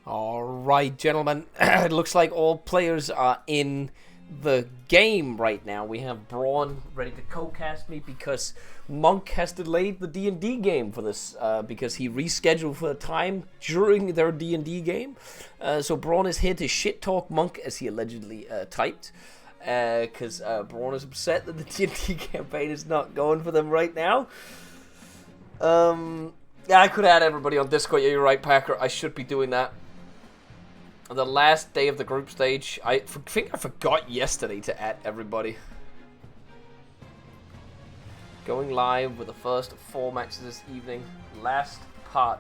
Alright, gentlemen. It looks like all players are in the game right now. We have Braun ready to co-cast me because Monk has delayed the D&D game for this because he rescheduled for a time during their D&D game. So Braun is here to shit-talk Monk, as he allegedly typed. Because Braun is upset that the D&D campaign is not going for them right now. Yeah, I could add everybody on Discord. Yeah, you're right, Packer. I should be doing that. The last day of the group stage. I think I forgot yesterday to add everybody. Going live with the first 4 matches this evening. Last part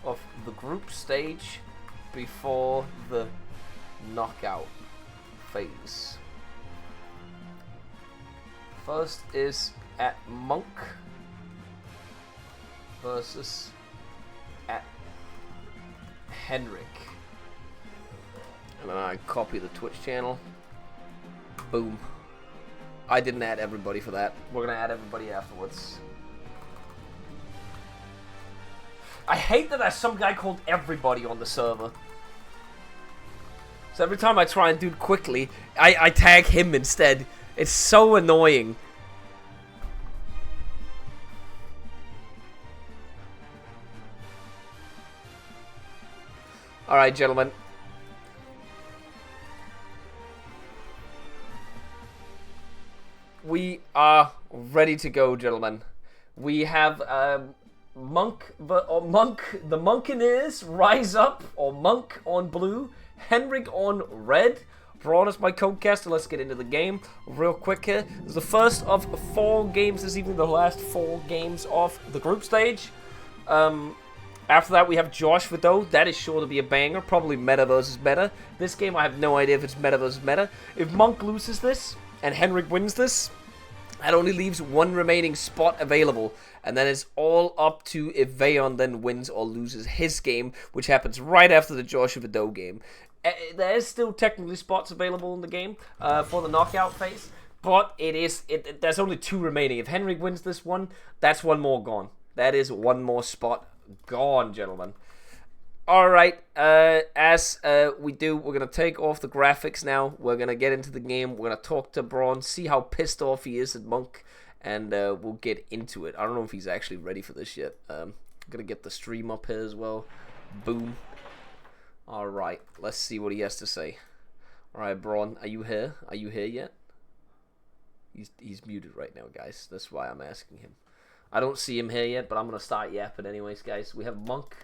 of the group stage before the knockout phase. First is at Monk versus at Henrik. And then I copy the Twitch channel. Boom. I didn't add everybody for that. We're gonna add everybody afterwards. I hate that there's some guy called Everybody on the server. So every time I try and do it quickly, I tag him instead. It's so annoying. Alright, gentlemen. We are ready to go, gentlemen. We have Monk, the Monkineers rise up, or Monk on blue, Henrik on red. Braun is my co-caster. Let's get into the game real quick here. This is the first of 4 games this evening, the last 4 games of the group stage. After that, we have Josh Vidau. That is sure to be a banger. Probably meta versus meta. This game, I have no idea if it's meta versus meta. If Monk loses this and Henrik wins this, that only leaves 1 remaining spot available. And then it's all up to if Vayon then wins or loses his game, which happens right after the Josh Vidau game. There is still technically spots available in the game for the knockout phase, but there's only 2 remaining. If Henrik wins this one, that's 1 more gone. That is 1 more spot gone, gentlemen. Alright, as we do, we're going to take off the graphics now. We're going to get into the game. We're going to talk to Braun, see how pissed off he is at Monk, and we'll get into it. I don't know if he's actually ready for this yet. I'm going to get the stream up here as well. Boom. Alright, let's see what he has to say. Alright, Braun, are you here? Are you here yet? He's muted right now, guys. That's why I'm asking him. I don't see him here yet, but I'm going to start yapping anyways, guys. We have Monk,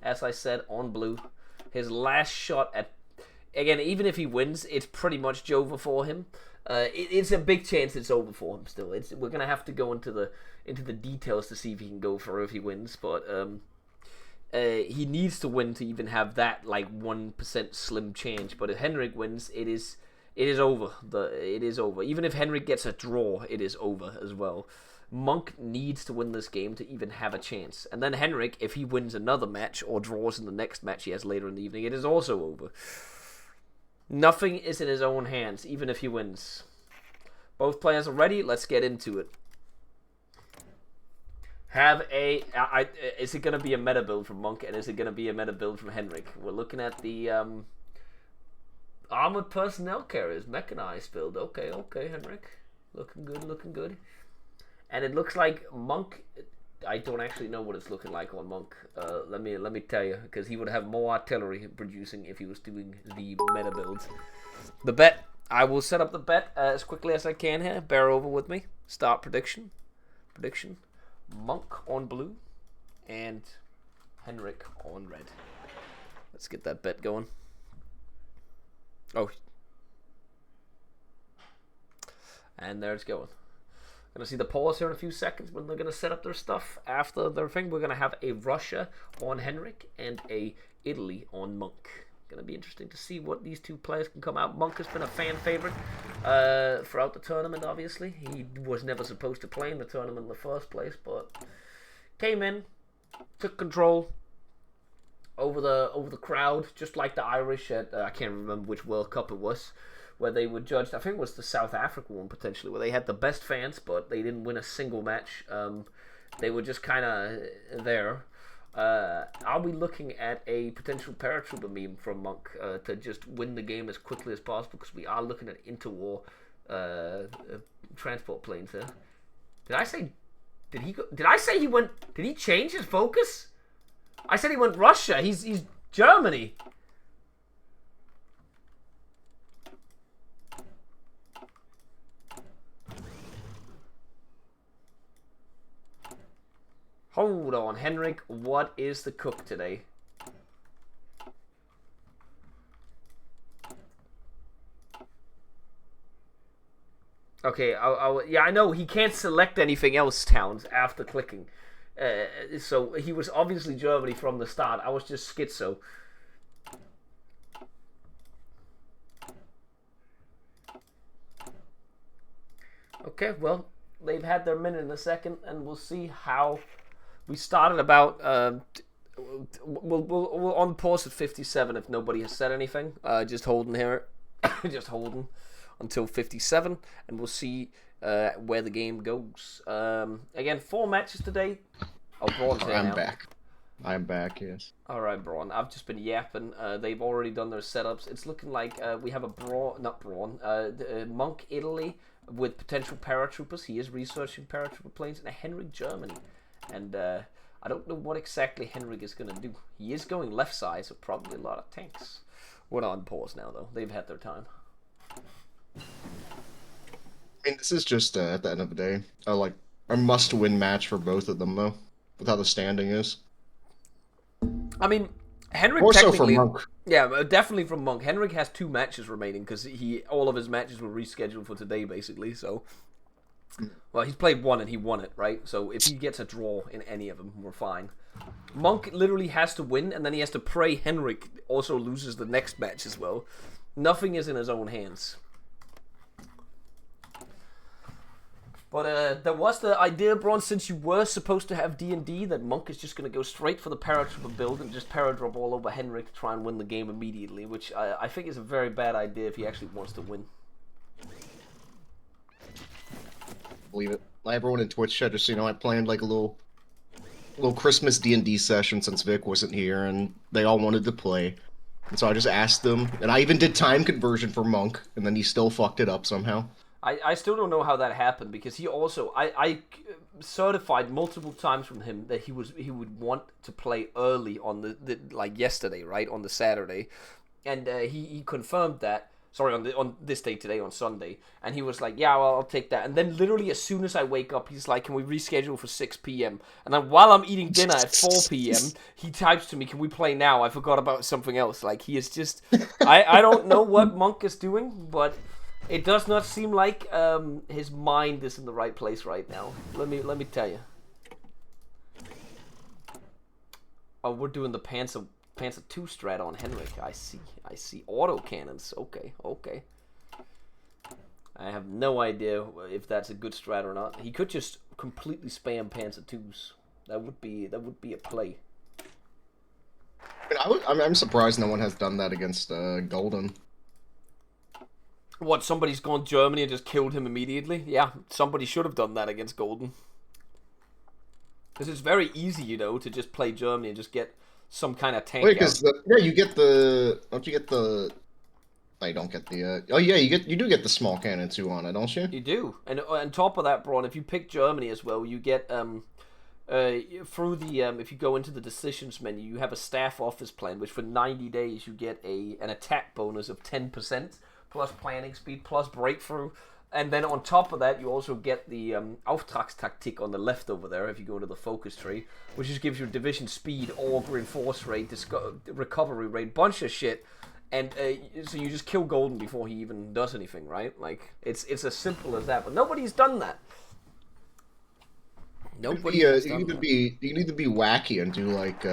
as I said, on blue. His last shot at... Again, even if he wins, it's pretty much over for him. It's a big chance it's over for him still. We're going to have to go into the details to see if he can go through if he wins, but... he needs to win to even have that like 1% slim change. But if Henrik wins, it is over. It is over. Even if Henrik gets a draw, it is over as well. Monk needs to win this game to even have a chance. And then Henrik, if he wins another match or draws in the next match he has later in the evening, it is also over. Nothing is in his own hands, even if he wins. Both players are ready. Let's get into it. Is it going to be a meta build from Monk, and is it going to be a meta build from Henrik? We're looking at the armored personnel carriers, mechanized build. Okay, Henrik. Looking good. And it looks like Monk, I don't actually know what it's looking like on Monk. Let me tell you, because he would have more artillery producing if he was doing the meta builds. The bet, I will set up the bet as quickly as I can here. Bear over with me. Start prediction. Monk on blue and Henrik on red. Let's get that bet going. Oh. And there it's going. Gonna see the pause here in a few seconds when they're gonna set up their stuff after their thing. We're gonna have a Russia on Henrik and a Italy on Monk. Gonna be interesting to see what these 2 players can come out. Monk has been a fan favorite throughout the tournament, obviously. He was never supposed to play in the tournament in the first place, but came in, took control over the crowd, just like the Irish at, I can't remember which World Cup it was, where they were judged, I think it was the South Africa one potentially, where they had the best fans, but they didn't win a single match. They were just kind of there. Are we looking at a potential Paratrooper meme from Monk to just win the game as quickly as possible? Because we are looking at interwar transport planes here. Did I say? Did he go? Did I say he went? Did he change his focus? I said he went Russia. He's Germany. Hold on, Henrik. What is the cook today? Okay, yeah, I know he can't select anything else, Towns, after clicking. So he was obviously Germany from the start. I was just schizo. Okay, well, they've had their minute and a second, and we'll see how we started about. We'll on pause at 57 if nobody has said anything. Just holding here, just holding until 57, and we'll see where the game goes. Again, 4 matches today. Oh, Braun's here now. I'm back. I'm back, yes. Alright, Braun. I've just been yapping. They've already done their setups. It's looking like we have a Monk Italy with potential paratroopers. He is researching paratrooper planes, and a Henrik Germany. And I don't know what exactly Henrik is going to do. He is going left side, so probably a lot of tanks. We're on pause now, though. They've had their time. I mean, this is just, at the end of the day, a must-win match for both of them, though, with how the standing is. I mean, Henrik More so technically... for Monk. Yeah, definitely from Monk. Henrik has 2 matches remaining, because all of his matches were rescheduled for today, basically, so... Well, he's played 1 and he won it, right? So if he gets a draw in any of them, we're fine. Monk literally has to win, and then he has to pray Henrik also loses the next match as well. Nothing is in his own hands. But there was the idea, Braun, since you were supposed to have D&D, that Monk is just going to go straight for the Paratrooper build and just paradrop all over Henrik to try and win the game immediately, which I think is a very bad idea if he actually wants to win. Believe it. Everyone in Twitch chat just, I planned like a little Christmas D&D session since Vic wasn't here, and they all wanted to play. And so I just asked them, and I even did time conversion for Monk, and then he still fucked it up somehow. I still don't know how that happened, because he also I certified multiple times from him that he would want to play early on the like yesterday, right, on the Saturday, and he confirmed that. Sorry, on this day today, on Sunday, and he was like, yeah, well, I'll take that. And then literally as soon as I wake up, he's like, can we reschedule for 6 p.m? And then while I'm eating dinner at 4 p.m, he types to me, can we play now? I forgot about something else. Like, he is just, I don't know what Monk is doing, but it does not seem like his mind is in the right place right now. Let me tell you. Oh, we're doing the Panzer 2 strat on Henrik. I see. Auto cannons. Okay. I have no idea if that's a good strat or not. He could just completely spam Panzer 2s. That would be a play. I'm surprised no one has done that against Golden. What, somebody's gone Germany and just killed him immediately? Yeah, somebody should have done that against Golden. Because it's very easy, to just play Germany and just get some kind of tank. Wait, because you get the. Don't you get the? I don't get the. Oh yeah, you do get the small cannon too on it, don't you? You do, and on top of that, Braun, if you pick Germany as well, you get through the if you go into the decisions menu, you have a staff office plan, which for 90 days you get an attack bonus of 10% plus planning speed plus breakthrough. And then on top of that, you also get the Auftragstaktik on the left over there if you go into the focus tree, which just gives you division speed, org, reinforce rate, recovery rate, bunch of shit. And so you just kill Golden before he even does anything, right? Like, it's as simple as that. But nobody's done that. Nobody has done that. You need to be wacky and do like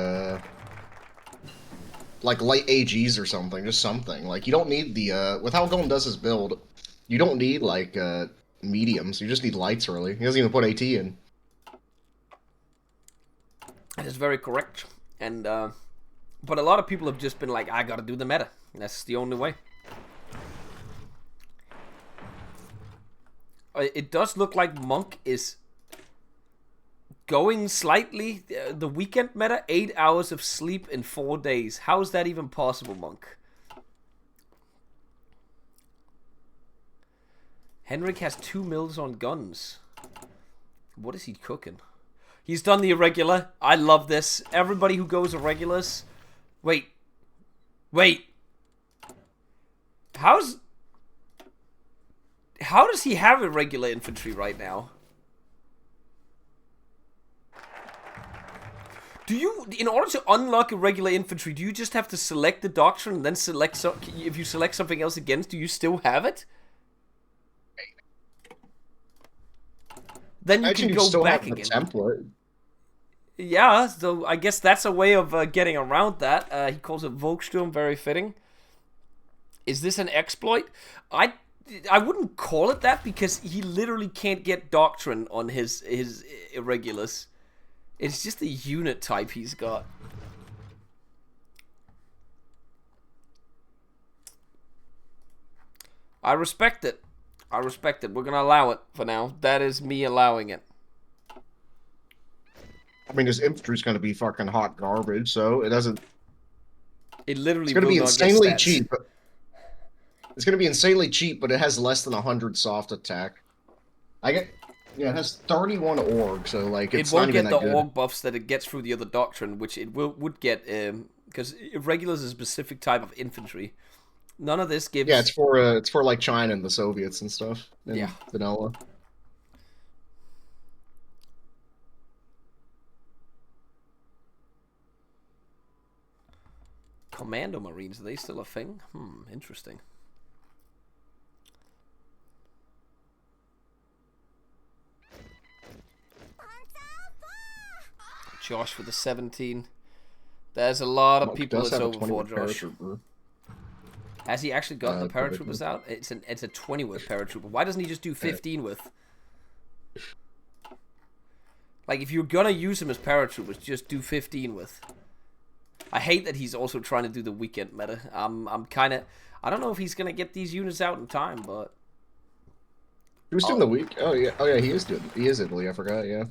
light AGs or something, just something. Like, you don't need the with how Golden does his build. You don't need, like, mediums. You just need lights early. He doesn't even put AT in. That is very correct. And, but a lot of people have just been like, I gotta do the meta. That's the only way. It does look like Monk is Going slightly, the weekend meta, 8 hours of sleep in 4 days. How is that even possible, Monk? Henrik has 2 mils on guns. What is he cooking? He's done the irregular. I love this. Everybody who goes irregulars. Wait. How does he have irregular infantry right now? Do you, in order to unlock irregular infantry, do you just have to select the doctrine and then select, if you select something else against, do you still have it? Then you can go back again. Template. Yeah, so I guess that's a way of getting around that. He calls it Volksturm, very fitting. Is this an exploit? I wouldn't call it that because he literally can't get doctrine on his irregulars. It's just the unit type he's got. I respect it. I respect it. We're gonna allow it for now. That is me allowing it. I mean, his infantry's gonna be fucking hot garbage, so it doesn't. It literally. It's gonna be insanely cheap. It's gonna be insanely cheap, but it has less than 100 soft attack. Yeah, it has 31 org, so like it's not even that good. It won't get the org buffs that it gets through the other doctrine, which it would get because irregulars is a specific type of infantry. None of this gives. Yeah, it's for like China and the Soviets and stuff. And yeah. Vanilla. Commando Marines, are they still a thing? Interesting. Josh with the 17. There's a lot of people that's over for Josh. Has he actually got the paratroopers out? It's a 20 with paratrooper. Why doesn't he just do 15 with? Like, if you're gonna use him as paratroopers, just do 15 with. I hate that he's also trying to do the weekend meta. I'm kind of. I don't know if he's gonna get these units out in time, but. He was doing the week. Oh yeah, he is doing. He is Italy. I forgot. Yeah.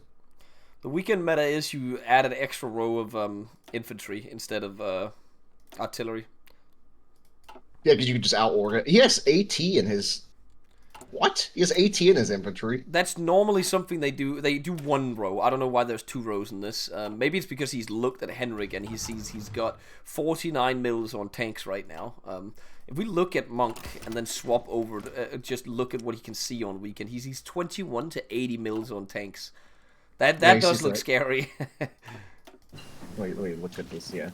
The weekend meta is you add an extra row of infantry instead of artillery. Yeah, because you can just out-org it. He has AT in his... What? He has AT in his infantry. That's normally something they do. They do one row. I don't know why there's 2 rows in this. Maybe it's because he's looked at Henrik and he sees he's got 49 mils on tanks right now. If we look at Monk and then swap over, just look at what he can see on weekend. He's 21 to 80 mils on tanks. That does look scary. Wait, look at this. Yeah,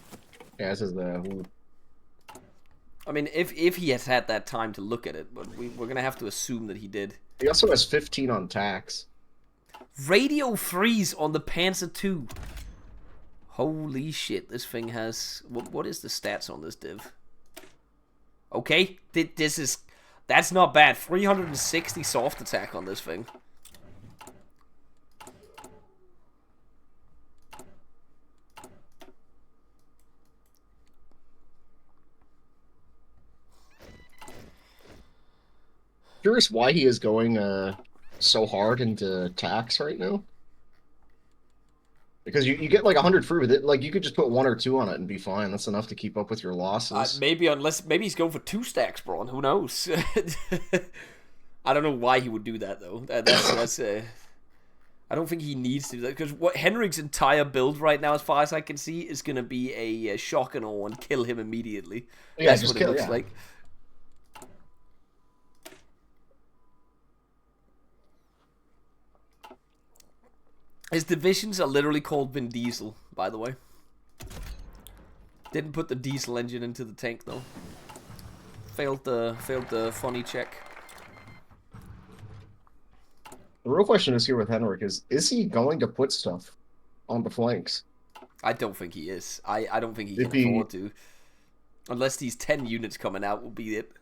this is the. I mean, if he has had that time to look at it, but we're gonna have to assume that he did. He also has 15 on tax. Radio freeze on the Panzer II. Holy shit! This thing has what is the stats on this div? Okay, that's not bad. 360 soft attack on this thing. Curious why he is going so hard into tax right now. Because you get like 100 free with it. Like you could just put 1 or 2 on it and be fine. That's enough to keep up with your losses. Maybe he's going for 2 stacks, Braun. Who knows? I don't know why he would do that though. That's I don't think he needs to do that because what Henrik's entire build right now, as far as I can see, is going to be a shock and awe and kill him immediately. Yeah, that's what it looks like. His divisions are literally called Vin Diesel, by the way. Didn't put the diesel engine into the tank though. Failed the Phony check. The real question is here with Henrik is he going to put stuff on the flanks? I don't think he is. I don't think he can afford to. Unless these 10 units coming out will be it.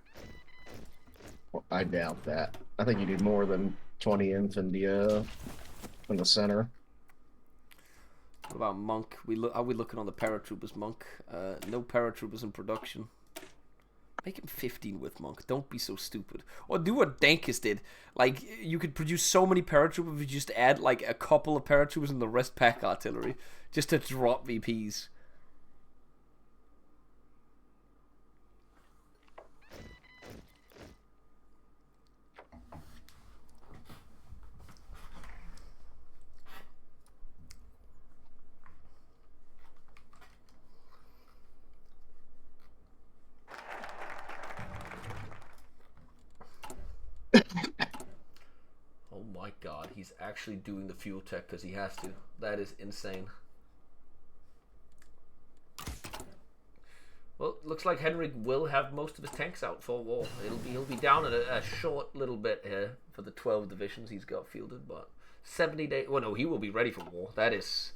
Well, I doubt that. I think you need more than 20 infantry in the center. What about Monk? Are we looking on the paratroopers, Monk? No paratroopers in production. Make him 15 with Monk. Don't be so stupid. Or do what Dankis did. Like, you could produce so many paratroopers if you just add, like, a couple of paratroopers and the rest pack artillery. Just to drop VPs. Oh my god, he's actually doing the fuel tech because he has to. That is insane. Well, looks like Henrik will have most of his tanks out for war. He'll be down in a short little bit here for the 12 divisions he's got fielded, but 70 days. Well, no, he will be ready for war. That is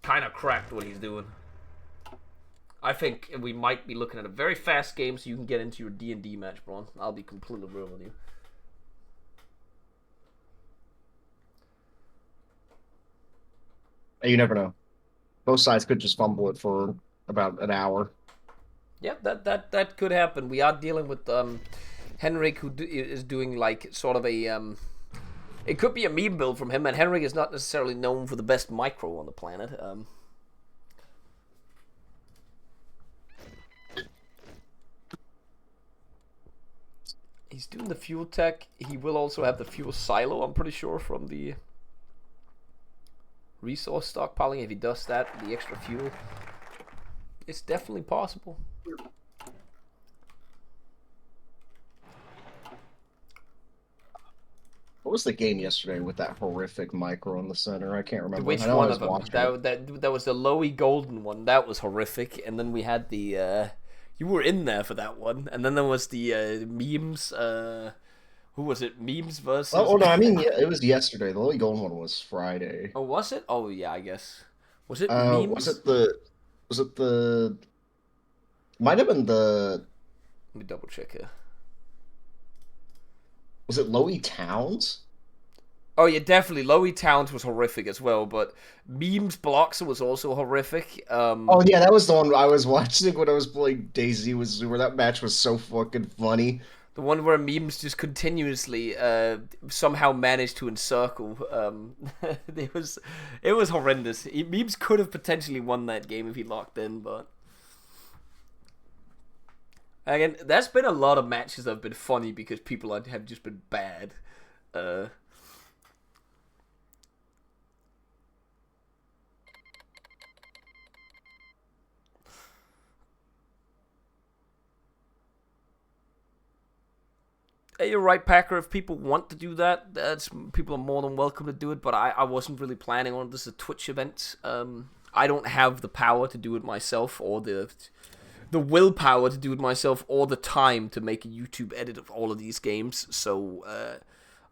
kind of cracked what he's doing. I think we might be looking at a very fast game, so you can get into your D&D match, Braun. I'll be completely real with you. You never know. Both sides could just fumble it for about an hour. Yeah, that could happen. We are dealing with Henrik, who is doing like sort of a it could be a meme build from him, and Henrik is not necessarily known for the best micro on the planet. He's doing the fuel tech. He will also have the fuel silo, I'm pretty sure, from the resource stockpiling. If he does that, the extra fuel, it's definitely possible. What was the game yesterday with that horrific micro in the center? I can't remember. Which one of them? That was the Lowy Golden one. That was horrific. And then we had the you were in there for that one. And then there was the memes. Who was it? Memes versus. Oh no, I mean it was yesterday. The Lowy Golden one was Friday. Oh, was it? Oh yeah, I guess. Was it memes? Was it the? Might have been the. Let me double check here. Was it Lowy Towns? Oh yeah, definitely. Lowy Towns was horrific as well, but Memes Blocks was also horrific. Oh yeah, that was the one I was watching when I was playing DayZ with Zoomer. That match was so fucking funny. The one where Memes just continuously somehow managed to encircle. It was horrendous. Memes could have potentially won that game if he locked in, but again, there's been a lot of matches that have been funny because people have just been bad. You're right, Packer. If people want to do that, people are more than welcome to do it. But I wasn't really planning on it. This is a Twitch event. I don't have the power to do it myself, or the willpower to do it myself, or the time to make a YouTube edit of all of these games. So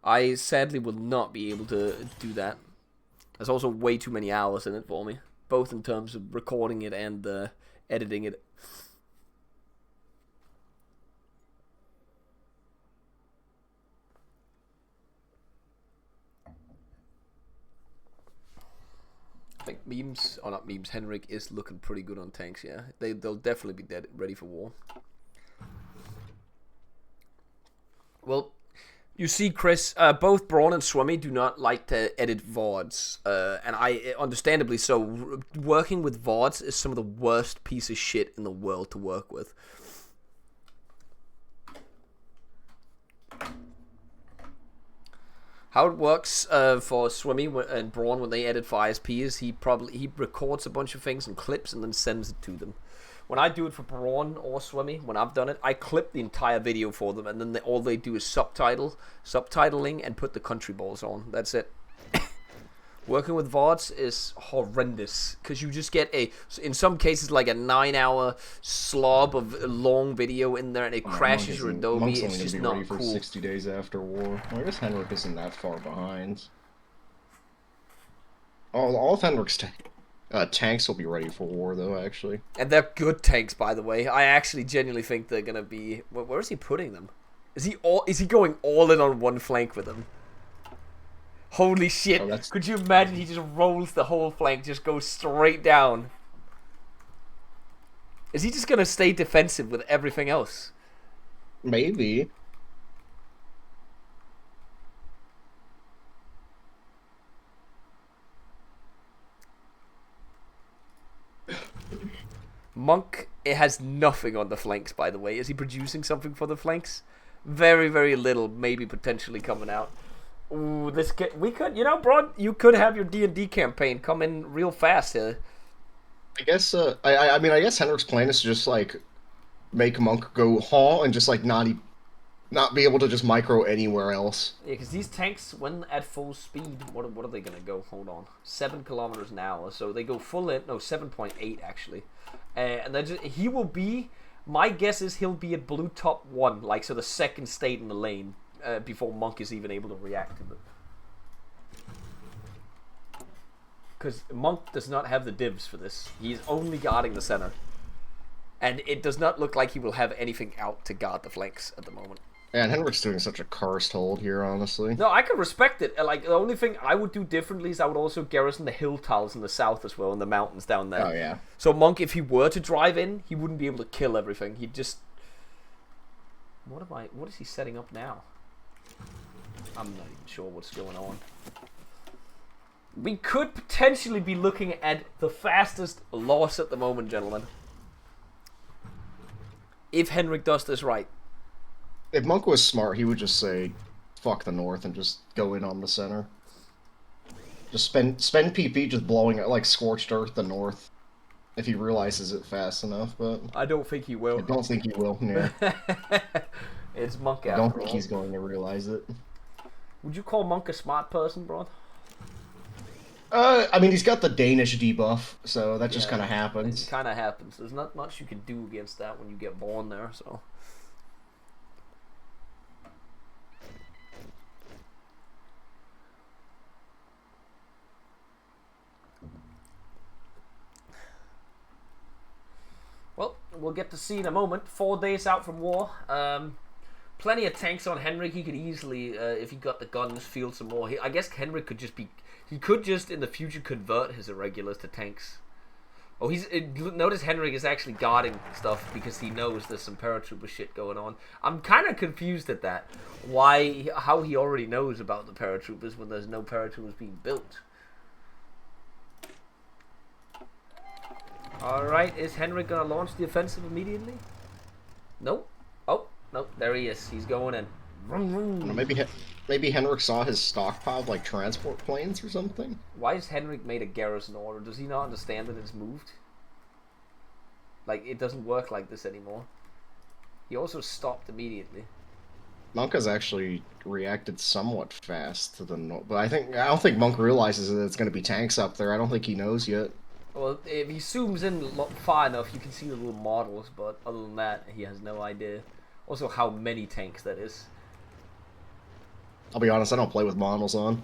I sadly will not be able to do that. There's also way too many hours in it for me, both in terms of recording it and editing it. I think Memes, or not Memes, Henrik is looking pretty good on tanks, yeah. They'll definitely be ready for war. Well, you see, Chris, both Braun and Swami do not like to edit VODs. And I, understandably so, working with VODs is some of the worst piece of shit in the world to work with. How it works for Swimmy and Braun when they edit for ISP is he records a bunch of things and clips and then sends it to them. When I do it for Braun or Swimmy, when I've done it, I clip the entire video for them, and then all they do is subtitling, and put the country balls on. That's it. Working with VODs is horrendous because you just get in some cases, like a 9-hour slob of a long video in there, and it crashes your Adobe. It's just not ready for cool. 60 days after war. Well, I guess Henrik isn't that far behind. All of Henrik's tanks will be ready for war, though, actually. And they're good tanks, by the way. I actually genuinely think they're gonna be. Where is he putting them? Is he going all in on one flank with them? Holy shit. Oh, could you imagine he just rolls the whole flank, just goes straight down? Is he just going to stay defensive with everything else? Maybe. Monk, it has nothing on the flanks, by the way. Is he producing something for the flanks? Very, very little, maybe potentially coming out. Ooh, we could, you know, bro, you could have your D&D campaign come in real fast here. I guess, I mean, I guess Henrik's plan is to just, like, make Monk go haul and just, like, not be able to just micro anywhere else. Yeah, because these tanks, when at full speed, what are they going to go? Hold on. 7 kilometers an hour. So they go full in, no, 7.8 actually. And then he will be, my guess is he'll be at blue top 1, like, so the second state in the lane, before Monk is even able to react to it. Because Monk does not have the divs for this. He's only guarding the center. And it does not look like he will have anything out to guard the flanks at the moment. Man, Henrik's doing such a cursed hold here, honestly. No, I can respect it. Like, the only thing I would do differently is I would also garrison the hill tiles in the south as well, and the mountains down there. Oh, yeah. So Monk, if he were to drive in, he wouldn't be able to kill everything. He'd just... What is he setting up now? I'm not even sure what's going on. We could potentially be looking at the fastest loss at the moment, gentlemen. If Henrik does this right. If Monk was smart, he would just say, fuck the north and just go in on the center. Just spend PP just blowing it like scorched earth the north. If he realizes it fast enough, but... I don't think he will. I don't think he will, yeah. It's Monk out. I don't think he's going to realize it. Would you call Monk a smart person, bro? I mean, he's got the Danish debuff, so that just kind of happens. It kind of happens. There's not much you can do against that when you get born there, so... Well, we'll get to see in a moment. 4 days out from war. Plenty of tanks on Henrik. He could easily, if he got the guns, field some more. I guess Henrik could just be... He could just, in the future, convert his irregulars to tanks. Oh, notice Henrik is actually guarding stuff because he knows there's some Paratrooper shit going on. I'm kind of confused at that. How he already knows about the Paratroopers when there's no Paratroopers being built. Alright, is Henrik gonna launch the offensive immediately? Nope. Oh, nope, there he is. He's going in. Vroom, vroom. Maybe Henrik saw his stockpile of, like, transport planes or something? Why has Henrik made a garrison order? Does he not understand that it's moved? Like, it doesn't work like this anymore. He also stopped immediately. Monk has actually reacted somewhat fast to the north, but I don't think Monk realizes that it's going to be tanks up there. I don't think he knows yet. Well, if he zooms in far enough, you can see the little models, but other than that, he has no idea. Also, how many tanks that is. I'll be honest, I don't play with models on.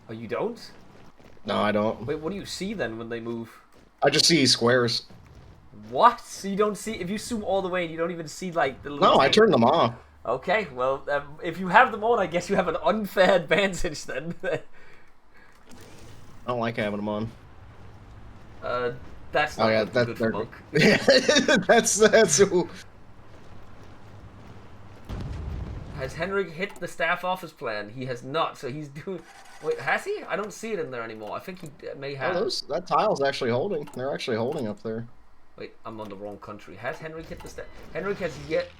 Oh, you don't? No, I don't. Wait, what do you see then when they move? I just see squares. What? So you don't see... If you zoom all the way and you don't even see, like, the little... No, I turned them off. Okay, well, if you have them on, I guess you have an unfair advantage then. I don't like having them on. That's not good for Monk. Yeah, that's who... Has Henrik hit the staff office plan? He has not, so he's doing... Wait, has he? I don't see it in there anymore. I think he may have. Oh, that tile's actually holding. They're actually holding up there. Wait, I'm on the wrong country. Has Henrik hit the staff... Henrik has yet...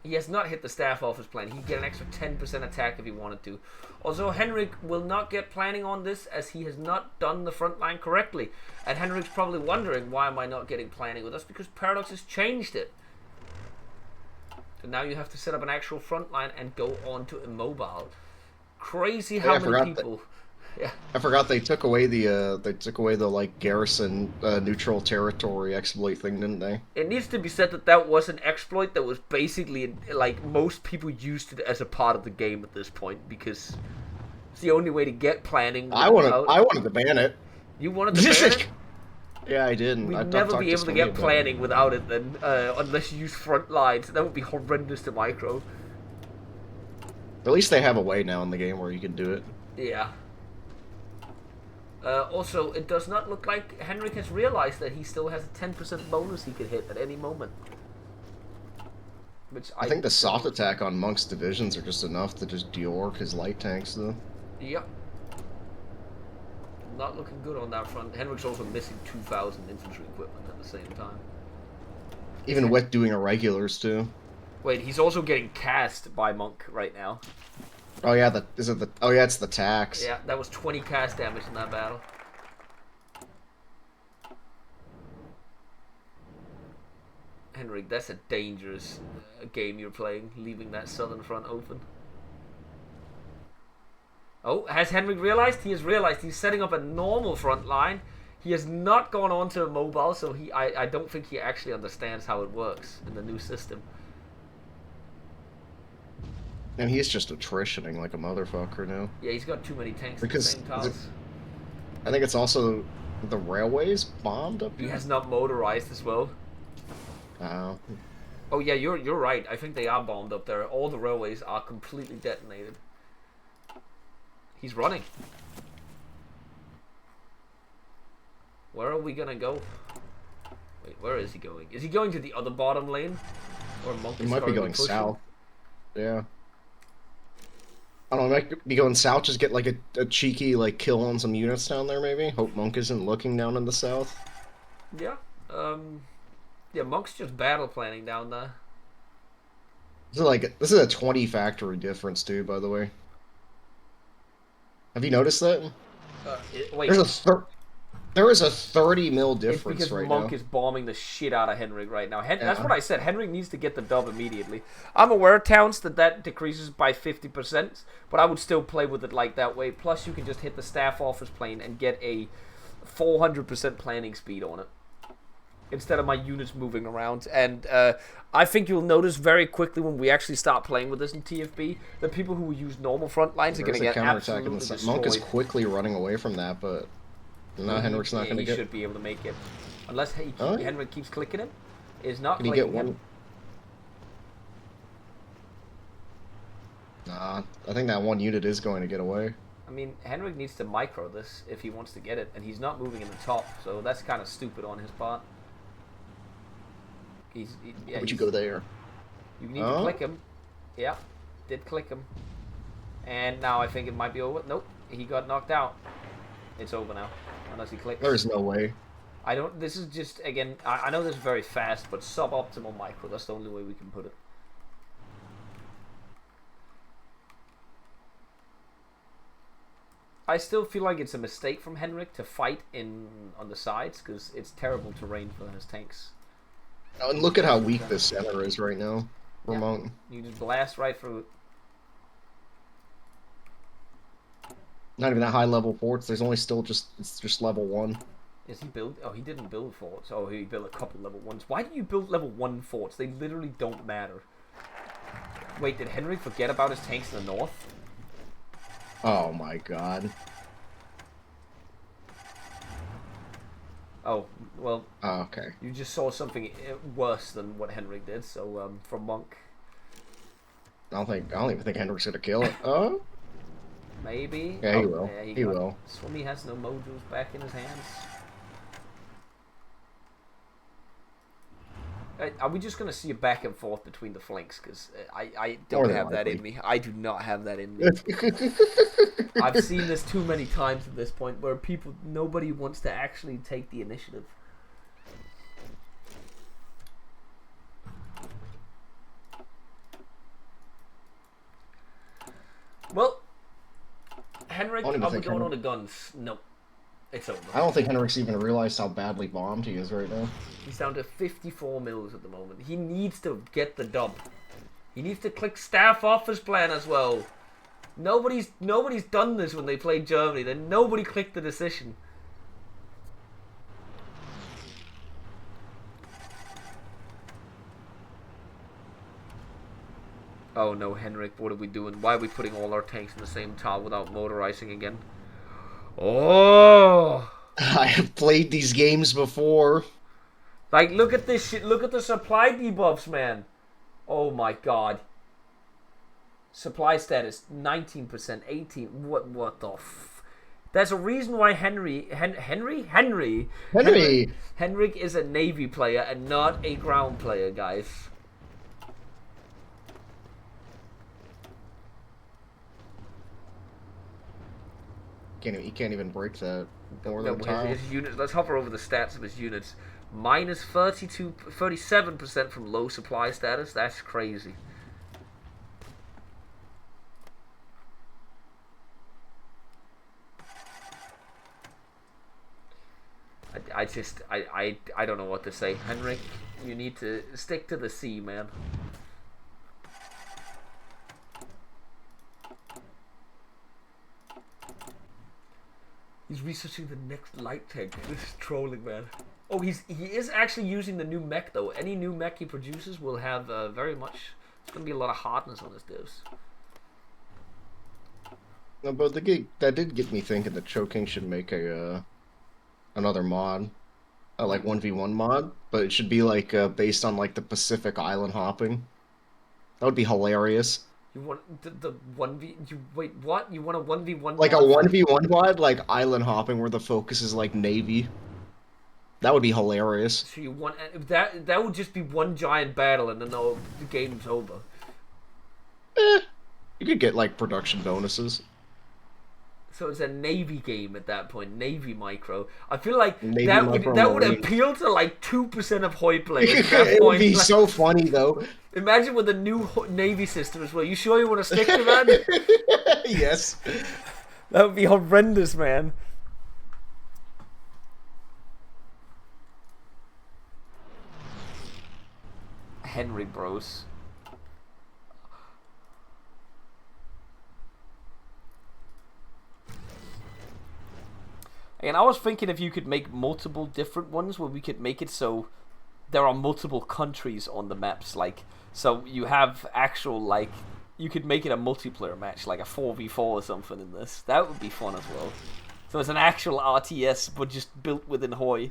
He has not hit the staff office plan. He'd get an extra 10% attack if he wanted to. Also, Henrik will not get planning on this as he has not done the front line correctly. And Henrik's probably wondering, why am I not getting planning? Well, that's because Paradox has changed it. So now you have to set up an actual front line and go on to immobile. Crazy how many people... Yeah. I forgot they took away the like garrison neutral territory exploit thing, didn't they? It needs to be said that that was an exploit that was basically like most people used it as a part of the game at this point because it's the only way to get planning. I wanted to ban it. You wanted to ban it? Yeah, I did. We'd never be able to get planning without it then, unless you use front lines. That would be horrendous to micro. At least they have a way now in the game where you can do it. Yeah. Also, it does not look like Henrik has realized that he still has a 10% bonus he could hit at any moment. Which I think the soft attack on Monk's divisions are just enough to just de-orc his light tanks, though. Yep. Not looking good on that front. Henrik's also missing 2,000 infantry equipment at the same time. Even Wet doing irregulars, too. Wait, he's also getting cast by Monk right now. Oh yeah, oh yeah, it's the tax. Yeah, that was 20 cast damage in that battle. Henrik, that's a dangerous game you're playing, leaving that southern front open. Oh, has Henrik realized? He has realized he's setting up a normal front line. He has not gone on to a mobile, so I don't think he actually understands how it works in the new system. And he's just attritioning like a motherfucker now. Yeah, he's got too many tanks at the same time. I think it's also the railways bombed up here. He has not motorized as well. Oh. Oh yeah, you're right. I think they are bombed up there. All the railways are completely detonated. He's running. Where are we gonna go? Wait, where is he going? Is he going to the other bottom lane? Or Monk He might be going south. Yeah. I don't know, might be going south, just get like a cheeky like kill on some units down there maybe. Hope Monk isn't looking down in the south. Yeah. Yeah, Monk's just battle planning down there. This is a 20 factory difference too, by the way. Have you noticed that? Wait. There is a 30 mil difference it's because right Monk now. is bombing the shit out of Henrik right now. That's what I said. Henrik needs to get the dub immediately. I'm aware, Towns, that decreases by 50%, but I would still play with it like that way. Plus, you can just hit the staff office plane and get a 400% planning speed on it, instead of my units moving around. And I think you'll notice very quickly when we actually start playing with this in TFB that people who use normal front lines are going to get absolutely destroyed. Monk is quickly running away from that, but no, Henrik's not going to get... He should be able to make it. Unless Henrik keeps clicking him. Is not Can he clicking get one? him. Nah, I think that one unit is going to get away. I mean, Henrik needs to micro this if he wants to get it, and he's not moving in the top, so that's kind of stupid on his part. Would you go there? You need to click him. Yeah, did click him. And now I think it might be over. Nope, he got knocked out. It's over now, unless he clicks. There's no way. I don't. This is just, again, I know this is very fast, but suboptimal micro. That's the only way we can put it. I still feel like it's a mistake from Henrik to fight on the sides, because it's terrible terrain for his tanks. Oh, and look at how weak this center is right now. Yeah. You just blast right through it. Not even that high level forts. There's only still it's just level 1. Is he build? Oh, he didn't build forts. Oh, he built a couple level 1s. Why do you build level 1 forts? They literally don't matter. Wait, did Henrik forget about his tanks in the north? Oh my god. Oh, well. Oh, okay. You just saw something worse than what Henrik did. So, from Monk. I don't even think Henrik's gonna kill it. Oh. Maybe. Yeah, he will. Yeah, he will. Swimmy has no modules back in his hands. Are we just going to see a back and forth between the flanks? Because I don't have that in me. I do not have that in me. I've seen this too many times at this point where nobody wants to actually take the initiative. Well, Henrik, are we going on the guns? No. It's over. I don't think Henrik's even realized how badly bombed he is right now. He's down to 54 mils at the moment. He needs to get the dub. He needs to click staff office plan as well. Nobody's done this when they played Germany. Then nobody clicked the decision. Oh no, Henrik, what are we doing? Why are we putting all our tanks in the same tile without motorizing again? Oh! I have played these games before. Like, look at this shit. Look at the supply debuffs, man. Oh my god. Supply status 19%, 18. What the f... There's a reason why Henrik is a Navy player and not a ground player, guys. He can't even break that more No, than tile. his units. Let's hover over the stats of his units. Minus 37% from low supply status. That's crazy. I don't know what to say. Henrik, you need to stick to the sea, man. He's researching the next light tank. This is trolling, man. Oh, he is actually using the new mech though. Any new mech he produces will have very much. It's gonna be a lot of hardness on his divs. No, but that did get me thinking that Choking should make a another mod, like 1v1 mod, but it should be like based on like the Pacific Island hopping. That would be hilarious. You want the 1v? You wait, what? You want a 1v1? Like a 1v1 mod, like island hopping, where the focus is like Navy. That would be hilarious. So you want that would just be one giant battle, and then the game's over. You could get like production bonuses. So it's a Navy game at that point, Navy micro. I feel like Navy that micro would appeal to like 2% of Hoi players. At that It point. would be Like, so funny though. imagine with the new Navy system as well. You sure you want to stick to that? Yes. That would be horrendous, man. Henrik bros. And I was thinking if you could make multiple different ones where we could make it so there are multiple countries on the maps, like, so you have actual, like, you could make it a multiplayer match, like a 4v4 or something in this. That would be fun as well. So it's an actual RTS, but just built within Hoi.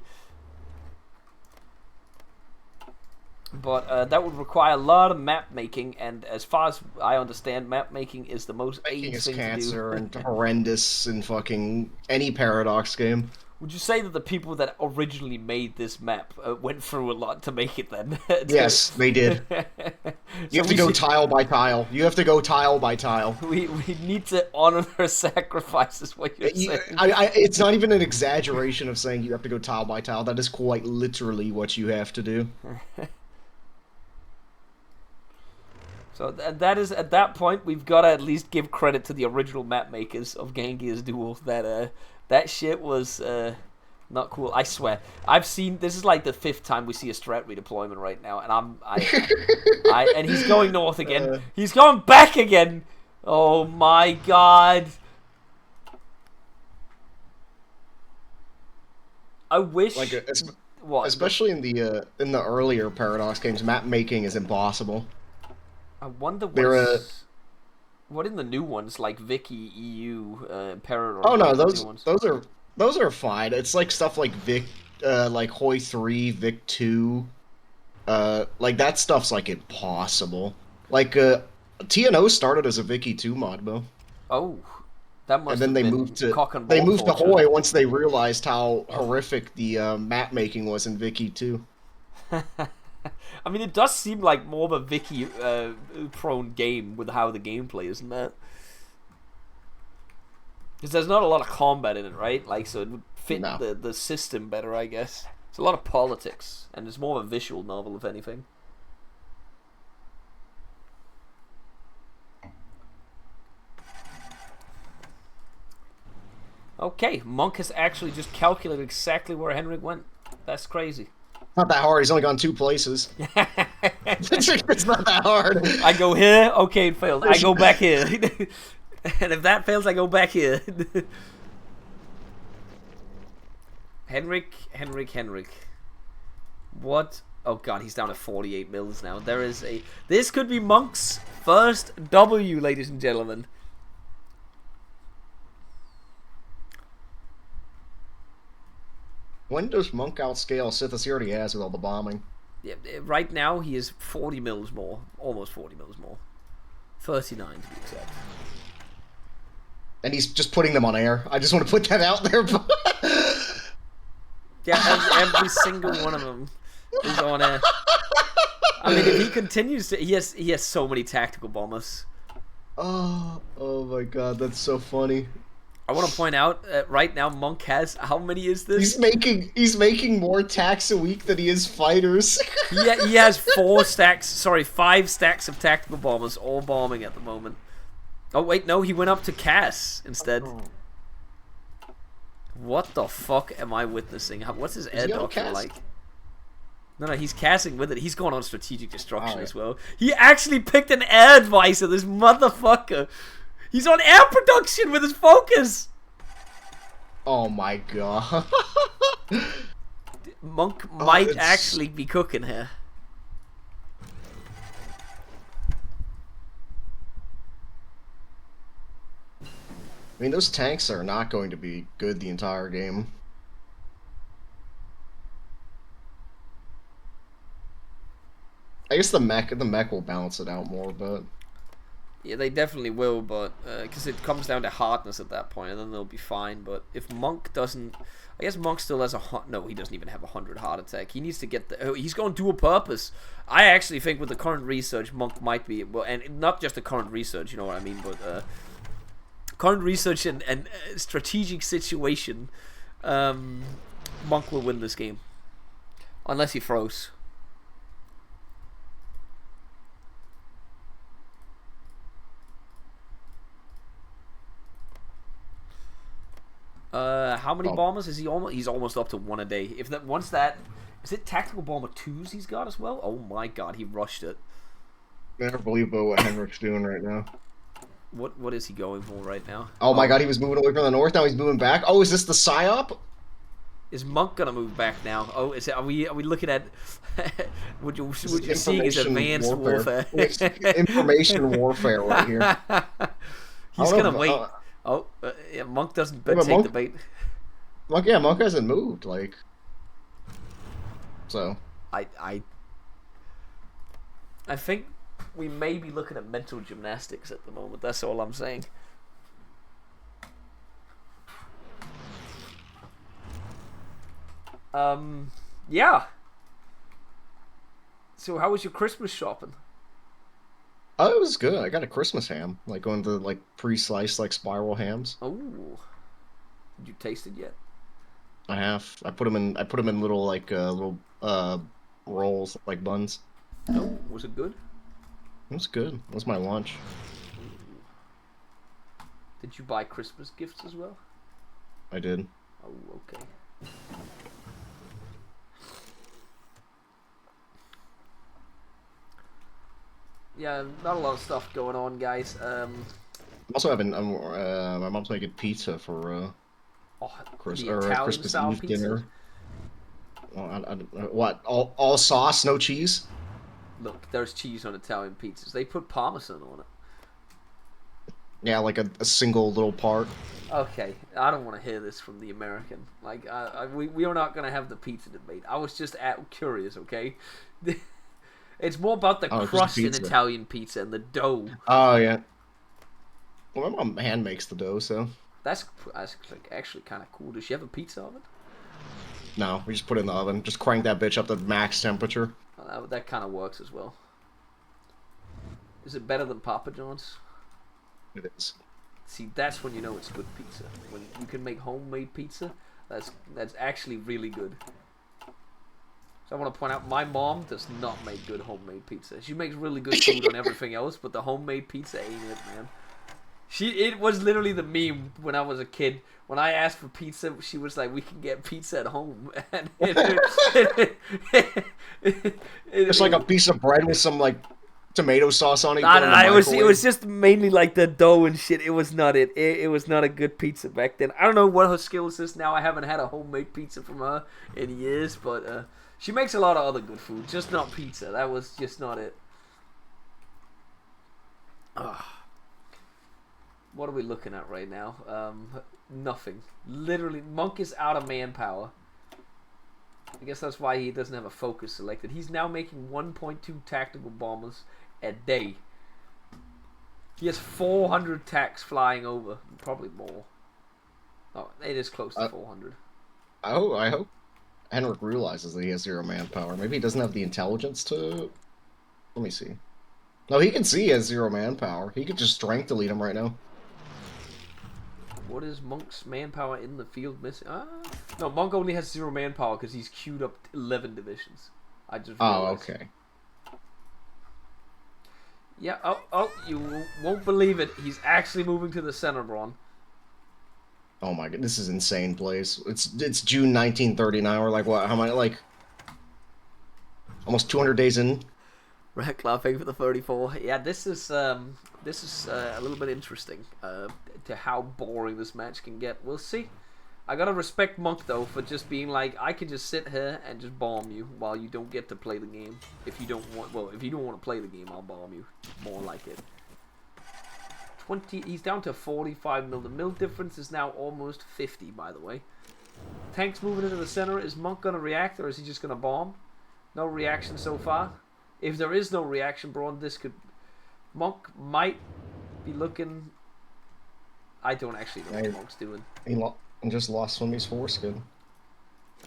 But that would require a lot of map making, and as far as I understand, map making is the most Making is thing cancer to do. and horrendous in fucking any Paradox game. Would you say that the people that originally made this map went through a lot to make it then? Yes, they did. You have to go tile by tile. You have to go tile by tile. We need to honor their sacrifices, what you're saying. It's not even an exaggeration of saying you have to go tile by tile. That is quite literally what you have to do. So that is, at that point, we've got to at least give credit to the original map makers of Gangir's Duel. That shit was not cool. I swear. I've seen, this is like the 5th time we see a strat redeployment right now, and and he's going north again. He's going back again. Oh my god. I wish. Like, what? especially in the earlier Paradox games, map making is impossible. I wonder what in the new ones, like Vicky, EU, Paratrooper. Oh no, those are fine. It's like stuff like like Hoi 3, Vic 2, like that stuff's like impossible. Like TNO started as a Vicky 2 mod, though. Oh, that must. And then have they been moved to cock and they ball moved to torture. Hoi once they realized how horrific the map making was in Vicky 2. I mean, it does seem like more of a Vicky prone game with how the gameplay is, isn't that? Because there's not a lot of combat in it, right? Like, so it would fit the system better, I guess. It's a lot of politics, and it's more of a visual novel, if anything. Okay, Monk has actually just calculated exactly where Henrik went. That's crazy. Not that hard. He's only gone 2 places. It's not that hard. I go here. Okay, it failed. I go back here. And if that fails, I go back here. Henrik. What? Oh god, he's down to 48 mils now. This could be Monk's first W, ladies and gentlemen. When does Monk outscale Sith as he already has with all the bombing? Yeah, right now he is 40 mils more. Almost 40 mils more. 39 to be exact. And he's just putting them on air. I just want to put that out there. Yeah, every single one of them is on air. I mean, if he continues to... He has so many tactical bombers. Oh my god, that's so funny. I want to point out right now, Monk has how many is this? He's making more attacks a week than he is fighters. He has 5 stacks of tactical bombers, all bombing at the moment. Oh wait, no, he went up to Cass instead. Oh. What the fuck am I witnessing? What's his air doctrine like? No, he's casting with it. He's going on strategic destruction as well. He actually picked an air advisor, this motherfucker. He's on air production with his focus. Oh my god. Monk might actually be cooking here. I mean, those tanks are not going to be good the entire game. I guess the mech will balance it out more, but yeah, they definitely will, but because it comes down to hardness at that point, and then they'll be fine. But if Monk doesn't, I guess Monk still has no, he doesn't even have 100 heart attack. He needs to get the. He's going dual purpose. I actually think with the current research, Monk might be well, and not just the current research, you know what I mean, but current research and strategic situation, Monk will win this game, unless he froze. How many bombers is he almost? He's almost up to 1 a day. If that is it tactical bomber 2s he's got as well? Oh my god, he rushed it. I never believe what Henrik's doing right now. What is he going for right now? Oh my god, he was moving away from the north. Now he's moving back. Oh, is this the psyop? Is Monk gonna move back now? Oh, is it? Are we looking at? What you're seeing is advanced warfare. Information warfare right here. He's gonna wait. Yeah, Monk doesn't take the bait. Monk hasn't moved, like. So. I think we may be looking at mental gymnastics at the moment. That's all I'm saying. Yeah. So how was your Christmas shopping? Oh, it was good. I got a Christmas ham, like one of the like pre-sliced like spiral hams. Oh, did you taste it yet? I have. I put them in little like rolls like buns. Oh, was it good? It was good. It was my lunch. Did you buy Christmas gifts as well? I did. Oh, okay. Yeah, not a lot of stuff going on, guys. I'm also having my mom's making pizza for Christmas Eve dinner. What? All sauce, no cheese? Look, there's cheese on Italian pizzas. They put Parmesan on it. Yeah, like a single little part. Okay, I don't want to hear this from the American. Like, we are not gonna have the pizza debate. I was just curious, okay? It's more about the crust in Italian pizza and the dough. Oh yeah. Well, my mom hand makes the dough, so. That's actually kind of cool. Does she have a pizza oven? No, we just put it in the oven. Just crank that bitch up to max temperature. That kind of works as well. Is it better than Papa John's? It is. See, that's when you know it's good pizza. When you can make homemade pizza, that's actually really good. So I want to point out, my mom does not make good homemade pizza. She makes really good food on everything else, but the homemade pizza ain't it, man. It was literally the meme when I was a kid. When I asked for pizza, she was like, "We can get pizza at home." And it's like a piece of bread with some like tomato sauce on it. It was just mainly like the dough and shit. It was not it. It was not a good pizza back then. I don't know what her skills is now. I haven't had a homemade pizza from her in years, but she makes a lot of other good food, just not pizza. That was just not it. What are we looking at right now? Nothing. Literally, Monk is out of manpower. I guess that's why he doesn't have a focus selected. He's now making 1.2 tactical bombers a day. He has 400 tacks flying over. Probably more. Oh, it is close to 400. I hope Henrik realizes that he has 0 manpower. Maybe he doesn't have the intelligence to... Let me see. No, he can see he has 0 manpower. He could just strength delete him right now. What is Monk's manpower in the field missing? No, Monk only has 0 manpower because he's queued up 11 divisions. I just realized. Oh, okay. Yeah, oh, you won't believe it. He's actually moving to the center, Braun. Oh my god, this is insane, place. It's June 1939. We're like, what? How many? Like, almost 200 days in. Red laughing for the 34. Yeah, this is a little bit interesting to how boring this match can get. We'll see. I gotta respect Monk though for just being like, I can just sit here and just bomb you while you don't get to play the game. If you don't want, well, if you don't want to play the game, I'll bomb you. More like it. 20. He's down to 45 mil. The mil difference is now almost 50. By the way, tanks moving into the center. Is Monk gonna react or is he just gonna bomb? No reaction so far. If there is no reaction, Braun, this could... Monk might be looking... I don't actually know what Monk's doing. He just lost one of his foreskin.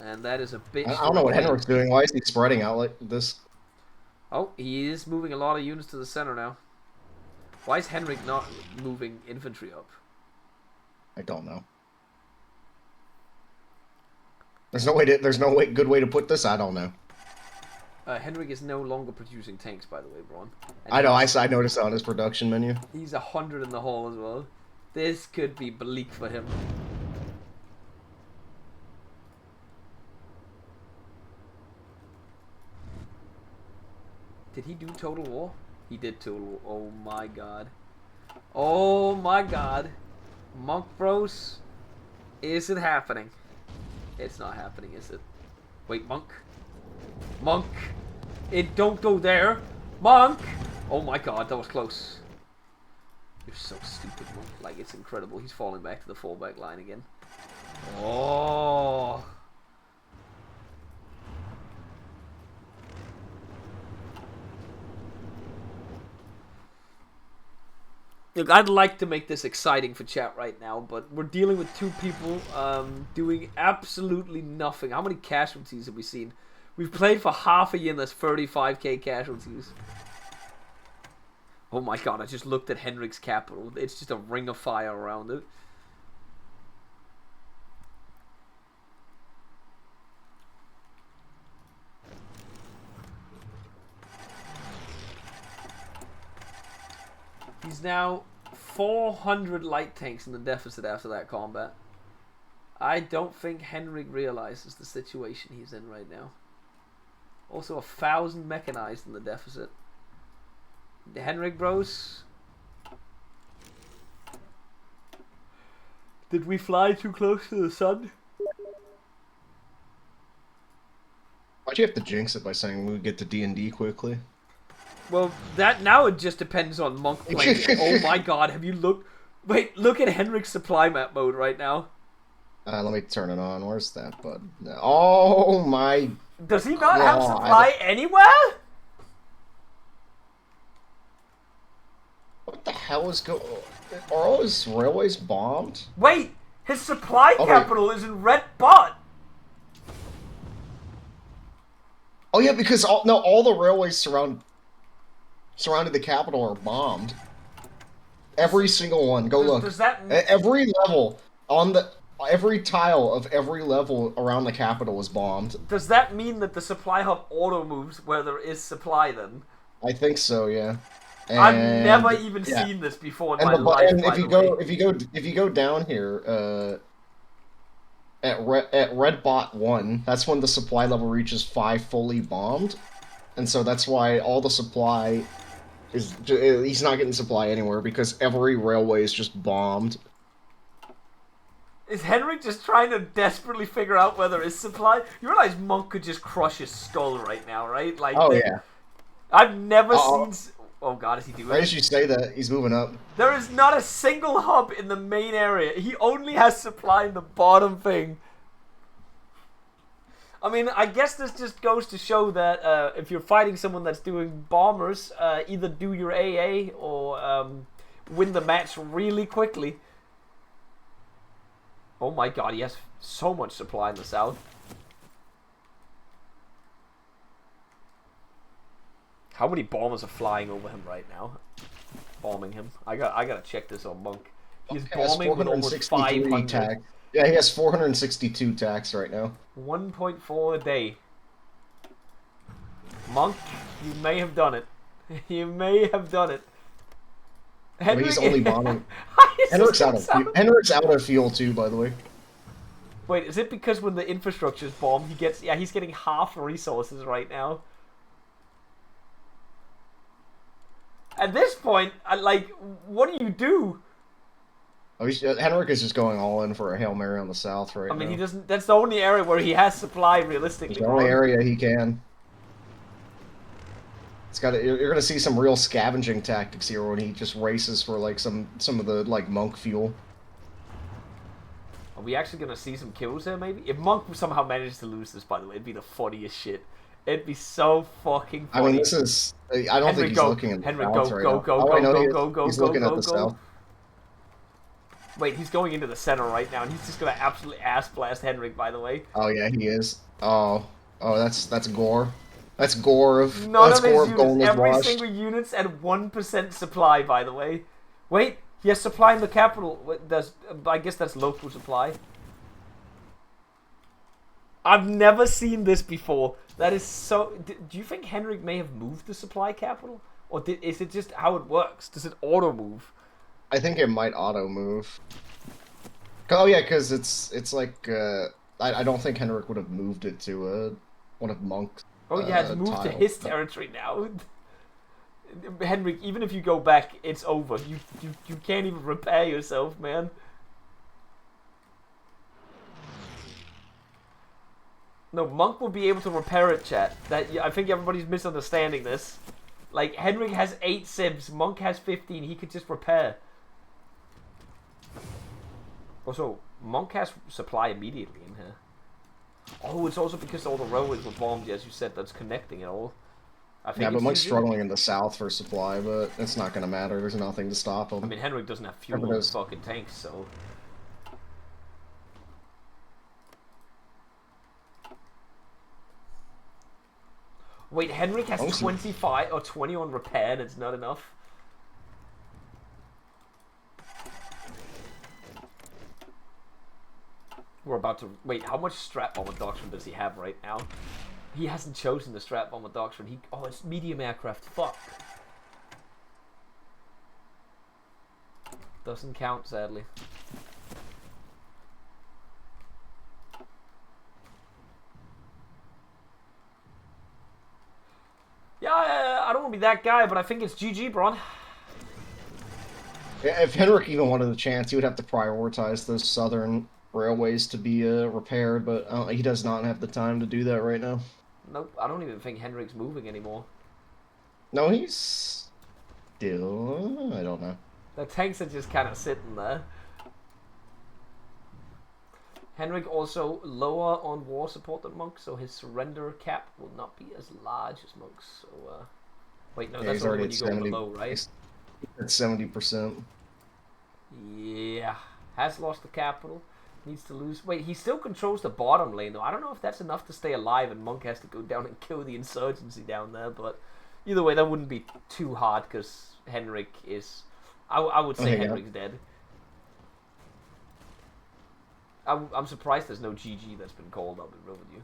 And that is a bitch. I don't know what Henrik's doing. Why is he spreading out like this? Oh, he is moving a lot of units to the center now. Why is Henrik not moving infantry up? I don't know. There's no good way to put this. I don't know. Henrik is no longer producing tanks, by the way, Braun. I know. I noticed that on his production menu. He's 100 in the hole as well. This could be bleak for him. Did he do Total War? He did Total War. Oh my god. Oh my god. Monk Bros. Is it happening? It's not happening, is it? Wait, Monk? Monk! It don't go there! Monk! Oh my god, that was close. You're so stupid, Monk. Like, it's incredible. He's falling back to the fallback line again. Oh! Look, I'd like to make this exciting for chat right now, but we're dealing with two people doing absolutely nothing. How many casualties have we seen? We've played for half a year and there's 35k casualties. Oh my god, I just looked at Henrik's capital. It's just a ring of fire around it. He's now 400 light tanks in the deficit after that combat. I don't think Henrik realizes the situation he's in right now. Also 1,000 mechanized in the deficit. The Henrik bros. Did we fly too close to the sun? Why'd you have to jinx it by saying we get to D&D quickly? Well, that now it just depends on Monk playing. Oh my god, have you looked? Wait, look at Henrik's supply map mode right now. Let me turn it on. Where's that button? Oh my... Does he not have supply anywhere? What the hell is going... Are all his railways bombed? Wait, his supply capital is in Red Bot. Oh yeah, because all the railways surrounding the capital are bombed. Every single one. Go look. Does that mean... Every level on the... Every tile of every level around the capital is bombed. Does that mean that the supply hub auto moves where there is supply then? I think so, yeah. And, I've never even seen this before in my life. And if you go down here, at Red Bot 1, that's when the supply level reaches 5 fully bombed, and so that's why all the supply is he's not getting supply anywhere because every railway is just bombed. Is Henrik just trying to desperately figure out where there is supply? You realize Monk could just crush his skull right now, right? Like, yeah. I've never seen... Oh god, is he doing it? Why did you say that? He's moving up. There is not a single hub in the main area. He only has supply in the bottom thing. I mean, I guess this just goes to show that if you're fighting someone that's doing bombers, either do your AA or win the match really quickly. Oh my god, he has so much supply in the south. How many bombers are flying over him right now? Bombing him. I gotta check this on Monk. He's He has bombing with almost 463 500. tax. Yeah, he has 462 tax right now. 1.4 a day. Monk, you may have done it. You may have done it. But he's only bombing. Henrik's Henrik's out of fuel too, by the way. Wait, is it because when the infrastructure's bombed, he gets... Yeah, he's getting half the resources right now. At this point, what do you do? Oh, Henrik is just going all in for a Hail Mary on the south right now. I mean, he doesn't... That's the only area where he has supply, realistically. It's the only area he can. You're gonna see some real scavenging tactics here when he just races for like some of the like monk fuel. Are we actually gonna see some kills there? Maybe if Monk somehow manages to lose this, by the way, it'd be the funniest shit. It'd be so fucking funny. I mean, this is. I don't think he's looking at the Henrik, south right now. He's looking at the south. Wait, he's going into the center right now, and he's just gonna absolutely ass blast Henrik. By the way. Oh yeah, he is. Oh, that's gore. That's gore of. None that's of his gore units. of Golden Every washed. single unit's at 1% supply. By the way. Wait, he has supply in the capital. I guess that's local supply. I've never seen this before. That is so... Do you think Henrik may have moved the supply capital? Or is it just how it works? Does it auto-move? I think it might auto-move. Oh yeah, because it's like... I don't think Henrik would have moved it to one of Monk's Oh yeah, it's moved to his territory now. Henrik, even if you go back, it's over. You can't even repair yourself, man. No, Monk will be able to repair it, chat. I think everybody's misunderstanding this. Like, Henrik has 8 sibs, Monk has 15, he could just repair. Also, Monk has supply immediately in here. Oh, it's also because all the railways were bombed, as you said, that's connecting it all. I think but Monk's struggling in the south for supply, but it's not going to matter. There's nothing to stop him. I mean, Henrik doesn't have fuel in his fucking tanks, so... Wait, Henrik has 25 or 20 on repair and it's not enough? We're about to... Wait, how much strap bomber doctrine does he have right now? He hasn't chosen the strap bomber doctrine. Oh, it's medium aircraft. Fuck. Doesn't count, sadly. Yeah, I don't want to be that guy, but I think it's GG, Bron. Yeah, if Henrik even wanted a chance, he would have to prioritize those southern railways to be repaired, but he does not have the time to do that right now. Nope, I don't even think Henrik's moving anymore. No, he's still... I don't know. The tanks are just kind of sitting there. Henrik also lower on war support than Monk, so his surrender cap will not be as large as Monk's. So, wait, no, that's only when you go below, right? At 70%. Yeah, has lost the capital. Needs to lose. Wait, he still controls the bottom lane, though. I don't know if that's enough to stay alive, and Monk has to go down and kill the insurgency down there. But either way, that wouldn't be too hard because Henrik is. I would say Henrik's dead. I'm surprised there's no GG that's been called. I'll be real with you.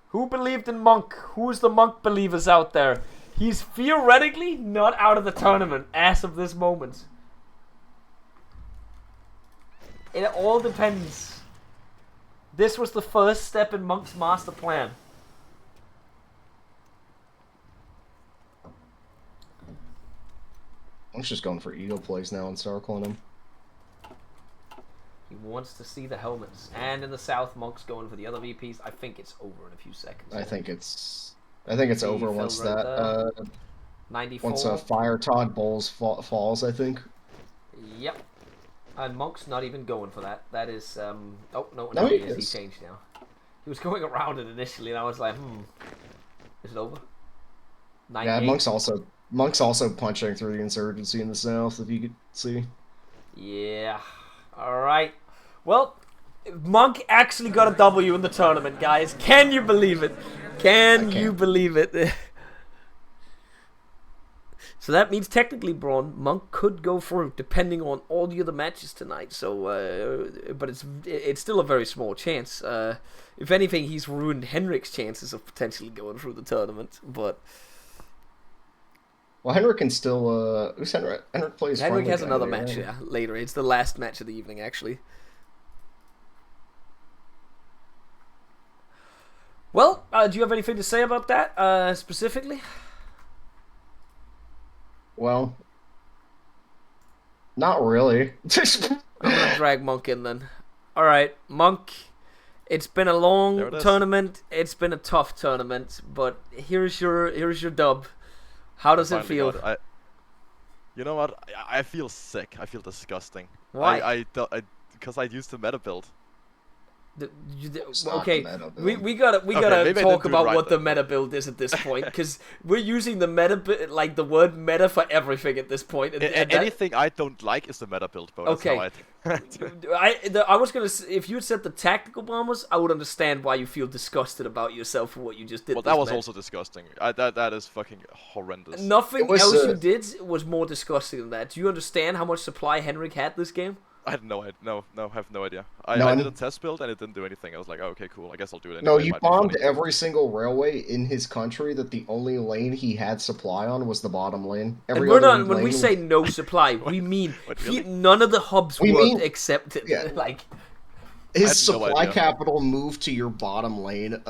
Who believed in Monk? Who's the Monk believers out there? He's theoretically not out of the tournament as of this moment. It all depends. This was the first step in Monk's master plan. Monk's just going for ego plays now and circling him. He wants to see the helmets. And in the south, Monk's going for the other VPs. I think it's over in a few seconds. I think it's over once right that 94. Once Fire Todd Bowles falls, I think. Yep. And Monk's not even going for that. That is oh no, No, he he changed now. He was going around it initially, and I was like, is it over? 98. Yeah, Monk's also punching through the insurgency in the south, if you could see. Yeah. Alright. Well, Monk actually got a W in the tournament, guys. Can you believe it? Can you believe it? So that means technically, Braun, Monk could go through, depending on all the other matches tonight. So, but it's still a very small chance. If anything, he's ruined Henrik's chances of potentially going through the tournament. But well, Henrik can still. Who's Henrik? Henrik plays. Henrik has another later, match, right? yeah, later. It's the last match of the evening, actually. Well, do you have anything to say about that specifically? Well, not really. I'm gonna drag Monk in then. All right, Monk. It's been a long tournament. It's been a tough tournament, but here's your dub. How does it feel? You know what? I feel sick. I feel disgusting. Why? Because I used the meta build. Okay, we gotta talk about what the meta build is at this point, because we're using the meta like the word meta for everything at this point. And anything I don't like is the meta build. But okay, I was gonna say, if you had said the tactical bombers, I would understand why you feel disgusted about yourself for what you just did. Well, that was also disgusting. That is fucking horrendous. Nothing else you did was more disgusting than that. Do you understand how much supply Henrik had this game? I had no idea. No, I have no idea. I did a test build and it didn't do anything. I was like, oh, okay, cool. I guess I'll do it anyway. No, you bombed every single railway in his country that the only lane he had supply on was the bottom lane. When we say no supply, we mean none of the hubs worked except like... His supply capital moved to your bottom lane,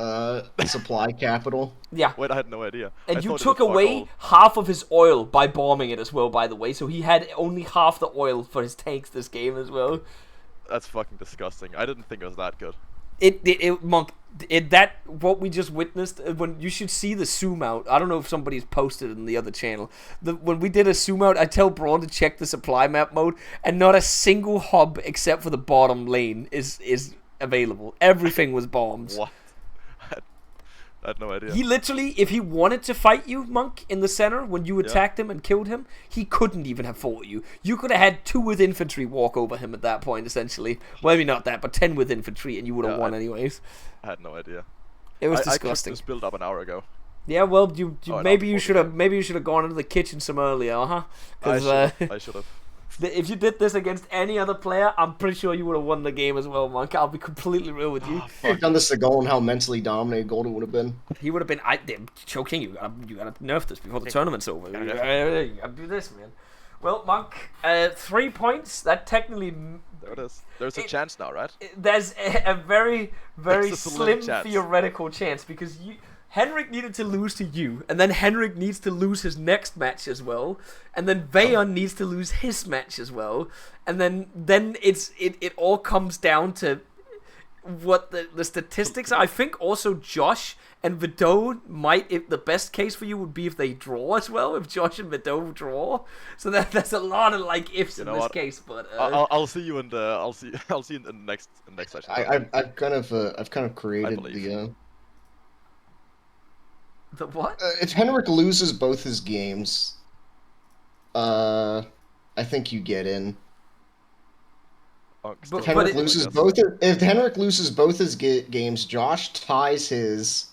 supply capital. Yeah. Wait, I had no idea. And you took away half of his oil by bombing it as well, by the way. So he had only half the oil for his tanks this game as well. That's fucking disgusting. I didn't think it was that good. Monk, what we just witnessed, when you should see the zoom out. I don't know if somebody's posted it in the other channel. When we did a zoom out, I tell Braun to check the supply map mode, and not a single hub except for the bottom lane is available. Everything was bombed. What? I had no idea. He literally, if he wanted to fight you, Monk, in the center, when you attacked him and killed him, he couldn't even have fought you. You could have had 2 with infantry walk over him at that point, essentially. Well, maybe not that, but 10 with infantry, and you would have won anyways. I had no idea. It was disgusting. I just built up an hour ago. Yeah, well, maybe you should have gone into the kitchen some earlier, huh? I should have. If you did this against any other player, I'm pretty sure you would have won the game as well, Monk. I'll be completely real with you. If you'd done this to Golden, how mentally dominated Golden would have been. He would have been choking. You gotta nerf this before the tournament's over. You gotta do this, man. Well, Monk, 3 points. That technically. There it is. There's a chance now, right? There's a very, very slim theoretical chance, because Henrik needed to lose to you, and then Henrik needs to lose his next match as well, and then Vayon needs to lose his match as well, and then it all comes down to what the statistics are. I think also Josh and Vidau might, if the best case for you would be if they draw as well, if Josh and Vidau draw. So there's a lot of like ifs in this case, but I'll see you in the I'll see you in the next session. I've kind of created the what? If Henrik loses both his games, I think you get in. If Henrik loses both his games, Josh ties his.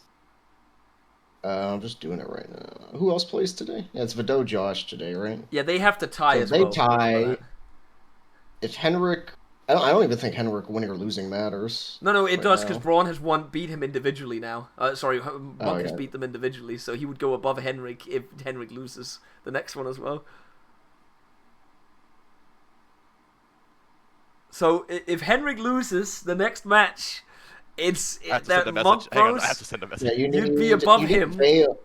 I'm just doing it right now. Who else plays today? Yeah, it's Vidau Josh today, right? Yeah, they have to tie as well. They tie. If Henrik, I don't even think Henrik winning or losing matters. No, it does, because Braun has beat him individually now. Monk has beat them individually, so he would go above Henrik if Henrik loses the next one as well. So if Henrik loses the next match, that Monk Bros. I have to send a message. Yeah, you'd be above him. You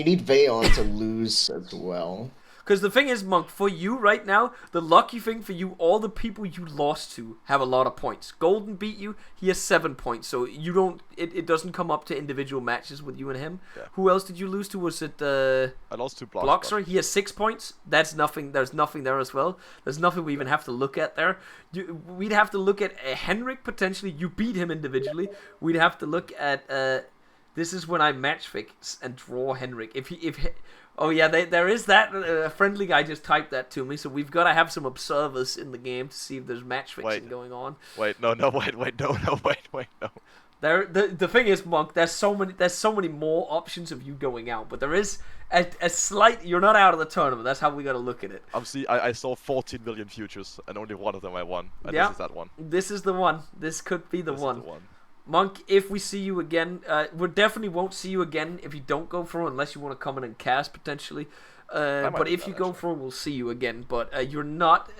need Vayon to lose as well. Because the thing is, Monk, for you right now, the lucky thing for you, all the people you lost to have a lot of points. Golden beat you, he has 7 points, so you don't. It doesn't come up to individual matches with you and him. Yeah. Who else did you lose to? Was it I lost to Bloxer? He has 6 points. That's nothing. There's nothing there as well. There's nothing we even have to look at there. We'd have to look at Henrik potentially. You beat him individually. We'd have to look at. This is when I match fix and draw Henrik. Oh yeah, there is that. A friendly guy just typed that to me, so we've got to have some observers in the game to see if there's match fixing going on. Wait, no, The thing is, Monk, there's so many more options of you going out, but there is a slight. You're not out of the tournament. That's how we got to look at it. I saw 14 million futures, and only one of them I won. And Yeah, this is that one. This is the one. This could be the one. Is the one. Monk, if we see you again, we definitely won't see you again if you don't go through, unless you want to come in and cast potentially. But if you go through, we'll see you again. But you're not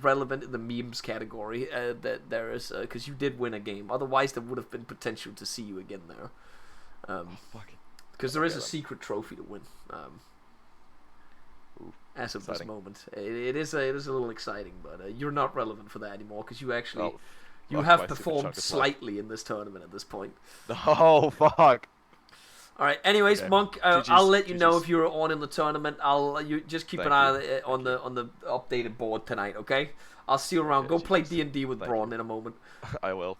relevant in the memes category that there is, because you did win a game. Otherwise, there would have been potential to see you again there. Because there is a secret trophy to win. As of this moment, it is a little exciting, but you're not relevant for that anymore because you actually you have performed slightly in this tournament at this point. Oh fuck! All right. Anyways, okay. Monk, I'll let you know if you're on in the tournament. You just keep an eye on the updated board tonight, okay? I'll see you around. Go play D&D with Braun in a moment. I will.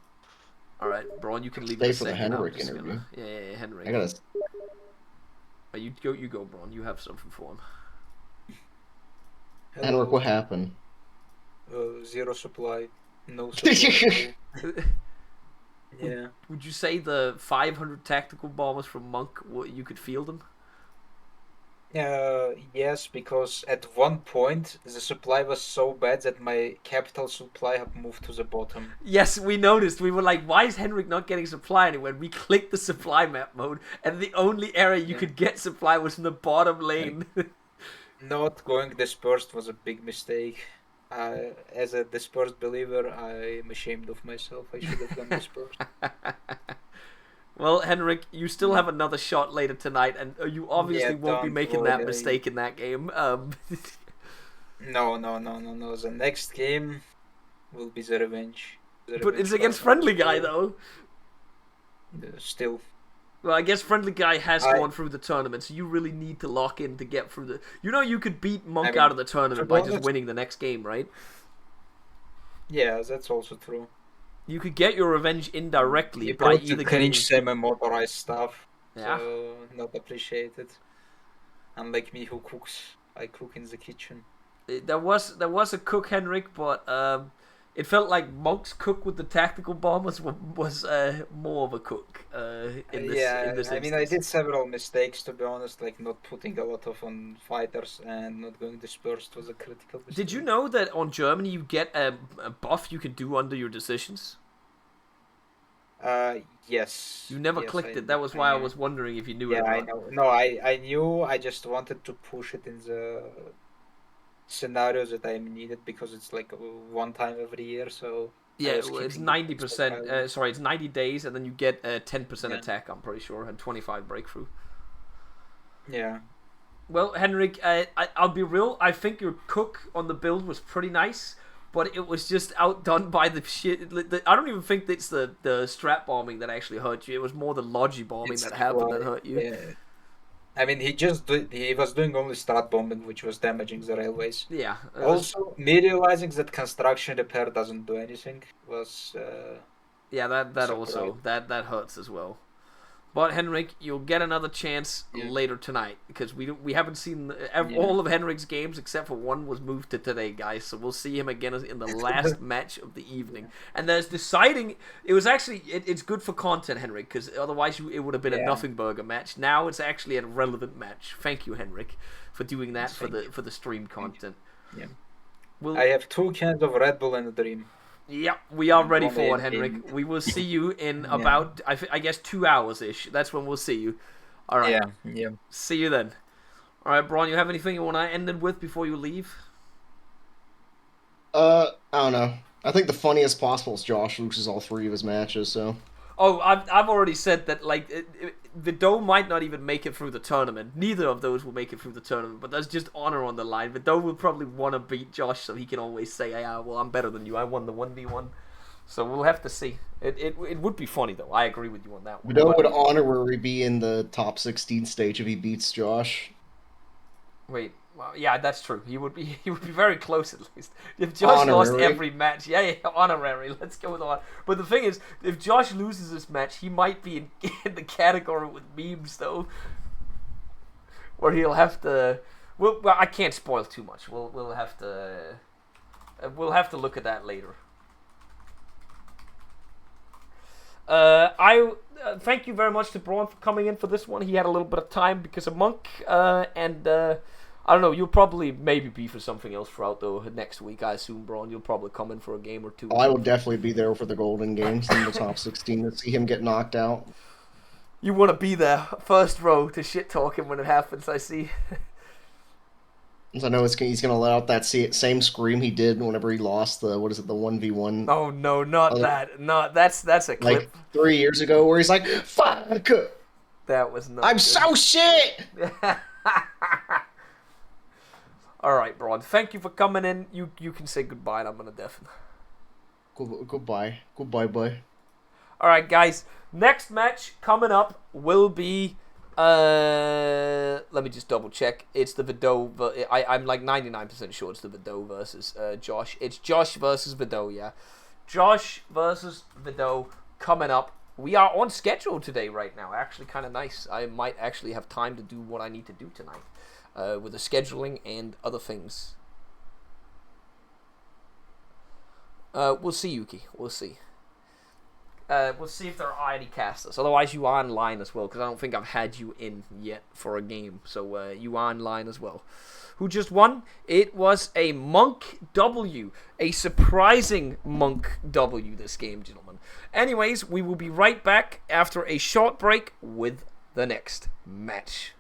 All right, Braun, you can leave. Stay for the Henrik interview. Yeah, Henrik. I gotta. You go, Braun. You have something for him. Hello. Henrik, what happened? Zero supply. No supply. Yeah. Would you say the 500 tactical bombers from Monk, you could field them? Yes, because at one point the supply was so bad that my capital supply had moved to the bottom. Yes, we noticed. We were like, why is Henrik not getting supply anywhere? We clicked the supply map mode, and the only area you could get supply was in the bottom lane. Not going dispersed was a big mistake. As a dispersed believer, I'm ashamed of myself. I should have gone dispersed. Well, Henrik, you still have another shot later tonight, and you obviously won't be making that mistake in that game. No. The next game will be the revenge. But it's against Friendly Guy, though. Still. Well, I guess Friendly Guy has gone through the tournament, so you really need to lock in to get through the... You could beat Monk out of the tournament by just winning the next game, right? Yeah, that's also true. You could get your revenge indirectly by either getting... semi-motorized stuff, yeah. So not appreciated. Unlike me who cooks, I cook in the kitchen. There was a cook, Henrik, but it felt like Monk's cook with the tactical bombers was more of a cook in this I mean, I did several mistakes, to be honest, like not putting a lot of on fighters and not going dispersed was a critical mistake. Did you know that on Germany you get a buff you can do under your decisions? Yes. You never clicked it. That was why I was wondering if you knew it or not. I know. No, I knew. I just wanted to push it in the scenarios that I needed because it's like one time every year. So yeah, it's 90%. Sorry, it's 90 days, and then you get 10% attack. I'm pretty sure, and 25 breakthrough. Yeah. Well, Henrik, I'll be real. I think your cook on the build was pretty nice, but it was just outdone by the shit. I don't even think it's the strat bombing that actually hurt you. It was more the logi bombing that happened that hurt you. Yeah. I mean, he was doing only strat bombing, which was damaging the railways. Yeah. Also, me realizing that construction repair doesn't do anything was. Yeah, that also that hurts as well. But Henrik, you'll get another chance later tonight because we haven't seen all of Henrik's games except for one was moved to today, guys. So we'll see him again in the last match of the evening. And there's deciding. It was actually it's good for content, Henrik, because otherwise it would have been a nothing burger match. Now it's actually a relevant match. Thank you, Henrik, for doing that for the stream content. Yeah. I have 2 cans of Red Bull and a dream. Yep, we are ready for it, Henrik. We will see you in about, I guess, 2 hours-ish. That's when we'll see you. All right. Yeah. See you then. All right, Braun, you have anything you want to end it with before you leave? I don't know. I think the funniest possible is Josh loses all 3 of his matches, so... Oh, I've already said that, like, Vidau might not even make it through the tournament. Neither of those will make it through the tournament, but there's just honor on the line. Vidau will probably want to beat Josh so he can always say, yeah, well, I'm better than you. I won the 1v1. So we'll have to see. It would be funny, though. I agree with you on that one. Vidau would honorary be in the top 16 stage if he beats Josh. Wait. Well, yeah, that's true. He would be very close at least. If Josh lost every match, honorary. Let's go with on. But the thing is, if Josh loses this match, he might be in the category with memes though, where he'll have to. Well, I can't spoil too much. We'll have to look at that later. Thank you very much to Braun for coming in for this one. He had a little bit of time because of Monk, and I don't know. You'll probably maybe be for something else throughout the next week. I assume, Braun, you'll probably come in for a game or two. Oh, I will definitely be there for the Golden Games in the top 16 to see him get knocked out. You want to be there, first row, to shit talk him when it happens. I see. I know he's going to let out that same scream he did whenever he lost the 1v1. Oh no, not that. No, that's a clip. Like 3 years ago where he's like, fuck! That was not I'm good. so shit! Alright, Braun. Thank you for coming in. You can say goodbye and I'm gonna deafen. Goodbye. Goodbye, boy. Alright, guys. Next match coming up will be... let me just double check. It's the Vidau. I'm like 99% sure it's the Vidau versus Josh. It's Josh versus Vidau, yeah. Josh versus Vidau coming up. We are on schedule today right now. Actually, kind of nice. I might actually have time to do what I need to do tonight with the scheduling and other things. We'll see, Yuki. We'll see. We'll see if there are any casters. Otherwise, you are online as well, because I don't think I've had you in yet for a game. So you are online as well. Who just won? It was a Monk W. A surprising Monk W this game, gentlemen. Anyways, we will be right back after a short break with the next match.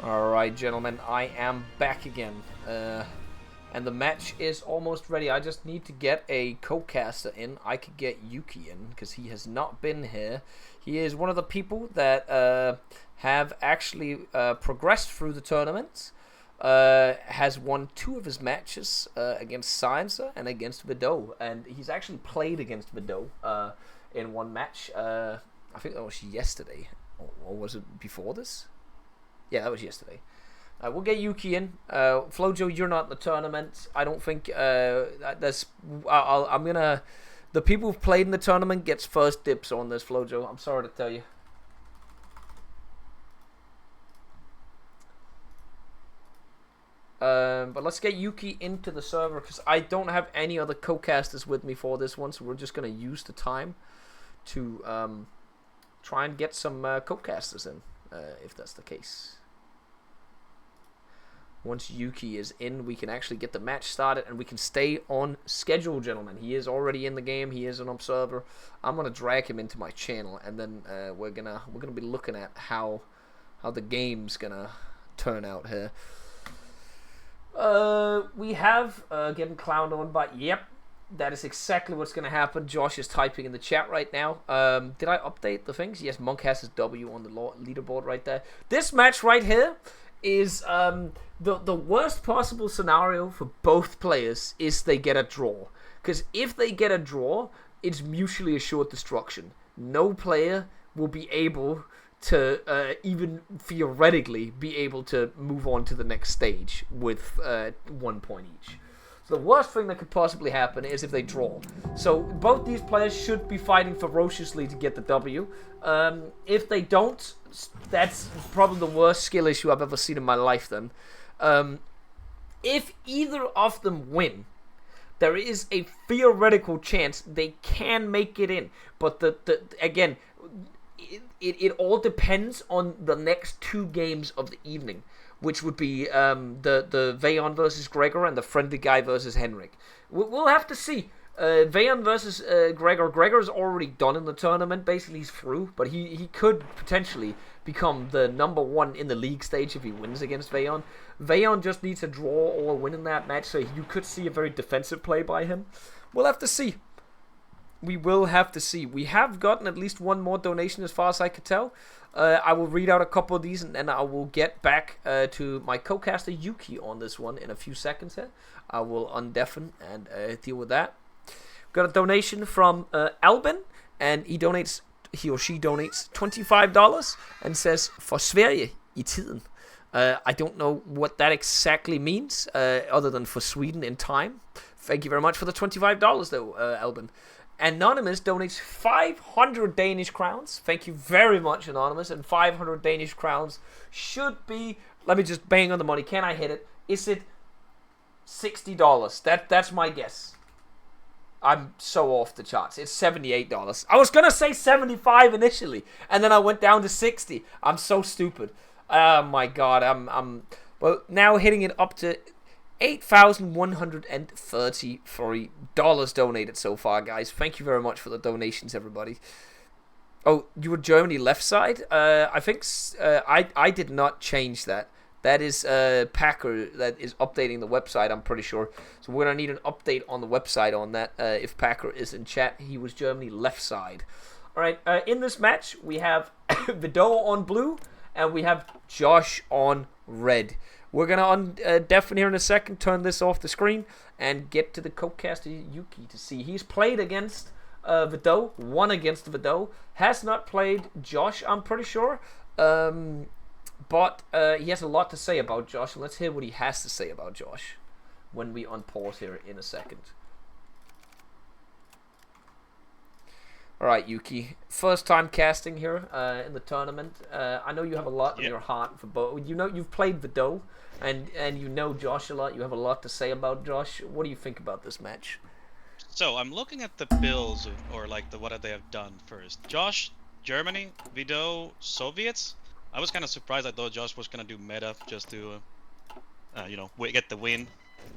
Alright, gentlemen, I am back again. And the match is almost ready. I just need to get a co-caster in. I could get Yuki in, because he has not been here. He is one of the people that have actually progressed through the tournament. Has won 2 of his matches against Sciencer and against Vidau. And he's actually played against Vidau in one match. I think that was yesterday. Or was it before this? Yeah, that was yesterday. We'll get Yuki in. Flojo, you're not in the tournament. I don't think that's. I'm gonna. The people who've played in the tournament gets first dibs on this, Flojo. I'm sorry to tell you. But let's get Yuki into the server because I don't have any other co-casters with me for this one, so we're just gonna use the time to try and get some co-casters in, if that's the case. Once Yuki is in, we can actually get the match started and we can stay on schedule, gentlemen. He is already in the game. He is an observer. I'm gonna drag him into my channel, and then we're gonna be looking at how the game's gonna turn out here. We have getting clowned on by. Yep, that is exactly what's gonna happen. Josh is typing in the chat right now. Did I update the things? Yes, Monk has his W on the leaderboard right there. This match right here is the worst possible scenario for both players is they get a draw. Because if they get a draw, it's mutually assured destruction. No player will be able to even theoretically be able to move on to the next stage with 1 point each. So the worst thing that could possibly happen is if they draw. So both these players should be fighting ferociously to get the W. If they don't, that's probably the worst skill issue I've ever seen in my life then. If either of them win, there is a theoretical chance they can make it in. But again, it all depends on the next 2 games of the evening, which would be the Vayon versus Gregor and the friendly guy versus Henrik. We'll have to see. Vayon versus Gregor. Gregor's already done in the tournament. Basically, he's through, but he could potentially become the #1 in the league stage if he wins against Vayon. Vayon just needs a draw or win in that match, so you could see a very defensive play by him. We'll have to see. We will have to see. We have gotten at least 1 more donation as far as I could tell. I will read out a couple of these and then I will get back to my co-caster Yuki on this one in a few seconds here. I will undeafen and deal with that. Got a donation from Albin, and he or she donates $25 and says, for Sverige I tiden. I don't know what that exactly means, other than for Sweden in time. Thank you very much for the $25 though, Albin. Anonymous donates 500 Danish crowns. Thank you very much, Anonymous. And 500 Danish crowns should be... Let me just bang on the money. Can I hit it? Is it $60? That's my guess. I'm so off the charts. It's $78. I was going to say 75 initially. And then I went down to 60. I'm so stupid. Oh my god. I'm well, now hitting it up to $8,133 donated so far, guys. Thank you very much for the donations, everybody. Oh, you were Germany left side? I think I did not change that. That is Packer that is updating the website, I'm pretty sure. So we're going to need an update on the website on that. If Packer is in chat, he was Germany left side. Alright, in this match, we have Vidau on blue, and we have Josh on red. We're going to deafen here in a second, turn this off the screen, and get to the co-caster Yuki to see. He's played against Vidau, won against Vidau, has not played Josh, I'm pretty sure. But he has a lot to say about Josh, and let's hear what he has to say about Josh when we unpause here in a second. Alright, Yuki. First time casting here in the tournament. I know you have a lot on your heart for both. You know you've played Vidau, and you know Josh a lot. You have a lot to say about Josh. What do you think about this match? So I'm looking at the builds or like what they have done first. Josh, Germany, Vidau, Soviets. I was kind of surprised. I thought Josh was gonna do meta just to, get the win.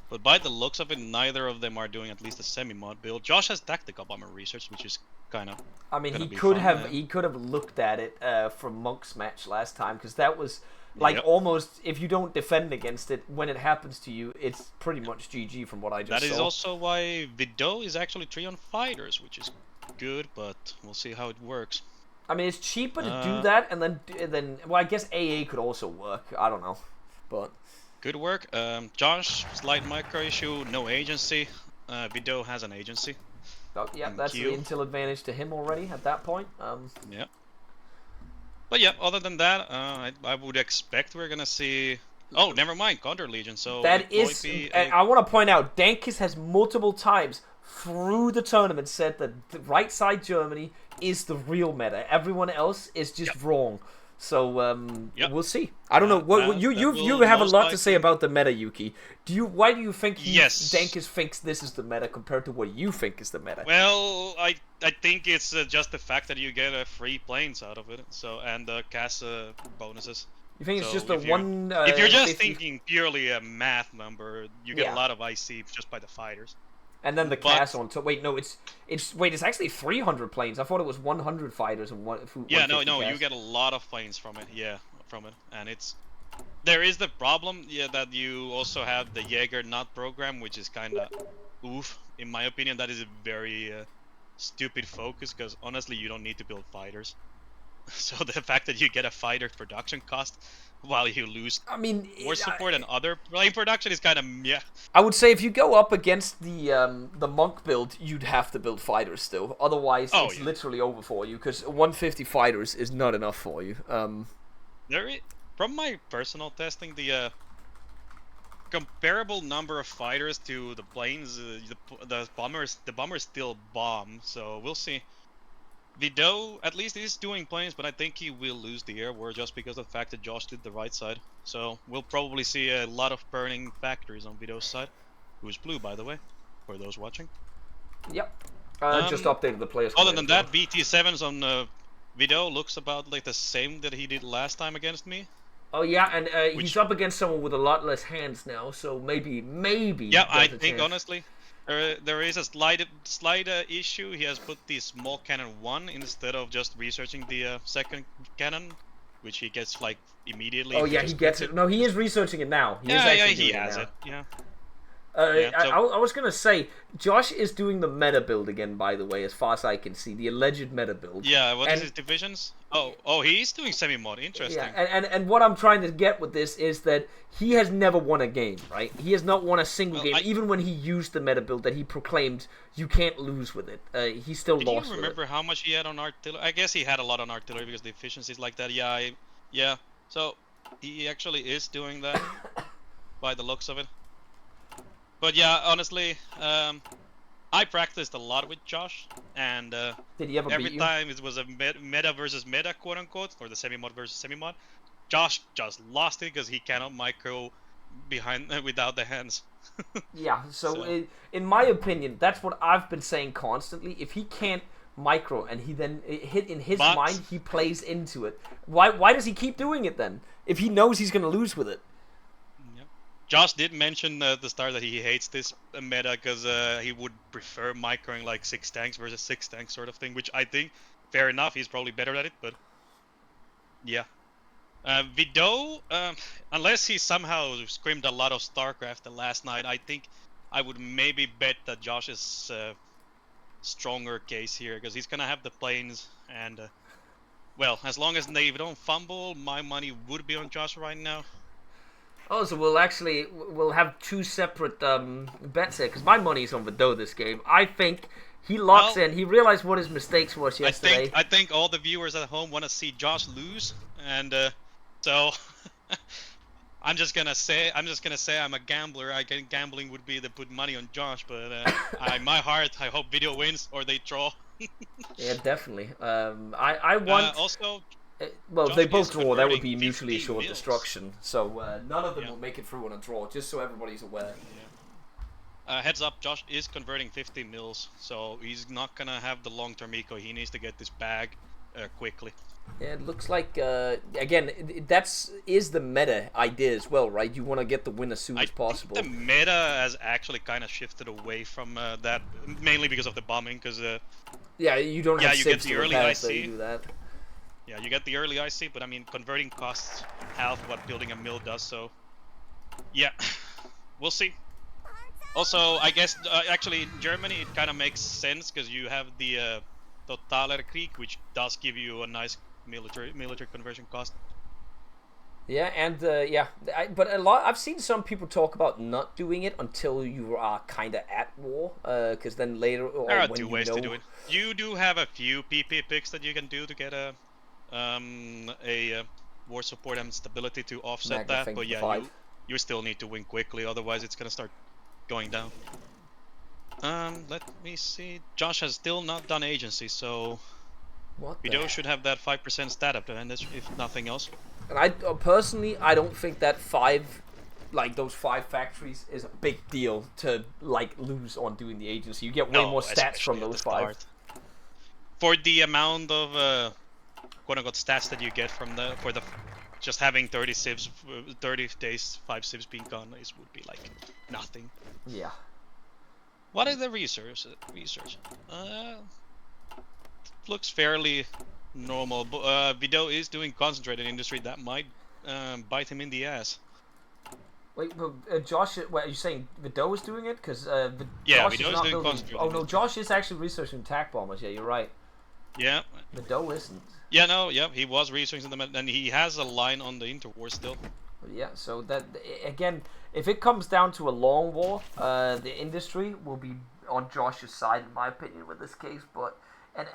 But by the looks of it, neither of them are doing at least a semi-mod build. Josh has tactical bomber research, which is kind of. I mean, he could have looked at it from Monk's match last time, because that was Like Yep. almost, if you don't defend against it, when it happens to you, it's pretty much GG from what I just That saw. is also why Vidau is actually 3 on fighters, which is good, but we'll see how it works. I mean, it's cheaper to do that, and then well, I guess AA could also work. I don't know, but Good work. Josh, slight micro issue, no agency. Vidau has an agency. oh, yeah, And that's the Q. intel advantage to him already at that point. Yeah. But yeah, other than that, I would expect we're gonna see. Oh, never mind, Counter Legion. So That it is, might be and I want to point out, Dankis has multiple times through the tournament said that the right side Germany is the real meta. Everyone else is just wrong. So Yep. we'll see. I don't know. What you that you will have a most lot to say likely- about the meta, Yuki. Why do you think Yes. Dankis thinks this is the meta compared to what you think is the meta? Well, I think it's just the fact that you get free planes out of it. So and the CAS bonuses. You think it's So just a if you're- one? If you're just 50 thinking purely a math number, you get Yeah. a lot of IC just by the fighters. and then the but- CAS on top. Wait, no, it's actually 300 planes. I thought it was 100 fighters and one. Yeah, no, 150 CAS. you get a lot of planes from it. Yeah, and there is the problem, that you also have the Jaeger not program, which is kind of oof. In my opinion, that is a very stupid focus because honestly, you don't need to build fighters. So the fact that you get a fighter production cost while you lose I mean, more support and other plane production is kind of I would say if you go up against the monk build, you'd have to build fighters still. Otherwise, Oh, it's yeah. literally over for you because 150 fighters is not enough for you. From my personal testing, the comparable number of fighters to the planes, the bombers still bomb. So we'll see. Vidau at least is doing planes, but I think he will lose the air war just because of the fact that Josh did the right side. So we'll probably see a lot of burning factories on Vidau's side, who's blue by the way, for those watching. Yep. Just updated the players. Other command than as that, BT7s on Vidau looks about like the same that he did last time against me. well. Oh yeah, and he's Which- up against someone with a lot less hands now, so maybe. Yeah, I there's a think chance. honestly, there is a slight issue. He has put the small cannon 1 instead of just researching the second cannon, which he gets like immediately. Oh if yeah, he just gets puts it. No, he is researching it now. He is Yeah, actually he doing has now. it. Yeah. I was gonna say, Josh is doing the meta build again, by the way, as far as I can see, the alleged meta build. Yeah. What is And- his divisions? Oh, he's doing semi-mod. Interesting. Yeah, and what I'm trying to get with this is that he has never won a game, right? He has not won a single Well, game, even when he used the meta build that he proclaimed you can't lose with it. He still Did lost you with remember it. how much he had on artillery? I guess he had a lot on artillery because the efficiency is like that. Yeah. So he actually is doing that by the looks of it. But yeah, honestly, I practiced a lot with Josh, and Did he ever every beat you? time it was a meta versus meta, quote unquote, or the semi-mod versus semi-mod, Josh just lost it because he cannot micro behind without the hands. Yeah, so, So- in my opinion, that's what I've been saying constantly. If he can't micro and he then hit in his But- mind, he plays into it. Why does he keep doing it then? If he knows he's gonna lose with it. Josh did mention at the start that he hates this meta because he would prefer microing like 6 tanks versus 6 tanks sort of thing, which I think, fair enough, he's probably better at it, but yeah. Vidau, unless he somehow scrimmed a lot of StarCraft the last night, I think I would maybe bet that Josh is stronger case here because he's gonna have the planes and well, as long as they don't fumble, my money would be on Josh right now. Oh, so we'll have two separate bets here because my money's on Vidau this game. I think he locks Well, in. He realized what his mistakes was yesterday. I think all the viewers at home want to see Josh lose, and so I'm just gonna say I'm a gambler. Gambling would be to put money on Josh, but in my heart I hope Vidau wins or they draw. Yeah, definitely. I want. Also, well, if Josh they both is draw, that would converting be mutually 15 assured mils. destruction. So none of them Yeah. will make it through on a draw. Just so everybody's aware. heads up, Josh is converting 50 mils, so he's not gonna have the long-term eco. He needs to get this bag quickly. Yeah, it looks like again that's the meta idea as well, right? You want to get the win as soon as possible. The meta has actually kind of shifted away from that, mainly because of the bombing. Because Yeah, you don't have you get saves the to early repair, so IC. you do that. Yeah, you get the early IC, but I mean, converting costs half what building a mill does, so... Yeah, we'll see. Also, I guess, actually, in Germany, it kind of makes sense, because you have the Totaler Krieg, which does give you a nice military conversion cost. Yeah, and but I've seen some people talk about not doing it until you are kind of at war, because then later, or There are when two you ways know... to do it. You do have a few PP picks that you can do to get a war support and stability to offset that, but yeah, you still need to win quickly, otherwise it's gonna start going down. Let me see. Josh has still not done agency, so Vidau should have that 5% stat advantage, if nothing else. And I personally, I don't think that those 5 factories is a big deal to lose on doing the agency. You get way more stats from those 5. For the amount of quote-unquote stats that you get from for just having 30 civs, 30 days, 5 civs being gone would be like nothing. Yeah. What is the research? Looks fairly normal. Vidau is doing concentrated industry. That might bite him in the ass. Wait, but Josh, what are you saying? Vidau is doing it? Because yeah, Josh Vidau is not doing building... concentrated. Oh no, Josh is actually researching attack bombers. Yeah, you're right. Yeah. Vidau isn't. Yeah, no, yeah, he was researching them, and he has a line on the interwar still. Yeah, so that again, if it comes down to a long war, the industry will be on Josh's side, in my opinion, with this case. But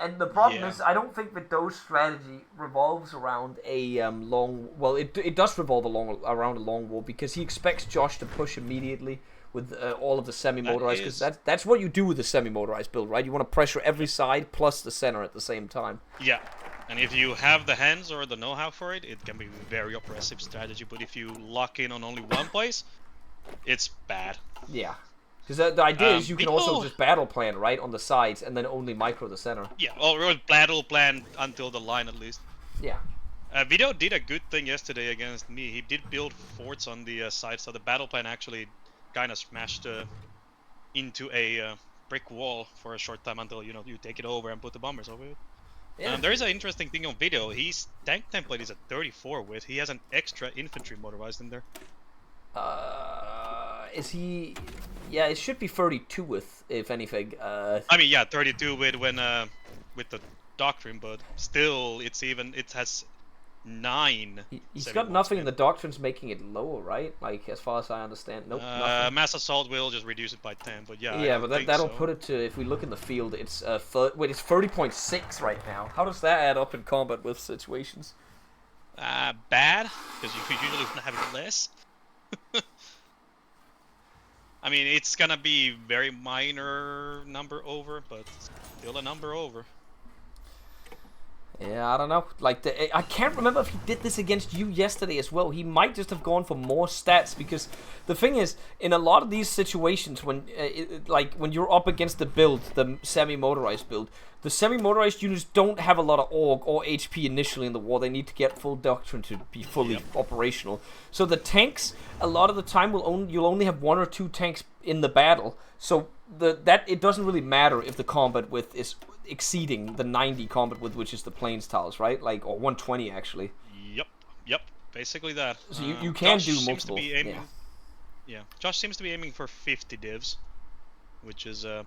and the problem is, I don't think Vidau's strategy revolves around a long. Well, it does revolve around a long war, because he expects Josh to push immediately with all of the semi-motorized, because that's what you do with the semi-motorized build, right? You want to pressure every side plus the center at the same time. Yeah. And if you have the hands or the know-how for it, it can be a very oppressive strategy. But if you lock in on only one place, it's bad. Yeah. Because the idea is you can also just battle plan, right, on the sides, and then only micro the center. Yeah, or battle plan until the line at least. Yeah. Vidau did a good thing yesterday against me. He did build forts on the side, so the battle plan actually kind of smashed into a brick wall for a short time until, you take it over and put the bombers over it. Yeah. There is an interesting thing on Vidau. His tank template is a 34 width. He has an extra infantry motorized in there. Is he? Yeah, it should be 32 width, if anything. I mean, yeah, 32 width when with the doctrine, but still, it has 9. He's got nothing in the doctrines making it lower, right? Like, as far as I understand, nope. Nothing. Mass assault will just reduce it by 10, but yeah. Yeah, but that'll put it to, if we look in the field, it's it's 30.6 right now. How does that add up in combat with situations? Bad, because you usually have less. I mean, it's gonna be very minor number over, but still a number over. Yeah, I don't know. Like, I can't remember if he did this against you yesterday as well. He might just have gone for more stats, because the thing is, in a lot of these situations, when when you're up against the build, the semi-motorized build, the semi-motorized units don't have a lot of org or HP initially in the war. They need to get full doctrine to be fully operational. So the tanks, a lot of the time, you'll only have 1 or 2 tanks in the battle. So it doesn't really matter if the combat width is exceeding the 90 combat width, which is the plains tiles, right? Like, or 120 actually. Yep, basically that. So you can Josh do seems multiple. To be aiming, yeah, Josh seems to be aiming for 50 divs, which is a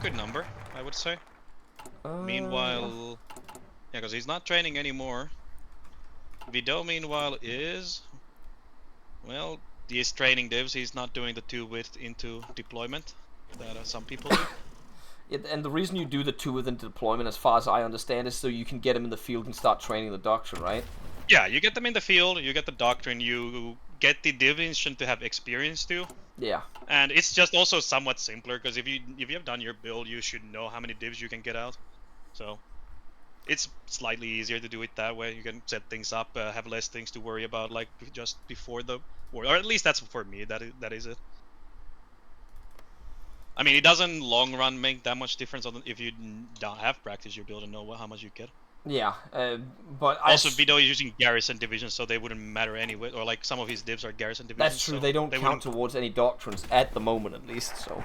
good number, I would say. Meanwhile, yeah, because he's not training anymore. Vidau, meanwhile, is, well, he is training divs. He's not doing the 2 width into deployment that some people do. And the reason you do the 2 width into deployment, as far as I understand, is so you can get them in the field and start training the doctrine, right? Yeah, you get them in the field, you get the doctrine, you get the division to have experience too. Yeah. And it's just also somewhat simpler, because if you have done your build, you should know how many divs you can get out. So it's slightly easier to do it that way. You can set things up, have less things to worry about, like just before the war, or at least that's for me. That is it. I mean, it doesn't long run make that much difference if you don't have practice your build and know how much you get. Yeah, but also Vidau is using garrison divisions, so they wouldn't matter anyway. Or like some of his divs are garrison divisions. That's true. So they don't count towards any doctrines at the moment, at least. So.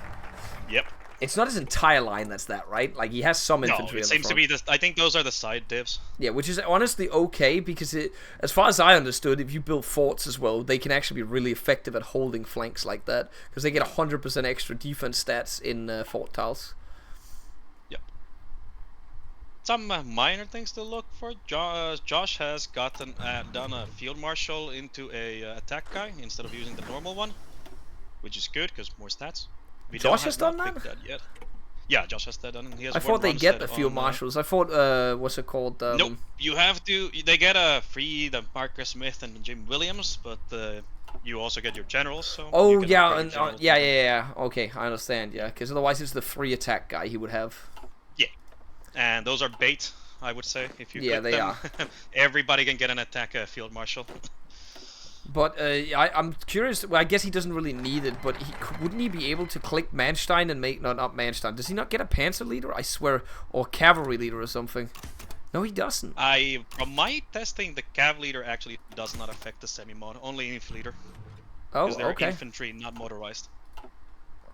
Yep. It's not his entire line that's that, right? Like, he has some No, infantry it on the seems to front. be I think those are the side divs. Yeah, which is honestly okay, because as far as I understood, if you build forts as well, they can actually be really effective at holding flanks like that, because they get 100% extra defense stats in fort tiles. Yep. Some minor things to look for. Josh has gotten done a field marshal into a attack guy instead of using the normal one, which is good because more stats. Vidau Josh has done not that? picked that yet. Yeah, Josh has that done. He has I thought they run get set the field on, marshals. I thought, what's it called? Nope, you have to. They get a free the Marcus Smith and Jim Williams, but you also get your generals. So Oh you can yeah, upgrade and, your generals yeah. Okay, I understand. Yeah, because otherwise it's the free attack guy he would have. Yeah, and those are bait, I would say. If you Yeah, click they them, are. everybody can get an attack field marshal. But I'm curious. Well, I guess he doesn't really need it. But wouldn't he be able to click Manstein and make not Manstein? Does he not get a Panzer leader? I swear, or cavalry leader or something. No, he doesn't. From my testing, the cav leader actually does not affect the semi-mod, only inf leader. Oh, Because they're okay. infantry, not motorized.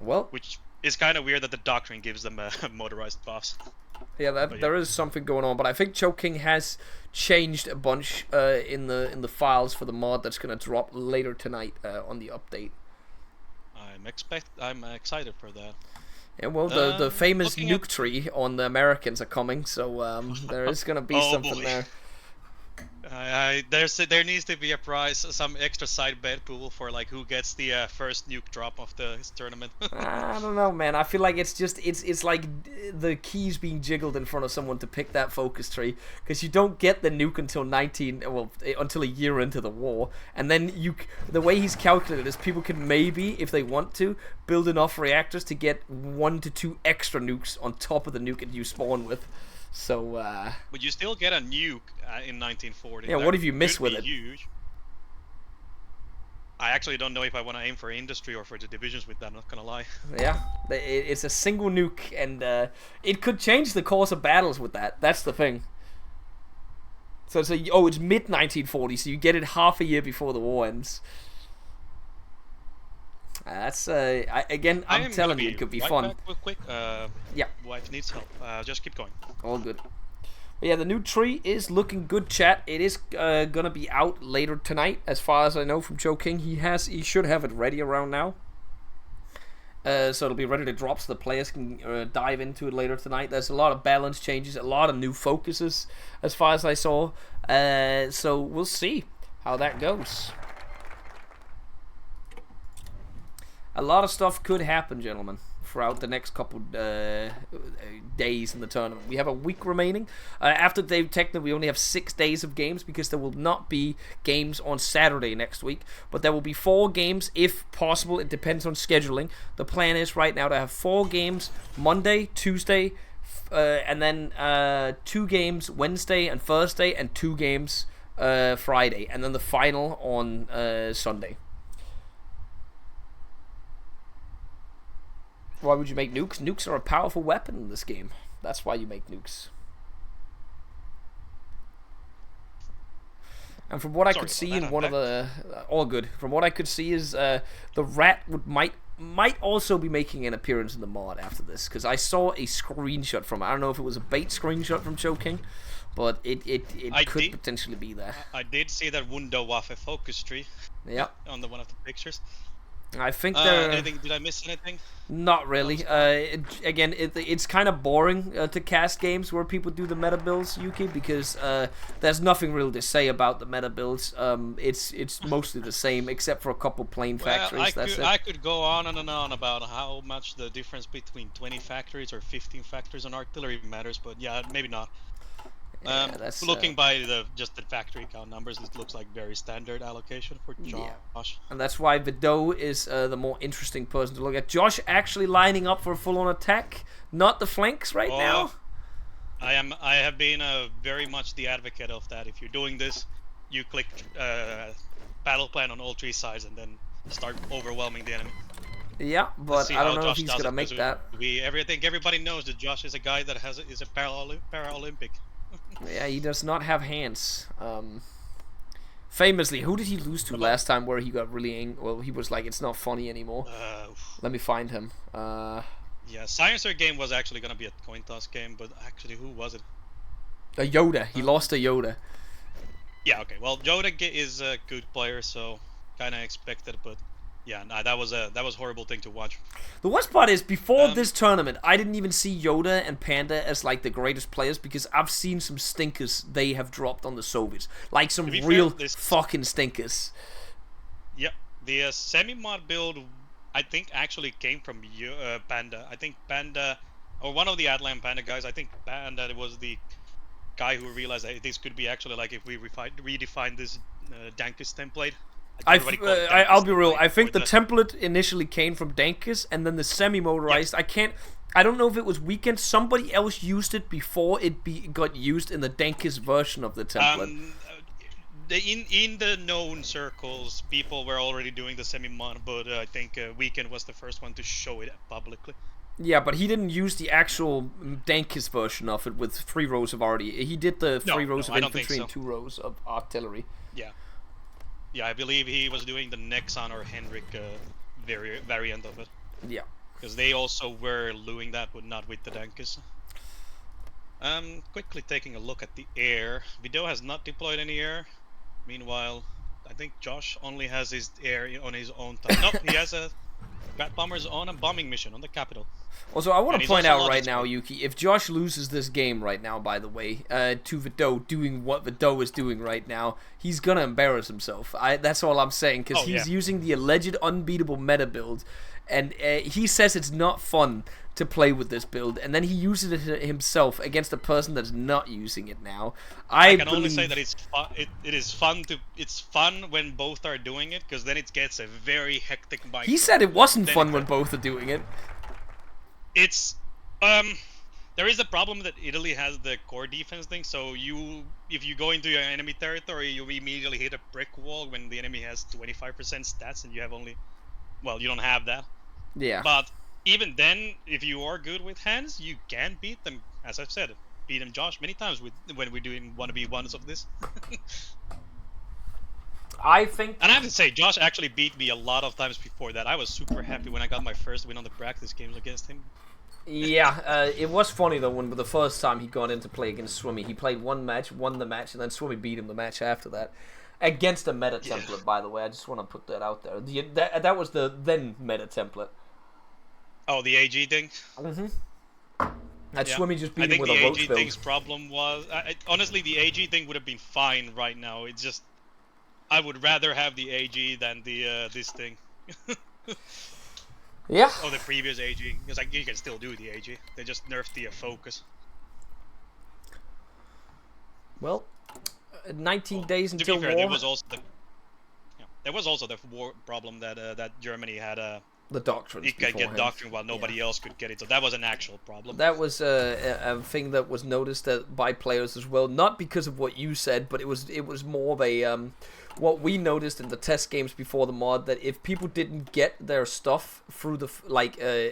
Well, Which is kind of weird that the doctrine gives them motorized buffs. yeah, yeah. there is something going on. But I think Choking has changed a bunch in the files for the mod that's gonna drop later tonight on the update. I'm excited for that. Yeah, well, the famous looking nuke tree on the Americans are coming, so there is gonna be Oh, something boy. there. There needs to be a prize, some extra side bet pool for like who gets the first nuke drop of the tournament. I don't know, man. I feel like it's like the keys being jiggled in front of someone to pick that focus tree, because you don't get the nuke until until a year into the war, and then the way he's calculated is people can maybe, if they want to, build enough reactors to get 1 to 2 extra nukes on top of the nuke that you spawn with. So But you still get a nuke in 1940. yeah, That what if you miss could with be it? Huge. I actually don't know if I want to aim for industry or for the divisions with that, I'm not gonna lie. yeah, it's a single nuke, and it could change the course of battles with that. That's the thing. So it's mid 1940, so you get it half a year before the war ends. That's I'm telling you, it could be fun. Back real quick. Yeah. Wife needs help. Just keep going. All good. But yeah, the new tree is looking good, chat. It is gonna be out later tonight, as far as I know from Joe King. He should have it ready around now. So it'll be ready to drop, so the players can dive into it later tonight. There's a lot of balance changes, a lot of new focuses, as far as I saw. So we'll see how that goes. A lot of stuff could happen, gentlemen, throughout the next couple days in the tournament. We have a week remaining. After they've technically, we only have 6 days of games, because there will not be games on Saturday next week. But there will be 4 games if possible. It depends on scheduling. The plan is right now to have 4 games Monday, Tuesday, and then 2 games Wednesday and Thursday, and 2 games Friday, and then the final on Sunday. Why would you make nukes? Nukes are a powerful weapon in this game. That's why you make nukes. And from what I could see in one of the... all good. From what I could see is the rat might also be making an appearance in the mod after this. Because I saw a screenshot from... I don't know if it was a bait screenshot from Choking, but it could potentially be there. I did see that Wunderwaffe focus tree. Yeah. On one of the pictures. I think did I miss anything? Not really. Again, it's kind of boring to cast games where people do the meta builds, Yuki, because there's nothing really to say about the meta builds. It's mostly the same, except for a couple plain factories. I could go on and on about how much the difference between 20 factories or 15 factories on artillery matters, but yeah, maybe not. Yeah, that's, looking by just the factory count numbers, it looks like very standard allocation for Josh. Yeah. And that's why Vidau is the more interesting person to look at. Josh actually lining up for a full-on attack, not the flanks right now. I have been very much the advocate of that. If you're doing this, you click battle plan on all 3 sides and then start overwhelming the enemy. Yeah, but I don't know if he's gonna make that. I think everybody knows that Josh is a guy that is a Paralympic. Yeah, he does not have hands. Famously, who did he lose to last time where he got really angry? Well, he was like, it's not funny anymore. Let me find him. Yeah, Silencer game was actually gonna be a coin toss game, but actually, who was it? A Yoda. He lost a Yoda. Yeah, okay. Well, Yoda is a good player, so kind of expected, but yeah, nah, that was a horrible thing to watch. The worst part is, before this tournament, I didn't even see Yoda and Panda as like the greatest players because I've seen some stinkers they have dropped on the Soviets, like some real fucking stinkers. Yep, the semi-mod build, I think actually came from Panda. I think Panda, or one of the Atlan Panda guys. I think Panda was the guy who realized that this could be actually like if we redefine this Dankus template. I'll be real. I think the template initially came from Dankus, and then the semi-motorized. Yes. I don't know if it was Weekend. Somebody else used it before it got used in the Dankus version of the template. In the known circles, people were already doing the semi-mod, but I think Weekend was the first one to show it publicly. Yeah, but he didn't use the actual Dankus version of it with 3 rows of arty. He did the 3 rows of infantry and 2 rows of artillery. Yeah. Yeah, I believe he was doing the Nexon or Henrik variant of it. Yeah. Because they also were doing that, but not with the Dankus. Quickly taking a look at the air. Vidau has not deployed any air. Meanwhile, I think Josh only has his air on his own time. Nope, he has a Rat Bombers on a bombing mission on the capital. Also, I want to point out right now, Yuki, if Josh loses this game right now, by the way, to Vidau doing what Vidau is doing right now, he's gonna embarrass himself. That's all I'm saying, because he's using the alleged unbeatable meta build, and he says it's not fun to play with this build, and then he uses it himself against a person that's not using it now. I can only say that it's fun. It is fun to. It's fun when both are doing it, because then it gets a very hectic mic. He said it wasn't fun when both are doing it. It's there is a problem that Italy has the core defense thing. So if you go into your enemy territory, you immediately hit a brick wall when the enemy has 25% stats, and you have only, well, you don't have that. Yeah. But even then, if you are good with hands, you can beat them. As I've said, beat them, Josh, many times when we're doing 1v1s of this. I think... And I have to say, Josh actually beat me a lot of times before that. I was super happy when I got my first win on the practice games against him. Yeah, it was funny though when the first time he got in to play against Swimmy. He played one match, won the match, and then Swimmy beat him the match after that. Against a meta template, by the way. I just want to put that out there. That was the then meta template. Oh, the AG thing? Mm-hmm. That Swimmy just beat him with a roach build. I think the AG thing's problem was... honestly, the AG thing would have been fine right now. It's just... I would rather have the AG than the this thing. Yeah. Or the previous AG. Because like, you can still do the AG. They just nerfed the focus. Well, 19 days until war. war. There was also the war problem that that Germany had the doctrines. It could get doctrine while nobody else could get it, so that was an actual problem. That was a thing that was noticed by players as well, not because of what you said, but it was more of a what we noticed in the test games before the mod, that if people didn't get their stuff through the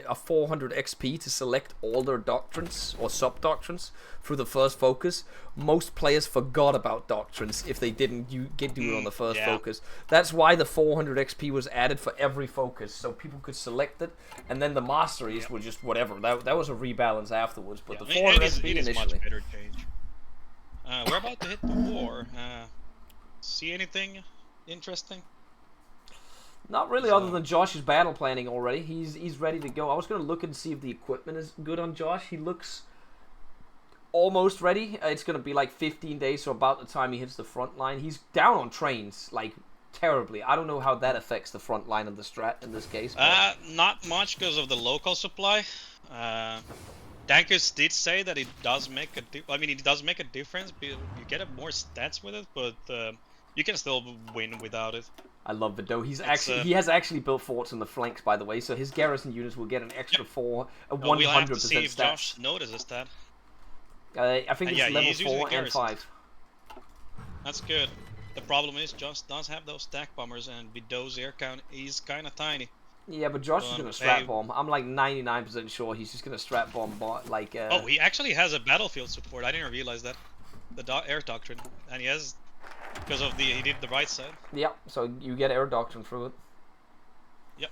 a 400 XP to select all their doctrines or sub doctrines through the first focus, most players forgot about doctrines if they didn't do it on the first focus. That's why the 400 XP was added for every focus, so people could select it, and then the masteries were just whatever. That was a rebalance afterwards, but the 400 XP it is initially. Much better change. We're about to hit the war. See anything interesting? Not really, other than Josh's battle planning already. He's ready to go. I was going to look and see if the equipment is good on Josh. He looks almost ready. It's going to be like 15 days, so about the time he hits the front line. He's down on trains, like, terribly. I don't know how that affects the front line of the strat in this case. But... not much because of the local supply. Dankus did say that it does make it does make a difference. You get more stats with it, but you can still win without it. I love Vidau. He has actually built forts on the flanks, by the way, so his garrison units will get an extra 100% we'll have to see if stats. Josh notices that. I think it's level 4 and 5. That's good. The problem is Josh does have those stack bombers, and Vidau's air count is kind of tiny. Yeah, but Josh is going to strat bomb. I'm like 99% sure he's just going to strat bomb like... Oh, he actually has a battlefield support. I didn't realize that. The air doctrine. And he has... Because of he did the right side. Yeah, so you get air doctrine through it. Yep.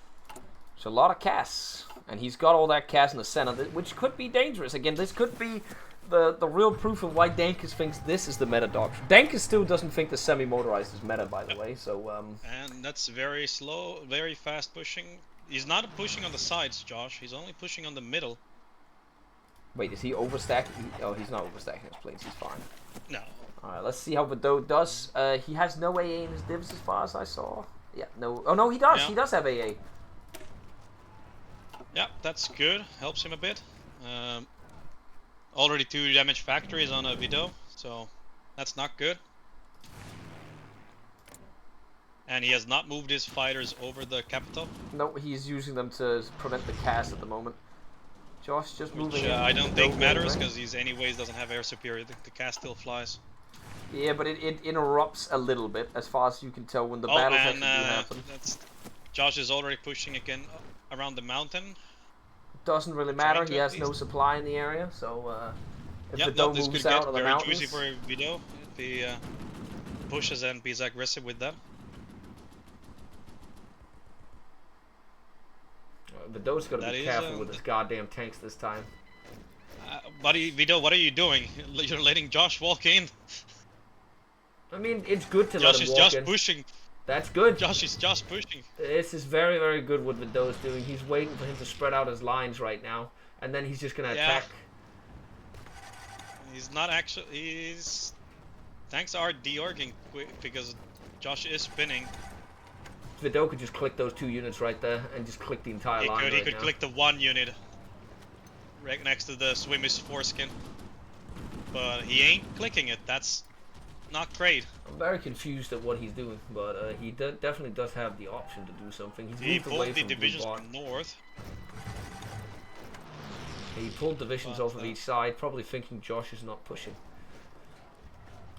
So a lot of casts. And he's got all that cast in the center, which could be dangerous. Again, this could be the real proof of why Dankus thinks this is the meta doctrine. Dankus still doesn't think the semi-motorized is meta, by the way, so... And that's very slow, very fast pushing. He's not pushing on the sides, Josh. He's only pushing on the middle. Wait, is he overstacking? Oh, he's not overstacking his plates. He's fine. No. Alright, let's see how Vidau does. He has no AA in his divs as far as I saw. Yeah, no... Oh, no, he does. Yeah. He does have AA. Yeah, that's good. Helps him a bit. Already 2 damage factories on a Vidau, so that's not good. And he has not moved his fighters over the capital. No, he's using them to prevent the cast at the moment. Josh just moving in. I don't think Vidau matters, right? because he's anyways doesn't have air superiority. The cast still flies. Yeah, but it interrupts a little bit, as far as you can tell, when the battles actually do happen. Josh is already pushing again around the mountain. Doesn't really matter, he has no supply in the area, so if Yep, Vidau this moves could out get of the very mountains... juicy for Vidau if he pushes and be aggressive with that. Vidau's gotta be careful with his goddamn tanks this time. Buddy, Vidau, what are you doing? You're letting Josh walk in. I mean, it's good to Josh let him is walk just in. pushing. That's good. Josh is just pushing. This is very, very good what Vidau's doing. He's waiting for him to spread out his lines right now, and then he's just gonna attack. He's not actually. He's. Tanks are deorging quick because Josh is spinning. Vidau could just click those 2 units right there and just click the entire line. He could click the 1 unit right next to the swimmer's foreskin, but he ain't clicking it. That's not great. I'm very confused at what he's doing, but he definitely does have the option to do something. He's He moved away pulled the from divisions blue bar. from north. He pulled divisions off of each side, probably thinking Josh is not pushing.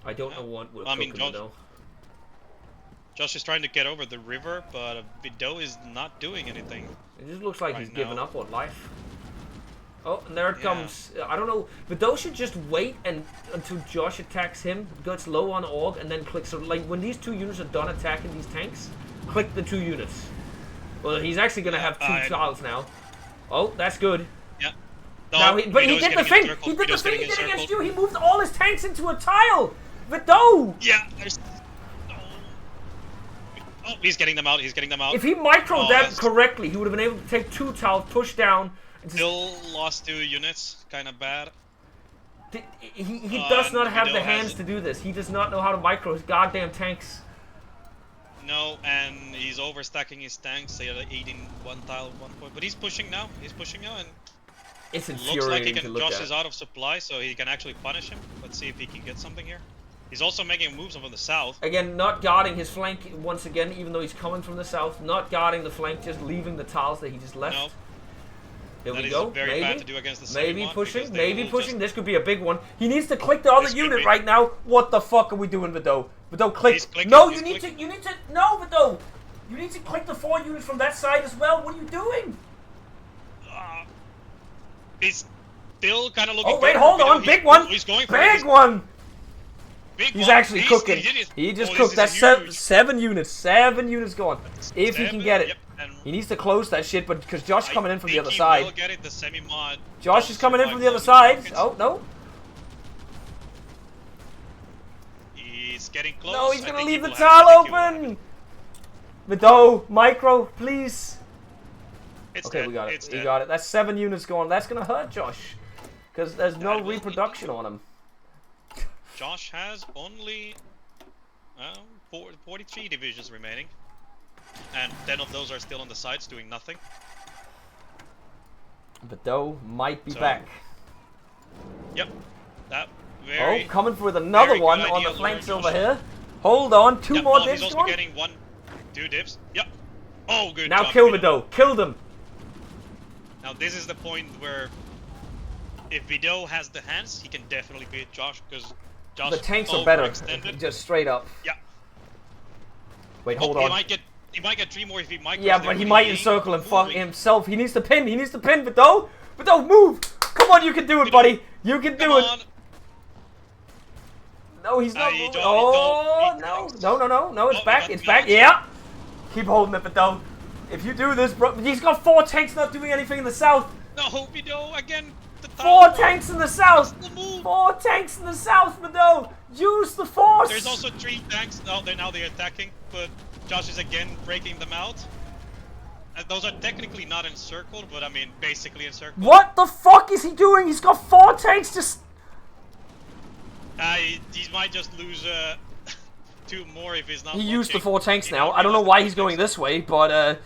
I don't know what we're cooking though. Josh is trying to get over the river, but Vidau is not doing anything. It just looks like right he's given now. up on life. Oh, and there it comes. I don't know. Vidau should just wait until Josh attacks him, gets low on org, and then clicks. So, like, when these 2 units are done attacking these tanks, click the 2 units. Well, he's actually going to have 2 tiles now. Oh, that's good. Yeah. Now but he did the thing! He did the thing he did against you! He moved all his tanks into a tile! Vidau! Yeah, there's... Oh, he's getting them out, he's getting them out. If he microed that correctly, he would have been able to take 2 tiles, push down... Still lost 2 units, kinda bad. He does not have the hands to do this. He does not know how to micro his goddamn tanks. No, and he's overstacking his tanks. They are eating 1 tile at 1 point. But he's pushing now, and... It's looks infuriating like he to can. look Josh at. is out of supply, so he can actually punish him. Let's see if he can get something here. He's also making moves from the south. Again, not guarding his flank once again, even though he's coming from the south. Not guarding the flank, just leaving the tiles that he just left. No. Here That we is go. very bad to do against the Maybe Semi-Mod, pushing. because they Maybe will pushing. just- This could be a big one. He needs to click the other This could unit be. right now. What the fuck are we doing, Vidau? Vidau, click. He's clicking, No, he's you need clicking. to. You need to. No, Vidau. You need to click the 4 units from that side as well. What are you doing? He's still kind of looking. Oh wait, good. hold on. He's- Big one. He's going for Big it. one. Big He's one. actually cooking. He just cooked. That's 7 units. 7 units going. If he can get it. Yep, and He needs to close that shit, but because Josh is coming in from the think other he side. will get it, the semi-mod. Josh is coming in from the other survive side. long Oh, no. He's getting close. No, he's I gonna think leave he the will have it. tile I think he will have open! Vidau, micro, please. it. It's Okay, dead. we got It's it. We dead. got it. That's 7 units going. That's gonna hurt Josh. Because there's no That will- reproduction on him. Josh has only 43 divisions remaining. And 10 of those are still on the sides doing nothing. Vidau might be So, back. Yep. That very... Oh, coming with another very one good on the idea, flanks Lord over Josh. here. Hold on, 2 Yep, more oh, dips he's also going. getting 2 dips. Yep. Oh, good Now job, kill Vidau. Vidau. Kill them. Now this is the point where if Vidau has the hands, he can definitely beat Josh because Josh The tanks are better. overextended. Just straight up. Yeah. Wait, hold He on. might get 3 more if he micros. Yeah, them, but he might ain't encircle and fuck moving. himself. He needs to pin. He needs to pin, Vidau. Vidau, move. Come on, you can do it, buddy. You can do Come it. on. No, he's not you moving. don't- you Oh, don't- no. No, no, no. No, it's Oh, back. you It's got- back. Yeah. Keep holding it, Vidau. If you do this, bro, he's got 4 tanks not doing anything in the south. No, Vidau again. The 4 tower. tanks in the south. The move. 4 tanks in the south, Vidau. Use the force. There's also 3 tanks. Oh, they're attacking, but Josh is again breaking them out. And those are technically not encircled, but I mean basically encircled. What the fuck is he doing? He's got 4 tanks just. He might just lose 2 more if he's not. He used the watching. 4 tanks He now. didn't I don't know realize why the he's 4 going tanks. this way, but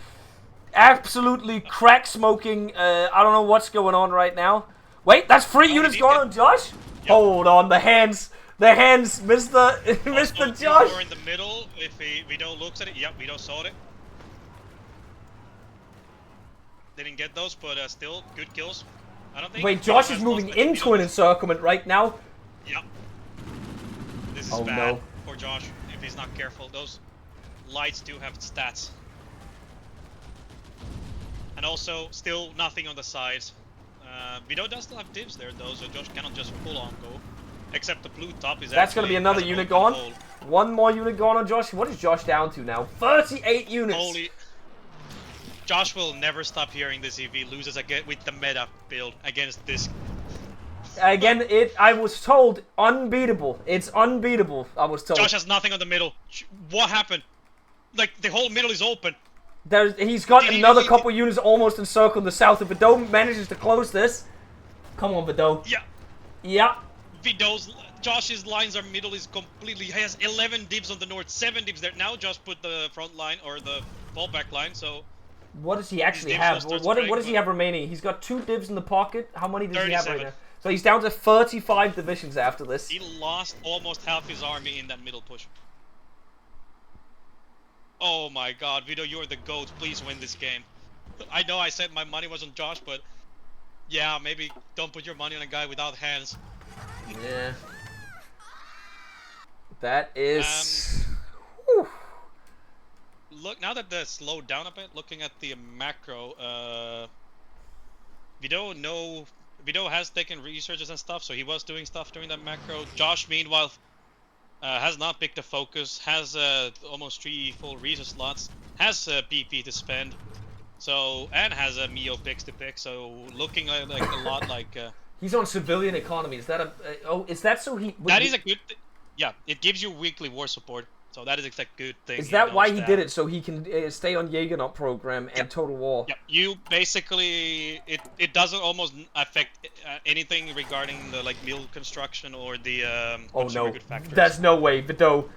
absolutely crack smoking. I don't know what's going on right now. Wait, that's 3 units did going get- on, Josh. Yep. Hold on, the hands, Mr. Also, Mr. Josh. 2 more in the middle. If Vidau looks at it, yep, Vidau saw it. Didn't get those, but still good kills. I don't think. Wait, Vidau Josh has is moving lost any into an Vidau. encirclement right now. Yep. This is Oh, bad no. for Josh if he's not careful. Those lights do have stats. And also, still nothing on the sides. Vidau does still have dibs there though, so Josh cannot just full on go. Except the blue top is That's gonna actually be another has an unit open gone. hole. 1 more unit gone on Josh. What is Josh down to now? 38 units. Holy. Josh will never stop hearing this if he loses again with the meta build against this. Again, I was told unbeatable. It's unbeatable. I was told. Josh has nothing on the middle. What happened? Like the whole middle is open. He's got Did he another really- couple units almost encircled the south. If Vidau manages to close this, come on, Vidau. Yeah. Yeah. Josh's lines are middle is completely. He has 11 dibs on the north, 7 dibs there. Now Josh put the front line or the fallback line, so What does he actually dibs have? will start What spreading, does he but- have remaining? He's got 2 dibs in the pocket. How many does he have right 37. now? So he's down to 35 divisions after this. he lost almost half his army in that middle push. Oh my god, Vidau, you're the GOAT. Please win this game. I know I said my money was on Josh, but yeah, maybe don't put your money on a guy without hands. Yeah. That is. Whew. Look, now that they're slowed down a bit, looking at the macro, Vidau has taken researches and stuff, so he was doing stuff during that macro. Josh, meanwhile, has not picked a focus, has almost 3 full research slots, has PP to spend, so and has a Mio picks to pick. So looking like a lot like. He's on civilian economy. Is that a? Oh, is that so he? That is a good. Yeah, it gives you weekly war support, so that is a good thing. Is that why he knows did it? So he can stay on Jaegernaut program and Total War. Yep, you basically it doesn't almost affect anything regarding the like mill construction or the Oh consumer no, good factors. there's no way, Vidau,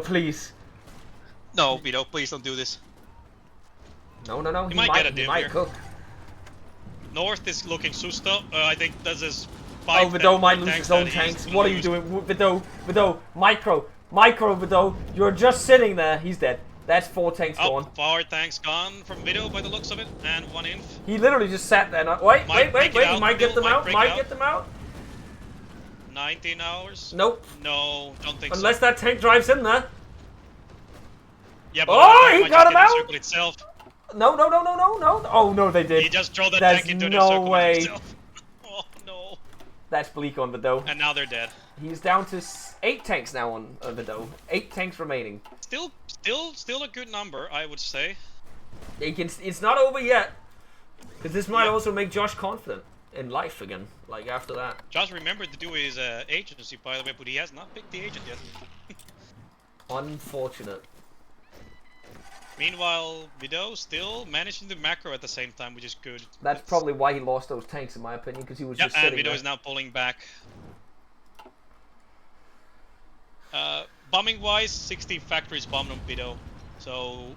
please. No, Vidau, please don't do this. No, he might get a he div might here. cook. North is looking susto. I think this is Oh, 5 Vidau might lose tanks his own that he's tanks. gonna What are you lose. doing, Vidau? Micro, Vidau. You're just sitting there. He's dead. That's 4 tanks Oh, gone. 4 tanks gone from Vidau by the looks of it, and 1 inf. He literally just sat there. Wait. Might break it He out, might get them might out. break Might it out. get them out. 19 hours. Nope. No, don't think Unless so. that tank drives in there. Yeah, but Oh, the tank he might got just him get out? encircled itself. No. Oh no, they did. He just drove that There's tank into the no circle way. himself. Oh no. That's bleak on Vidau. And now they're dead. He's down to 8 tanks now on Vidau. 8 tanks remaining. Still a good number, I would say. It's not over yet. Because this might Yeah. also make Josh confident in life again. Like after that. Josh remembered to do his agency, by the way, but he has not picked the agent yet. Unfortunate. Meanwhile, Vidau still managing the macro at the same time, which is good. That's probably why he lost those tanks, in my opinion, because he was Yeah, just and sitting Vidau there. is now pulling back. Bombing wise, 60 factories bombed on Vidau. So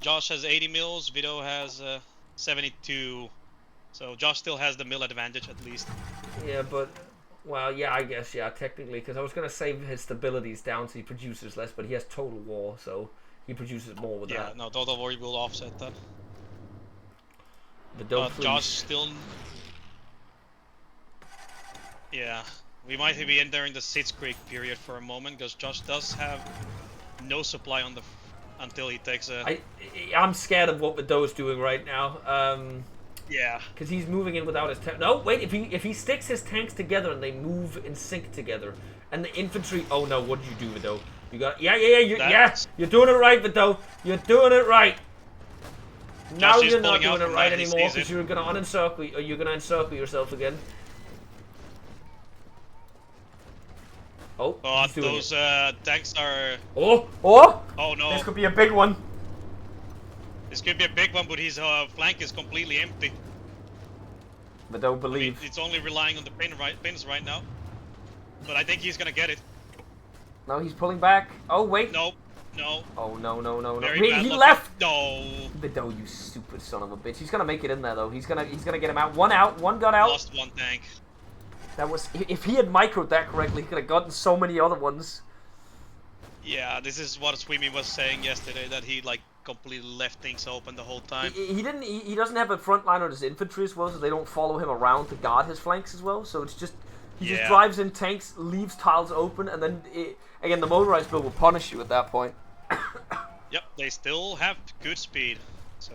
Josh has 80 mills, Vidau has 72. So Josh still has the mill advantage at least. Yeah, but well, yeah, I guess technically, because I was gonna say his stability's down, so he produces less, but he has Total War, so he produces more with Yeah, that. no, Total War will offset that. Vidau, But Josh still. Yeah, we might be entering the Sitz Creek period for a moment because Josh does have no supply on the until he takes a. I'm scared of what Vidau's doing right now. Yeah. Because he's moving in without his tank. No, wait. If he sticks his tanks together and they move in sync together, and the infantry. Oh no! What did you do, Vidau? You got. Yeah. You're doing it right, Vidau. You're doing it right. Now Josh is you're not pulling out doing it from right that, he anymore sees because it. you're gonna unencircle. You're gonna encircle yourself again. Oh, But he's doing those it. tanks are. Oh, oh! Oh no! This could be a big one. This could be a big one, but his flank is completely empty. But don't I mean, believe. it's only relying on the pins right now. But I think he's gonna get it. No, he's pulling back. Oh wait. Nope. No. Oh no no no no. Very He bad looking. left. No. Vidau, you stupid son of a bitch. He's gonna make it in there though. He's gonna get him out. One out. One got out. Lost one tank. That was if he had microed that correctly, he could have gotten so many other ones. Yeah, this is what Swimmy was saying yesterday, that he like completely left things open the whole time. He didn't. He doesn't have a front line on his infantry as well, so they don't follow him around to guard his flanks as well. So it's just he just drives in tanks, leaves tiles open, and then again the motorized build will punish you at that point. Yep, they still have good speed, so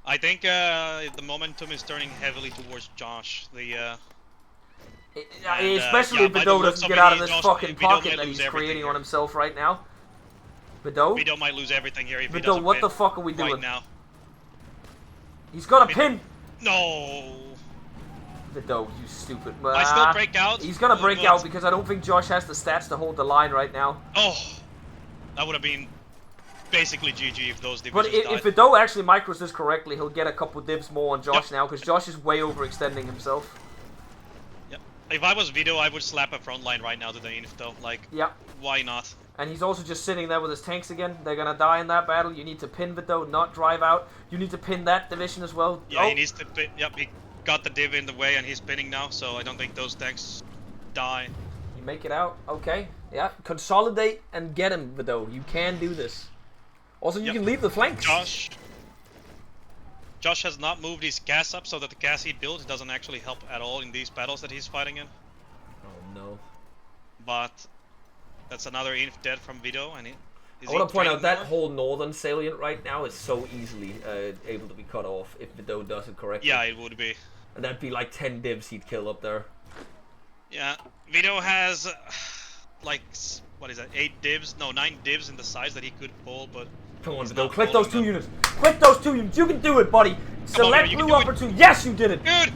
I think the momentum is turning heavily towards Josh. Especially if by the Vidau looks doesn't of get it, out of this Josh- fucking Vidau pocket might that lose he's everything creating here. on himself right now. Vidau? Vidau might lose everything here if he Vidau, doesn't what pin the fuck are we doing? right now. He's got a pin! No! Vidau, you stupid. I still break out. He's gonna break but- out because I don't think Josh has the stats to hold the line right now. Oh! That would have been basically GG if those But divisions if died. Vidau actually micros this correctly, he'll get a couple divs more on Josh now because Josh is way overextending himself. Yep. If I was Vidau, I would slap a front line right now to the inf though. Like, Yeah. why not? And he's also just sitting there with his tanks again. They're gonna die in that battle. You need to pin Vidau, not drive out. You need to pin that division as well. Yeah, Oh, he needs to pin. Yep, he got the div in the way and he's pinning now, so I don't think those tanks die. you make it out. Okay. Yeah. Consolidate and get him, Vidau. You can do this. Also, you Yep. can leave the flanks. Josh has not moved his gas up so that the gas he built doesn't actually help at all in these battles that he's fighting in. Oh no. But that's another inf dead from Vidau, and I want to point out that whole northern salient right now is so easily able to be cut off if Vidau does it correctly. Yeah, it would be. And that'd be like 10 divs he'd kill up there. Yeah, Vidau has like what is that? 8 divs? No, 9 divs in the size that he could pull, but Come on, he's Vidau, not click those pulling 2 them. units. Click those 2 units. You can do it, buddy. Select you can blue do upper it. 2. Yes, you did it. Good.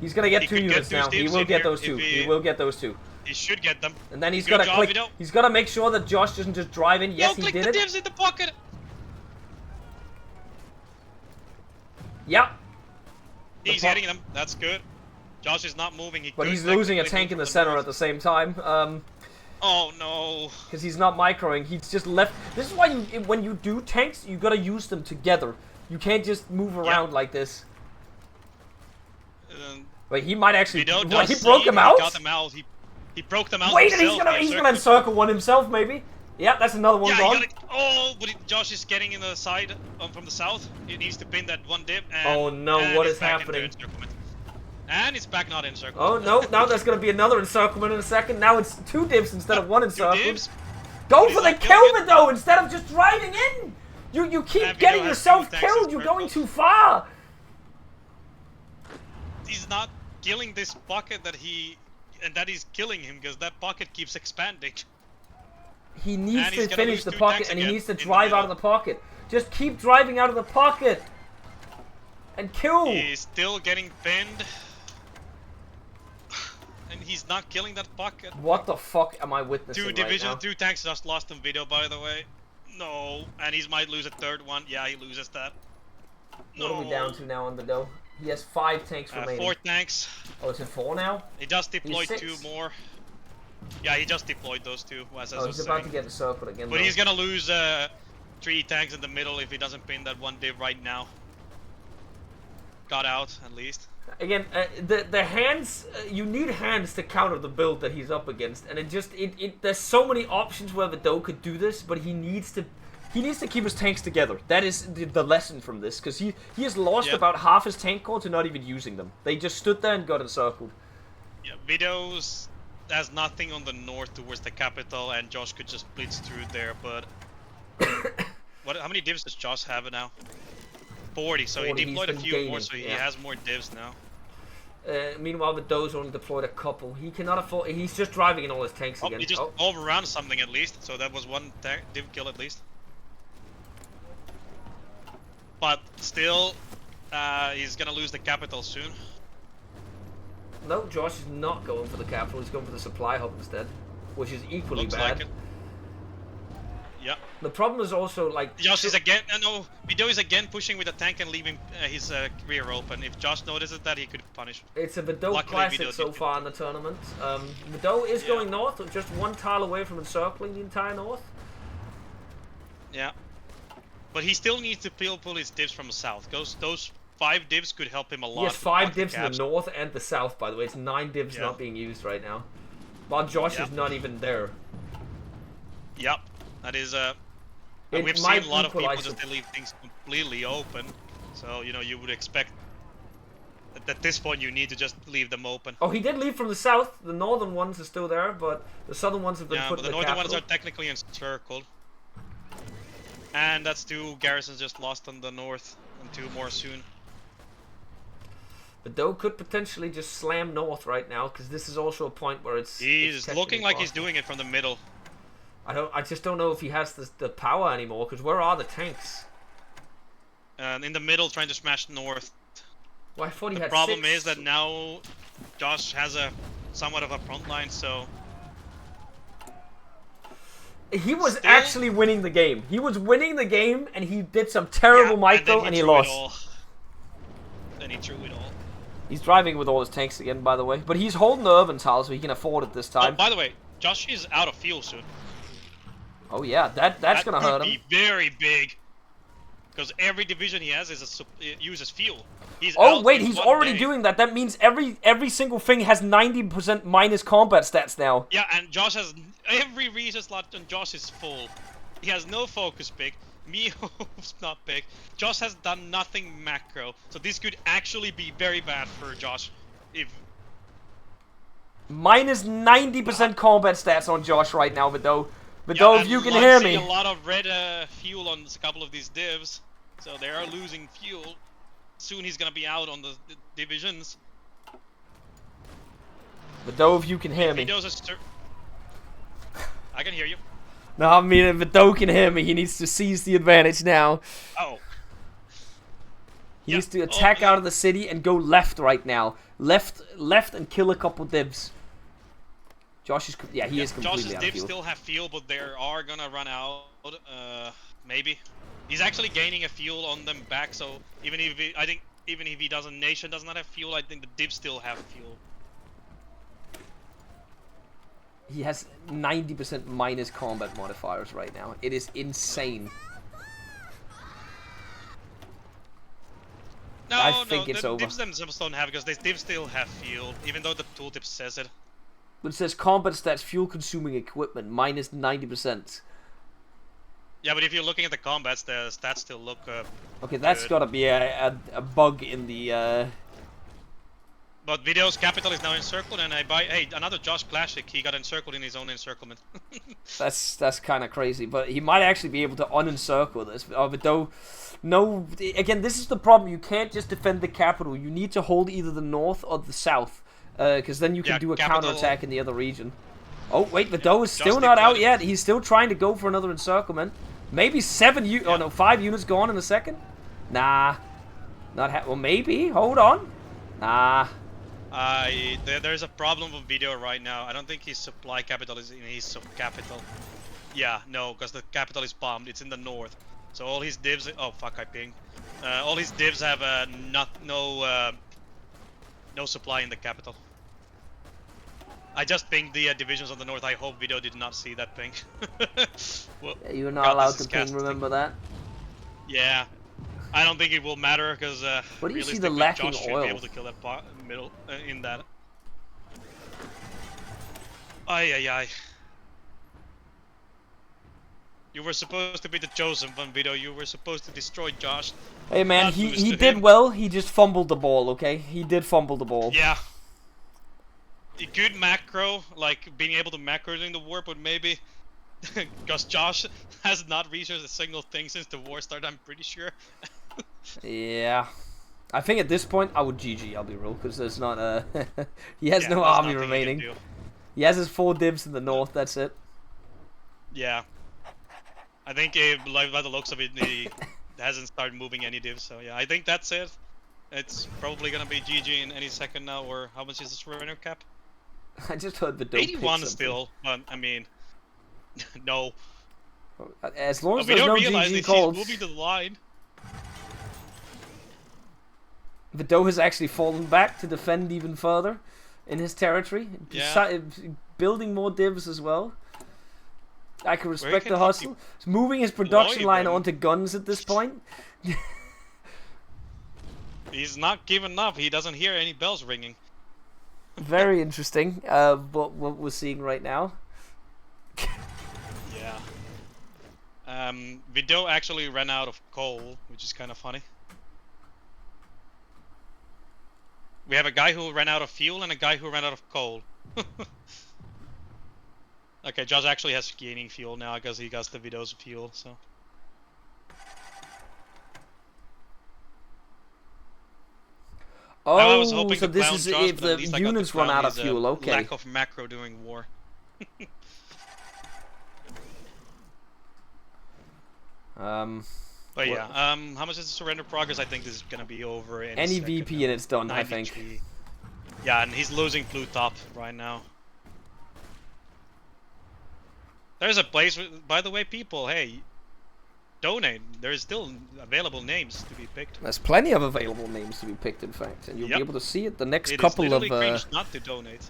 He's gonna get He 2 could get units two now. He divs will in get here those 2. if He he- will get those 2. He should get them. And then he's Good gonna job, click. Vidau. He's gonna make sure that Josh doesn't just drive in. Yes, Yo, he click did the it. divs in the pocket. Yep. He's po- hitting them. That's good. Josh is not moving. He But could he's losing a technically tank in move the from center north. at the same time. Oh no. Because he's not microing. He's just left. This is why when you do tanks, you gotta use them together. You can't just move around like this. Wait, he might actually. Vidau What, does he broke see him that out? He got them out. He broke them out. Wait, and himself. he's gonna encircle one himself, maybe. Yeah, that's another one Yeah, gone. he got it. Oh, but Josh is getting in the side from the south. He needs to pin that one dip. And, Oh, no, and what it's is back into happening? encirclement. And it's back not encirclement. Oh no! Now there's gonna be another encirclement in a second. Now it's 2 divs instead of 1 Two encirclement. divs. Go He's for the not kill killing it. though instead of just driving in. You keep Yeah, Vidau getting has yourself 2 tanks killed. as You're purple. going too far. He's not killing this pocket that is killing him because that pocket keeps expanding. He needs And he's to gonna finish lose the 2 pocket, tanks and he again needs to in the drive out of middle. the pocket. Just keep driving out of the pocket and kill. He's still getting pinned. And he's not killing that pocket. What the fuck am I witnessing 2 right divisions, now? 2 tanks just lost in Vidau, by the way. No, and he might lose a 3rd one. Yeah, he loses that. No. What are we down to now on Vidau? He has 5 tanks remaining. 4 tanks. Oh, is it 4 now? He just deployed 6. 2 more. Yeah, he just deployed those 2. As I Oh, was he's about saying. to get encircled again. But though. he's gonna lose 3 tanks in the middle if he doesn't pin that 1 div right now. Got out, at least. Again, the hands, you need hands to counter the build that he's up against, and there's so many options where Vidau could do this, but he needs to keep his tanks together. That is the lesson from this, because he has lost about half his tank core to not even using them. They just stood there and got encircled. Yeah, Vidau's has nothing on the north towards the capital, and Josh could just blitz through there, but... How many divs does Josh have now? 40, so 40, he deployed a he's been few more, gaining, so he yeah. has more divs now. Meanwhile, Vidau's only deployed a couple. He cannot afford. He's just driving in all his tanks Oh, again. he just overran something at least, so that was 1 div kill at least. but still, he's gonna lose the capital soon. No, Josh is not going for the capital. He's going for the supply hub instead, which is equally Looks bad. like it. Yeah. The problem is also like Josh is again. No, Vidau is again pushing with a tank and leaving his rear open. If Josh notices that, he could punish. it's a Vidau Luckily, classic Vidau so did far in the tournament. Vidau is Yeah. going north, just one tile away from encircling the entire north. Yeah. But he still needs to pull his divs from the south. Those 5 divs could help him a lot. He has with 5 blocking divs in the caps. north and the south, by the way. It's 9 divs Yeah. not being used right now. While Josh Yep. is not even there. Yep. That is It we've might seen a lot of people equalize just the- leave things completely open. So, you know, you would expect that at this point you need to just leave them open. Oh, he did leave from the south. The northern ones are still there, but the southern ones have been Yeah, put but in the the northern capital. ones are technically encircled. And that's 2 garrisons just lost on the north, and 2 more soon. Vidau could potentially just slam north right now, because this is also a point where it's. He's looking like he's possible. doing it from the middle. I just don't know if he has the power anymore. Because where are the tanks? And in the middle, trying to smash north. Well, I thought he The had problem 6. is that now Josh has a somewhat of a front line, so He was Still- actually winning the game. He was winning the game, and he did some terrible micro, and he threw it lost. all. Then he threw it all. He's driving with all his tanks again, by the way. But he's holding the urban tile, so he can afford it this Oh, time. by the way, Josh is out of fuel soon. Oh yeah, that's gonna hurt him. Be very big. Because every division he has it uses fuel. He's Oh out wait, in he's 1 already day. doing that. That means every single thing has 90% minus combat stats now. Yeah, and Josh has every research slot on Josh is full. He has no focus pick. Mio's not big. Josh has done nothing macro, so this could actually be very bad for Josh. If Minus 90% combat stats on Josh right now, Vidau. Vidau, yeah, if and you can I'm hear seeing me. a lot of red fuel on a couple of these divs, so they are losing fuel. Soon he's gonna be out on the divisions. Vidau, if you can hear He me. knows I can hear you. No, I mean, if Vidau can hear me, he needs to seize the advantage now. Oh. He Yeah. needs to attack out of the city and go left right now. Left, and kill a couple divs. Josh is, yeah, he is completely Josh's out of divs fuel. still have fuel, but they are gonna run out. Maybe. He's actually gaining a fuel on them back, so even if even if he doesn't, Nation does not have fuel, I think the divs still have fuel. He has 90% minus combat modifiers right now. It is insane. No, I think it's the over. divs themselves don't have, because they divs still have fuel, even though the tooltip says it. But it says combat stats, fuel consuming equipment, minus 90%. Yeah, but if you're looking at the combats, the stats still look. Okay, that's Good. gotta be a bug in the, But Vidau's capital is now encircled, and hey, another Josh Classic, he got encircled in his own encirclement. That's kind of crazy, but he might actually be able to unencircle this. But though, no, again, this is the problem. You can't just defend the capital. You need to hold either the north or the south, because then you can Yeah, do a capital- counterattack in the other region. Oh wait, Vidau is still Josh not out deployed. yet. He's still trying to go for another encirclement. Maybe 5 units gone in a second. Nah, well maybe. Hold on. Nah. There's a problem with Vidau right now. I don't think his supply capital is in his sub-capital. Yeah, no, because the capital is bombed. It's in the north. So all his divs... Oh, fuck, I pinged. All his divs have no supply in the capital. I just pinged the divisions on the north. I hope Vidau did not see that ping. Well, Yeah, you're not God, allowed this is to ping, casting. remember that? yeah. I don't think it will matter, because What do you see the realistically, lacking Josh should oil? be able to kill that middle in that. Ay. You were supposed to be the chosen one, Vidau. You were supposed to destroy Josh. Hey man, Not he lose to did him. well. He just fumbled the ball, okay? He did fumble the ball. Yeah. A good macro, like being able to macro during the war, but maybe because Josh has not researched a single thing since the war started, I'm pretty sure. Yeah. I think at this point, I would GG, I'll be real, because there's not a... he has Yeah, no there's army nothing he can remaining. do. He has his 4 divs in the north, that's it. Yeah. I think, by the looks of it, hasn't started moving any divs. So yeah, I think that's it. It's probably gonna be GG in any second now. Or how much is the surrender cap? I just heard Vidau 81 pick still, but I mean, no. something. As long as We there's don't no realize GG if calls, he's moving to the line. Vidau has actually fallen back to defend even further in his territory. Yeah. Building more divs as well. I can respect can the he hustle. He's moving his production deploy line them? onto guns at this point. He's not giving up. He doesn't hear any bells ringing. Very interesting. What we're seeing right now. Yeah. Vidau actually ran out of coal, which is kind of funny. We have a guy who ran out of fuel and a guy who ran out of coal. Okay, Josh actually has gaining fuel now because he got the Vidau's fuel, so. I was Oh, hoping so to this clown is Josh, if but at the least I got to units run clown out of his, fuel. Okay. Lack of macro during war. But yeah, how much is the surrender progress? I think this is gonna be over in Any a second VP now. and it's done, I think. 93. Yeah, and he's losing blue top right now. There's a place, by the way, people, hey, donate. There's still available names to be picked. There's plenty of available names to be picked, in fact, and you'll be Yep. able to see it the next It is couple of. literally cringe not to donate.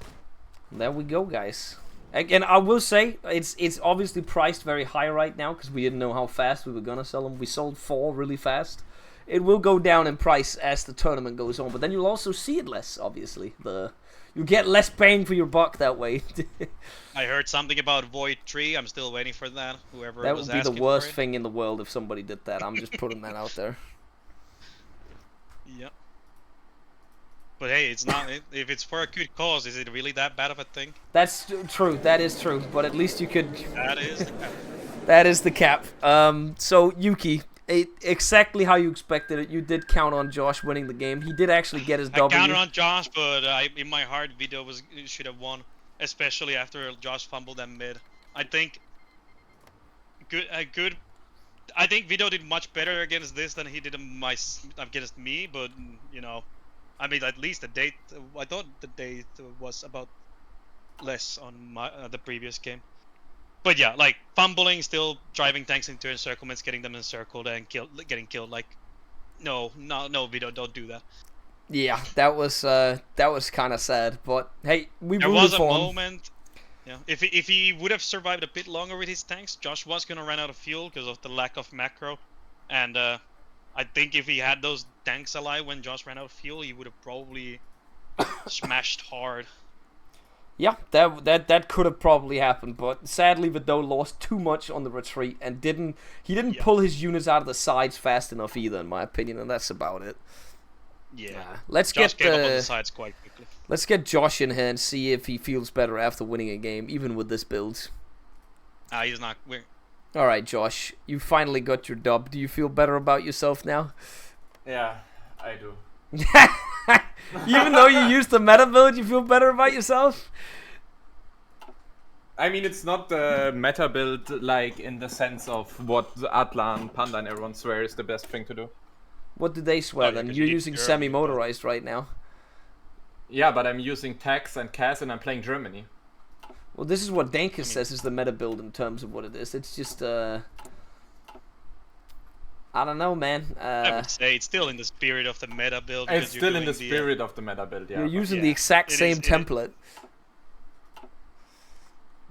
There we go, guys. Again, I will say it's obviously priced very high right now because we didn't know how fast we were gonna sell them. We sold 4 really fast. It will go down in price as the tournament goes on, but then you'll also see it less. Obviously, you get less bang for your buck that way. I heard something about Void 3. I'm still waiting for that. Whoever That was would be the asking worst for it. thing in the world if somebody did that. I'm just putting that out there. Yep. But hey, it's not. If it's for a good cause, is it really that bad of a thing? That's true. That is true. But at least you could. That is. That is the cap. So Yuki, exactly how you expected it. You did count on Josh winning the game. He did actually get his I W. counted on Josh, but in my heart, Vidau should have won, especially after Josh fumbled that mid. I think I think Vidau did much better against this than he did against me. But you know, I mean, at least the date. I thought the date was about less on the previous game. But yeah, like fumbling, still driving tanks into encirclements, getting them encircled and getting killed. Like, no, Vidau, don't do that. Yeah, that was kind of sad. But hey, we There rooted was a for him. moment. Yeah, if he would have survived a bit longer with his tanks, Josh was gonna run out of fuel because of the lack of macro, and I think if he had those tanks alive when Josh ran out of fuel, he would have probably smashed hard. Yeah, that could have probably happened, but sadly Vidau lost too much on the retreat and didn't pull his units out of the sides fast enough either, in my opinion, and that's about it. Yeah, Let's Josh get gave up on the sides quite quickly. let's get Josh in here and see if he feels better after winning a game, even with this build. He's not. All right, Josh, you finally got your dub. Do you feel better about yourself now? Yeah, I do. Even though you used the meta build, you feel better about yourself? I mean, it's not the meta build, like, in the sense of what Atlan, Panda, and everyone swear is the best thing to do. What do they swear then? because You're you using Germany, semi-motorized right now. Yeah, but I'm using Tax and Cas and I'm playing Germany. Well, this is what Dankus says is the meta build in terms of what it is. It's just, I don't know, man. I would say it's still in the spirit of the meta build. It's because you're still in doing the spirit of the meta build, yeah. You're but- using yeah, the exact it same is- template.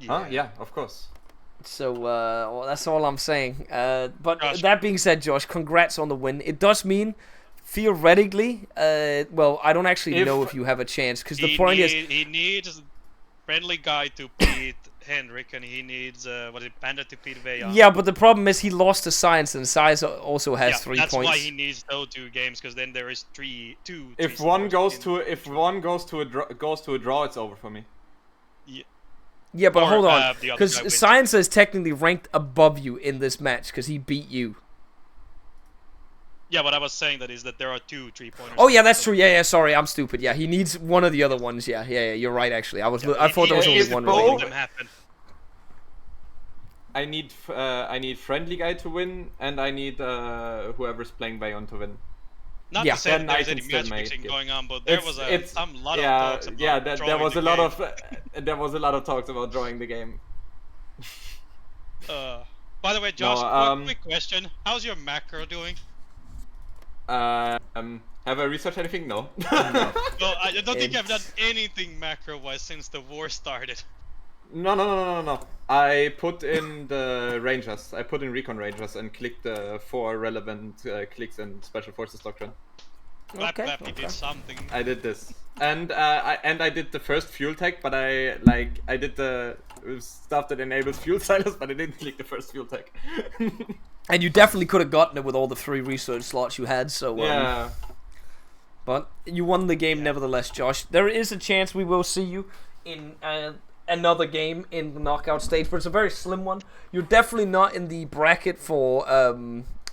Huh? Yeah, of course. So, well, that's all I'm saying. But Josh. that being said, Josh, congrats on the win. It does mean, theoretically, well, I don't actually know if you have a chance, because the point is... He needs a friendly guy to beat Henrik, and he needs, Panda to beat Veja. Yeah, but the problem is he lost to Science, and Science also has 3 that's points. why he needs those 2 games, because then there is two. If three one scores goes to a draw, it's over for me. Yeah, but Or, hold on, the other guy because wins. Science is technically ranked above you in this match, because he beat you. Yeah, what I was saying that is that there are 2 3-pointers. Oh yeah, that's true. Yeah, sorry, I'm stupid. Yeah, he needs one of the other ones. Yeah, you're right. Actually, I thought there was only If one. both- Really. Them happen. I need friendly guy to win, and I need whoever's playing Bayon to win. Not Yeah. to say Then that I there's can any still matchmixing make it. going on, but there was a lot of talks about there drawing was the a lot game. of there was a lot of talks about drawing the game. By the way, Josh, quick question: how's your macro doing? Have I researched anything? No. Well, I don't think I've done anything macro-wise since the war started. No. I put in the Rangers. I put in Recon Rangers and clicked the 4 relevant clicks in Special Forces Doctrine. Glad we did something. I did this, and I did the first fuel tech, but I did the stuff that enables fuel silos, but I didn't click the first fuel tech. And you definitely could have gotten it with all the 3 research slots you had. So yeah. But you won the game nevertheless, Josh. There is a chance we will see you in another game in the knockout stage, but it's a very slim one. You're definitely not in the bracket for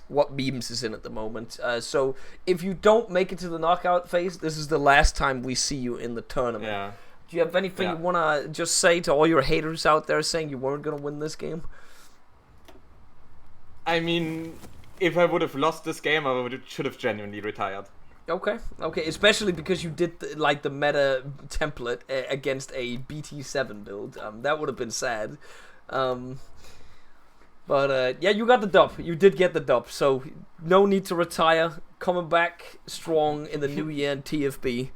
what Memes is in at the moment. So if you don't make it to the knockout phase, this is the last time we see you in the tournament. Yeah. Do you have anything you want to just say to all your haters out there saying you weren't going to win this game? I mean, if I would have lost this game, I should have genuinely retired. Okay, especially because you did the meta template against a BT7 build. That would have been sad. But yeah, you got the dub. You did get the dub, so no need to retire. Coming back strong in the new year in TFB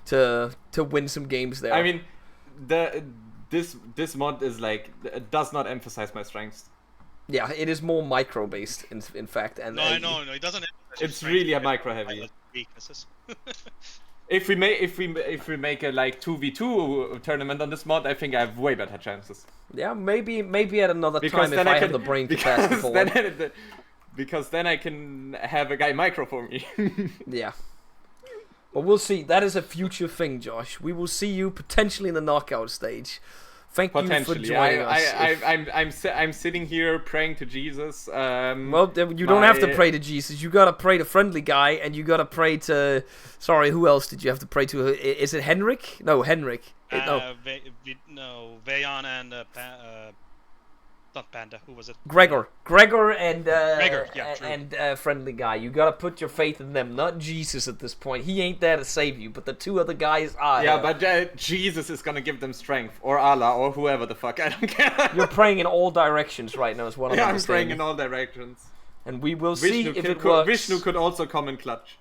to win some games there. I mean, this mod is does not emphasize my strengths. Yeah, it is more micro based in fact. And No, it doesn't. It's really a micro heavy. Weaknesses. If we make a 2v2 tournament on this mod, I think I have way better chances. Yeah, maybe at another time if I have the brain capacity for it. Because then I can have a guy micro for me. Yeah. But we'll see. That is a future thing, Josh. We will see you potentially in the knockout stage. Thank you for joining us. I'm sitting here praying to Jesus. Well, you don't have to pray to Jesus. You gotta pray to friendly guy, and you gotta pray to. Sorry, who else did you have to pray to? Is it Henrik? No, Henrik. No, Vayon and not Panda. Who was it? Gregor and Gregor, yeah, true. and friendly guy. You gotta put your faith in them, not Jesus at this point. He ain't there to save you, but the 2 other guys are. Yeah, but Jesus is gonna give them strength, or Allah, or whoever the fuck. I don't care. You're praying in all directions right now, is what I'm I'm understanding. praying in all directions. And we will see if it works. Vishnu could also come in clutch.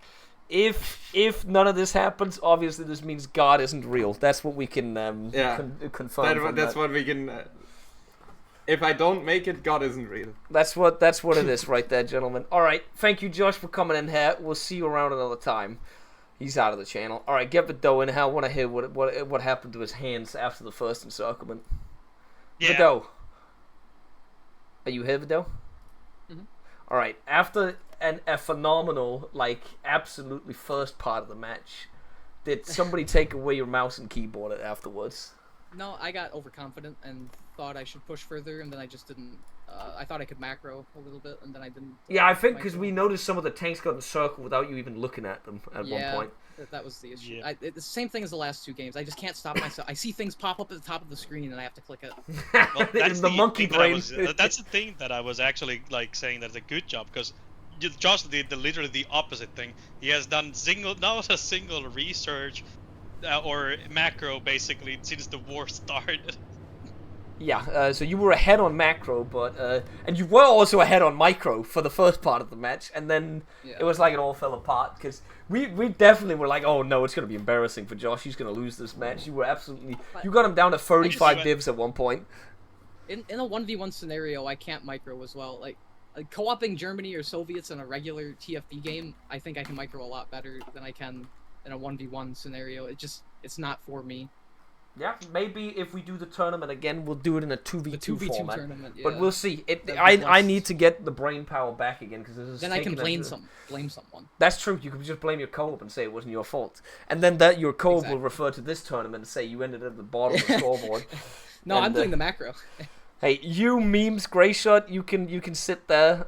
If none of this happens, obviously this means God isn't real. That's what we can confirm. That's what we can. If I don't make it, God isn't real. That's what it is right there, gentlemen. All right, thank you, Josh, for coming in here. We'll see you around another time. He's out of the channel. All right, get Vidau in here. I want to hear what happened to his hands after the first encirclement. Yeah. Vidau. Are you here, Vidau? Mm-hmm. All right, after a phenomenal, absolutely first part of the match, did somebody take away your mouse and keyboard afterwards? No, I got overconfident and thought I should push further, and then I just didn't. I thought I could macro a little bit, and then I didn't. Yeah, I think because we noticed some of the tanks got encircled without you even looking at them at one point. That was the issue. Yeah. It's the same thing as the last 2 games. I just can't stop myself. I see things pop up at the top of the screen, and I have to click it. Well, that's the monkey brain. That's the thing that I was actually saying that's a good job, because Josh did literally the opposite thing. He has done not a single research or macro basically since the war started. Yeah, so you were ahead on macro, but and you were also ahead on micro for the first part of the match, and then it was like it all fell apart because we definitely were like, oh no, it's gonna be embarrassing for Josh. He's gonna lose this match. You were absolutely you got him down to 35 divs at one point. In a 1v1 scenario, I can't micro as well. Co-oping Germany or Soviets in a regular TFB game, I think I can micro a lot better than I can in a 1v1 scenario. It's not for me. Yeah, maybe if we do the tournament again, we'll do it in a 2v2 format. Tournament, yeah. But we'll see. I need to get the brain power back again because then I can blame someone. That's true. You can just blame your co-op and say it wasn't your fault, and then your co-op will refer to this tournament and say you ended at the bottom of the scoreboard. No, I'm doing the macro. Hey, you Memes, Grey Shot, you can sit there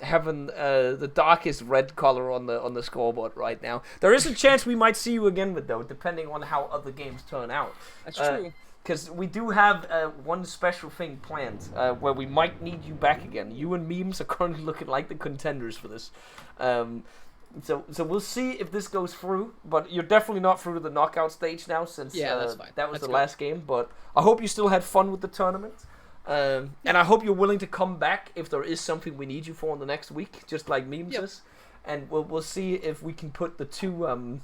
having the darkest red color on the scoreboard right now. There is a chance we might see you again with though, depending on how other games turn out. That's true. because we do have one special thing planned where we might need you back again. You and Memes are currently looking like the contenders for this. So we'll see if this goes through, but you're definitely not through to the knockout stage now since that's fine. that was That's the good. last game. But I hope you still had fun with the tournament, and I hope you're willing to come back if there is something we need you for in the next week, just like Memes is. And we'll see if we can put the two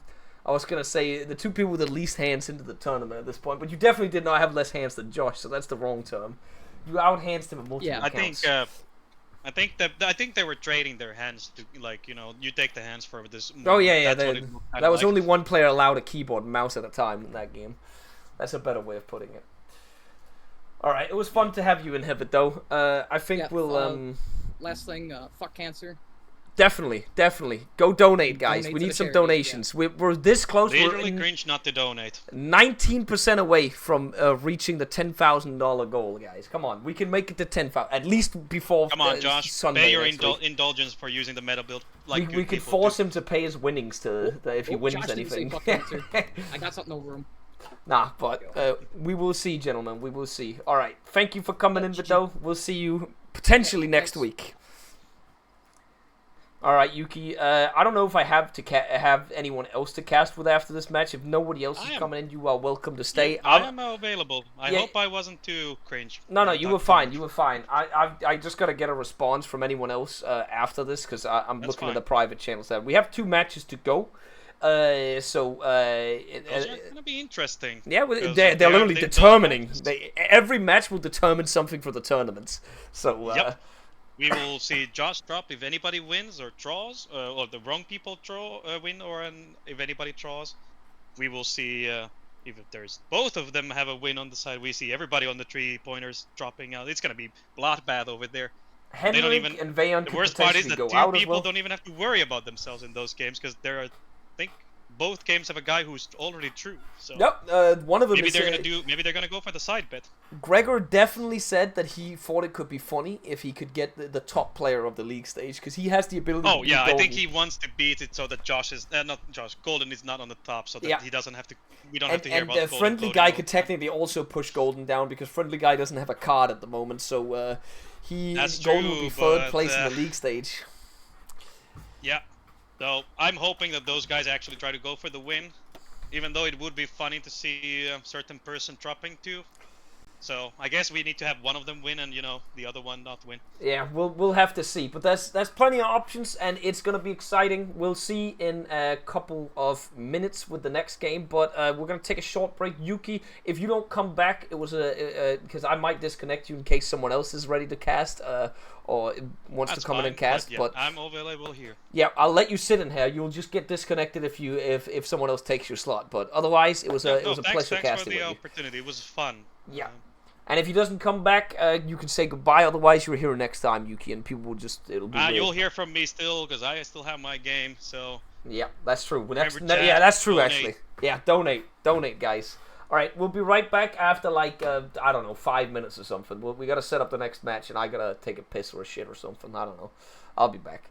I was gonna say the two people with the least hands into the tournament at this point, but you definitely did not have less hands than Josh, so that's the wrong term. You outhandsed him at multiple counts. I think they were trading their hands to, like, you know, you take the hands for this. Oh yeah. That's what it That was like. only one player allowed a keyboard and mouse at a time in that game. That's a better way of putting it. All right, it was fun to have you in Heaven, though. I think we'll Last thing, fuck cancer. Definitely go donate, guys. Donate We to need the some charity, donations. We're this close. Literally We're cringe not to donate. 19% away from reaching the $10,000 goal, guys. Come on, we can make it to 10,000 at least before. Come on, Josh. Sunday Pay your next week. indulgence for using the meta build. Like we could force him to pay his winnings if he wins Josh didn't say anything. fuck cancer. I got something over him. Nah, but we will see, gentlemen. We will see. All right, thank you for coming in, Vidau. We'll see you potentially next week. All right, Yuki. I don't know if I have to have anyone else to cast with after this match. If nobody else is coming in, you are welcome to stay. I am available. I hope I wasn't too cringe. No, you were fine. You were fine. I just gotta get a response from anyone else after this because I'm looking at the private channels. We have 2 matches to go. Those are gonna be interesting. Yeah, they're literally determining. Every match will determine something for the tournaments. So. Yep. We will see Josh drop if anybody wins or draws, or the wrong people win, or if anybody draws. We will see if there's both of them have a win on the side. We see everybody on the 3-pointers dropping out. It's gonna be bloodbath over there. Henrik and Vayon. The worst part is that 2 people don't even have to worry about themselves in those games because I think both games have a guy who's already true. So yep, one of them maybe they're gonna go for the side bet. Gregor definitely said that he thought it could be funny if he could get the top player of the league stage because he has the ability. Oh to yeah, beat I think Golden. he wants to beat it so that Golden is not on the top, so that he doesn't have to. We don't have to hear about Golden. Friendly Guy could technically also push Golden down because Friendly Guy doesn't have a card at the moment, so Golden will be third place in the league stage. Yeah. So I'm hoping that those guys actually try to go for the win, even though it would be funny to see a certain person dropping too. So I guess we need to have one of them win and the other one not win. Yeah, we'll have to see, but there's plenty of options and it's gonna be exciting. We'll see in a couple of minutes with the next game, but we're gonna take a short break. Yuki, if you don't come back, it was because I might disconnect you in case someone else is ready to cast or wants to come in and cast. But I'm available here. Yeah, I'll let you sit in here. You'll just get disconnected if someone else takes your slot. But otherwise, it was a pleasure casting Thanks for with the you. opportunity. It was fun. Yeah. And if he doesn't come back, you can say goodbye. Otherwise, you're here next time, Yuki, and people will it'll be weird. You'll hear from me still, because I still have my game, so... Yeah, that's true. Yeah, that's true, actually. Yeah, donate, guys. All right, we'll be right back after, like, I don't know, 5 minutes or something. We got to set up the next match, and I got to take a piss or a shit or something. I don't know. I'll be back.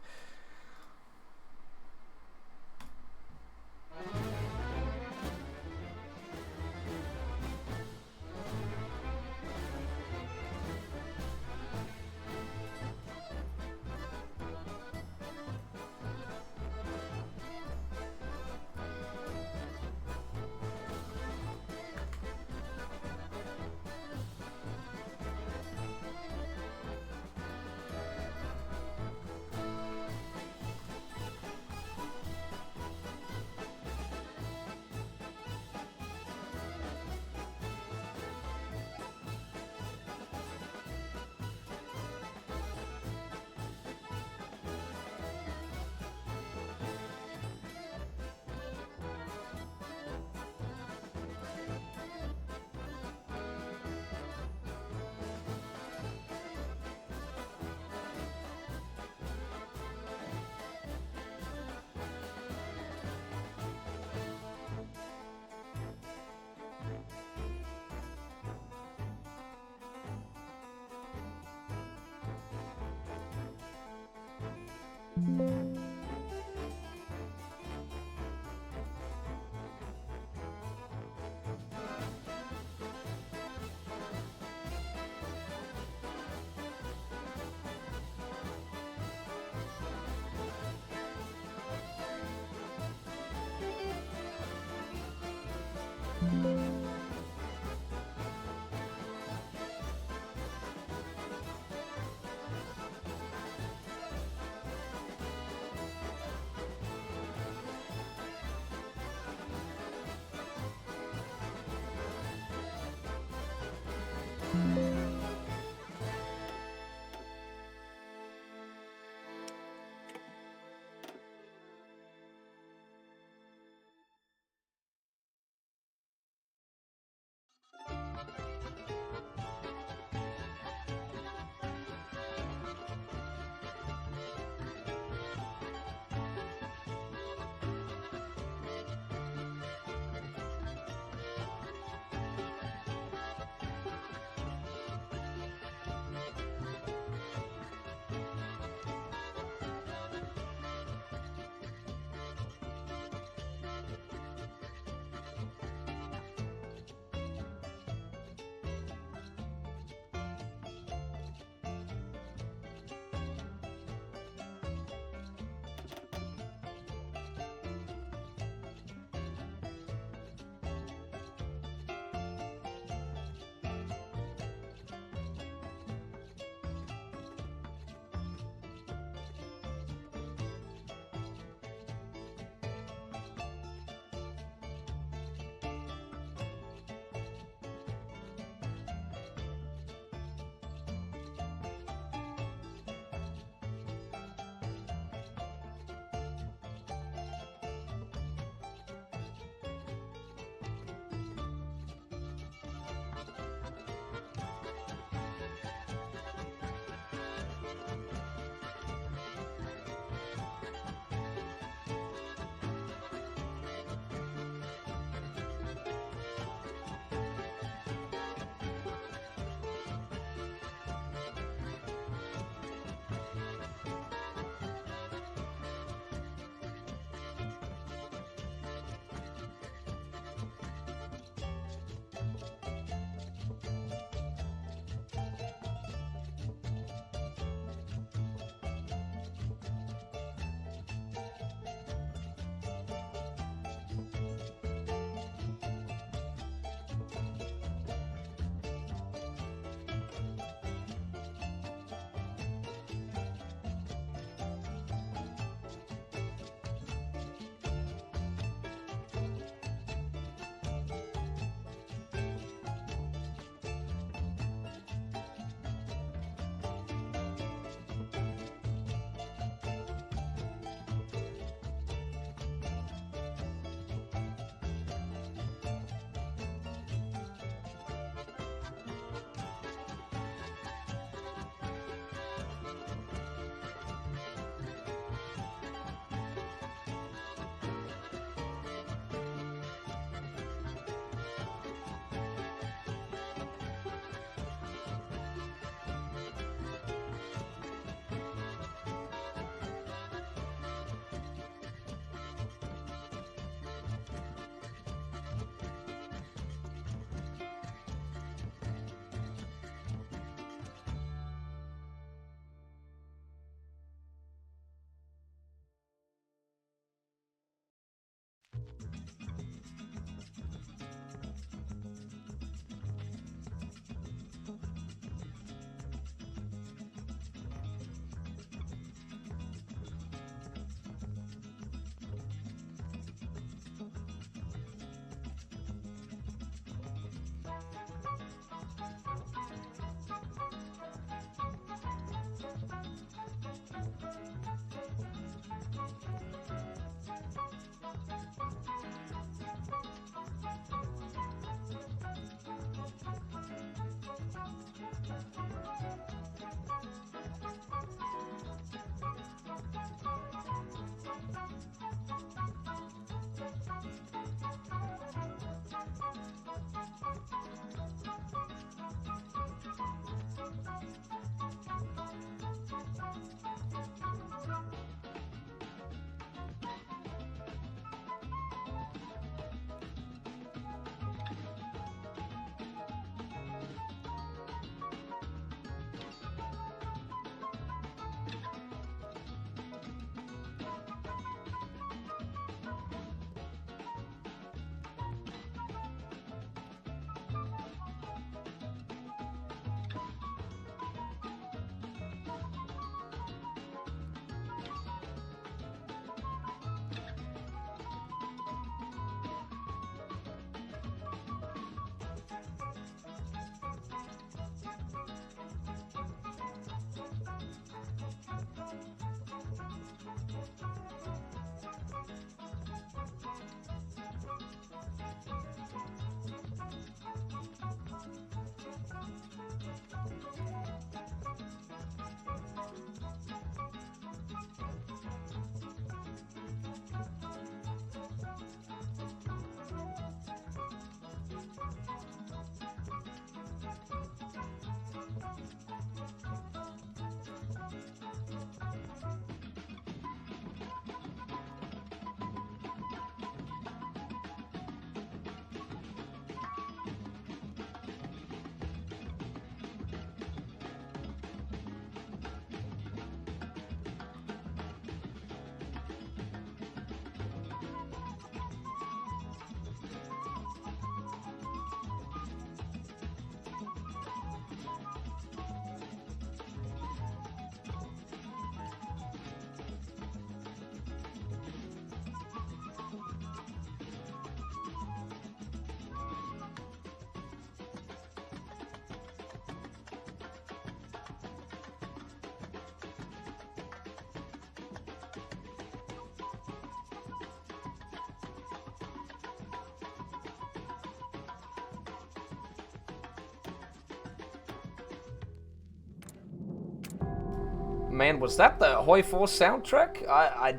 Man, was that the Hoi 4 soundtrack? I had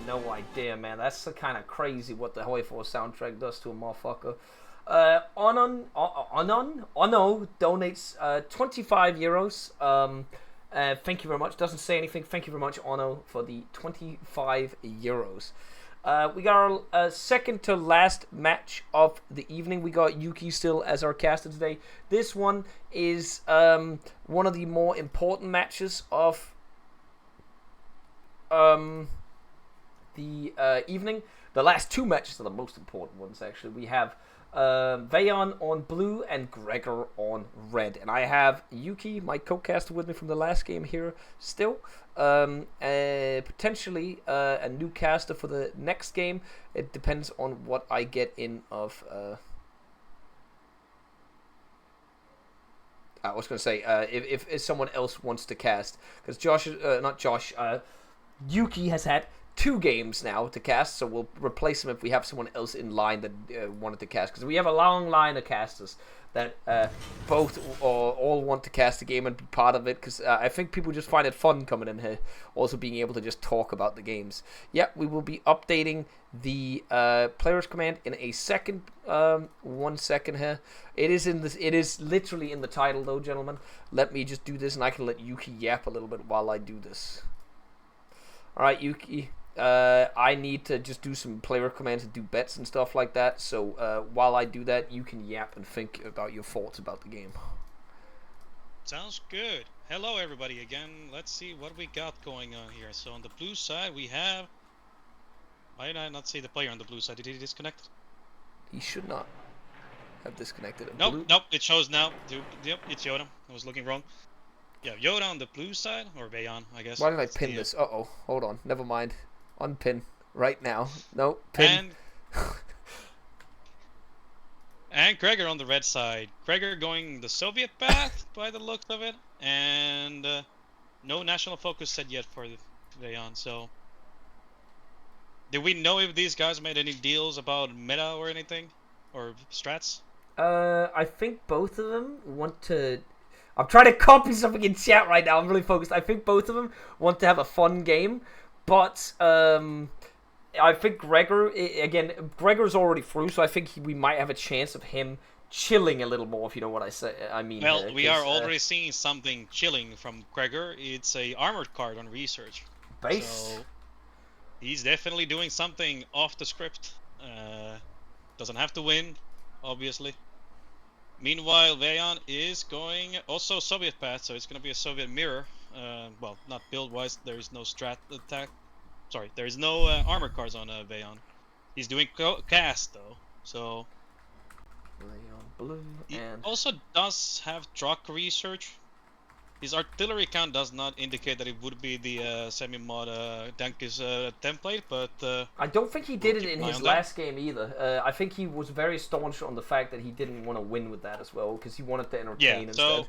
no idea, man. That's kind of crazy what the Hoi 4 soundtrack does to a motherfucker. Ono donates 25 euros. Thank you very much. Doesn't say anything. Thank you very much, Ono, for the 25 euros. We got our second to last match of the evening. We got Yuki still as our caster today. This one is one of the more important matches of the evening. The last two matches are the most important ones, actually. We have Vayon on blue and Gregor on red. And I have Yuki, my co-caster, with me from the last game here still. Potentially a new caster for the next game. It depends on what I get in of... I was going to say, if someone else wants to cast. Because Yuki has had 2 games now to cast, so we'll replace him if we have someone else in line that wanted to cast. Because we have a long line of casters that both or all want to cast the game and be part of it. Because I think people just find it fun coming in here, also being able to just talk about the games. Yeah, we will be updating the player's command in a second. 1 second here. It is in this. It is literally in the title, though, gentlemen. Let me just do this, and I can let Yuki yap a little bit while I do this. All right, Yuki. I need to just do some player commands and do bets and stuff like that. So while I do that, you can yap and think about your thoughts about the game. Sounds good. Hello, everybody. Again, let's see what we got going on here. So on the blue side, we have... Why did I not see the player on the blue side? Did he disconnect? He should not have disconnected. Nope, nope. It shows now. Yep, it's Yoda. I was looking wrong. Yeah, Yoda on the blue side, or Vayon, I guess. Why did I pin this? Uh-oh. Hold on. Never mind. Unpin right now. No, pin. And Gregor on the red side. Gregor going the Soviet path by the looks of it. And no national focus set yet for Vayon, so... Do we know if these guys made any deals about meta or anything? Or strats? I think both of them want to... I'm trying to copy something in chat right now. I'm really focused. I think both of them want to have a fun game. But I think Gregor, again, Gregor's already through, so I think we might have a chance of him chilling a little more, if you know what I mean. Well, we are already seeing something chilling from Gregor. It's a armored card on research. Base. So he's definitely doing something off the script. Doesn't have to win, obviously. Meanwhile, Vayon is going also Soviet path, so it's going to be a Soviet mirror. Well, not build-wise, there is no strat attack. Sorry, there is no armor cards on Vayon. He's doing cast, though, so... Vayon blue he and... also does have truck research. His artillery count does not indicate that it would be the semi-mod Dankis template, but... I don't think he did it in his last that. game either. I think he was very staunch on the fact that he didn't want to win with that as well, because he wanted to entertain instead.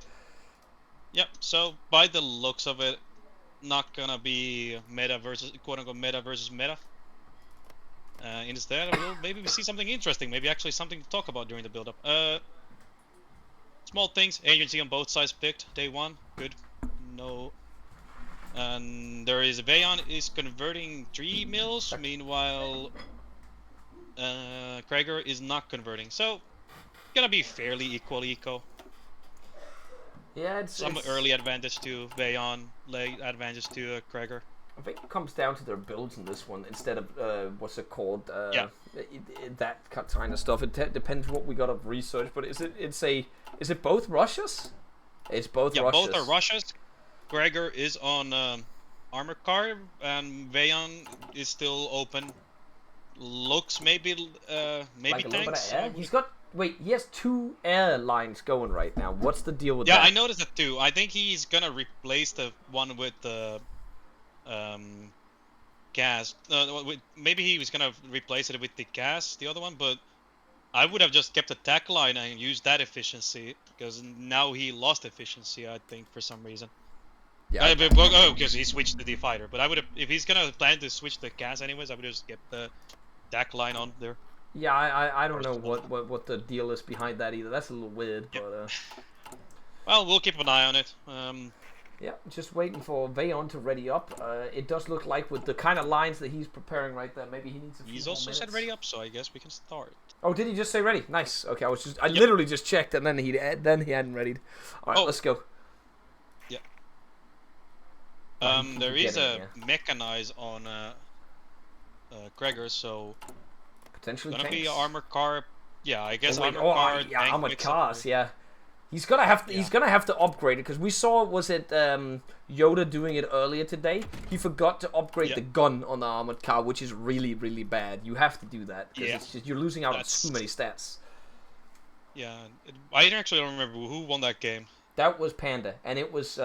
Yep, so by the looks of it, not gonna be meta versus, quote-unquote meta versus meta. Instead, maybe we see something interesting, maybe actually something to talk about during the build-up. Small things, agency on both sides picked, day 1, good. No. And there is, Vayon is converting 3 mills, meanwhile, Gregor is not converting. So, gonna be fairly equal eco. Yeah, it's early advantage to Vayon, late advantage to Gregor. I think it comes down to their builds in this one instead of what's it called? That kind of stuff. It depends what we got of research. But is it both Russias? It's both. Yeah, Russias. both are Russias. Gregor is on armor card, and Vayon is still open. Looks maybe like a tanks. Little bit of air. He's got. Wait, he has 2 air lines going right now. What's the deal with that? Yeah, I noticed that too. I think he's gonna replace the one with the gas. Maybe he was gonna replace it with the gas, the other one, but I would have just kept the tack line and used that efficiency, because now he lost efficiency, I think, for some reason. Yeah. Because he switched to the fighter. But I would have, if he's gonna plan to switch the gas anyways, I would just get the tack line on there. Yeah, I don't know what the deal is behind that either. That's a little weird, Yep. but Well, we'll keep an eye on it. Yeah, just waiting for Vayon to ready up. It does look like with the kind of lines that he's preparing right there, maybe he needs a few He's more also minutes. said ready up, so I guess we can start. Oh, did he just say ready? Nice. Okay, I literally just checked and then he hadn't readied. All right, let's go. Yeah. Right, There is a yeah. mechanize on Gregor, so Potentially gonna tanks. be armor car. Yeah, I guess armor yeah, car. tank armored mix-up cars. or- Yeah, he's gonna have to. Yeah. He's gonna have to upgrade it because we saw Yoda doing it earlier today. He forgot to upgrade the gun on the armored car, which is really really bad. You have to do that because it's just, you're losing out on too many stats. Yeah, I actually don't remember who won that game. That was Panda, and it was.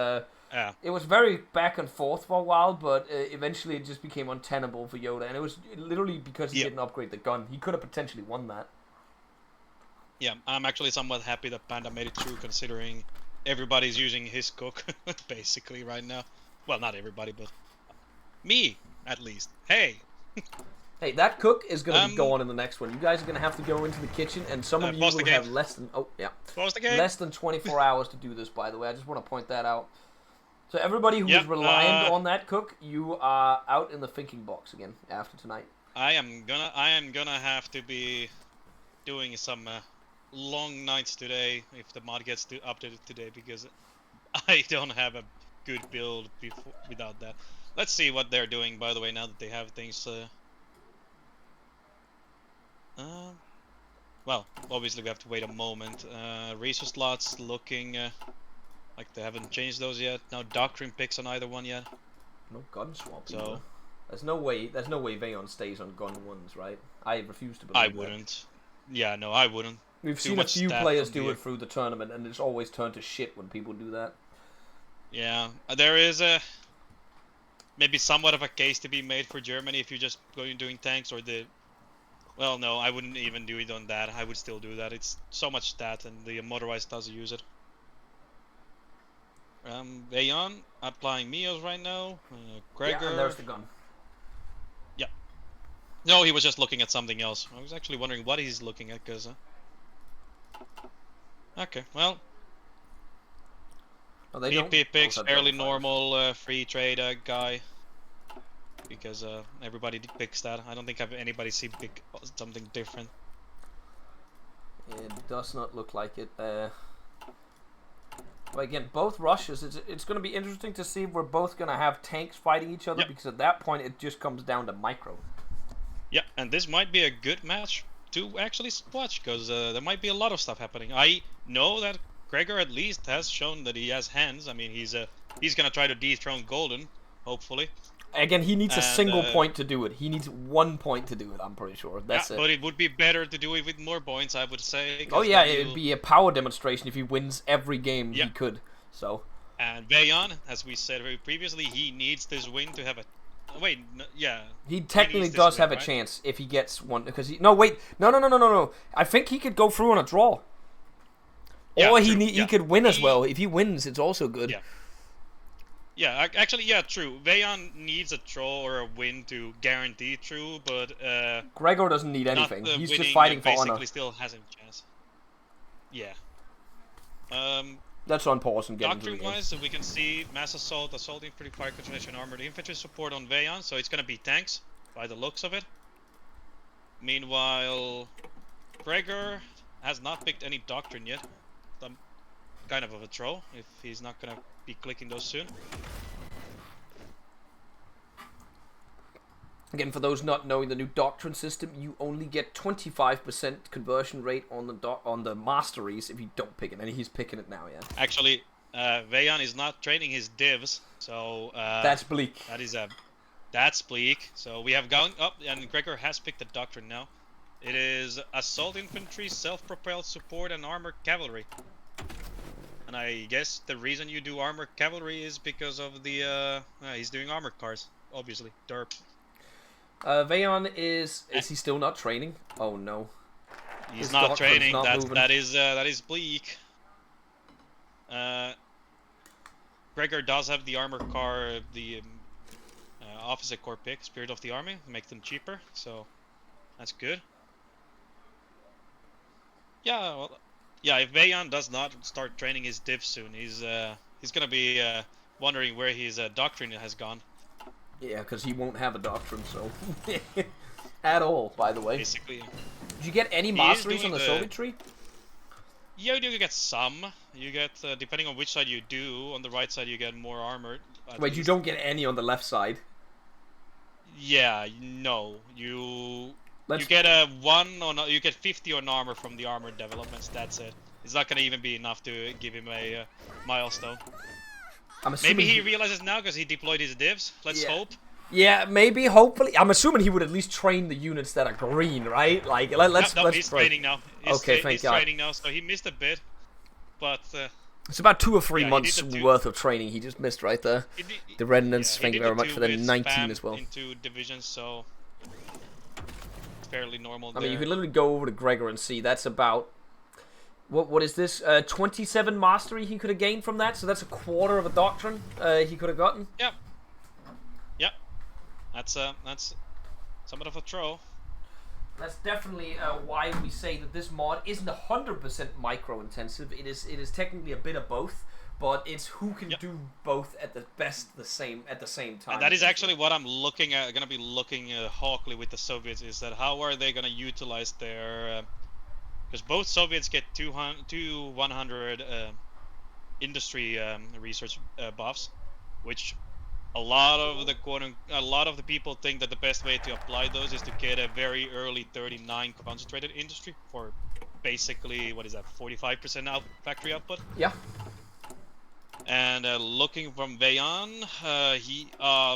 Yeah. It was very back and forth for a while, but eventually it just became untenable for Yoda, and it was literally because he didn't upgrade the gun. He could have potentially won that. Yeah, I'm actually somewhat happy that Panda made it through, considering everybody's using his cook, basically, right now. Well, not everybody, but me, at least. Hey! Hey, that cook is going to be gone in the next one. You guys are going to have to go into the kitchen, and some of you will have less than... Oh, yeah. Pause the game! Less than 24 hours to do this, by the way. I just want to point that out. So everybody who is reliant on that cook, you are out in the thinking box again after tonight. I am gonna have to be doing some long nights today if the mod gets updated today, because I don't have a good build without that. Let's see what they're doing, by the way, now that they have things. Well, obviously we have to wait a moment. Resource slots looking like they haven't changed those yet. No doctrine picks on either one yet. No gun swap. So either. There's no way Vayon stays on gun ones, right? I refuse to believe I wouldn't. Yeah, no, I wouldn't. We've seen a few players do it through the tournament, and it's always turned to shit when people do that. Yeah, there is a maybe somewhat of a case to be made for Germany if you're just going doing tanks or the. Well, no, I wouldn't even do it on that. I would still do that. It's so much stat, and the motorized doesn't use it. Vayon applying Mios right now. Gregor. Yeah, and there's the gun. Yeah. No, he was just looking at something else. I was actually wondering what he's looking at, cause. Okay, well. Oh, they PP picks don't fairly normal free trade guy. Because everybody picks that. I don't think I've anybody seen pick something different. It does not look like it. But again, both rushes. It's going to be interesting to see if we're both going to have tanks fighting each other, because at that point it just comes down to micro. Yeah, and this might be a good match to actually watch, because there might be a lot of stuff happening. I know that Gregor at least has shown that he has hands. I mean, he's going to try to dethrone Golden, hopefully. Again, he needs a single point to do it. He needs 1 point to do it, I'm pretty sure. That's it. But it would be better to do it with more points, I would say. Oh yeah, it would be a power demonstration if he wins every game he could. So. And Vayon, as we said very previously, he needs this win to have a... Wait, yeah. He technically does have a chance if he gets one, because he... No, wait. No. I think he could go through on a draw. Yeah, or he could win as well. If he wins, it's also good. Yeah. Yeah, actually, yeah, true. Vayon needs a draw or a win to guarantee true, but Gregor doesn't need anything. He's just fighting for honor. Basically, still has a chance. Yeah. Let's unpause and get into the game. Doctrine-wise, we can see mass assault, assault infantry, fire concentration, armored infantry support on Vayon, so it's gonna be tanks by the looks of it. Meanwhile, Gregor has not picked any doctrine yet. Kind of a throw if he's not gonna be clicking those soon. Again, for those not knowing the new doctrine system, you only get 25% conversion rate on the masteries if you don't pick it, and he's picking it now, yeah. Actually, Vayon is not training his divs, so that's bleak. That's bleak. So we have gone up, and Gregor has picked the doctrine now. It is assault infantry, self-propelled support, and armored cavalry. And I guess the reason you do armored cavalry is because of the he's doing armored cars, obviously. Derp. Vayon is he still not training? Oh no. He's not training. That is bleak. Gregor does have the armored car, the officer corps pick, Spirit of the Army, make them cheaper, so that's good. Yeah, well, yeah. If Vayon does not start training his div soon, he's gonna be wondering where his doctrine has gone. Yeah, because he won't have a doctrine, so at all. By the way, Basically, did you get any is masteries on doing the the- Soviet tree? yeah, you get some. You get depending on which side you do. On the right side, you get more armor. at Wait, you least. don't get any on the left side. Yeah, no. You Let's get a 1 on you get 50 on armor from the armor developments. That's it. It's not gonna even be enough to give him a milestone. I'm assuming Maybe he realizes now because he deployed his divs. Let's Yeah. hope. Yeah, maybe, hopefully. I'm assuming he would at least train the units that are green, right? Like, let's No, let's he's pray. training now. Okay, thank he's God. training now, so he missed a bit. But It's about 2 or 3 Yeah, he months did the two- worth of training he just missed right there. The Remnants, he thank you did very the much 2 for the with 19 spam as well. into divisions, so it's fairly normal. I mean, you there. can literally go over to Gregor and see that's about what is this? 27 mastery he could have gained from that. So that's a quarter of a doctrine he could have gotten. Yep. Yep. That's somewhat of a throw. That's definitely why we say that this mod isn't 100% micro intensive. It is technically a bit of both, but it's who can Yep. do both at the same time. And that is actually what I'm looking at. Gonna be looking hawkly with the Soviets is that how are they gonna utilize their because both Soviets get 100 industry research buffs, which a lot of the people think that the best way to apply those is to get a very early 39 concentrated industry for basically what is that 45% out factory output. Yeah. And looking from Veyan,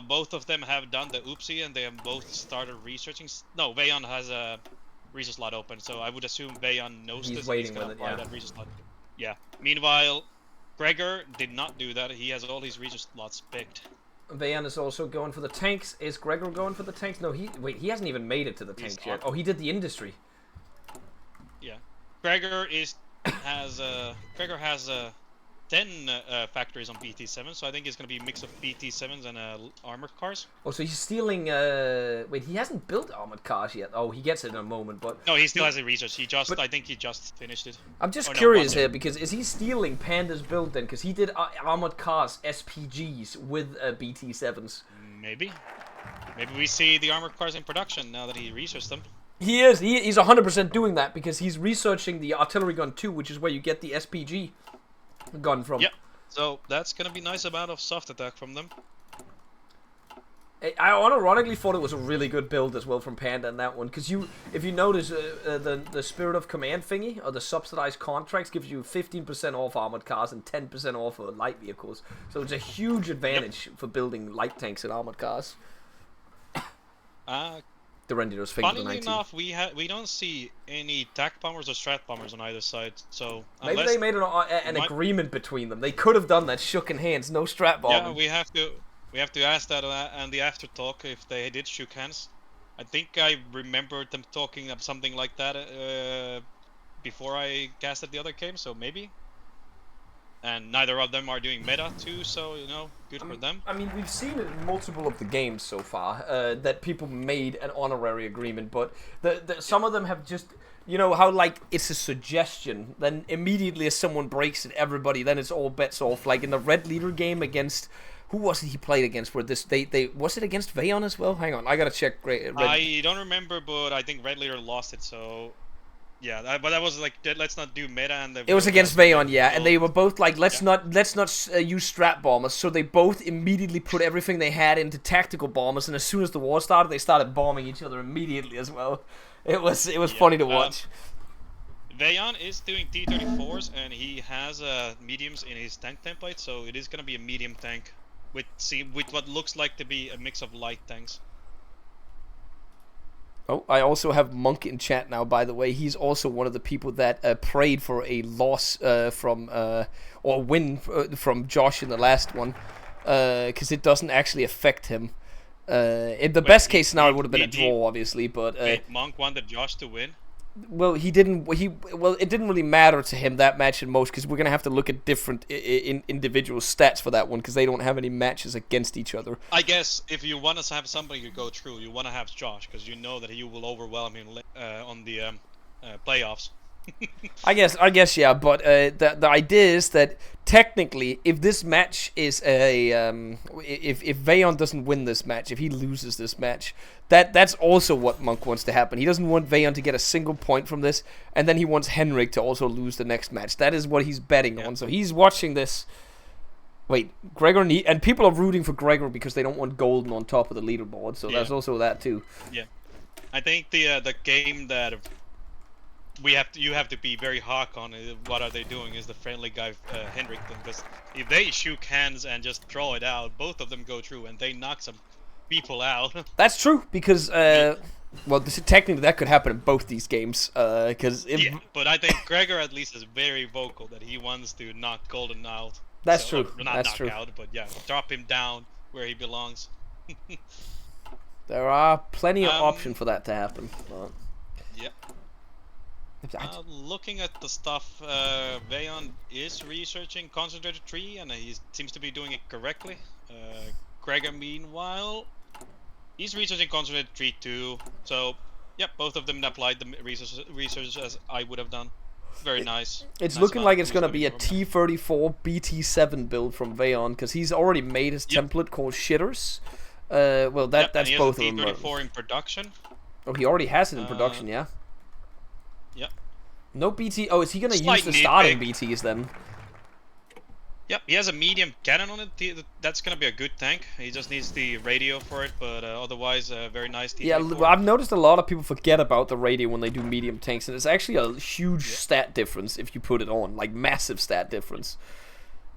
both of them have done the oopsie and they have both started researching. No, Veyan has a research slot open, so I would assume Veyan knows He's this. waiting and he's with gonna it, apply yeah. that research slot. Yeah. Meanwhile, Gregor did not do that. He has all his research slots picked. Vayan is also going for the tanks. Is Gregor going for the tanks? No, he hasn't even made it to the He's tanks yet. not. Oh, he did the industry. Yeah. Gregor has 10 factories on BT7, so I think it's gonna be a mix of BT7s and armored cars. Oh, so he's stealing. Wait, he hasn't built armored cars yet. Oh, he gets it in a moment. But No, he still has a research. But- I think he just finished it. I'm just Oh, no, curious one here because is he stealing Panda's build then? Because he did armored cars SPGs with BT7s. Maybe we see the armored cars in production now that he researched them. He is. He's 100% doing that because he's researching the artillery gun 2, which is where you get the SPG gun from. Yep. So that's gonna be nice amount of soft attack from them. I unironically thought it was a really good build as well from Panda in that one, because if you notice, the Spirit of Command thingy, or the subsidized contracts, gives you 15% off armored cars and 10% off for light vehicles. So it's a huge advantage for building light tanks and armored cars. The Renditor's thing for the Funnily 19. enough, we don't see any TAC bombers or strat bombers on either side. So Maybe unless, they made an agreement between them. They could have done that, shook in hands, no strap bombing. yeah, we have to ask that and the after talk if they did shook hands. I think I remembered them talking of something like that before I casted the other game, so maybe. And neither of them are doing meta too, so good for them. I mean, we've seen it in multiple of the games so far that people made an honorary agreement, but some of them have just, how like it's a suggestion. Then immediately as someone breaks it, everybody, then it's all bets off. Like in the Red Leader game against, who was it he played against? Where they was it against Vayon as well? Hang on, I gotta check. I don't remember, but I think Red Leader lost it, so. Yeah, but that was like let's not do meta and it was against Vayon, yeah, and they were both like let's not use strap bombers, so they both immediately put everything they had into tactical bombers, and as soon as the war started, they started bombing each other immediately as well. It was funny to watch. Vayon is doing T-34s, and he has mediums in his tank template, so it is gonna be a medium tank with what looks like to be a mix of light tanks. Oh, I also have Monk in chat now, by the way. He's also one of the people that prayed for a loss or win from Josh in the last one, because it doesn't actually affect him. In the best case scenario, it would have been a draw, obviously, but Monk wanted Josh to win. Well, it didn't really matter to him that match in most, because we're gonna have to look at different individual stats for that one, because they don't have any matches against each other. I guess if you want to have somebody to go through, you want to have Josh, because you know that he will overwhelm him on the playoffs. I guess, yeah. But the idea is that technically, if this match is if Vayon doesn't win this match, if he loses this match, that's also what Monk wants to happen. He doesn't want Vayon to get a single point from this, and then he wants Henrik to also lose the next match. That is what he's betting on. So he's watching this. Wait, Gregor and people are rooting for Gregor because they don't want Golden on top of the leaderboard. So there's also that too. Yeah, I think the game that you have to be very hawk on what are they doing is the friendly guy Henrik thing, because if they shook hands and just throw it out, both of them go through and they knock some people out. That's true because well, technically that could happen in both these games. Because yeah, but I think Gregor at least is very vocal that he wants to knock Golden out. That's true. Not That's knock true. out, but yeah, drop him down where he belongs. There are plenty of options for that to happen. But... Yep. Looking at the stuff, Vayon is researching Concentrated Tree, and he seems to be doing it correctly. Gregor, meanwhile, he's researching Concentrated Tree too. So, yep, both of them applied the research as I would have done. Very nice. It's nice looking like it's gonna be a from T34 BT7 build from Vayon, because he's already made his template called Shitters. Well, that's both of them. T34 in production. Oh, he already has it in production, yeah. Yep. No BT. Oh, is he gonna use the Slightly starting big. BTs then? Yep, he has a medium cannon on it. That's gonna be a good tank. He just needs the radio for it, but otherwise, very nice. Yeah, I've noticed a lot of people forget about the radio when they do medium tanks, and it's actually a huge stat difference if you put it on, like massive stat difference.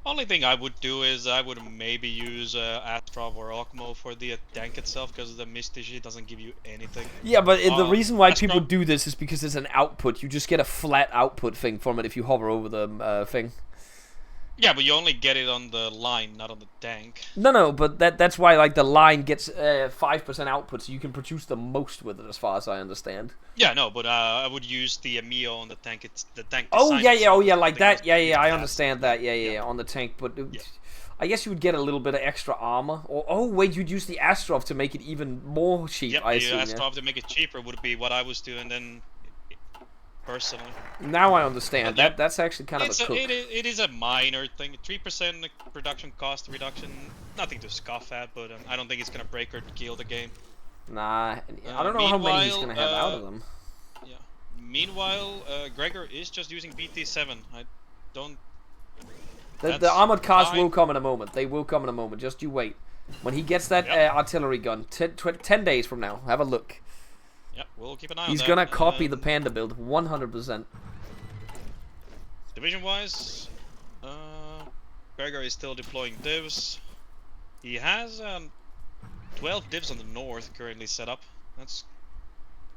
Only thing I would do is I would maybe use Astrov or Okmo for the tank itself, because the Mystici doesn't give you anything. Yeah, but the reason why Astrov... people do this is because it's an output. You just get a flat output thing from it if you hover over the thing. Yeah, but you only get it on the line, not on the tank. No, but that's why like the line gets 5% output, so you can produce the most with it, as far as I understand. Yeah, no, but I would use the Mio on the tank. It's the tank. Oh design itself. like that. Yeah, I fast. understand that. Yeah, on the tank, but I guess you would get a little bit of extra armor. Or oh wait, you'd use the Astrov to make it even more cheap. Yep, I the assume. Astrov to make it cheaper would be what I was doing then. Personally. Now I understand. That's actually kind of a cook. It is a minor thing. 3% production cost reduction. Nothing to scoff at, but I don't think it's gonna break or kill the game. Nah, I don't know how many he's gonna have out of them. Yeah. Meanwhile, Gregor is just using BT7. I don't. The armored cars will come in a moment. They will come in a moment. Just you wait. When he gets that artillery gun, 10 days from now, have a look. Yep, we'll keep an eye on that. He's gonna copy the Panda build 100%. Division-wise, Gregor is still deploying divs. He has 12 divs on the north currently set up. That's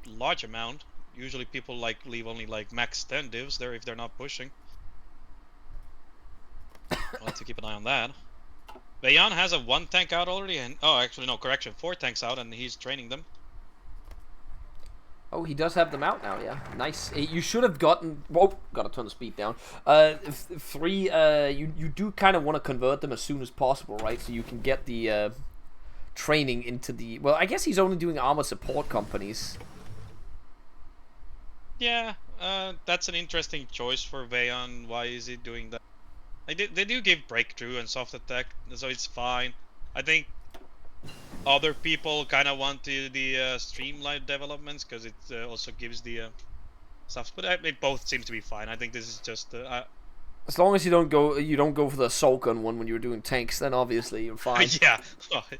a large amount. Usually people leave only max 10 divs there if they're not pushing. I'll have to keep an eye on that. Vayon has a 1 tank out already, and oh, actually no, correction, 4 tanks out, and he's training them. Oh, he does have them out now, yeah. Nice. You should have gotten... Whoa, gotta turn the speed down. 3, you do kind of want to convert them as soon as possible, right? So you can get the training into the... Well, I guess he's only doing armor support companies. Yeah, that's an interesting choice for Vayon. Why is he doing that? They do give breakthrough and soft attack, so it's fine. I think other people kind of want the streamlined developments because it also gives the stuff, but it both seems to be fine. I think this is just as long as you don't go for the assault gun one when you're doing tanks, then obviously you're fine. Yeah.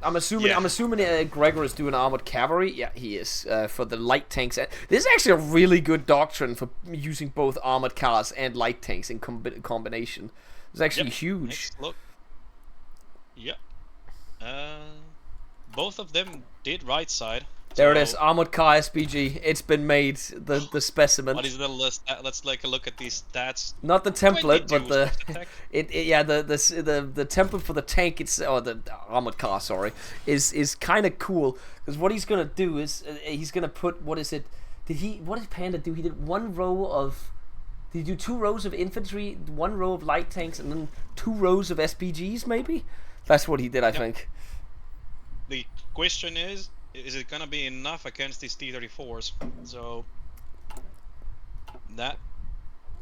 I'm assuming Gregor is doing armored cavalry. Yeah, he is for the light tanks. This is actually a really good doctrine for using both armored cars and light tanks in combination. It's actually huge. Next look. Yep. Both of them did right side. There it is, armored car SPG. It's been made. The specimen. What is the list? Let's take a look at these stats. Not the template, but the the template for the tank. The armored car. Sorry, is kind of cool because what he's gonna do is he's gonna put what did Panda do? He did 1 row of. Did he do 2 rows of infantry, 1 row of light tanks, and then 2 rows of SPGs? Maybe that's what he did. I think. The question is it gonna be enough against these T-34s? So that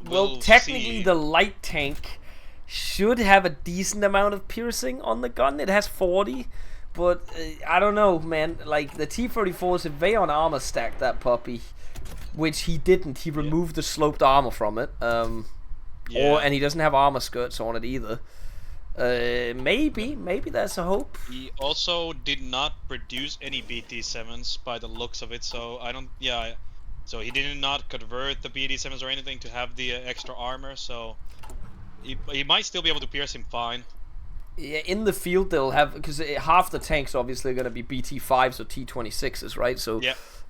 Well, technically, the light tank should have a decent amount of piercing on the gun. It has 40, but I don't know, man. Like, the T-34 is a Vayon armor stack, that puppy, which he didn't. He removed the sloped armor from it. And he doesn't have armor skirts on it either. Maybe that's a hope. He also did not produce any BT7s by the looks of it, so I don't. Yeah, so he did not convert the BT7s or anything to have the extra armor. So he might still be able to pierce him fine. Yeah, in the field they'll have, because half the tanks obviously going to be BT5s or T26s, right? So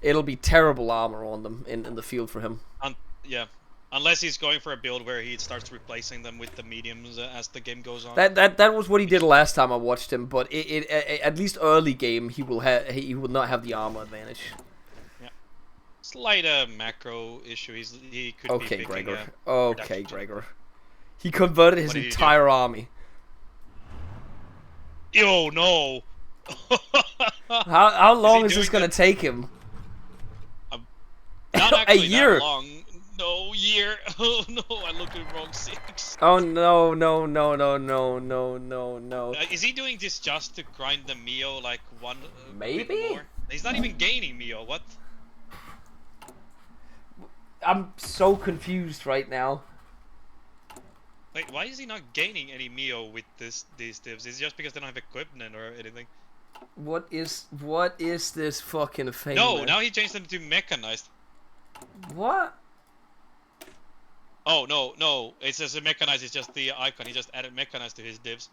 it'll be terrible armor on them in the field for him. Yeah. Unless he's going for a build where he starts replacing them with the mediums as the game goes on. That was what he did last time I watched him, but at least early game he will not have the armor advantage. Yeah, slight macro issue. He could be picking Gregor. Okay, Gregor. He converted his entire army. Yo, no. How long is this gonna take him? Not actually a year. That long. No, year. Oh no, I looked at the wrong 6. Oh no. Is he doing this just to grind the Mio like one? Maybe. Bit more? He's not even gaining Mio. What? I'm so confused right now. Like, why is he not gaining any Mio with these divs? Is it just because they don't have equipment or anything? What is this fucking thing? No, man? now he changed them to mechanized. What? Oh no! It says mechanized. It's just the icon. He just added mechanized to his divs.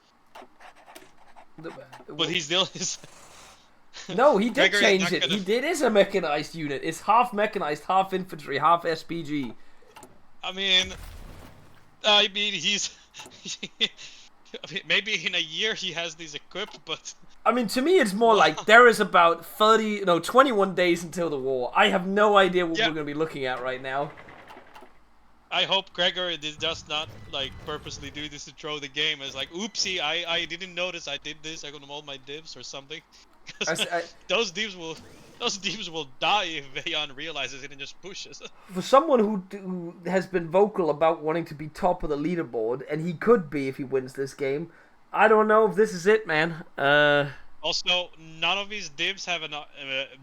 But he still is. No, he did Gregor change it. He did is a mechanized unit. It's half mechanized, half infantry, half SPG. I mean, he's. I mean, maybe in a year he has these equipped, but. I mean, to me, it's more like there is about 21 days until the war. I have no idea what we're going to be looking at right now. I hope Gregor did just not like purposely do this to throw the game. It's like, oopsie, I didn't notice I did this. I got all my divs or something. Those divs will die if Vayon realizes it and just pushes. For someone who has been vocal about wanting to be top of the leaderboard, and he could be if he wins this game, I don't know if this is it, man. Also, none of his divs have a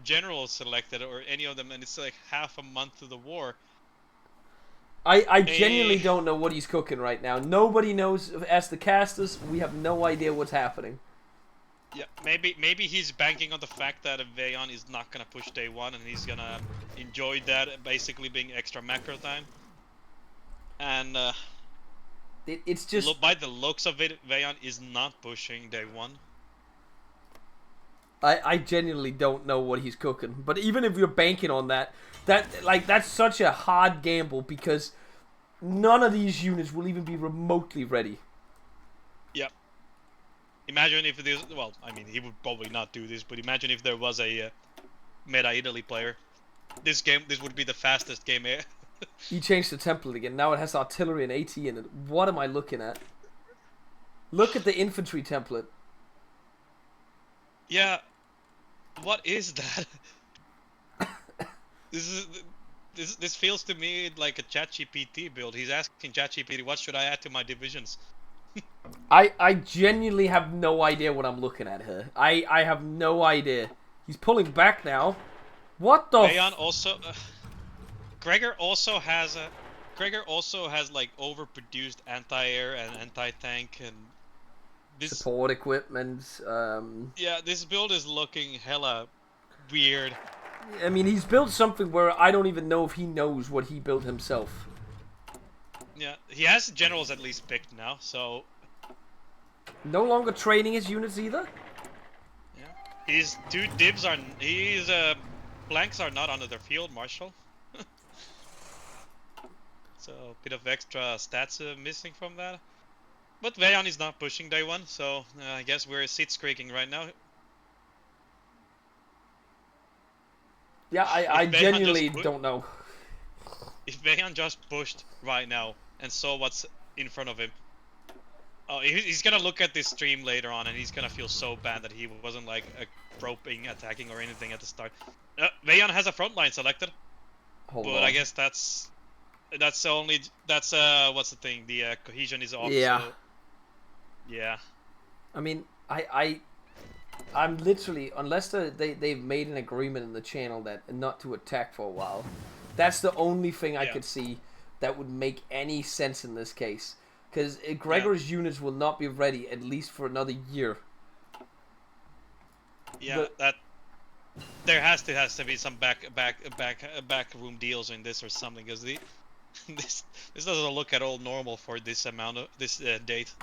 general selected or any of them, and it's like half a month to the war. I genuinely don't know what he's cooking right now. Nobody knows. As the casters, we have no idea what's happening. Yeah, maybe he's banking on the fact that Vayon is not gonna push day 1, and he's gonna enjoy that basically being extra macro time. And it's just by the looks of it, Vayon is not pushing day 1. I genuinely don't know what he's cooking. But even if you're banking on that's such a hard gamble, because none of these units will even be remotely ready. Yeah. Imagine if this, well, I mean, he would probably not do this, but imagine if there was a meta Italy player. This would be the fastest game ever. He changed the template again. Now it has artillery and AT in it. What am I looking at? Look at the infantry template. Yeah. What is that? This feels to me like a ChatGPT build. He's asking ChatGPT, what should I add to my divisions? I genuinely have no idea what I'm looking at here. I have no idea. He's pulling back now. What the? Vayon also. Gregor also has like overproduced anti-air and anti-tank and this support equipment. Yeah, this build is looking hella weird. I mean, he's built something where I don't even know if he knows what he built himself. Yeah, he has generals at least picked now, so... No longer training his units either? Yeah. His two divs are... blanks are not under their field marshal. So, a bit of extra stats missing from that. But Vayon is not pushing day 1, so I guess we're sit-screaking right now. Yeah, I genuinely don't know. If Vayon just pushed right now and saw what's in front of him, he's gonna look at this stream later on and he's gonna feel so bad that he wasn't like groping, attacking or anything at the start. Vayon has a front line selected, but I guess that's That's only. That's what's the thing? The cohesion is off. Yeah. So, yeah. I mean, I'm literally, unless they've made an agreement in the channel that not to attack for a while, that's the only thing I could see that would make any sense in this case. Because Gregor's units will not be ready at least for another year. Yeah, that there has to be some backroom deals in this or something, because this doesn't look at all normal for this amount of this date.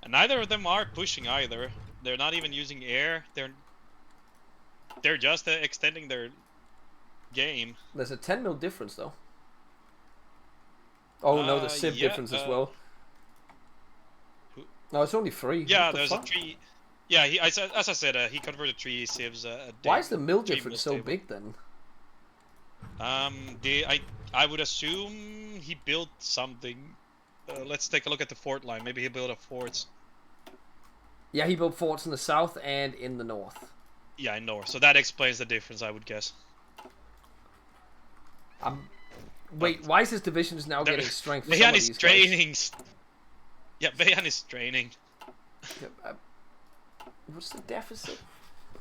And neither of them are pushing either. They're not even using air. They're just extending their game. There's a 10 mil difference though. Oh no, the civ difference as well. No, it's only 3. Yeah, What the there's fuck? a 3. Yeah, as I said, he converted 3 civs a day. Why is the mil 3 difference mil so stable. big then? I would assume he built something. Let's take a look at the fort line. Maybe he built a forts. Yeah, he built forts in the south and in the north. Yeah, I know. So that explains the difference, I would guess. Wait, why is his divisions now getting strength? For some Bayan of is these training. Yeah, Bayan is training. guys? What's the deficit?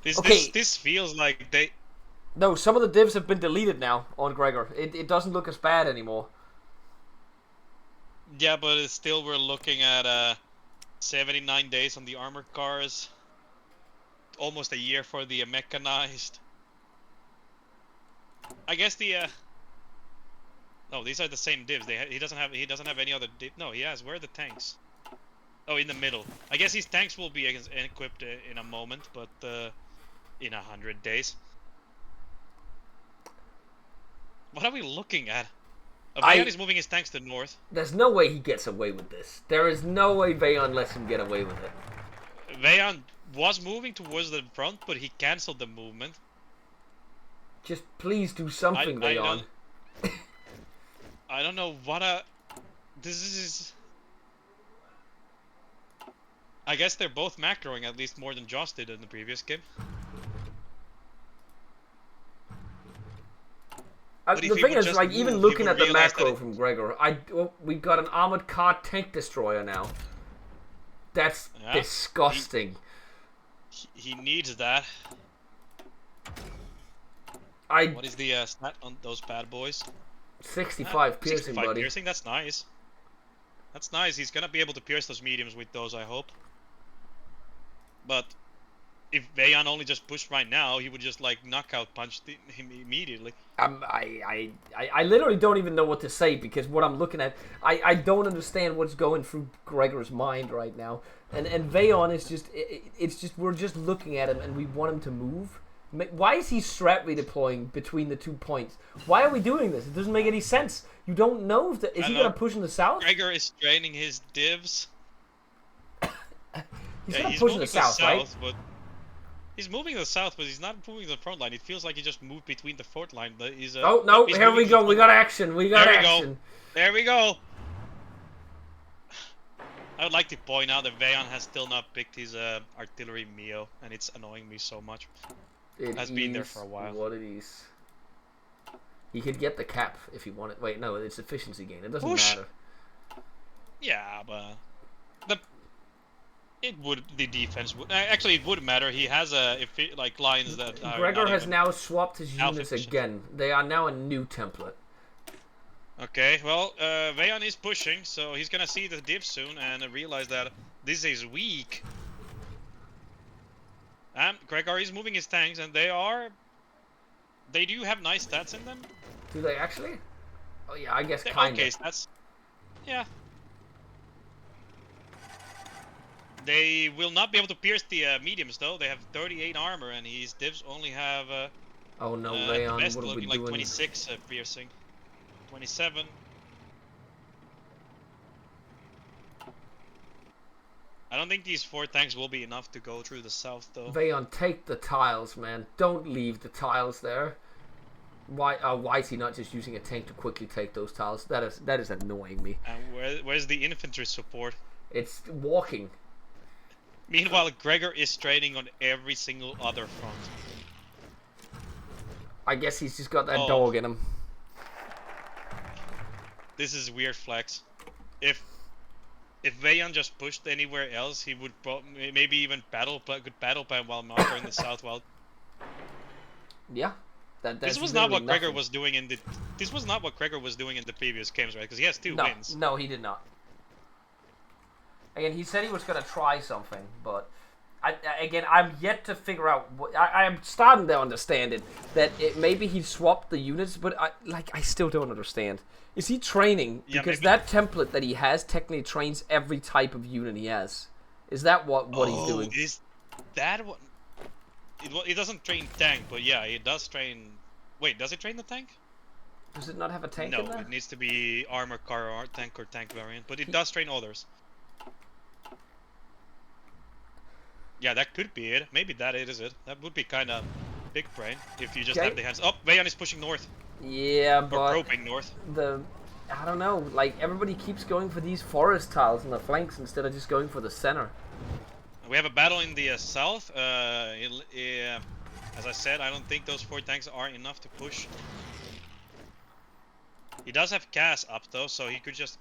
This feels like they. No, some of the divs have been deleted now on Gregor. It doesn't look as bad anymore. Yeah, but it's still we're looking at 79 days on the armored cars. Almost a year for the mechanized. I guess the. No, these are the same divs. He doesn't have any other div. No, he has. Where are the tanks? Oh, in the middle. I guess his tanks will be equipped in a moment, but in 100 days. What are we looking at? Vayan is moving his tanks to north. There's no way he gets away with this. There is no way Vayan lets him get away with it. Vayan was moving towards the front, but he cancelled the movement. Just please do something, Vayan. I don't know what this is. I guess they're both macroing at least more than Josh did in the previous game. The thing is, like, even looking at the macro from Gregor, we got an armored car tank destroyer now. That's disgusting. He needs that. What is the stat on those bad boys? 65 piercing, 65 buddy. Piercing, that's nice. That's nice. He's gonna be able to pierce those mediums with those, I hope. But if Vayan only just pushed right now, he would just like knockout punch him immediately. I literally don't even know what to say, because what I'm looking at, I don't understand what's going through Gregor's mind right now. And Vayan is just, it's just, we're just looking at him and we want him to move. Why is he strat redeploying between the 2 points? Why are we doing this? It doesn't make any sense. You don't know if is he gonna push in the south? Gregor is training his divs. He's gonna push in the south, right? But he's moving to the south, but he's not moving to the front line. It feels like he just moved between the fort line. But he's oh no! Here we go. We got action. We got action. There we go. I would like to point out that Vayan has still not picked his artillery Mio, and it's annoying me so much. It has been there for a while. What it is. He could get the cap if he wanted. Wait, no, it's efficiency gain. It doesn't matter. Yeah, but the defense would actually it would matter. He has like lines that. Gregor has now swapped his units again. They are now a new template. Okay, well, Vayan is pushing, so he's gonna see the div soon and realize that this is weak. Gregor is moving his tanks, and they do have nice stats in them. Do they actually? Oh yeah, I guess They're kinda. okay stats. Yeah. They will not be able to pierce the mediums though. They have 38 armor, and his divs only have. Oh no, Vayan, what are we looking doing? like 26 piercing, 27. I don't think these 4 tanks will be enough to go through the south, though. Vayan, take the tiles, man. Don't leave the tiles there. Why is he not just using a tank to quickly take those tiles? That is annoying me. And where's the infantry support? It's walking. Meanwhile, Gregor is training on every single other front. I guess he's just got that dog in him. this is weird flex. If Vayan just pushed anywhere else, he would maybe even could battle plan while Marker in the south. While Yeah. That's this was not what literally Gregor nothing. was doing in the. This was not what Gregor was doing in the previous games, right? Because he has two No, wins. no, he did not. Again, he said he was going to try something, but I'm yet to figure out. I am starting to understand it, that maybe he swapped the units, but I still don't understand. Is he training? Yeah, Because maybe. that template that he has technically trains every type of unit he has. Is that what he's doing? Is that what? It doesn't train tank, but yeah, it does train. Wait, does it train the tank? Does it not have a tank No, in there? it needs to be armor car or tank variant, but it does train others. Yeah, that could be it. Maybe that is it. That would be kind of big brain if you just Okay. have the hands. Oh, Vayan is pushing north. Yeah, Or but probing north. I don't know. Like, everybody keeps going for these forest tiles on the flanks instead of just going for the center. We have a battle in the south. As I said, I don't think those 4 tanks are enough to push. He does have cast up though, so he could just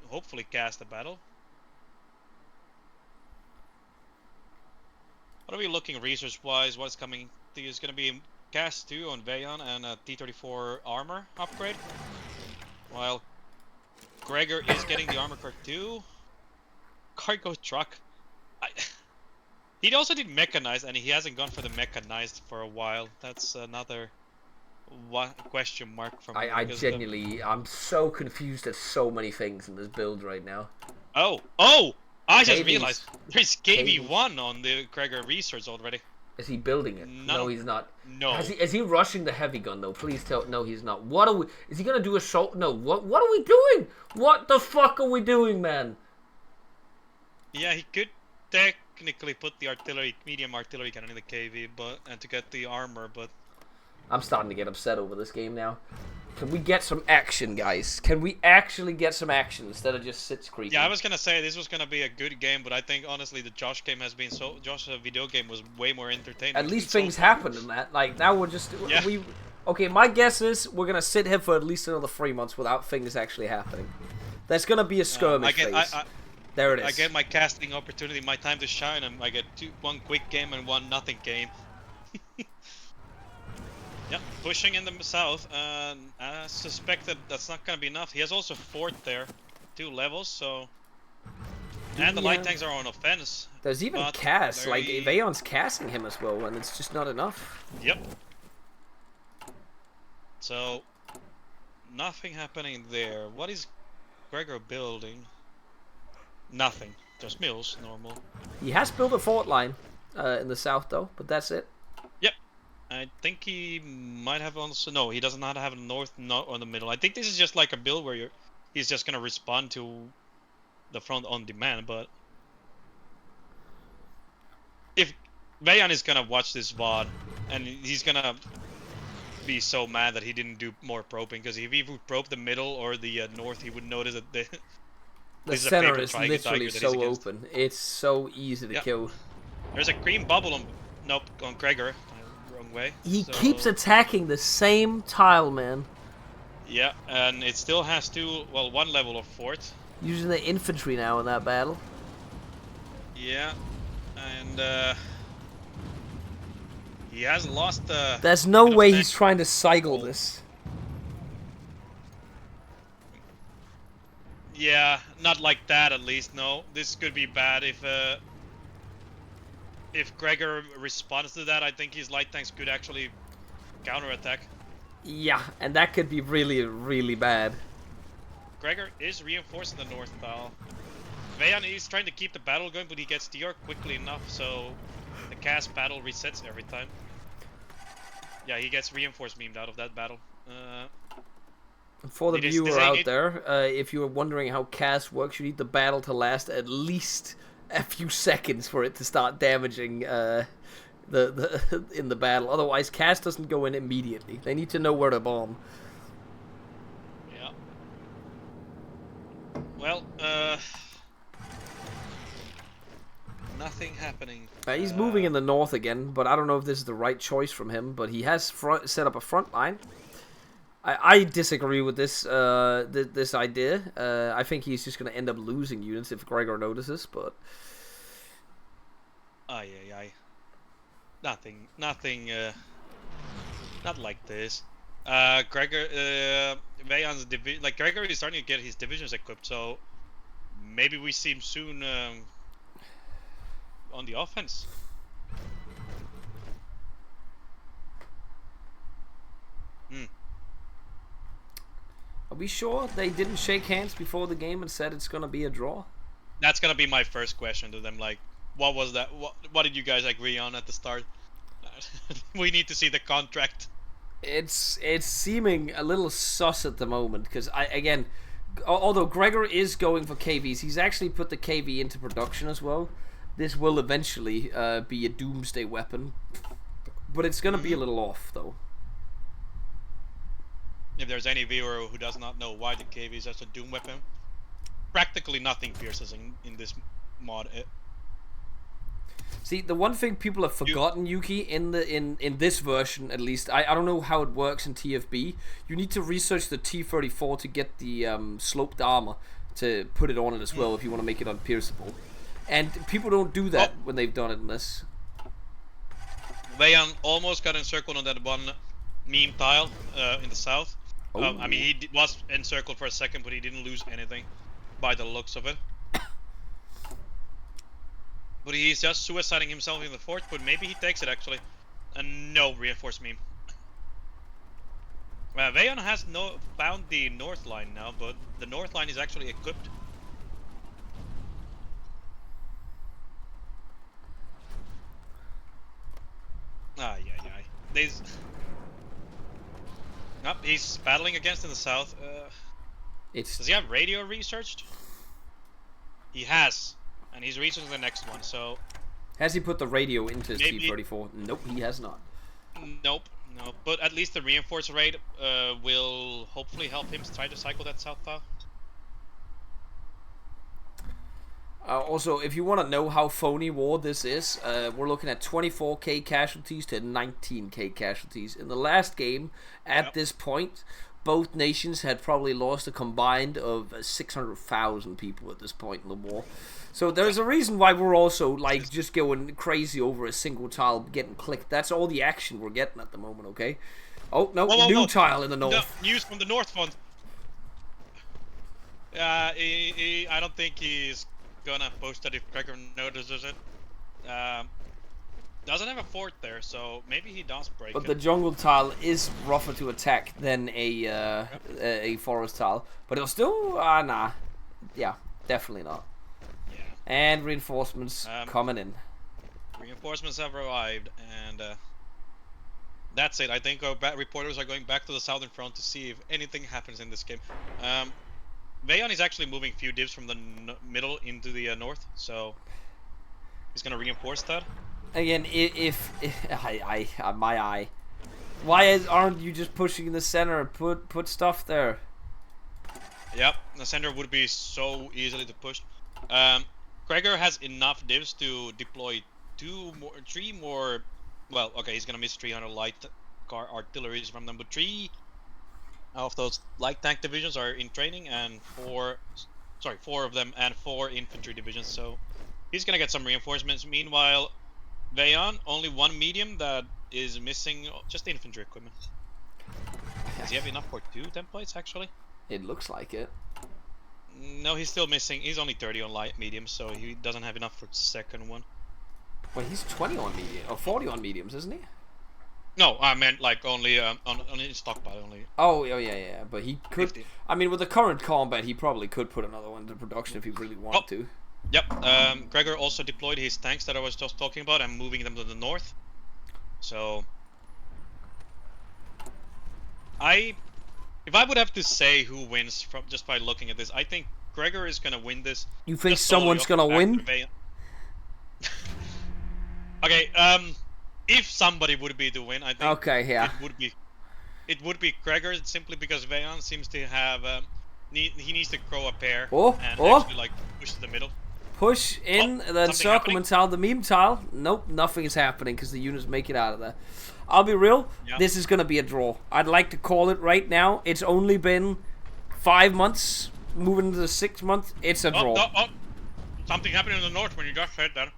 hopefully cast the battle. What are we looking research-wise? What's coming? There's going to be cast 2 on Vayan and a T-34 armor upgrade. While Gregor is getting the armor car 2. Cargo truck. He also did mechanized, and he hasn't gone for the mechanized for a while. That's another question mark for me. I genuinely, I'm so confused at so many things in this build right now. Oh! I just KVs. realized there's KV1 on the Gregor research already. Is he building it? No, he's not. No. Is he rushing the heavy gun though? Please tell. No, he's not. What are we? Is he gonna do assault? No. What are we doing? What the fuck are we doing, man? Yeah, he could technically put the medium artillery cannon in the KV, and to get the armor, but I'm starting to get upset over this game now. Can we get some action, guys? Can we actually get some action instead of just sit creeping? yeah, I was gonna say this was gonna be a good game, but I think honestly the Josh game has been Josh video game was way more entertaining. At least so things far. happen in that. Like now we're just Yeah. Okay, my guess is we're gonna sit here for at least another 3 months without things actually happening. There's gonna be a skirmish phase. There it is. I get my casting opportunity, my time to shine, and I get one quick game and one nothing game. Yeah, pushing in the south, and I suspect that that's not gonna be enough. He has also fort there, 2 levels, so. And the light tanks are on offense. There's even but cast, like very- Vaon's casting him as well, and it's just not enough. Yep. So, nothing happening there. What is Gregor building? Nothing. Just mills, normal. He has built a fort line in the south though, but that's it. Yep. I think he might have also... No, he does not have a north or the middle. I think this is just like a build where he's just gonna respond to the front on demand, but... If Vayan is gonna watch this VOD, and he's gonna be so mad that he didn't do more probing, because if he would probe the middle or the north, he would notice that The this is a center paper is tiger literally that he's so against. open. It's so easy to Yeah. kill. There's a green bubble on... Nope, on Gregor. Wrong way. He So- keeps attacking the same tile, man. Yeah, and it still has one level of fort. Using the infantry now in that battle. Yeah, and he has lost the... There's no bit of way tank. he's trying to cycle this. Yeah, not like that at least, no. This could be bad if Gregor responds to that. I think his light tanks could actually counterattack. Yeah, and that could be really, really bad. Gregor is reinforcing the north tile. Vayan is trying to keep the battle going, but he gets DR quickly enough, so the cast battle resets every time. Yeah, he gets reinforced memed out of that battle. For the It is viewer designated- out there, if you're wondering how cast works, you need the battle to last at least a few seconds for it to start damaging the in the battle. Otherwise, cast doesn't go in immediately. They need to know where to bomb. Yeah. Well, nothing happening. He's moving in the north again, but I don't know if this is the right choice from him. But he has set up a front line. I disagree with this this idea. I think he's just going to end up losing units if Gregor notices, but... Aye. Nothing, not like this. Gregor, Vejan's like Gregor is starting to get his divisions equipped, so maybe we see him soon on the offense. Are we sure they didn't shake hands before the game and said it's gonna be a draw? That's gonna be my first question to them. Like, what was that? What did you guys agree on at the start? We need to see the contract. It's seeming a little sus at the moment because although Gregor is going for KVs, he's actually put the KV into production as well. This will eventually be a doomsday weapon, but it's gonna be a little off though. If there's any viewer who does not know why the KV is such a doom weapon, practically nothing pierces in this mod. See, the one thing people have forgotten, Yuki, in this version at least, I don't know how it works in TFB. You need to research the T-34 to get the sloped armor to put it on it as well if you want to make it unpierceable. And people don't do that when they've done it in this. Vejan almost got encircled on that one meme tile in the south. I mean, he was encircled for a second, but he didn't lose anything by the looks of it. But he's just suiciding himself in the fort, but maybe he takes it actually. And no reinforced meme. Vejan has found the north line now, but the north line is actually equipped. Nope, he's battling against in the south. Does he have radio researched? He has, and he's researching the next one. So has he put the radio into his T-34? Nope, he has not. Nope. But at least the reinforced raid will hopefully help him try to cycle that south tile. Also, if you want to know how phony war this is, we're looking at 24k casualties to 19k casualties. In the last game, at this point, both nations had probably lost a combined of 600,000 people at this point in the war. So there's a reason why we're also like just going crazy over a single tile getting clicked. That's all the action we're getting at the moment, okay? Oh, no, new tile in the north. No, news from the north front. I don't think he's gonna post that if Gregor notices it. Doesn't have a fort there, so maybe he does break but it. The jungle tile is rougher to attack than a forest tile. But it'll still, nah. Yeah, definitely not. Yeah. And reinforcements coming in. Reinforcements have arrived, and that's it. I think our reporters are going back to the southern front to see if anything happens in this game. Vejan is actually moving few divs from the middle into the north, so he's gonna reinforce that. Again, my eye. Why aren't you just pushing in the center? Put stuff there. Yep, the center would be so easily to push. Gregor has enough divs to deploy 3 more. Well, okay, he's gonna miss 300 light car artilleries from them, but 3 of those light tank divisions are in training, and 4 of them, and 4 infantry divisions. So he's gonna get some reinforcements. Meanwhile, Vejan, only 1 medium that is missing just infantry equipment. Does he have enough for 2 templates actually? It looks like it. No, he's still missing. He's only 30 on light medium, so he doesn't have enough for the second one. Well, he's 20 on medium, or 40 on mediums, isn't he? No, I meant like only on his stockpile only. Oh yeah. But he could. 50. I mean, with the current combat, he probably could put another one into production if he really wanted to. Yep. Gregor also deployed his tanks that I was just talking about and moving them to the north. So, if I would have to say who wins from just by looking at this, I think Gregor is gonna win this. You think someone's gonna win? Okay. If somebody would be the win, I think. Okay, yeah. It would be Gregor simply because Vejan seems to have he needs to grow a pair and actually like push to the middle. Push in the encirclement tile, the meme tile. Nope, nothing is happening because the units make it out of there. I'll be real. Yeah. This is gonna be a draw. I'd like to call it right now. It's only been 5 months, moving into the 6th month. It's a draw. Something happened in the north when you just said that.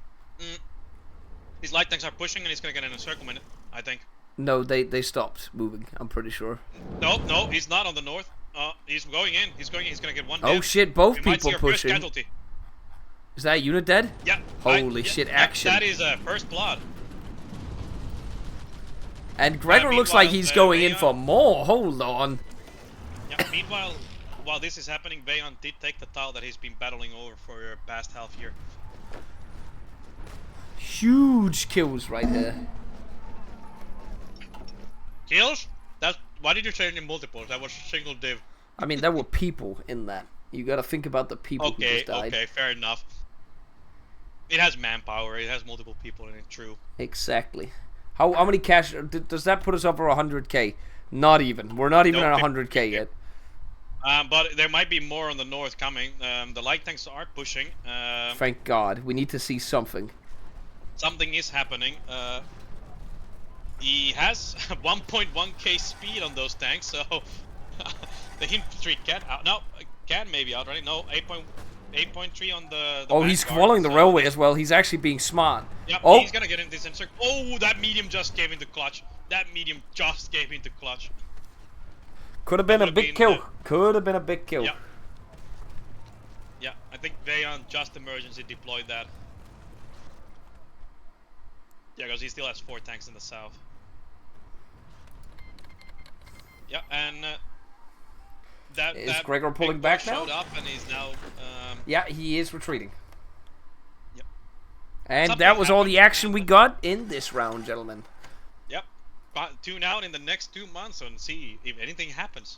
His light tanks are pushing and he's gonna get an encirclement, I think. No, they stopped moving. I'm pretty sure. No, he's not on the north. He's going in. He's gonna get one. Oh dead. shit! Both We might see people our first pushing. casualty. Is that unit dead? Yeah. Holy shit! Action. That is first blood. And Gregor looks like he's going in for more. Hold on. Yeah. Meanwhile, while this is happening, Vayon did take the tile that he's been battling over for your past half year. Huge kills right here. Kills? Why did you say it in multiples? That was single div. I mean, there were people in that. You gotta think about the people who just died. Okay, fair enough. It has manpower. It has multiple people in it. True. Exactly. How many cash does that put us over 100k? Not even. We're not even at 100k yet. But there might be more on the north coming. The light tanks are pushing. Thank God. We need to see something. Something is happening. He has 1.1k speed on those tanks, so the infantry can maybe outrun it. No, 8.3 on the oh, he's vanguard, following the so railway as well. He's actually being smart. Yep, oh, he's gonna get in this encirclement. Oh, that medium just gave into clutch. That medium just gave into clutch. Could have been a big kill. Could have been a big kill. Yeah. Yeah, I think Vayon just emergency deployed that. Yeah, because he still has 4 tanks in the south. Yeah, and is Gregor pulling back now? Showed up and he's now. Yeah, he is retreating. Yep. And Something that was all the happened. action we got in this round, gentlemen. Yep. Tune out in the next 2 months and see if anything happens.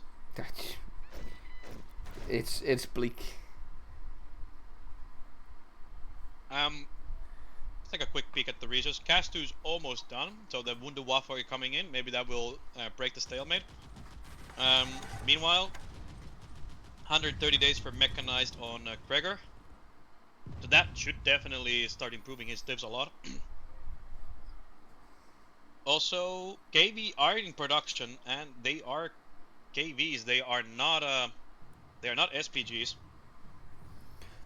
It's bleak. Let's take a quick peek at the resource. Cast 2 is almost done, so the Wunderwaffe are coming in. Maybe that will break the stalemate. Meanwhile, 130 days for mechanized on Gregor. So that should definitely start improving his divs a lot. Also, KV are in production, and they are KVs. They are not SPGs.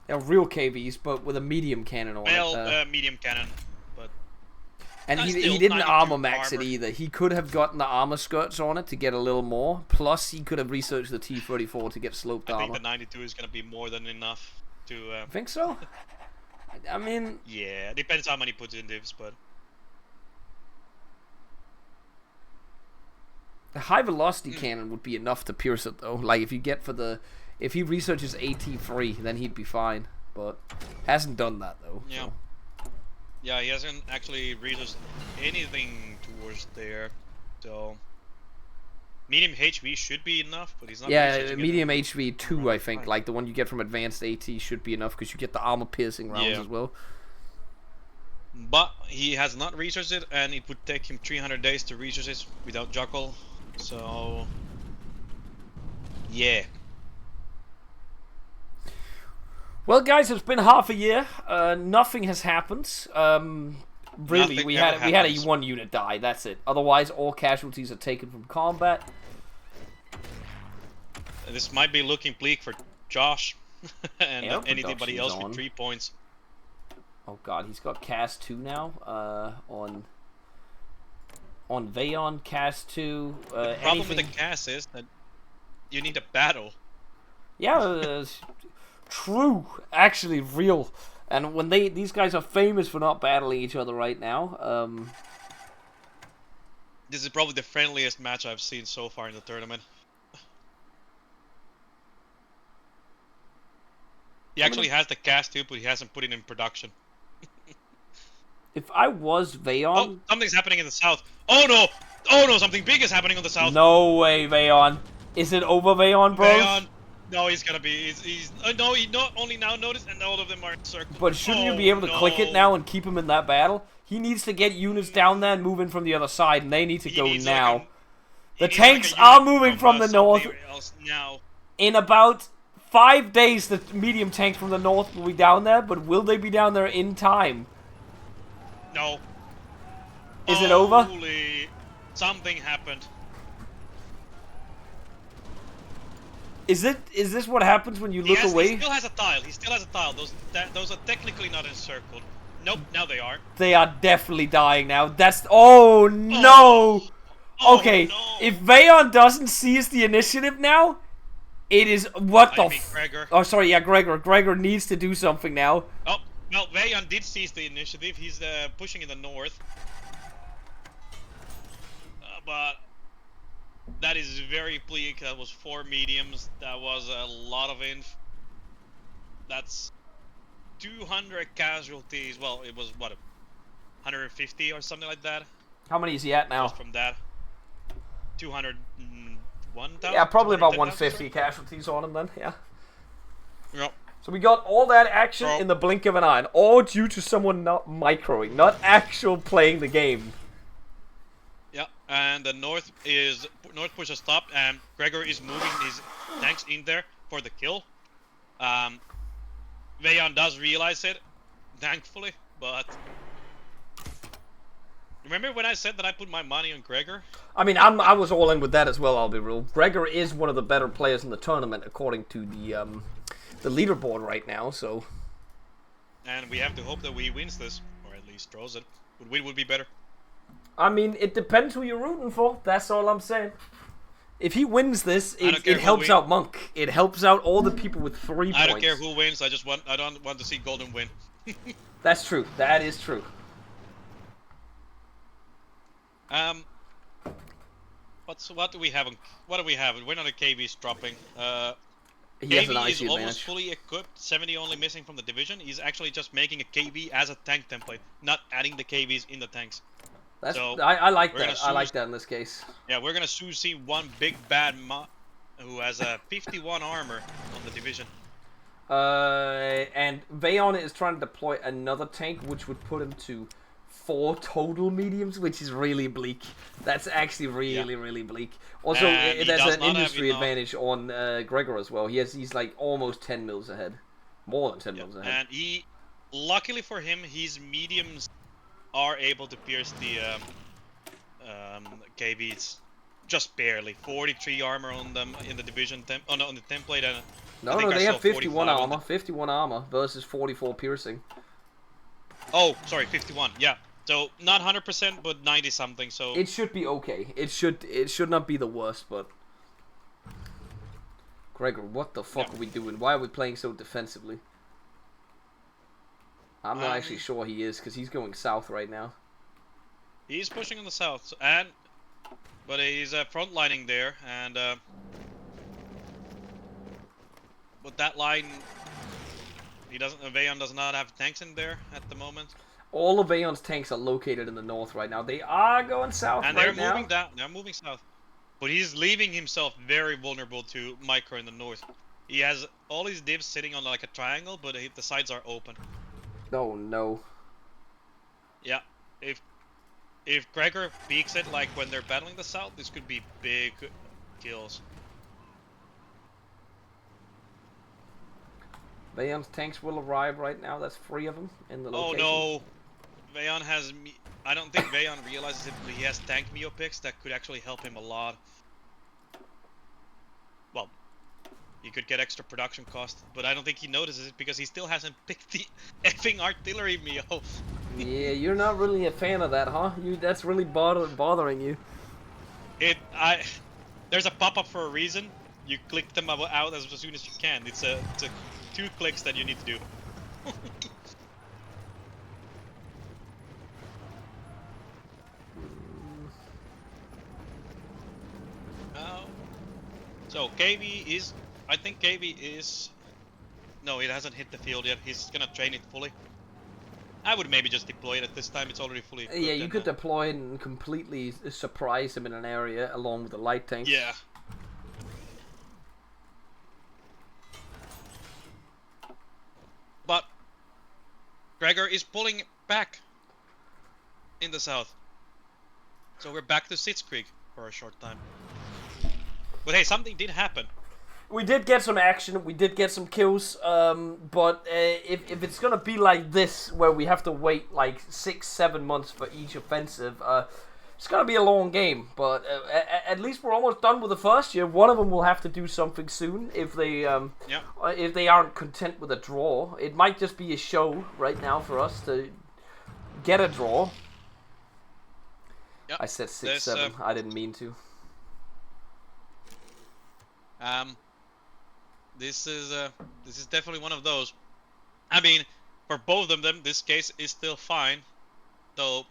They're real KVs, but with a medium cannon on it. Medium cannon, but. And he still didn't 92 armor max armor. it either. He could have gotten the armor skirts on it to get a little more. Plus, he could have researched the T-34 to get sloped I armor. think the 92 is gonna be more than enough to. Think so? I mean, Yeah, depends how many puts in divs, but. the high velocity cannon would be enough to pierce it though. Like if he researches AT3, then he'd be fine. But hasn't done that though. Yeah. So. Yeah, he hasn't actually researched anything towards there, so. Medium HV should be enough, but he's not. Yeah, researching medium it. HV2, I think, like the one you get from advanced AT should be enough because you get the armor piercing rounds Yeah. as well. But he has not researched it, and it would take him 300 days to research it without Juckle. So. Yeah. Well, guys, it's been half a year. Nothing has happened. Really, Nothing we ever had a happens. 1 unit die. That's it. Otherwise, all casualties are taken from combat. This might be looking bleak for Josh and Yeah, anybody production's else on. with 3 points. Oh god, he's got cast 2 now. On Vayon, cast 2. The problem with the cast is that you need a battle. Yeah, true. Actually, real. And when these guys are famous for not battling each other right now. This is probably the friendliest match I've seen so far in the tournament. He actually has the cast too, but he hasn't put it in production. If I was Vayon... Oh, something's happening in the south. Oh no! Oh no, something big is happening on the south. No way, Vayon. Is it over Vayon, bro? Vayon. No, he's gonna be. He's no, he not only now noticed, and all of them are encircled. But shouldn't you be able to click it now and keep him in that battle? He needs to get units down there and move in from the other side, and they need to go now. The tanks are moving from the north. Now. In about 5 days, the medium tanks from the north will be down there, but will they be down there in time? No. Is it over? Holy. Something happened. Is this what happens when you look He away? still has a tile. He still has a tile. Those are technically not encircled. Nope, now they are. They are definitely dying now. That's oh no. Oh, Okay, no. if Vayon doesn't seize the initiative now, it is what the I mean Gregor. Oh, sorry, yeah, Gregor. Gregor needs to do something now. Oh, well, Vayon did seize the initiative. He's pushing in the north. But that is very bleak. That was 4 mediums. That was a lot of inf. That's 200 casualties. Well, it was what, 150 or something like that. How many is he at now? Just from that, 201,000. Yeah, probably about 210,000, 150 casualties on him then. Yeah. Yep. So we got all that action Oh. in the blink of an eye, and all due to someone not microing, not actual playing the game. Yeah, and the north push has stopped, and Gregor is moving his tanks in there for the kill. Vayon does realize it, thankfully, but remember when I said that I put my money on Gregor? I mean, I was all in with that as well. I'll be real. Gregor is one of the better players in the tournament according to the leaderboard right now. So, And we have to hope that he wins this, or at least draws it. Would win would be better. I mean, it depends who you're rooting for. That's all I'm saying. If he wins this, it helps out Monk. It helps out all the people with 3 points. I don't care who wins. I don't want to see Golden win. That's true. That is true. What do we have? What do we have? We're not a KV's dropping. He has an KV IC is almost advantage. fully equipped. 70 only missing from the division. He's actually just making a KV as a tank template, not adding the KVs in the tanks. That's So, I like we're that. gonna I like that in this case. Yeah, we're gonna soon see one big bad who has a 51 armor on the division. And Vayon is trying to deploy another tank, which would put him to 4 total mediums, which is really bleak. That's actually really bleak. Also, And he there's does an not have industry enough- advantage on Gregor as well. He's like almost 10 mils ahead, more than 10 mils ahead. And luckily for him, his mediums are able to pierce the KVs just barely. 43 armor on them in the division on the template, and No, think I they saw have 51 45 on armor. 51 armor versus 44 piercing. oh, sorry, 51. Yeah, so not 100%, but 90 something. So It should be okay. It should not be the worst, but Gregor, what the fuck are we doing? Why are we playing so defensively? I'm not actually sure he is, because he's going south right now. he's pushing on the south, but he's frontlining there, and but that line, Vayon does not have tanks in there at the moment. All of Vayon's tanks are located in the north right now. They are going south And right they're now. moving down. They're moving south. But he's leaving himself very vulnerable to micro in the north. He has all his divs sitting on like a triangle, but the sides are open. Oh no. Yeah. If Gregor peeks it like when they're battling the south, this could be big kills. Vayon's tanks will arrive right now. That's 3 of them in the Oh location. no. Vayon has I don't think Vayon realizes it, but he has tank Mio picks that could actually help him a lot. Well, he could get extra production cost, but I don't think he notices it because he still hasn't picked the effing artillery Mio. Yeah, you're not really a fan of that, huh? That's really bothering you. There's a pop-up for a reason. You click them out as soon as you can. It's 2 clicks that you need to do. So KV is, I think KV is, no, it hasn't hit the field yet. He's gonna train it fully. I would maybe just deploy it at this time. It's already fully equipped. Yeah, you could deploy it and completely surprise him in an area along with the light tanks. Yeah. But Gregor is pulling back in the south. So we're back to Sitzkrieg for a short time. But hey, something did happen. We did get some action, we did get some kills, but if it's gonna be like this, where we have to wait like 6-7 months for each offensive, It's gonna be a long game, but at least we're almost done with the first year. One of them will have to do something soon if they aren't content with a draw. It might just be a show right now for us to get a draw. Yep. I said 6-7. I didn't mean to. This is definitely one of those. I mean, for both of them, this case is still fine, though.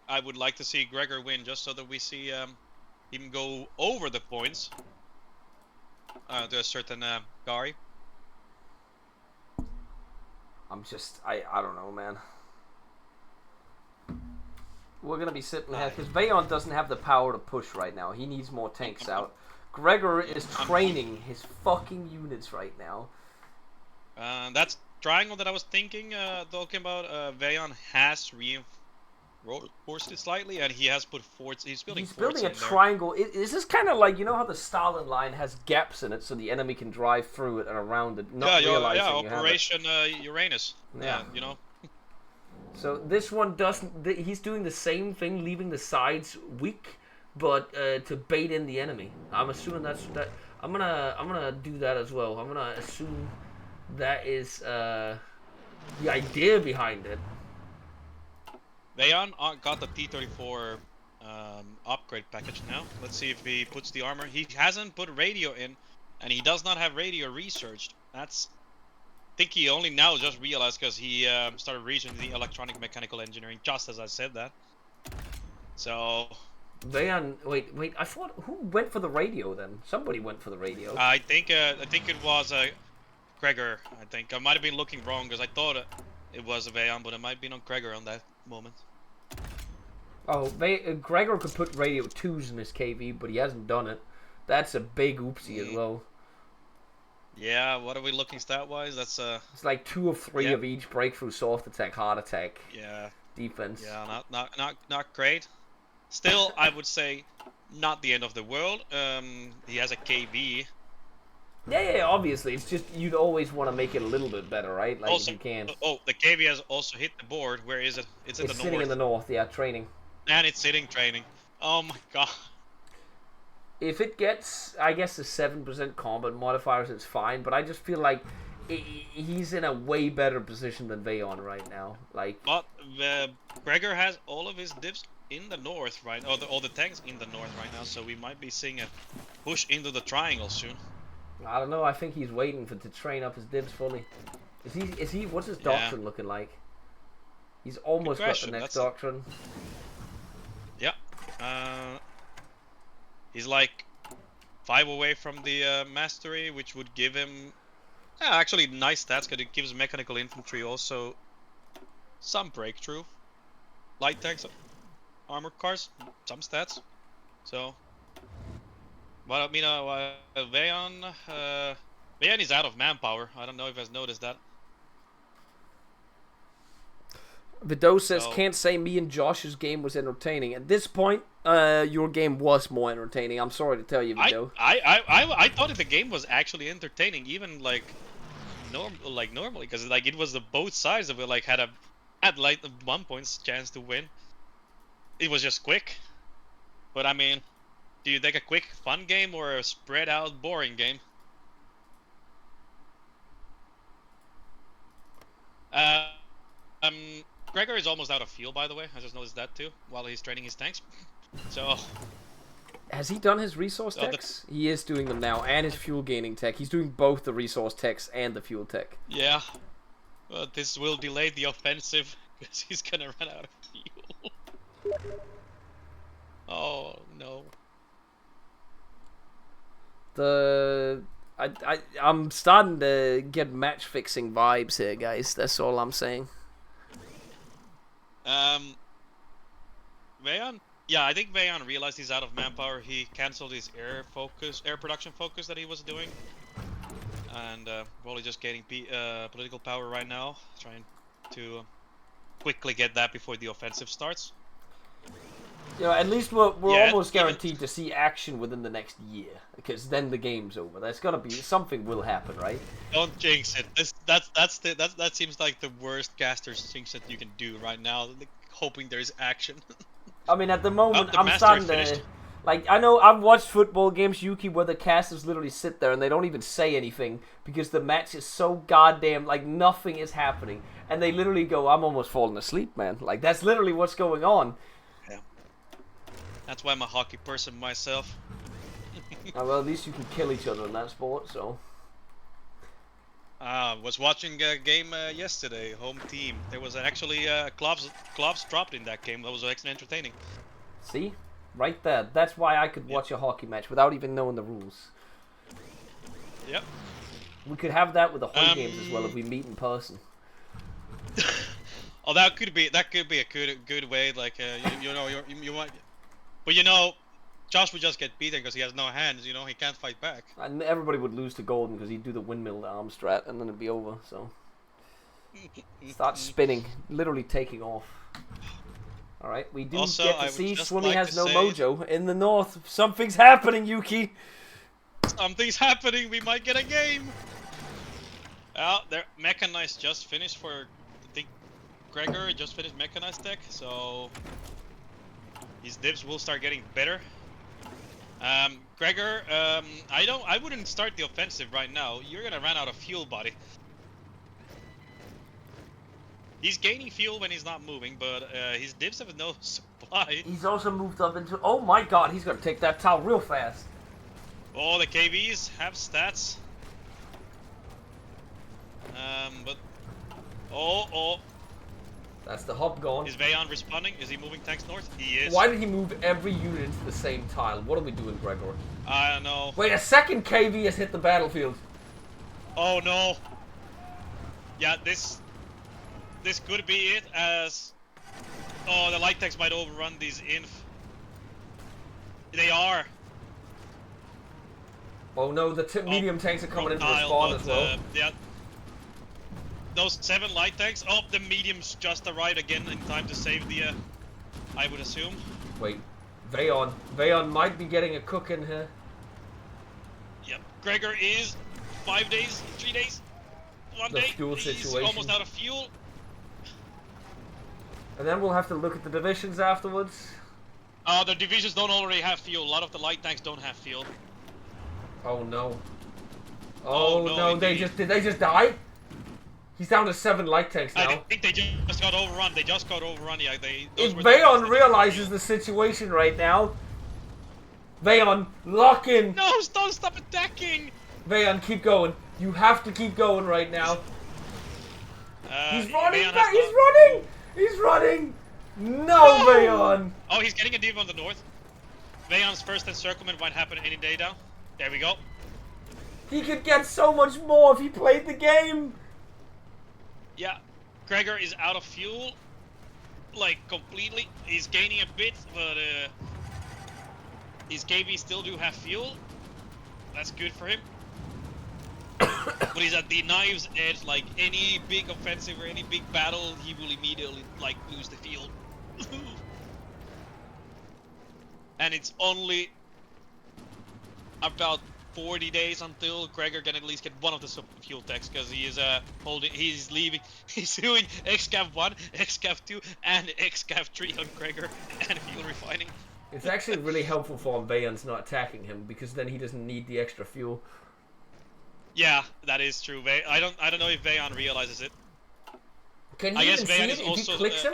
I would like to see Gregor win just so that we see him go over the points to a certain Gari. I don't know, man. We're gonna be sitting here because Vayon doesn't have the power to push right now. He needs more tanks out. Gregor is training his fucking units right now. That's triangle that I was thinking, talking about. Vayon has reinforced it slightly, and he has put forts. He's building a triangle. Is this kind of like, you know how the Stalin line has gaps in it so the enemy can drive through it and around it, not realizing you Operation have it. Uranus. Yeah. You know. So this one doesn't. He's doing the same thing, leaving the sides weak, but to bait in the enemy. I'm assuming that. I'm gonna do that as well. I'm gonna assume that is the idea behind it. Vayon got the T-34 upgrade package now. Let's see if he puts the armor. He hasn't put radio in, and he does not have radio researched. I think he only now just realized because he started reaching the electronic mechanical engineering just as I said that. So. Vayon, wait. I thought, who went for the radio then? Somebody went for the radio. I think it was Gregor. I think I might have been looking wrong because I thought it was Vayon, but it might have been on Gregor on that moment. Oh, Gregor could put radio 2s in his KV, but he hasn't done it. That's a big oopsie as well. Yeah, what are we looking stat-wise? That's It's like 2 of 3 of each: breakthrough, soft attack, hard attack. Yeah. Defense. Yeah, not great. Still, I would say not the end of the world. He has a KV. Yeah, obviously. It's just you'd always want to make it a little bit better, right? Like Also, if you can. Oh, the KV has also hit the board. Where is it? It's in the north. It's sitting in the north, yeah, training. And it's sitting training. Oh my god. If it gets, I guess, a 7% combat modifiers, it's fine. But I just feel like he's in a way better position than Vayon right now. Like. But Gregor has all of his dips in the north right now. All the tanks in the north right now. So we might be seeing a push into the triangle soon. I don't know. I think he's waiting to train up his divs fully. Is he? What's his doctrine looking like? He's almost got the next doctrine. Yeah. He's like 5 away from the mastery, which would give him actually nice stats because it gives mechanical infantry also some breakthrough, light tanks, armored cars, some stats. So. But I mean, Vayon is out of manpower. I don't know if you guys noticed that. Vidau says, can't say me and Josh's game was entertaining. At this point, your game was more entertaining. I'm sorry to tell you, Vidau. I thought the game was actually entertaining, even like normally, because like it was the both sides of it like had like 1 point chance to win. It was just quick, but I mean. Do you take a quick, fun game or a spread out, boring game? Gregor is almost out of fuel, by the way. I just noticed that too, while he's training his tanks. So... Has he done his resource techs? He is doing them now, and his fuel gaining tech. He's doing both the resource techs and the fuel tech. Yeah. But this will delay the offensive, because he's gonna run out of fuel. Oh, no. I'm starting to get match fixing vibes here, guys. That's all I'm saying. Vayon? Yeah, I think Vayon realized he's out of manpower. He cancelled his air production focus that he was doing, and probably just getting political power right now, trying to quickly get that before the offensive starts. You know, at least we're almost guaranteed to see action within the next year, because then the game's over. There's gotta be something will happen, right? Don't jinx it. That seems like the worst caster jinx that you can do right now. Like, hoping there's action. I mean, at the moment, the I'm Master starting to... finished. Like, I know I've watched football games, Yuki, where the casters literally sit there and they don't even say anything because the match is so goddamn, like, nothing is happening. And they literally go, I'm almost falling asleep, man. Like, that's literally what's going on. Yeah. That's why I'm a hockey person myself. Well, at least you can kill each other in that sport, so... Was watching a game yesterday, home team. There was actually gloves dropped in that game. That was actually entertaining. See? Right there. That's why I could watch a hockey match without even knowing the rules. Yep. We could have that with the home games as well if we meet in person. Oh, that could be a good way. Like you know you might, but you know, Josh would just get beaten because he has no hands. You know, he can't fight back. And everybody would lose to Golden because he'd do the windmill arm strat and then it'd be over. So start spinning, literally taking off. All right, we do Also, get I to would see just Swimming like has to no say- mojo in the north. Something's happening, Yuki. Something's happening. We might get a game. Well, their mechanized just finished for, I think, Gregor just finished mechanized tech, so his divs will start getting better. Gregor, I wouldn't start the offensive right now. You're gonna run out of fuel, buddy. He's gaining fuel when he's not moving, but his divs have no supply. He's also moved up into... Oh my god, he's gonna take that tower real fast. Oh, the KVs have stats. But... Oh. That's the hub gone. Is Vayon responding? Is he moving tanks north? He is. Why did he move every unit into the same tile? What are we doing, Gregor? I don't know. Wait, a second KV has hit the battlefield. Oh no. Yeah, this could be it as... Oh, the light tanks might overrun these inf. They are. Oh no, the medium tanks are coming into Tile, respawn but, as well. yeah. Those 7 light tanks. Oh, the mediums just arrived again in time to save the... I would assume. Wait, Vayon. Vayon might be getting a cook in here. Yep. Gregor is 5 days, 3 days, 1 The day. fuel He's situation. almost out of fuel. And then we'll have to look at the divisions afterwards. The divisions don't already have fuel. A lot of the light tanks don't have fuel. Oh no. Oh, Oh no, no, indeed. did they just die? He's down to 7 light tanks now. I think they just got overrun. They just got overrun. Yeah, those If were the ones Vayon that realizes didn't the situation right now, Vayon, lock in. No, don't stop attacking! Vayon, keep going. You have to keep going right now. He's running! Vayon has He's no- running! He's running! No, Vayon! Oh, he's getting a div on the north. Vayon's first encirclement might happen any day now. There we go. He could get so much more if he played the game. Yeah, Gregor is out of fuel, like completely. He's gaining a bit, but his KV still do have fuel. That's good for him. But he's at the knife's edge. Like any big offensive or any big battle, he will immediately like lose the field. And it's only about 40 days until Gregor can at least get one of the fuel techs, because he is he's leaving, he's doing XCAV 1, XCAV 2, and XCAV 3 on Gregor and fuel refining. It's actually really helpful for him Vayon's not attacking him, because then he doesn't need the extra fuel. Yeah, that is true. I don't know if Vayon realizes it. Can you I even guess see Vayon it is if he also clicks him?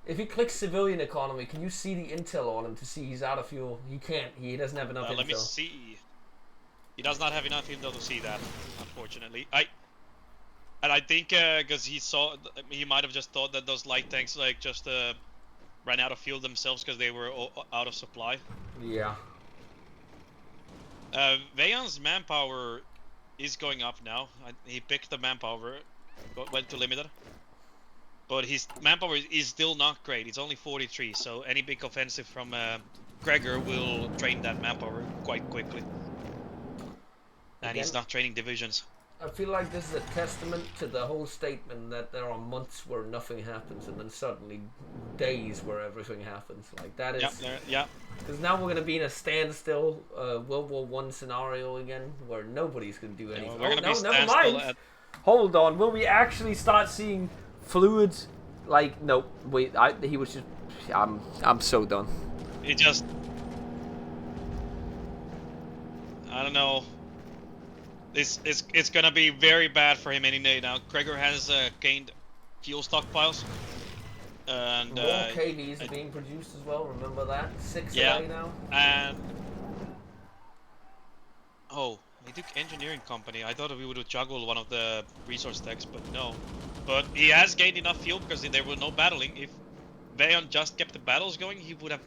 If he clicks civilian economy, can you see the intel on him to see he's out of fuel? He can't. He doesn't have enough intel. let me see. He does not have enough intel to see that, unfortunately. I think because he might have just thought that those light tanks like just ran out of fuel themselves because they were out of supply. Yeah. Vayon's manpower is going up now. He picked the manpower, went to limited. But his manpower is still not great. It's only 43, so any big offensive from Gregor will drain that manpower quite quickly. And he's not training divisions. I feel like this is a testament to the whole statement that there are months where nothing happens and then suddenly days where everything happens. Like that is... Yeah. Because now we're going to be in a standstill World War I scenario again where nobody's going to do anything. We're gonna be never standstill mind. Hold on. Will we actually start seeing fluids? Like, no. Wait, he was just I'm so done. It just... I don't know. It's gonna be very bad for him any day now. Gregor has gained fuel stockpiles. And More KVs are being produced as well, remember that? 6 a yeah, day now. and... Oh, he took engineering company. I thought we would juggle one of the resource techs, but no. But he has gained enough fuel because there was no battling. If Veon just kept the battles going, he would have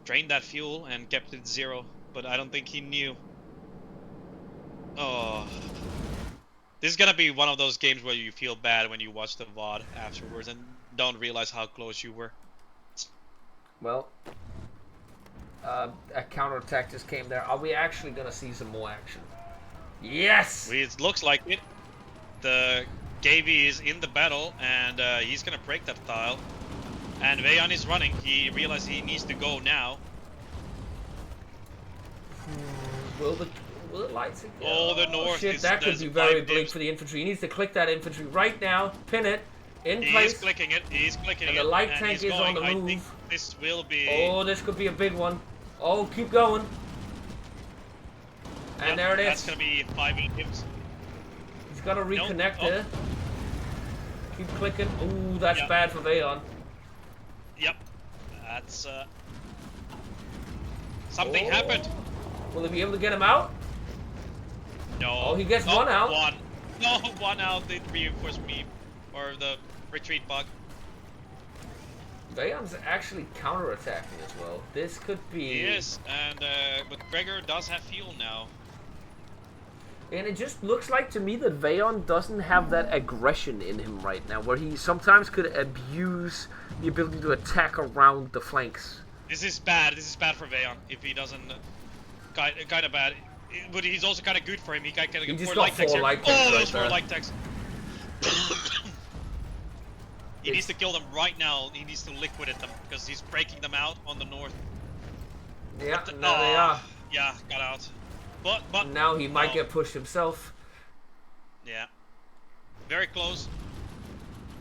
drained that fuel and kept it 0. But I don't think he knew. Oh. This is gonna be one of those games where you feel bad when you watch the VOD afterwards and don't realize how close you were. Well, a counterattack just came there. Are we actually gonna see some more action? Yes! It looks like it. The KV is in the battle and he's gonna break that tile. And Veon is running. He realized he needs to go now. Will the lights... Oh, the north shit, is... that could there's be very 5 bleak dips. for the infantry. He needs to click that infantry right now, pin it, in place. He's clicking it, he's clicking And it. the light and tank he's is going. on the I move. think this will be... Oh, this could be a big one. Oh, keep going. And Yep, there it is. That's gonna be 5 dips. He's got to reconnect oh. there. Keep clicking. Ooh, that's Yep. bad for Veon. Yep. That's something Oh. happened. Will they be able to get him out? No. Oh, he gets Oh, one out. One. No, one out. The reinforced me. Or the retreat bug. Veon's actually counterattacking as well. This could be... He is. And, but Gregor does have fuel now. And it just looks like to me that Veon doesn't have that aggression in him right now, where he sometimes could abuse the ability to attack around the flanks. This is bad. This is bad for Veon if he doesn't. Kind of bad. But he's also kind of good for him. He can get He just 4 got light techs 4 here. light techs Oh, right those 4 there. light techs. He needs to kill them right now. He needs to liquidate them because he's breaking them out on the north. Yeah, But there they are. Yeah, got out. But Now he might no. get pushed himself. Yeah. Very close.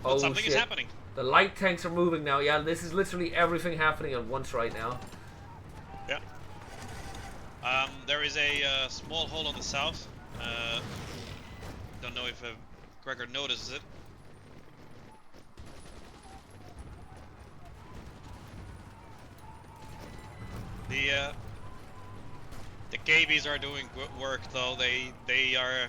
But Oh something is shit. happening. The light tanks are moving now. Yeah, this is literally everything happening at once right now. Yeah. There is a small hole on the south. Don't know if Gregor notices it. The KBs are doing good work though. They are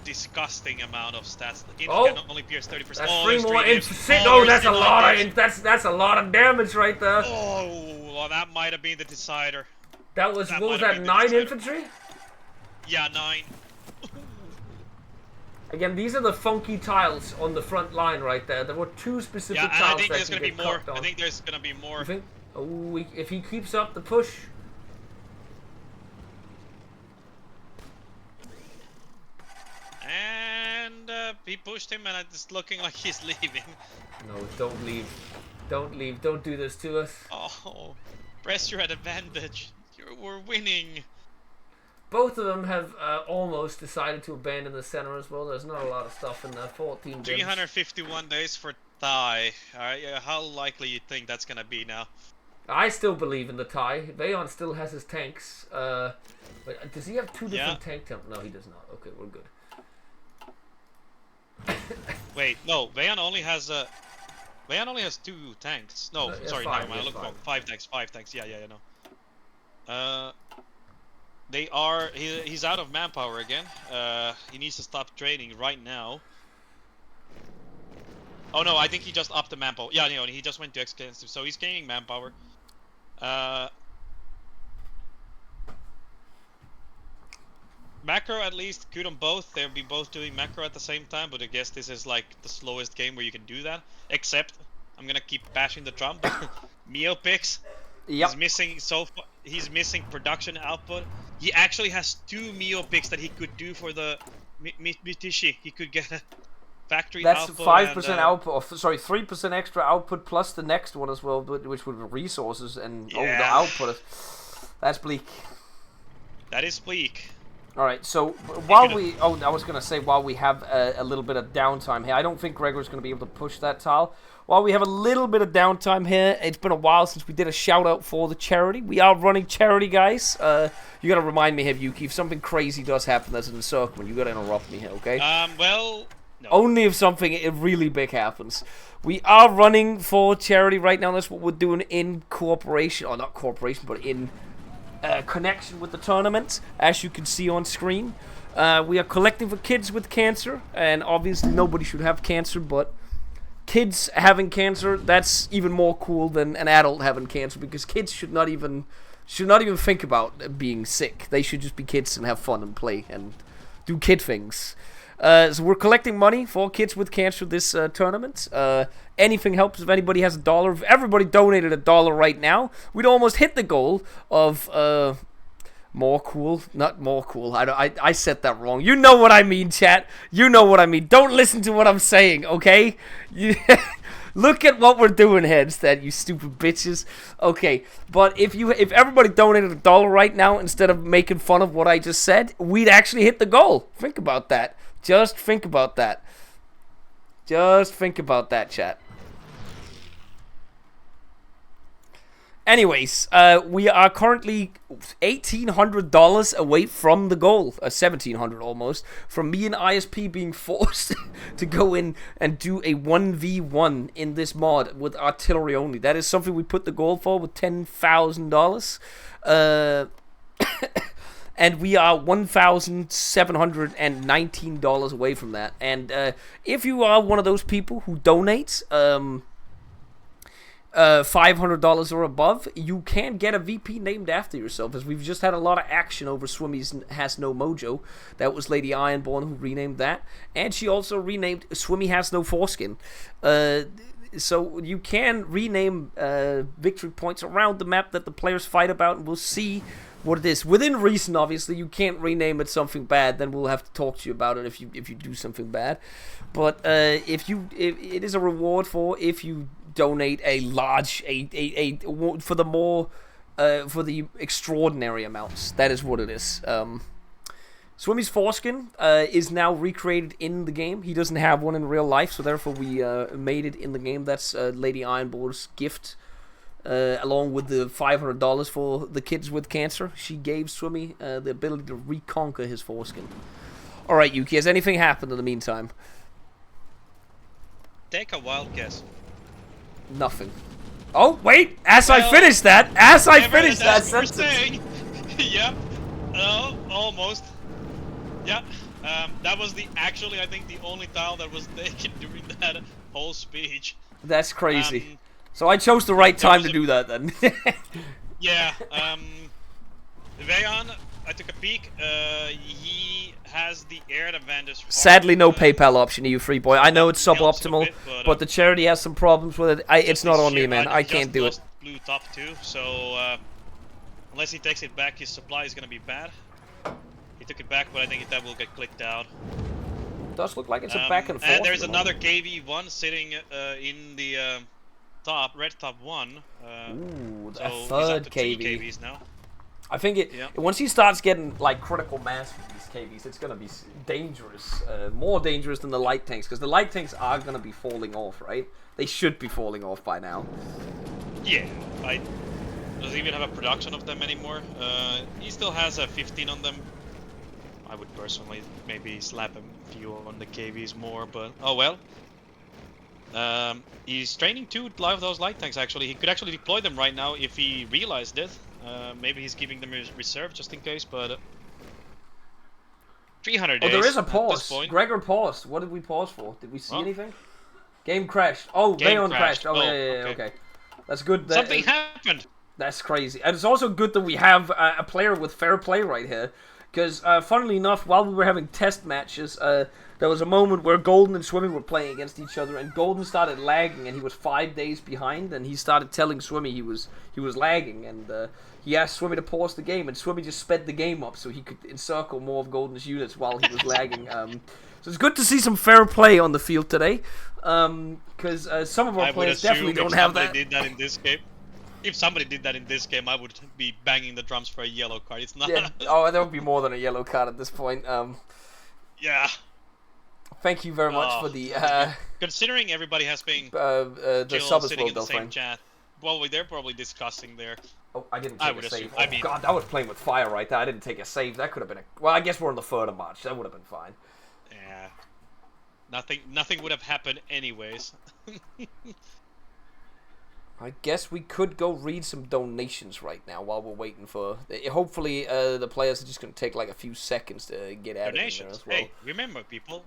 disgusting amount of stats. It Oh! can only pierce 30%. That's oh, 3 there's more 3 dips. infantry. Oh, Oh, there's that's a 3 lot light of dips. that's a lot of damage right there. Oh, well, that might have been the decider. That was that what was might have that? been the 9 decider. infantry? Yeah, 9. Again, these are the funky tiles on the front line right there. There were 2 specific Yeah, and tiles I think that there's can gonna be get more. cucked on. I think there's gonna be more. You think? Oh, if he keeps up the push. And he pushed him, and it's looking like he's leaving. No, don't leave. Don't leave. Don't do this to us. Oh, press your advantage. We're winning. Both of them have almost decided to abandon the center as well. There's not a lot of stuff in there. 14 dims. 351 days for Thai. Alright, how likely you think that's gonna be now? I still believe in the tie. Veon still has his tanks. But does he have 2 different tank temp? No, he does not. Okay, we're good. Wait, no. Veon only has 2 tanks. No, Yeah, sorry, 5, never mind. I yeah, looked 5. wrong. 5 tanks. 5 tanks. Yeah, no. They are. He's out of manpower again. He needs to stop training right now. Oh no, I think he just upped the manpower. Yeah, no, he just went to extensive, so he's gaining manpower. Macro at least good on both. They'll be both doing macro at the same time, but I guess this is like the slowest game where you can do that. Except, I'm gonna keep bashing the drum. Mio picks. Yep. He's missing production output. He actually has 2 Mio picks that he could do for the Mitishi. He could get a factory That's output. 5% and, output. Or, sorry, 3% extra output plus the next one as well, which would be resources and the Yeah. output. That's bleak. That is bleak. All right, so while we... Oh, I was going to say while we have a little bit of downtime here. I don't think Gregor's going to be able to push that tile. While we have a little bit of downtime here, it's been a while since we did a shout-out for the charity. We are running charity, guys. You got to remind me here, Yuki, if something crazy does happen that's an encirclement, you got to interrupt me here, okay? Well... No. Only if something really big happens. We are running for charity right now. That's what we're doing in cooperation, or not cooperation, but in connection with the tournament, as you can see on screen. We are collecting for kids with cancer, and obviously nobody should have cancer, but kids having cancer, that's even more cool than an adult having cancer, because kids should not even think about being sick. They should just be kids and have fun and play and do kid things. So we're collecting money for kids with cancer this tournament. Anything helps. If anybody has $1, if everybody donated $1 right now, we'd almost hit the goal of more cool. Not more cool. I said that wrong. You know what I mean, chat. You know what I mean. Don't listen to what I'm saying, okay? Look at what we're doing here instead, you stupid bitches. Okay, but if everybody donated $1 right now instead of making fun of what I just said, we'd actually hit the goal. Think about that. Just think about that. Just think about that, chat. Anyways, we are currently $1,800 away from the goal, $1,700 almost, from me and ISP being forced to go in and do a 1v1 in this mod with artillery only. That is something we put the goal for with $10,000. And we are $1,719 away from that. And if you are one of those people who donates $500 or above, you can get a VP named after yourself, as we've just had a lot of action over Swimmy's Has No Mojo. That was Lady Ironborn who renamed that, and she also renamed Swimmy Has No Foreskin. So you can rename victory points around the map that the players fight about, and we'll see what it is. Within reason, obviously. You can't rename it something bad, then we'll have to talk to you about it if you do something bad. But if it is a reward for if you donate a large for the extraordinary amounts. That is what it is. Swimmy's foreskin is now recreated in the game. He doesn't have one in real life, so therefore we made it in the game. That's Lady Ironborn's gift, along with the $500 for the kids with cancer. She gave Swimmy the ability to reconquer his foreskin. Alright, Yuki, has anything happened in the meantime? Take a wild guess. Nothing. Oh, wait! As I finish that sentence. Yep. Almost. Yeah. That was I think the only tile that was taken during that whole speech. That's crazy. So I chose the right time to do that then. Yeah. Veon, I took a peek. He has the air advantage. Sadly, no PayPal option, you free boy. I know it's suboptimal, but the charity has some problems with it. It's not on me, man. I can't do it. Blue top 2, so unless he takes it back, his supply is gonna be bad. He took it back, but I think that will get clicked out. Does look like it's a back and forth. And there's another KV1 sitting in the red top 1. Ooh, so a he's third up to 3 KV. KVs now. I think once he starts getting like critical mass with these KVs, it's gonna be dangerous, more dangerous than the light tanks, because the light tanks are gonna be falling off, right? They should be falling off by now. Yeah, I doesn't even have a production of them anymore. He still has a 15 on them. I would personally maybe slap a few on the KVs more, but oh well. He's training 2 of those light tanks actually. He could actually deploy them right now if he realized it. Maybe he's giving them a reserve just in case, but 300 days. Oh, there is a at this pause. point. Gregor paused. What did we pause for? Did we see anything? Game crashed. Oh, Veon crashed. Oh, yeah, okay. That's good. Something happened. That's crazy. And it's also good that we have a player with fair play right here. Because, funnily enough, while we were having test matches, there was a moment where Golden and Swimmy were playing against each other, and Golden started lagging, and he was 5 days behind, and he started telling Swimmy he was lagging, and he asked Swimmy to pause the game, and Swimmy just sped the game up so he could encircle more of Golden's units while he was lagging. So it's good to see some fair play on the field today, because some of our players definitely don't have that. I did that in this game. If somebody did that in this game, I would be banging the drums for a yellow card. It's not. Yeah. Oh, there would be more than a yellow card at this point. Yeah. Thank you very much for the Considering everybody has been the chill, sub as sitting well, in the same Dolphin. chat. Well, they're probably discussing there. Oh, I didn't I take would a save. assume- Oh, I mean- God, that was playing with fire right there. I didn't take a save. That could have been a... Well, I guess we're on the 3rd of March. That would have been fine. Yeah. Nothing would have happened anyways. I guess we could go read some donations right now while we're waiting for... Hopefully, the players are just going to take like a few seconds to get added in there Donations. as well. Hey, remember, people.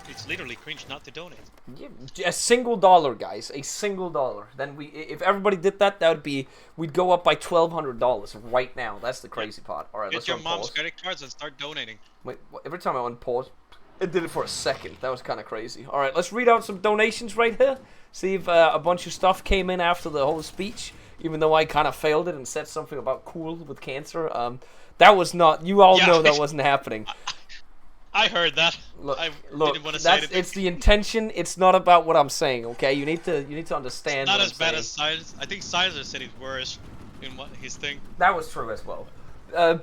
It's literally cringe not to donate. Yeah, a single dollar, guys. A single dollar. Then if everybody did that, that would be... We'd go up by $1,200 right now. That's the crazy part. All right, Get let's your unpause. mom's credit cards and start donating. Wait, every time I unpause, it did it for a second. That was kind of crazy. All right, let's read out some donations right here. See if a bunch of stuff came in after the whole speech, even though I kind of failed it and said something about cool with cancer. That was not... You all know that wasn't happening. I heard that. Look, I didn't want to say anything. it's the intention. It's not about what I'm saying. Okay, you need to understand. It's not what as I'm bad saying. as Sizer. I think Sizer said it worse in what his thing. That was true as well.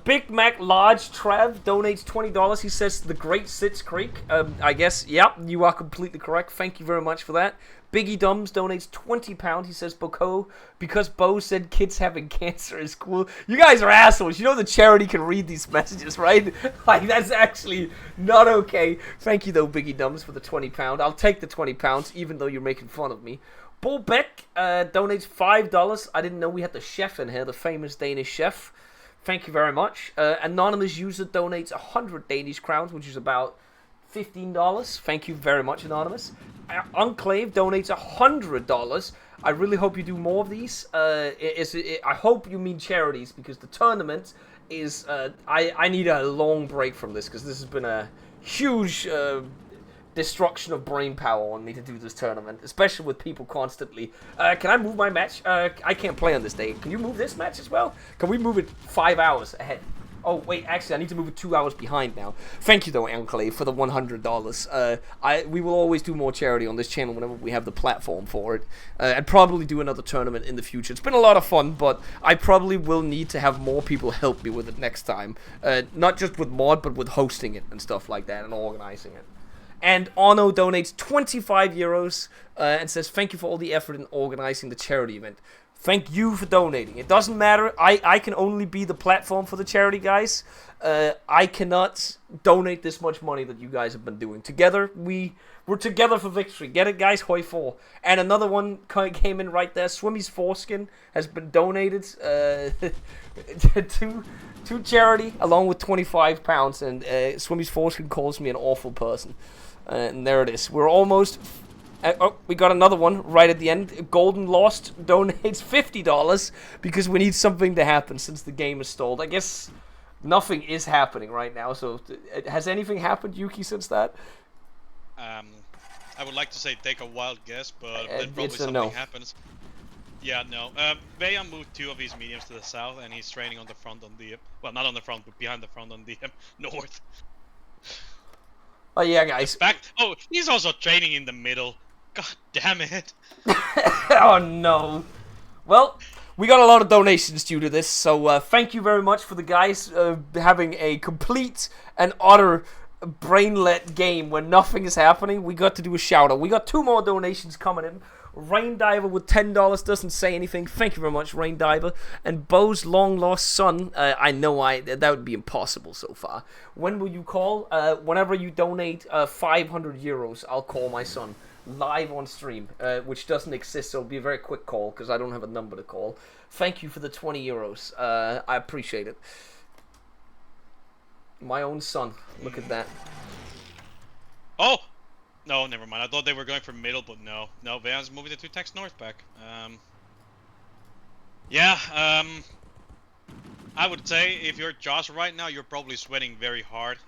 Big Mac Large Trev donates $20. He says the Great Sitz Creek. I guess, yep, you are completely correct. Thank you very much for that. Biggie Dums donates £20. He says Bokoen, because Bo said kids having cancer is cool. You guys are assholes. You know the charity can read these messages, right? Like, that's actually not okay. Thank you, though, Biggie Dums, for the £20. I'll take the £20, even though you're making fun of me. Bull Beck donates $5. I didn't know we had the chef in here, the famous Danish chef. Thank you very much. Anonymous user donates 100 Danish crowns, which is about $15. Thank you very much, Anonymous. Enclave donates $100. I really hope you do more of these. I hope you mean charities, because the tournament is... I need a long break from this, because this has been a huge... destruction of brain power on me to do this tournament, especially with people constantly. Can I move my match? I can't play on this day. Can you move this match as well? Can we move it 5 hours ahead? Oh, wait, actually, I need to move it 2 hours behind now. Thank you, though, Enclave, for the $100. We will always do more charity on this channel whenever we have the platform for it. And probably do another tournament in the future. It's been a lot of fun, but I probably will need to have more people help me with it next time. Not just with mod, but with hosting it and stuff like that, and organizing it. And Ono donates €25 and says, thank you for all the effort in organizing the charity event. Thank you for donating. It doesn't matter. I can only be the platform for the charity, guys. I cannot donate this much money that you guys have been doing. Together, we're together for victory. Get it, guys? Hoi 4. And another one came in right there. Swimmy's foreskin has been donated to charity, along with £25. And Swimmy's foreskin calls me an awful person. And there it is. We're almost... oh, we got another one right at the end. Golden Lost donates $50 because we need something to happen since the game is stalled. I guess nothing is happening right now. So has anything happened, Yuki, since that? I would like to say take a wild guess, but then probably it's a something no. happens. Yeah, no. Veya moved 2 of his mediums to the south, and he's training on the front on the... well, not on the front, but behind the front on the north. Oh, yeah, guys. Oh, he's also training in the middle. God damn it. Oh, no. Well, we got a lot of donations due to this, so thank you very much for the guys having a complete and utter brain-let game where nothing is happening. We got to do a shout-out. We got 2 more donations coming in. Rain Diver with $10 doesn't say anything. Thank you very much, Rain Diver. And Bo's long lost son. I know that would be impossible so far. When will you call? Whenever you donate €500, I'll call my son live on stream, which doesn't exist. So it'll be a very quick call because I don't have a number to call. Thank you for the €20. I appreciate it. My own son. Look at that. Oh! No, never mind. I thought they were going for middle, but no. No, Veya's moving the 2 techs north back. Yeah, I would say if you're Josh right now, you're probably sweating very hard.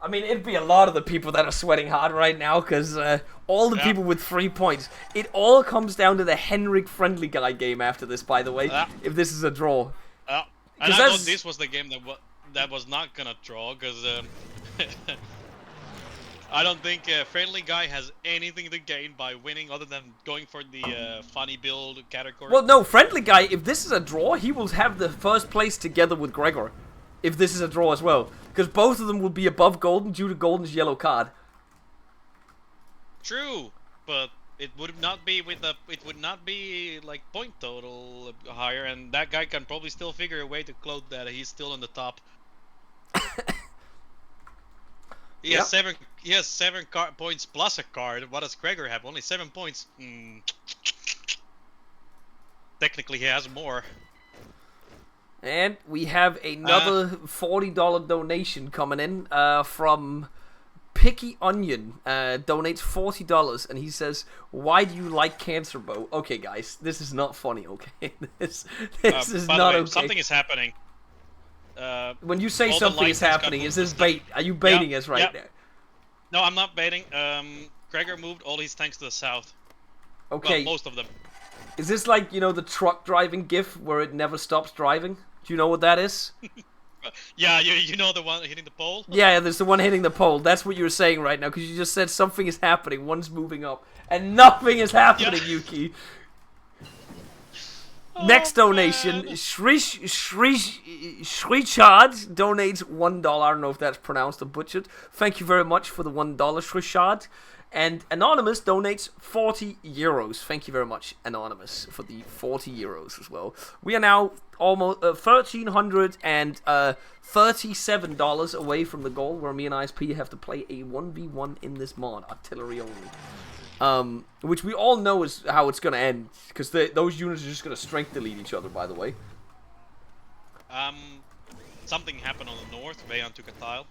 I mean, it'd be a lot of the people that are sweating hard right now, because all the people with 3 points. It all comes down to the Henrik friendly guy game after this, by the way, if this is a draw. And I thought this was the game that was not gonna draw, because I don't think Friendly Guy has anything to gain by winning other than going for the funny build category. Well, no, Friendly Guy, if this is a draw, he will have the first place together with Gregor. If this is a draw as well. Because both of them will be above Golden due to Golden's yellow card. True, but it would not be it would not be like point total higher, and that guy can probably still figure a way to close that he's still on the top. He has seven. He has 7 points plus a card. What does Gregor have? Only 7 points. Technically, he has more. And we have another $40 donation coming in from Picky Onion. Donates $40, and he says, "Why do you like Cancer Bow?" Okay, guys, this is not funny. Okay, this is by not the way, okay. Something is happening. When you say all the something is lightnings got happening, moved is this to- bait? Are you baiting us right now? No, I'm not baiting. Gregor moved all his tanks to the south. Okay, Well, most of them. is this like, you know, the truck driving gif where it never stops driving? Do you know what that is? Yeah, you know the one hitting the pole? Yeah, there's the one hitting the pole. That's what you were saying right now, because you just said something is happening, one's moving up, and nothing is happening, Yuki. Next donation, man. Shrishad donates $1. I don't know if that's pronounced or butchered. Thank you very much for the $1, Shrishad. And Anonymous donates €40. Thank you very much, Anonymous, for the €40 as well. We are now almost $1,337 away from the goal, where me and ISP have to play a 1v1 in this mod, artillery only. Which we all know is how it's gonna end, because those units are just gonna strength delete each other, by the way. Something happened on the north. Vayan took a tile.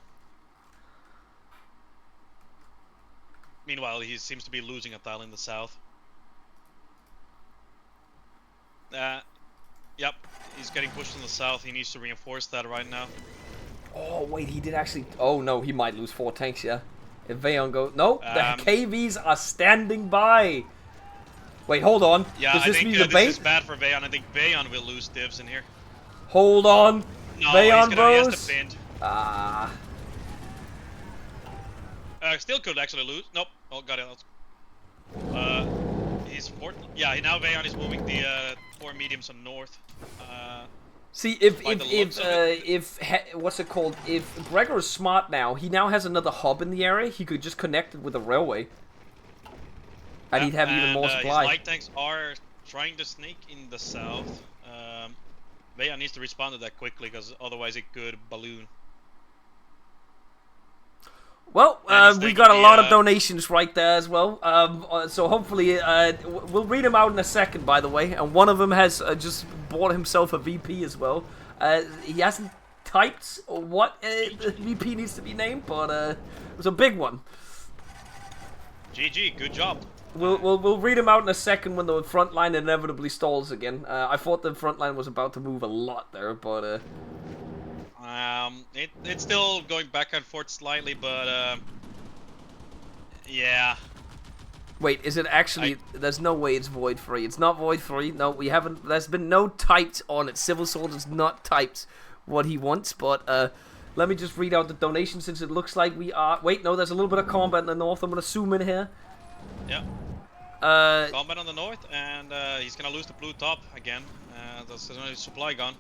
Meanwhile, he seems to be losing a tile in the south. Yep, he's getting pushed in the south. He needs to reinforce that right now. Oh, wait, he did actually... Oh, no, he might lose 4 tanks, yeah. If Vayon goes... No, the KVs are standing by. Wait, hold on. Yeah, Does this I think mean the bait? this is bad for Vayan. I think Vayan will lose divs in here. Hold on. No, Vayon he bros. has to bend. Still could actually lose. Nope. Oh, got it. He's 4. Yeah, now Vayan is moving the 4 mediums on north. See, what's it called? If Gregor is smart now, he now has another hub in the area. He could just connect it with a railway. And he'd have even more supply. His light tanks are trying to sneak in the south. Vayan needs to respond to that quickly, because otherwise it could balloon. Well, we got a lot of donations right there as well. So hopefully, we'll read them out in a second, by the way. And one of them has just bought himself a VP as well. He hasn't typed what the VP needs to be named, but it was a big one. GG, good job. We'll read them out in a second when the front line inevitably stalls again. I thought the front line was about to move a lot there, but it's still going back and forth slightly, but yeah. Wait, is it actually? There's no way it's void free. It's not void free. No, we haven't. There's been no typed on it. Civil Soldier's not typed what he wants, but let me just read out the donation, since it looks like we are. Wait, no, there's a little bit of combat in the north. I'm gonna zoom in here. Yeah. Combat on the north, and he's gonna lose the blue top again. There's only supply gone.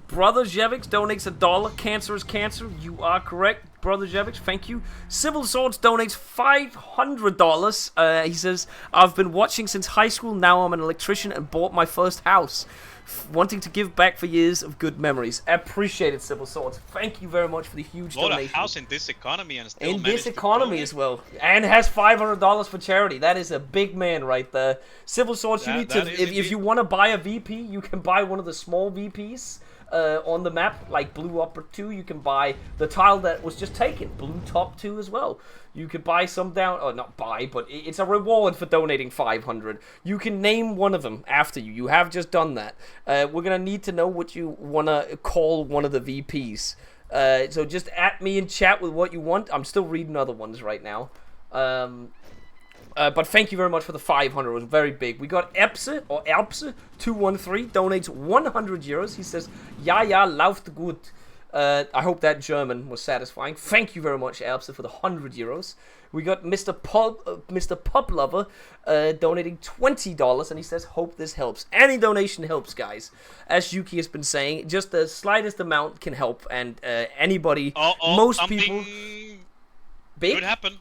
Brother Jevix donates $1. Cancer is cancer. You are correct, Brother Jevix. Thank you. Civil Swords donates $500. He says, "I've been watching since high school. Now I'm an electrician and bought my first house. Wanting to give back for years of good memories." Appreciate it, Civil Swords. Thank you very much for the huge Bought donation. a house in this economy and still In managed this to economy grow as well, and has $500 for charity. That is a big man right there. Civil Swords, you need to. If you want to buy a VP, you can buy one of the small VPs. On the map, like Blue Upper 2, you can buy the tile that was just taken, Blue Top 2 as well. You could buy some down, or not buy, but it's a reward for donating 500. You can name one of them after you. You have just done that. We're going to need to know what you want to call one of the VPs. So just at me in chat with what you want. I'm still reading other ones right now. But thank you very much for the 500. It was very big. We got Epse, or Alpse 213, donates €100. He says, "Ja, ja, läuft gut." I hope that German was satisfying. Thank you very much, Albster, for the €100. We got Mr. Pub Lover donating $20, and he says, "Hope this helps." Any donation helps, guys. As Yuki has been saying, just the slightest amount can help, and anybody, most people, big could happen.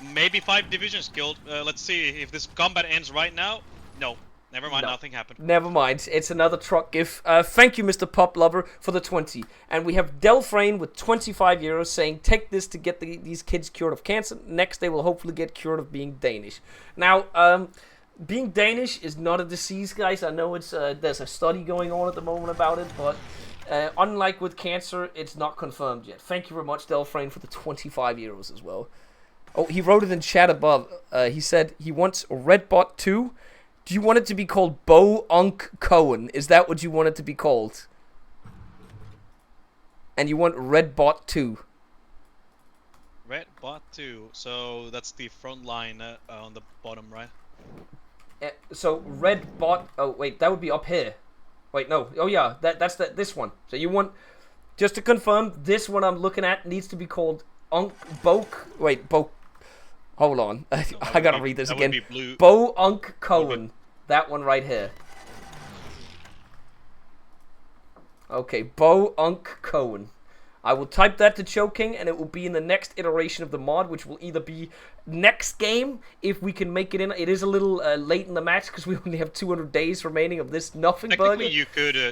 Maybe 5 divisions killed. Let's see if this combat ends right now. No. Never mind, nothing happened. Never mind, it's another truck gif. Thank you, Mr. Pop Lover, for the 20. And we have Delfrain with €25 saying, "Take this to get these kids cured of cancer. Next, they will hopefully get cured of being Danish." Now, being Danish is not a disease, guys. I know it's there's a study going on at the moment about it, but unlike with cancer, it's not confirmed yet. Thank you very much, Delfrain, for the €25 as well. Oh, he wrote it in chat above. He said he wants Redbot 2. Do you want it to be called Bokoen1? Is that what you want it to be called? And you want Redbot 2. Redbot 2. So that's the front line on the bottom, right? So Redbot. Oh wait, that would be up here. Wait, no. Oh yeah, that's this one. So you want, just to confirm, this one I'm looking at needs to be called Bok. Hold on, I gotta read this again. Bokoen1. That one right here. Okay, Bokoen1. I will type that to Choking, and it will be in the next iteration of the mod, which will either be next game, if we can make it in. It is a little late in the match, because we only have 200 days remaining of this nothing burger.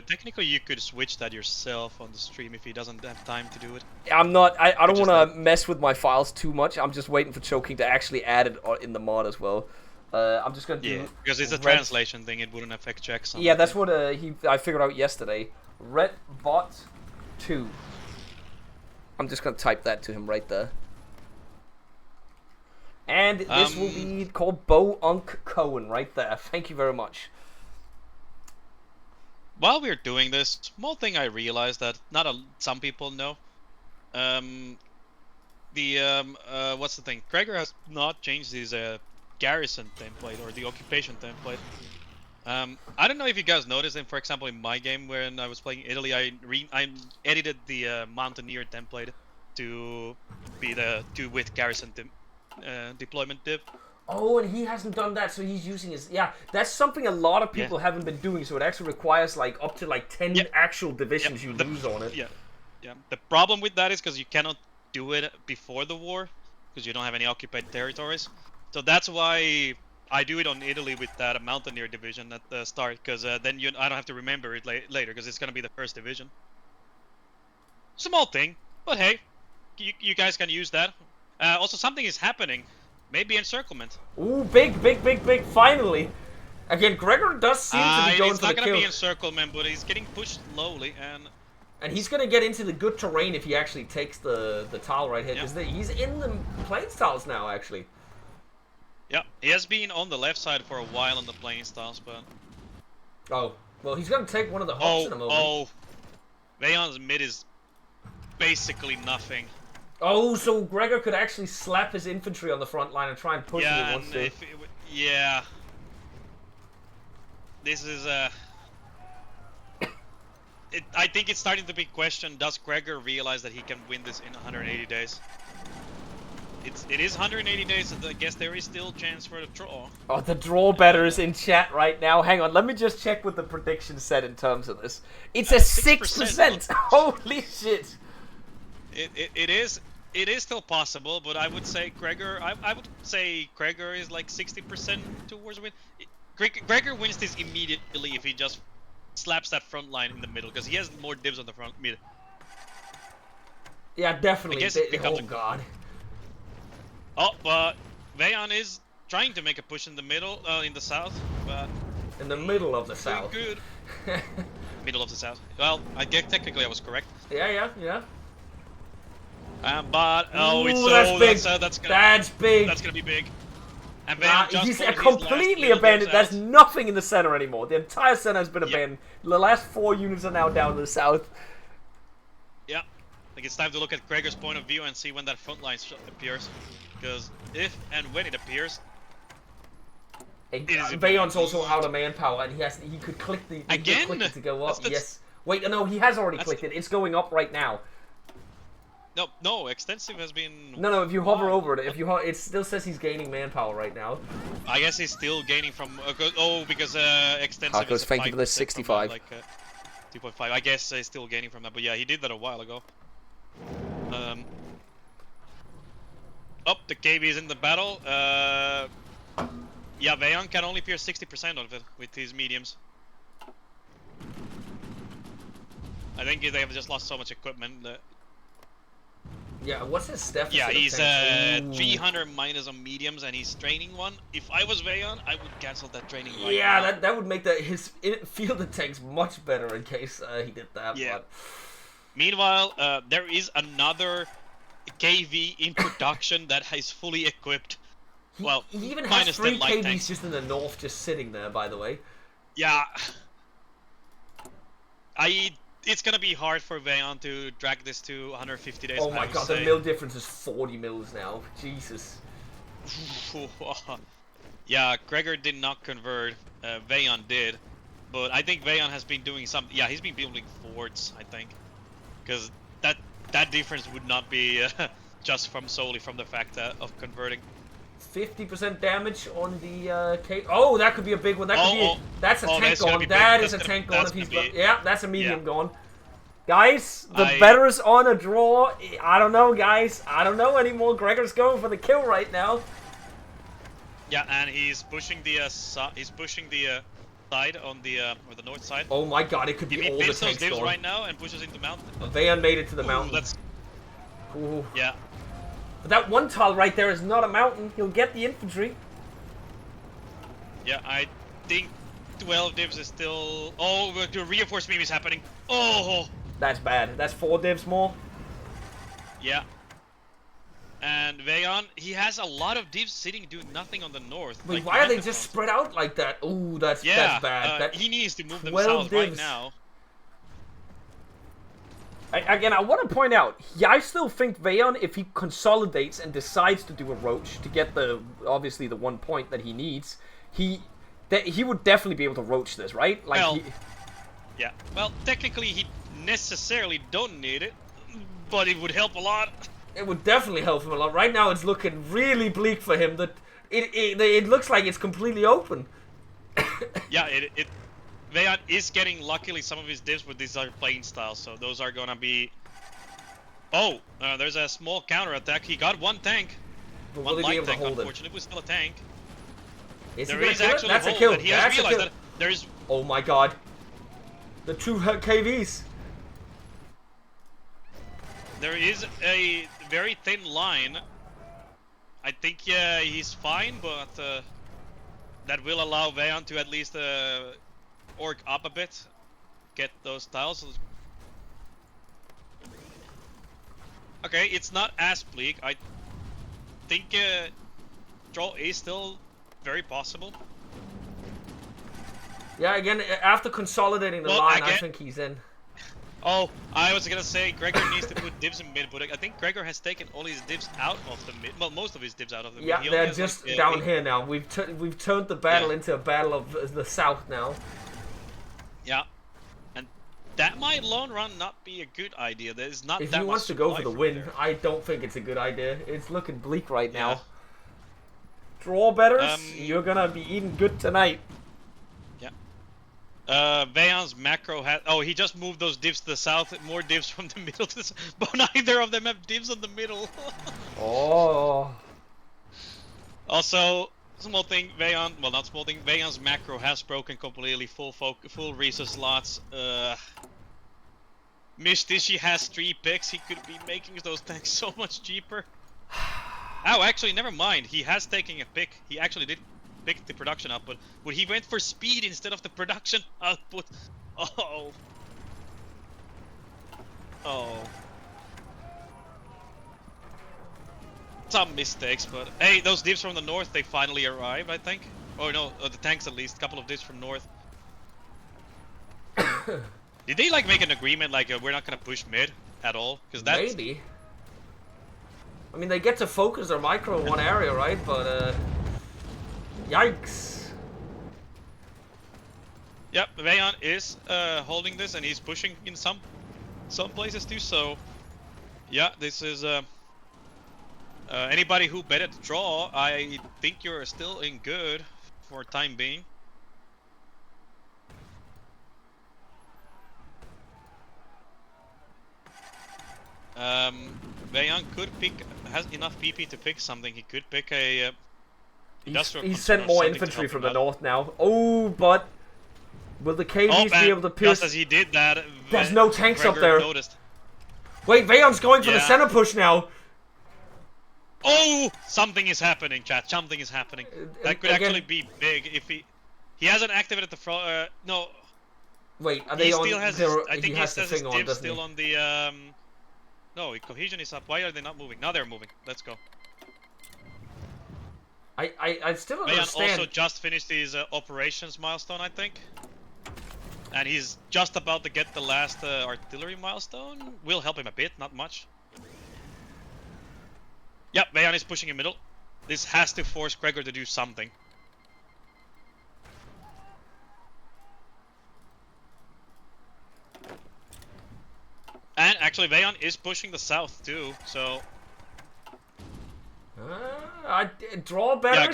Technically, you could switch that yourself on the stream if he doesn't have time to do it. I'm not. I don't want to mess with my files too much. I'm just waiting for Choking to actually add it in the mod as well. I'm just gonna do. Because it's a translation thing. It wouldn't affect checks. Yeah, that's what I figured out yesterday. Redbot 2. I'm just gonna type that to him right there. And this will be called Bokoen1 right there. Thank you very much. While we're doing this, small thing I realized that some people know. What's the thing? Gregor has not changed his garrison template or the occupation template. I don't know if you guys noticed, and for example in my game when I was playing Italy, I edited the Mountaineer template to be the with garrison deployment div. Oh, and he hasn't done that, so he's using his... Yeah, that's something a lot of people haven't been doing, so it actually requires like up to like 10 actual divisions you lose on it. Yeah. The problem with that is because you cannot do it before the war, because you don't have any occupied territories. So that's why I do it on Italy with that Mountaineer division at the start, because then I don't have to remember it later, because it's going to be the first division. Small thing, but hey, you guys can use that. Also, something is happening. Maybe encirclement. Ooh, big, finally. Again, Gregor does seem to be going for the kill. It's not going to be encirclement, but he's getting pushed slowly, and he's going to get into the good terrain if he actually takes the tile right here, because he's in the plains tiles now, actually. Yeah, he has been on the left side for a while on the plains tiles, but... Oh, well, he's going to take one of the hops in a moment. Oh, Veon's mid is basically nothing. Oh, so Gregor could actually slap his infantry on the front line and try and push it once. This is I think it's starting to be questioned. Does Gregor realize that he can win this in 180 days? It is 180 days, so I guess there is still a chance for the draw. Oh, the draw better is in chat right now. Hang on, let me just check what the prediction said in terms of this. It's a 6%. Holy shit! It is still possible, but I would say Gregor. I would say Gregor is like 60% towards win. Gregor wins this immediately if he just slaps that front line in the middle, because he has more divs on the front mid. Yeah, definitely. Oh god. Oh, but Veon is trying to make a push in the middle, in the south, but... In the middle of the south. Good. Middle of the south. Well, I guess technically I was correct. Yeah. But it's that's big. That's big. That's gonna be big. And he's completely abandoned. There's nothing in the center anymore. The entire center has been abandoned. The last 4 units are now down to the south. Yeah. I think it's time to look at Gregor's point of view and see when that front line appears. Because if and when it appears, Veon's also out of manpower, and he could click it to go up. Yes. Wait, no, he has already clicked it. It's going up right now. No, extensive has been. No, if you hover Why? over it, it still says he's gaining manpower right now. I guess he's still gaining from. Because extensive Harko's is a thank you for the 5% 65. from, 2.5. I guess he's still gaining from that, but yeah, he did that a while ago. The KB is in the battle. Yeah, Veon can only pierce 60% of it with his mediums. I think they have just lost so much equipment that. Yeah, what's his deficit? Yeah, of he's tanks? Ooh. 300 minus on mediums, and he's training one. If I was Veon, I would cancel that training right Yeah, now. that would make his field of tanks much better in case he did that. Yeah. But... Meanwhile, there is another KV in production that is fully equipped. Well, he even has minus 3 the light KVs tanks. just in the north, just sitting there. By the way. Yeah. It's gonna be hard for Veon to drag this to 150 days. Oh I my would god, say. the mil difference is 40 mils now. Jesus. Yeah, Gregor did not convert. Veon did, but I think Veon has been doing some. Yeah, he's been building forts. I think, because that difference would not be just solely from the fact of converting. 50% damage on the K. Oh, that could be a big one. That could be. That's a tank that's gonna gone. be That big. is a That's tank gonna- gone. If that's he's gonna be- yeah, that's a medium yeah. gone. Guys, the better's on a draw. I don't know, guys. I don't know anymore. Gregor's going for the kill right now. Yeah, and he's pushing the side on the or the north side. Oh my god, it could If be he all the builds those tanks divs gone. right now and pushes into mountain. Veon made it to the Ooh, mountain. that's Ooh. yeah. But that one tile right there is not a mountain. He'll get the infantry. Yeah, I think 12 divs is still. Oh, the reinforced beam is happening. Oh, That's bad. That's 4 divs more. yeah. And Veon, he has a lot of divs sitting doing nothing on the north. Wait, like why are they microphones. just spread out like that? Ooh, that's Yeah, bad. That he needs to move them 12 south right divs. now. Again, I want to point out, I still think Veon, if he consolidates and decides to do a roach to get obviously the 1 point that he needs, he would definitely be able to roach this, right? Like Well, yeah. Well, technically he necessarily don't need it, but it would help a lot. it would definitely help him a lot. Right now, it's looking really bleak for him. That it looks like it's completely open. Yeah, Veon is getting luckily some of his divs, but these are plane style, so those are gonna be. Oh, there's a small counter attack. He got 1 tank, But one will he be light able to tank. hold it? Unfortunately, was still a tank. Is he There gonna is kill it? actually That's a hold kill. that he has That's a realized kill. that there's. Oh my god. The 2 KVs. There is a very thin line. I think he's fine, but that will allow Veon to at least orc up a bit, get those tiles. Okay, it's not as bleak. I think draw is still very possible. Yeah, again, after consolidating the Well, line, I again- think he's in. Oh, I was gonna say Gregor needs to put divs in mid, but I think Gregor has taken all his divs out of the mid. Well, most of his divs out of the mid. Yeah, He only they're has, just like, down 8. here now. We've turned the battle Yeah. into a battle of the south now. Yeah, and that might long run not be a good idea. There's not If that he much wants to go for supply the from win, there. I don't think it's a good idea. It's looking bleak right now. Yeah. Draw betters, Um, you're gonna be eating good tonight. Veon's macro has. Oh, he just moved those divs to the south. More divs from the middle to the but neither of them have divs on the middle. Oh. Also, small thing, Veon. Well, not small thing. Veon's macro has broken completely. Full resource slots. Mystici has 3 picks. He could be making those tanks so much cheaper. Oh, actually, never mind. He has taken a pick. He actually did pick the production output, but he went for speed instead of the production output. Oh. Some mistakes, but hey, those divs from the north, they finally arrived, I think. Oh no, the tanks at least. A couple of divs from north. Did they like make an agreement like we're not gonna push mid at all? Because that's Maybe. I mean, they get to focus their micro in one area, right? But, yikes. Yep, Vayon is holding this and he's pushing in some places too. So yeah, this is anybody who bet at the draw. I think you're still in good for time being. Vayon could pick, has enough PP to pick something. He could pick a industrial. He's sent more infantry from the north now. Oh, but will the KVs be able to pierce? Just as he did that, there's no tanks Gregor up there. Noticed. Wait, Vayon's going for the center push now. Oh, something is happening, chat. Something is happening. That could again, actually be big if he hasn't activated the front. No. Wait, are He they still on? has. I think he has the his thing on, div doesn't still he? on the. No, cohesion is up. Why are they not moving? Now they're moving. Let's go. I still don't Vayon understand. also just finished his operations milestone, I think. And he's just about to get the last artillery milestone. Will help him a bit, not much. Yep, Vayon is pushing in middle. This has to force Gregor to do something. And actually, Vayon is pushing the south too, so... Draw better. Yeah,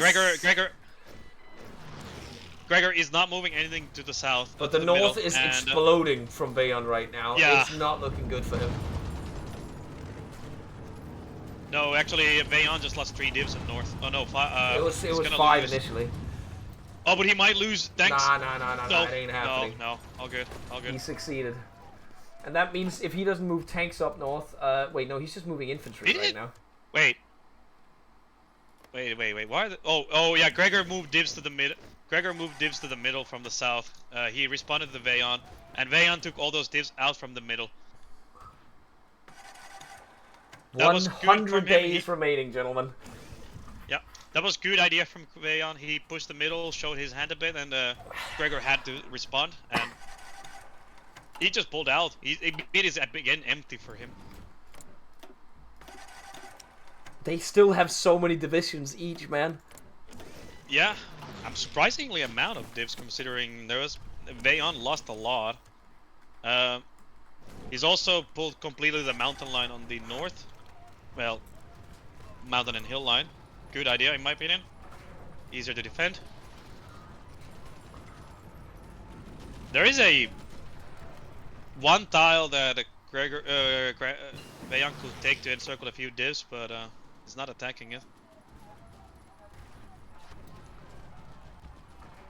Gregor is not moving anything to the south. But to the north middle, is and, exploding from Vayon right now. Yeah. It's not looking good for him. No, actually, Vayon just lost 3 divs in north. Oh no, It was he's gonna 5 lose. initially. Oh, but he might lose. Thanks. Nah, it ain't happening. No, all good, all good. He succeeded. And that means if he doesn't move tanks up north, wait, no, he's just moving infantry right now. Wait. Why are the... Oh, yeah, Gregor moved divs to the mid. Gregor moved divs to the middle from the south. He responded to Vayon, and Vayon took all those divs out from the middle. That was good 100 from him. days remaining, gentlemen. Yeah, that was good idea from Vayon. He pushed the middle, showed his hand a bit, and Gregor had to respond, and he just pulled out. It is again empty for him. They still have so many divisions each, man. Yeah, I'm surprisingly amount of divs considering Vayon lost a lot. He's also pulled completely the mountain line on the north. Well, mountain and hill line. Good idea in my opinion. Easier to defend. There is one tile that Gregor Vayon could take to encircle a few divs, but he's not attacking it.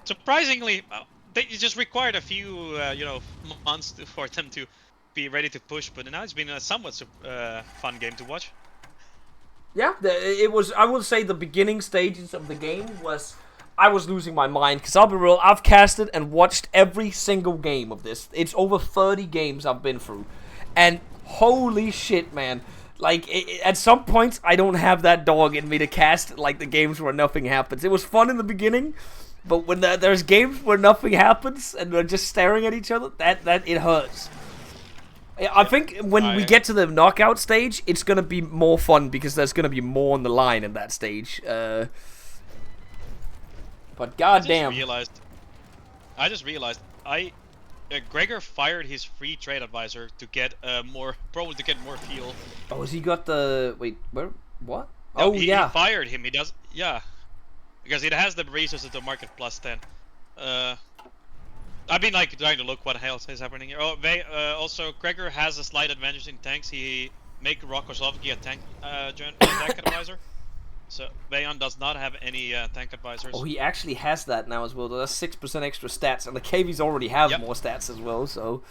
Surprisingly, they just required a few, months for them to be ready to push. But now it's been a somewhat fun game to watch. Yeah, it was. I will say the beginning stages of the game was. I was losing my mind because I'll be real. I've casted and watched every single game of this. It's over 30 games I've been through, and holy shit, man! Like at some points, I don't have that dog in me to cast like the games where nothing happens. It was fun in the beginning. But when there's games where nothing happens and we're just staring at each other, that it hurts. I think when we get to the knockout stage, it's gonna be more fun because there's gonna be more on the line in that stage. But goddamn! I just realized Gregor fired his free trade advisor to get probably to get more fuel. Oh, has he got the where? What? No, oh he fired him. He does. Yeah. Because it has the resources to market plus 10. I've been trying to look what else is happening here. Oh, also Gregor has a slight advantage in tanks. He make Rokossovsky a tank tank advisor. So Vayon does not have any tank advisors. Oh, he actually has that now as well. That's 6% extra stats, and the KVs already have more stats as well. So.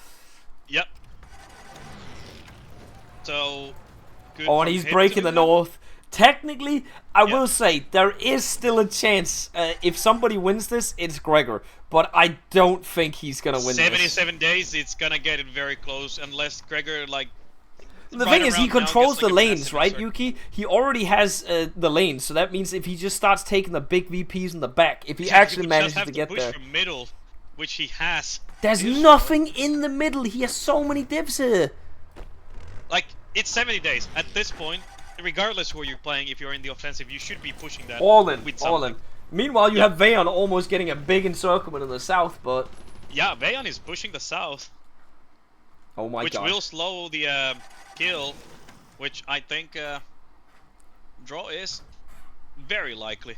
Yep. So. Good and he's breaking the north. Technically, I will say, there is still a chance. If somebody wins this, it's Gregor. But I don't think he's going to win 77 days, it's going to get it very close. Unless Gregor, The thing is, he controls the lanes, right, Yuki? He already has the lanes. So that means if he just starts taking the big VPs in the back, if he actually manages to get there. From middle, which he has. There's nothing in the middle. He has so many divs here. It's 70 days. At this point, regardless who you're playing, if you're in the offensive, you should be pushing that. All in. Meanwhile, you have Vayon almost getting a big encirclement in the south, but Yeah, Veon is pushing the south, Oh my which god. will slow the kill, which I think draw is very likely.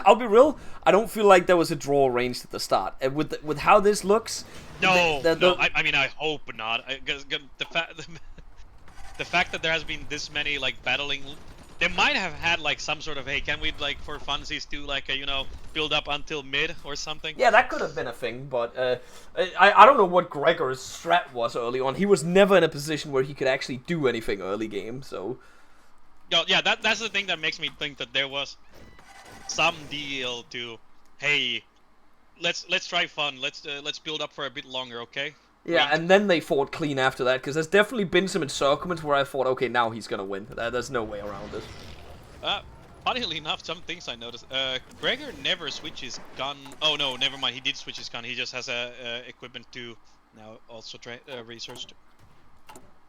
I'll be real. I don't feel like there was a draw arranged at the start. And with how this looks, No, the- no. I mean, I hope not. Because the fact that there has been this many like battling, they might have had like some sort of, hey, can we like for funsies do like a, you know, build up until mid or something? yeah, that could have been a thing, but I don't know what Gregor's strat was early on. He was never in a position where he could actually do anything early game, so... No, yeah, that's the thing that makes me think that there was some deal to, hey, let's try fun, let's build up for a bit longer, okay? Yeah, Wink. and then they fought clean after that, because there's definitely been some encirclements where I thought, okay, now he's gonna win. There's no way around it. Funnily enough, some things I noticed. Gregor never switches gun. Oh no, never mind. He did switch his gun. He just has a equipment to now also researched.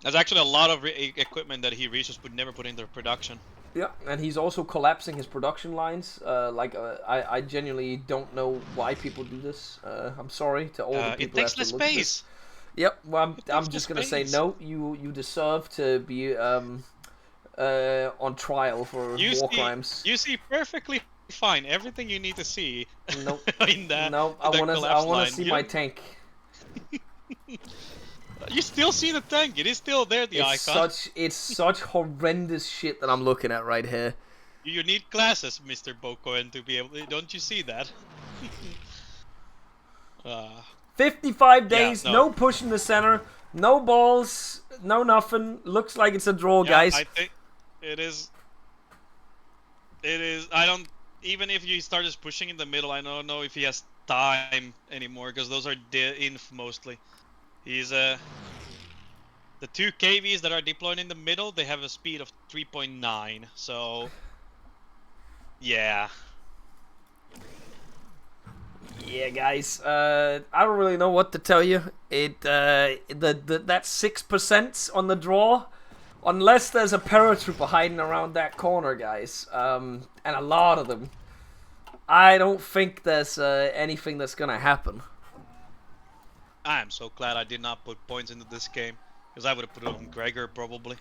There's actually a lot of equipment that he researched but never put into production. Yeah, and he's also collapsing his production lines. I genuinely don't know why people do this. I'm sorry to all the people it takes that have less to look at this. space. Yep, well, I'm takes just less gonna say space. no. You deserve to be on trial for war crimes. You see perfectly fine everything you need to see. Nope. in that. No, I wanna see my tank. You still see the tank. It is still there. The icon. It's such horrendous shit that I'm looking at right here. You need glasses, Mr. Bokoen, to be able. Don't you see that? 55 days, no. no push in the center, no balls, no nothing. Looks like it's a draw, guys. I think it is. It is. I don't. Even if he starts pushing in the middle, I don't know if he has time anymore because those are inf mostly. He's the two KVs that are deployed in the middle. They have a speed of 3.9. So yeah. Yeah, guys. I don't really know what to tell you. That 6% on the draw, unless there's a paratrooper hiding around that corner, guys. And a lot of them. I don't think there's anything that's gonna happen. I am so glad I did not put points into this game because I would have put it on Gregor probably.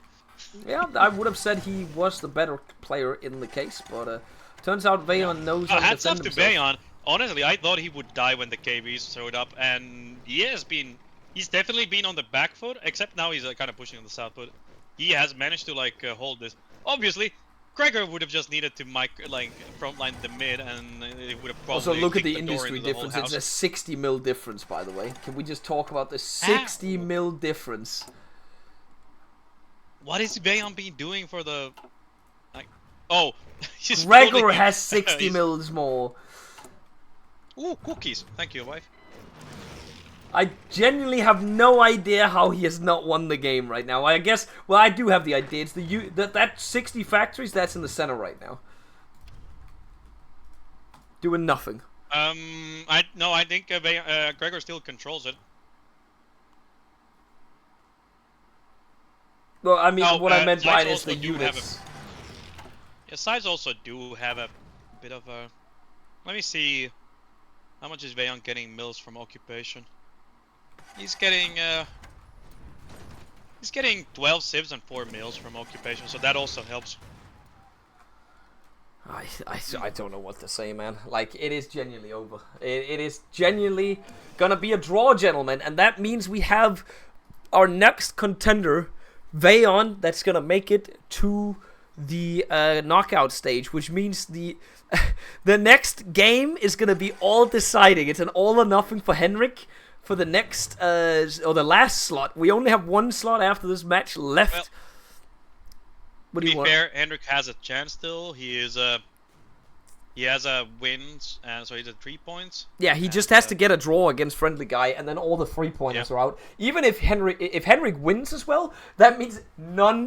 Yeah, I would have said he was the better player in the case, but turns out Veon knows how to Hats off defend to himself. Veon. Honestly, I thought he would die when the KVs showed up, and he's definitely been on the back foot, except now he's kind of pushing on the south foot. He has managed to like hold this. Obviously, Gregor would have just needed to frontline the mid, and it would have probably. Also, look at the kicked door industry into the whole difference. It's a house. 60 mil difference, by the way. Can we just talk about the 60 mil difference? What is Veon been doing for the? Like, oh, he's Gregor building- has 60 he's- mils more. Ooh, cookies. Thank you, wife. I genuinely have no idea how he has not won the game right now. I guess, well, I do have the idea. It's that 60 factories that's in the center right now, doing nothing. I think Gregor still controls it. Well, I mean, No, what I meant by it sides is the also do have units. Yeah, sides also do have a bit of a. Let me see. How much is Veon getting mills from occupation? He's getting 12 civs and 4 mills from occupation, so that also helps. I don't know what to say, man. Like, it is genuinely over. It is genuinely gonna be a draw, gentlemen, and that means we have our next contender, Veon, that's gonna make it to the knockout stage, which means the next game is gonna be all deciding. It's an all or nothing for Henrik for the next or the last slot. We only have one slot after this match left. Well, what to do you be want? fair, Henrik has a chance still. He has a wins, and so he's at 3 points. Yeah, he just has to get a draw against friendly guy, and then all the 3-pointers are out. Even if Henrik wins as well, that means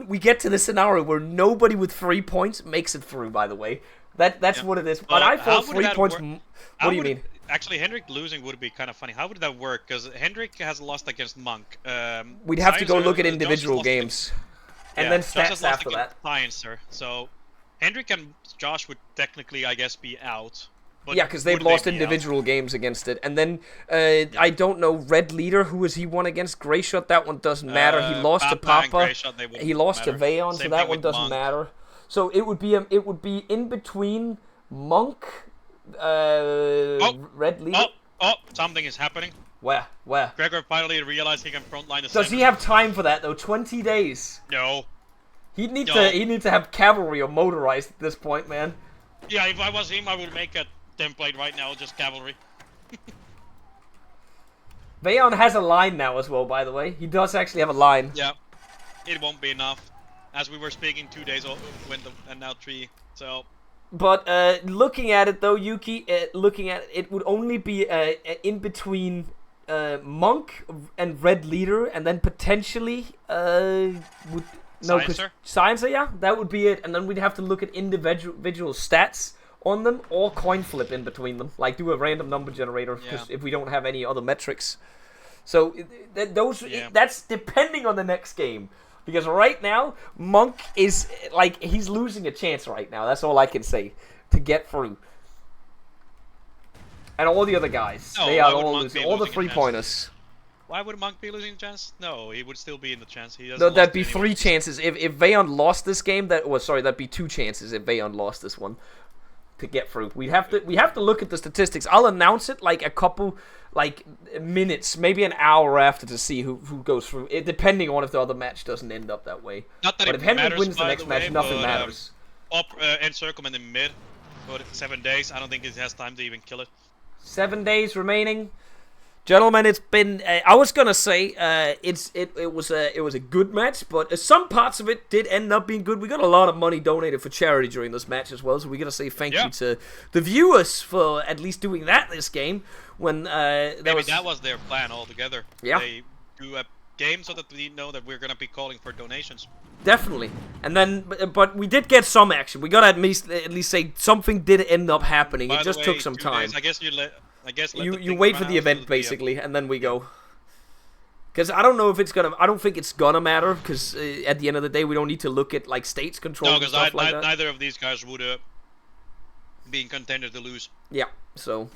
we get to the scenario where nobody with 3 points makes it through. By the way, that's what it is. But I thought 3 points. What do you mean? Actually, Henrik losing would be kind of funny. How would that work? Because Henrik has lost against Monk. We'd have to go Sciencer, look at Josh has individual lost games, and yeah, then Josh has stats lost after against that. Sciencer. So Henrik and Josh would technically, I guess, be out. But Yeah, because they've would they lost be out? individual games against it. And then, I don't know, Red Leader, who has he won against? Greyshot, that one doesn't matter. He lost to Papa and Papa. Greyshot, they wouldn't He lost to matter. Vayon, so Same that thing one with doesn't Monk. matter. So it would be in between Monk, Red Leader. Oh, something is happening. Where? Gregor finally realized he can frontline the Does he have time for that though? 20 days. No. He'd need No. to have cavalry or motorized at this point, man. Yeah, if I was him, I would make a template right now, just cavalry. Vayon has a line now as well, by the way. He does actually have a line. Yeah, it won't be enough. As we were speaking 2 days old, and now 3. So. But looking at it though, Yuki, looking at it, it would only be in between Monk and Red Leader, and then potentially Sciencer, yeah, that would be it. And then we'd have to look at individual stats on them, or coin flip in between them, like do a random number generator, because if we don't have any other metrics. So that's depending on the next game. Because right now, Monk is, like, he's losing a chance right now. That's all I can say. To get through. And all the other guys, they are all losing. All the 3-pointers. Why would Monk be losing a chance? No, he would still be in the chance. He No, that'd be 3 chances. If Vayon lost this game, that'd be 2 chances if Vayon lost this one. To get through. We have to look at the statistics. I'll announce it like a couple minutes, maybe an hour after, to see who goes through. Depending on if the other match doesn't end up that way. Not that but it if Henrik matters, wins the by next the match, way, nothing but, matters. Encirclement in mid for 7 days. I don't think it has time to even kill it. 7 days remaining. Gentlemen, it's been. I was gonna say it was a good match, but some parts of it did end up being good. We got a lot of money donated for charity during this match as well, so we gotta say thank you to the viewers for at least doing that this game. When maybe that was their plan altogether. Yeah. They do a game so that we know that we're gonna be calling for donations. Definitely, and then but we did get some action. We gotta at least say something did end up happening. By it just the way, took some 2 time. days. I guess you wait for the event basically, and then we go. Because I don't know if it's gonna. I don't think it's gonna matter. Because at the end of the day, we don't need to look at like states control and stuff like that. Neither of these guys would be in contender to lose. Yeah. So,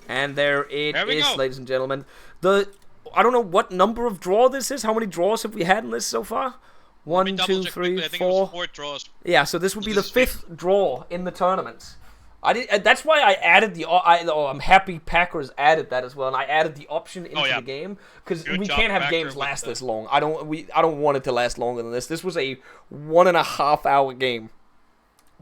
and there it we is, go. ladies and gentlemen. I don't know what number of draw this is. How many draws have we had in this so far? 1, 2, 3, 4. I think it was 4 draws. Yeah. So this would be the 5th draw in the tournament. That's why I added I'm happy Packers added that as well, and I added the option into the game because we can't have games last this long. I don't want it to last longer than this. This was a 1.5 hour game.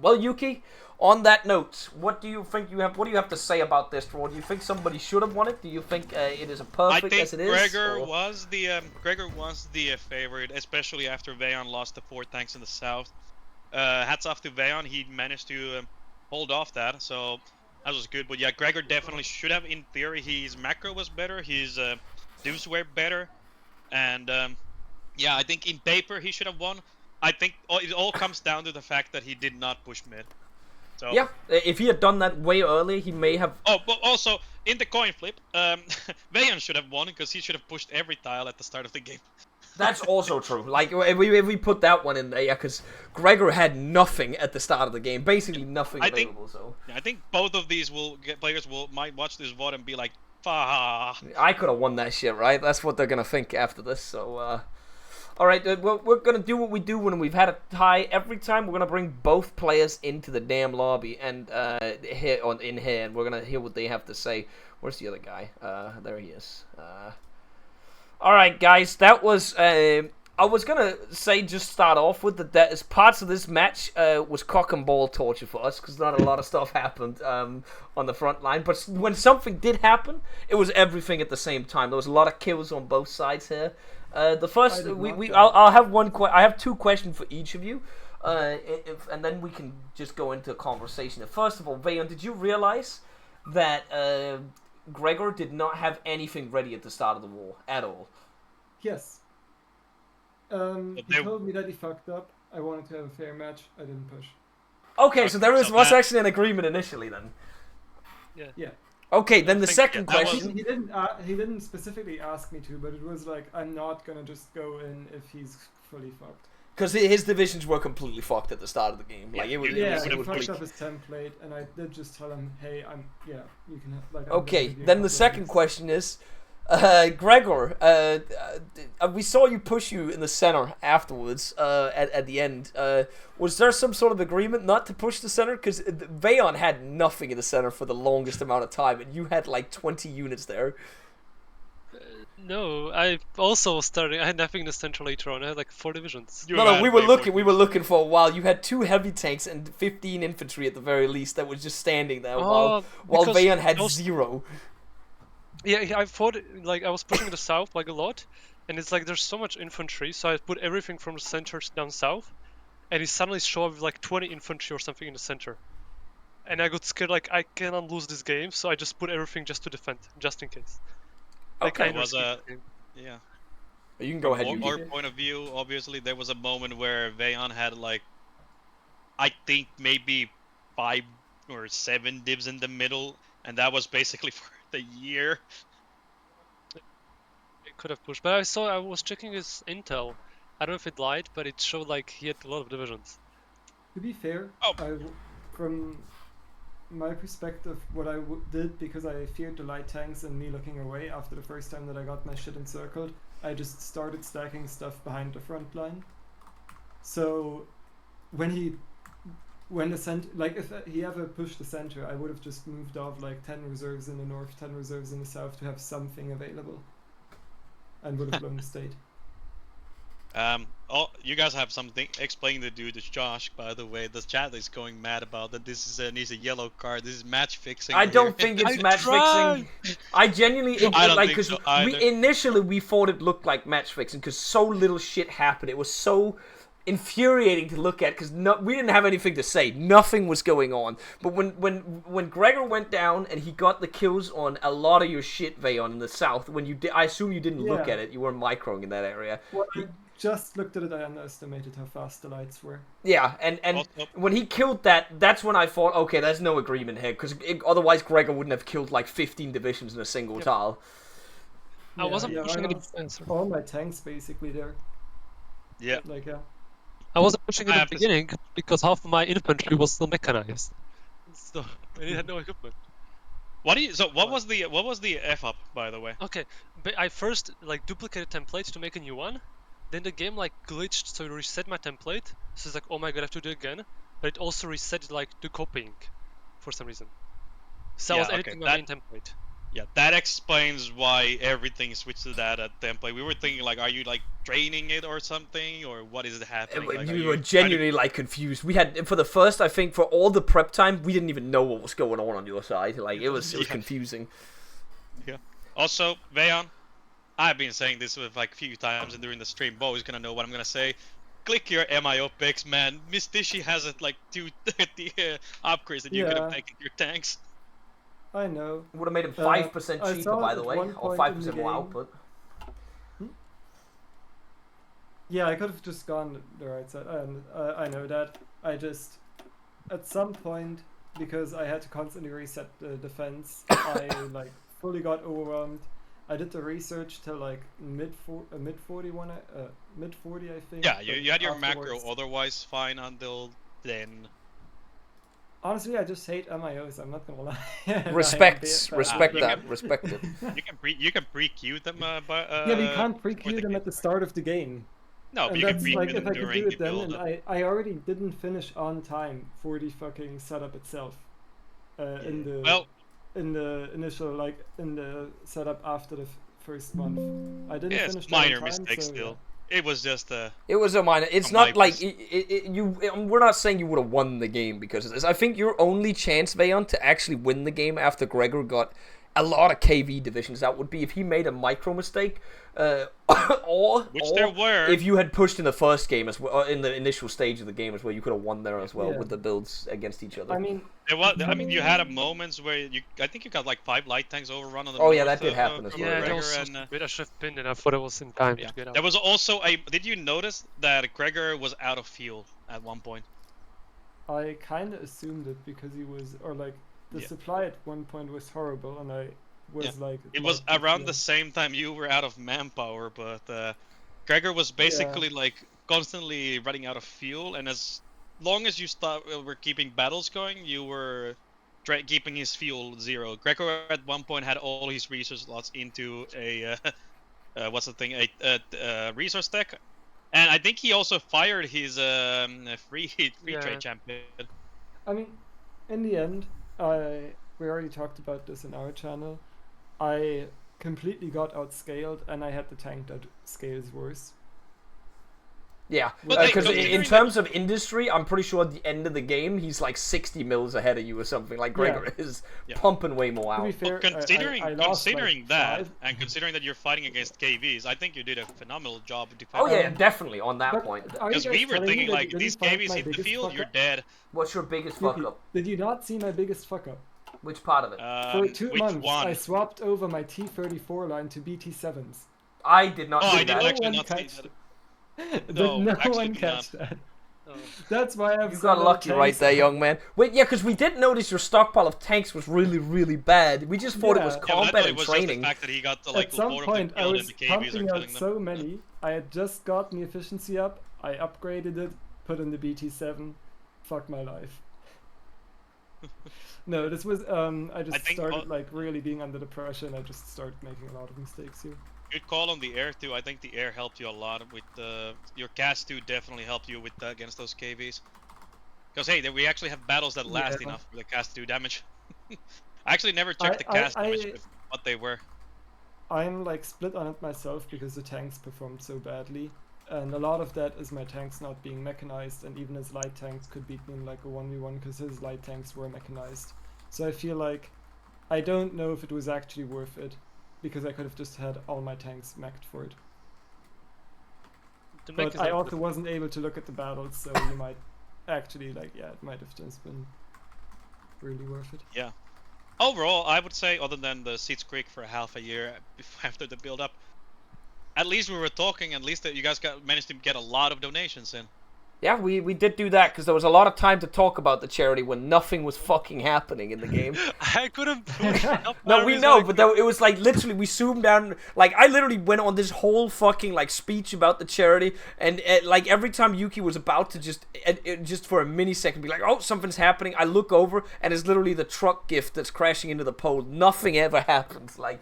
Well, Yuki, on that note, what do you think What do you have to say about this draw? Do you think somebody should have won it? Do you think it is a perfect as it is? Gregor was the favorite, especially after Vayon lost the 4 tanks in the south. Hats off to Vayon, he managed to hold off that, so that was good. But yeah, Gregor definitely should have. In theory, his macro was better, his dues were better, and yeah, I think in paper he should have won. I think it all comes down to the fact that he did not push mid. So yeah, if he had done that way earlier, he may have. Oh, but also in the coin flip, Vayon should have won because he should have pushed every tile at the start of the game. That's also true. Like, if we put that one in there, yeah, because Gregor had nothing at the start of the game. Basically nothing available, so... Yeah, I think both of these players might watch this VOD and be like, "Fah." I could have won that shit, right? That's what they're going to think after this, so, Alright, we're going to do what we do when we've had a tie. Every time, we're going to bring both players into the damn lobby and, in here, and we're going to hear what they have to say. Where's the other guy? There he is. Alright, guys, that was, I was gonna say, just start off with that as parts of this match was cock and ball torture for us, because not a lot of stuff happened on the front line, but when something did happen, it was everything at the same time. There was a lot of kills on both sides here. The first, I'll have I have 2 questions for each of you, and then we can just go into a conversation. First of all, Vayon, did you realize that Gregor did not have anything ready at the start of the war at all? Yes. He told me that he fucked up. I wanted to have a fair match. I didn't push. Okay, so there was actually an agreement initially then. Yeah. Okay, then the second question. He didn't specifically ask me to, but it was like, I'm not gonna just go in if he's fully fucked. Because his divisions were completely fucked at the start of the game. Like it was. Yeah, it he was fucked bleak. up his template, and I did just tell him, "Hey, you can like." I'm gonna Okay, give you a then the couple of second weeks." question is, Gregor, we saw you push you in the center afterwards, at the end. Was there some sort of agreement not to push the center? Because Vayon had nothing in the center for the longest amount of time, and you had like 20 units there. No, I also started. I had nothing in the center later on. I had like 4 divisions. No, we were looking for a while. You had 2 heavy tanks and 15 infantry at the very least that was just standing there while Vayon had 0. Yeah, I thought like I was pushing the south like a lot, and it's like there's so much infantry, so I put everything from the center down south, and he suddenly showed up with like 20 infantry or something in the center, and I got scared like I cannot lose this game, so I just put everything just to defend, just in case. Like, Okay. I Was risked a it. yeah. You can go ahead. From You our point of view, obviously, there was a moment where Vayon had like, I think maybe 5 or 7 divs in the middle, and that was basically for the year. I could have pushed, but I was checking his intel. I don't know if it lied, but it showed like he had a lot of divisions. To be fair, Oh. from my perspective, what I did, because I feared the light tanks and me looking away after the first time that I got my shit encircled, I just started stacking stuff behind the front line. So when the center, like if he ever pushed the center, I would have just moved off like 10 reserves in the north, 10 reserves in the south to have something available, and would have blown the state. Oh, you guys have something. Explain the dude, it's Josh, by the way. The chat is going mad about that. This is needs a yellow card. This is match fixing. I don't think it's match fixing. I genuinely I don't like think because so either. initially we thought it looked like match fixing because so little shit happened. It was so infuriating to look at because we didn't have anything to say. Nothing was going on. But when Gregor went down and he got the kills on a lot of your shit, Vayon, in the south, when you I assume you didn't look at it. You weren't microing in that area. Well, I just looked at it. I underestimated how fast the lights were. Yeah, and when he killed that, that's when I thought, okay, there's no agreement here, because otherwise Gregor wouldn't have killed like 15 divisions in a single tile. I wasn't pushing any. All my tanks basically there. Yeah. Like I wasn't pushing in the beginning because half of my infantry was still mechanized, so I had no equipment. What was the F up, by the way? Okay, but I first like duplicated templates to make a new one. Then the game like glitched, so it reset my template. So it's like, oh my god, I have to do it again. But it also reset like the copying for some reason. So I was editing my main template. Yeah, that explains why everything switched to that template. We were thinking like, are you like draining it or something, or what is happening? Like, we were genuinely like confused. We had for the first, I think, for all the prep time, we didn't even know what was going on your side. Like it was confusing. Yeah. Also, Vayon, I've been saying this like a few times and during the stream. Bo is gonna know what I'm gonna say. Click your MIO picks, man. Miss Dishy has it like 230 upgrades, and you could have taken your tanks. I know. Would have made him 5% cheaper, by the way, or 5% more output. Yeah, I could have just gone the right side. I know that. I just, at some point, because I had to constantly reset the defense, I like fully got overwhelmed. I did the research till like mid 40, I think. Yeah, you had your macro otherwise fine until then. Honestly, I just hate MIOs. I'm not gonna lie. respect it. You can pre-queue them. Yeah, but you can't pre-queue them at the start of the game. No, but and you can that's pre-queue like them if I could during do the it then, build. and I already didn't finish on time for the fucking setup itself. In the initial in the setup after the first month, I didn't finish. Minor time, mistake so, still. It was just a. It was a minor. It's not like we're not saying you would have won the game because of this. I think your only chance, Vayon, to actually win the game after Gregor got a lot of KV divisions, that would be if he made a micro mistake, there were. If you had pushed in the first game as well, in the initial stage of the game as well, you could have won there as well with the builds against each other. I mean, you had a moments where I think you got like 5 light tanks overrun on the. Oh yeah, that did happen as well. Yeah, that was so stupid. I should have pinned it. I thought it was in time to get out. There was also Did you notice that Gregor was out of fuel at one point? I kind of assumed it because he was, or like the supply at one point was horrible, and I was like. It was around the same time you were out of manpower, but Gregor was basically like constantly running out of fuel, and as long as you were keeping battles going, you were keeping his fuel 0. Gregor at one point had all his resource slots into a what's the thing, a resource deck, and I think he also fired his free Yeah. trade champion. I mean, in the end, we already talked about this in our channel. I completely got outscaled, and I had the tank that scales worse. Yeah, But because in considering terms of industry, I'm pretty sure at the end of the game, he's like 60 mils ahead of you or something. Like, Gregor is pumping way more To be out. fair, But considering I lost, considering like, that, 5. and considering that you're fighting against KVs, I think you did a phenomenal job Oh defending. yeah, definitely on that But point. are you Because guys we were telling me thinking that you like, didn't these find KVs my hit the biggest field, fuck you're up? dead. What's your biggest fuck Yuki, up? did you not see my biggest fuck up? Which part of it? For 2 which months, one? I swapped over my T-34 line to BT-7s. I did not Oh, do I didn't that. actually one not see catched that. Did No, no actually one did catch that? Oh. That's why I've You so got low lucky right tanks. there, young man. Wait, yeah, because we did notice your stockpile of tanks was really, really bad. We just thought it was Yeah. Yeah, but I combat thought it and was just the training. fact that he got like At some 4 of point, them I killed was and the KVs are pumping out killing them. so many. I had just gotten the efficiency up. I upgraded it, put in the BT-7. Fuck my life. No, this was I just think started like really being under the pressure, and I just started making a lot of mistakes here. Good call on the air too. I think the air helped you a lot with your cast too. Definitely helped you with against those KVs. Because hey, we actually have battles that last Yeah. enough for the cast 2 damage. I actually never checked the cast damage with what they were. I'm like split on it myself because the tanks performed so badly, and a lot of that is my tanks not being mechanized, and even his light tanks could beat me in like a 1v1 because his light tanks were mechanized. So I feel like I don't know if it was actually worth it, because I could have just had all my tanks meched for it. The mech But is I like also wasn't able to look at the battles, so you might actually like, yeah, it might have just been really worth it. Yeah. Overall, I would say, other than the Seeds Creek for half a year after the build-up, at least we were talking. At least that you guys managed to get a lot of donations in. Yeah, we did do that because there was a lot of time to talk about the charity when nothing was fucking happening in the game. I couldn't push up. No, we know, but it was like literally we zoomed down. Like I literally went on this whole fucking like speech about the charity, and like every time Yuki was about to just for a mini second be like, oh, something's happening, I look over and it's literally the truck gift that's crashing into the pole. Nothing ever happens. Like,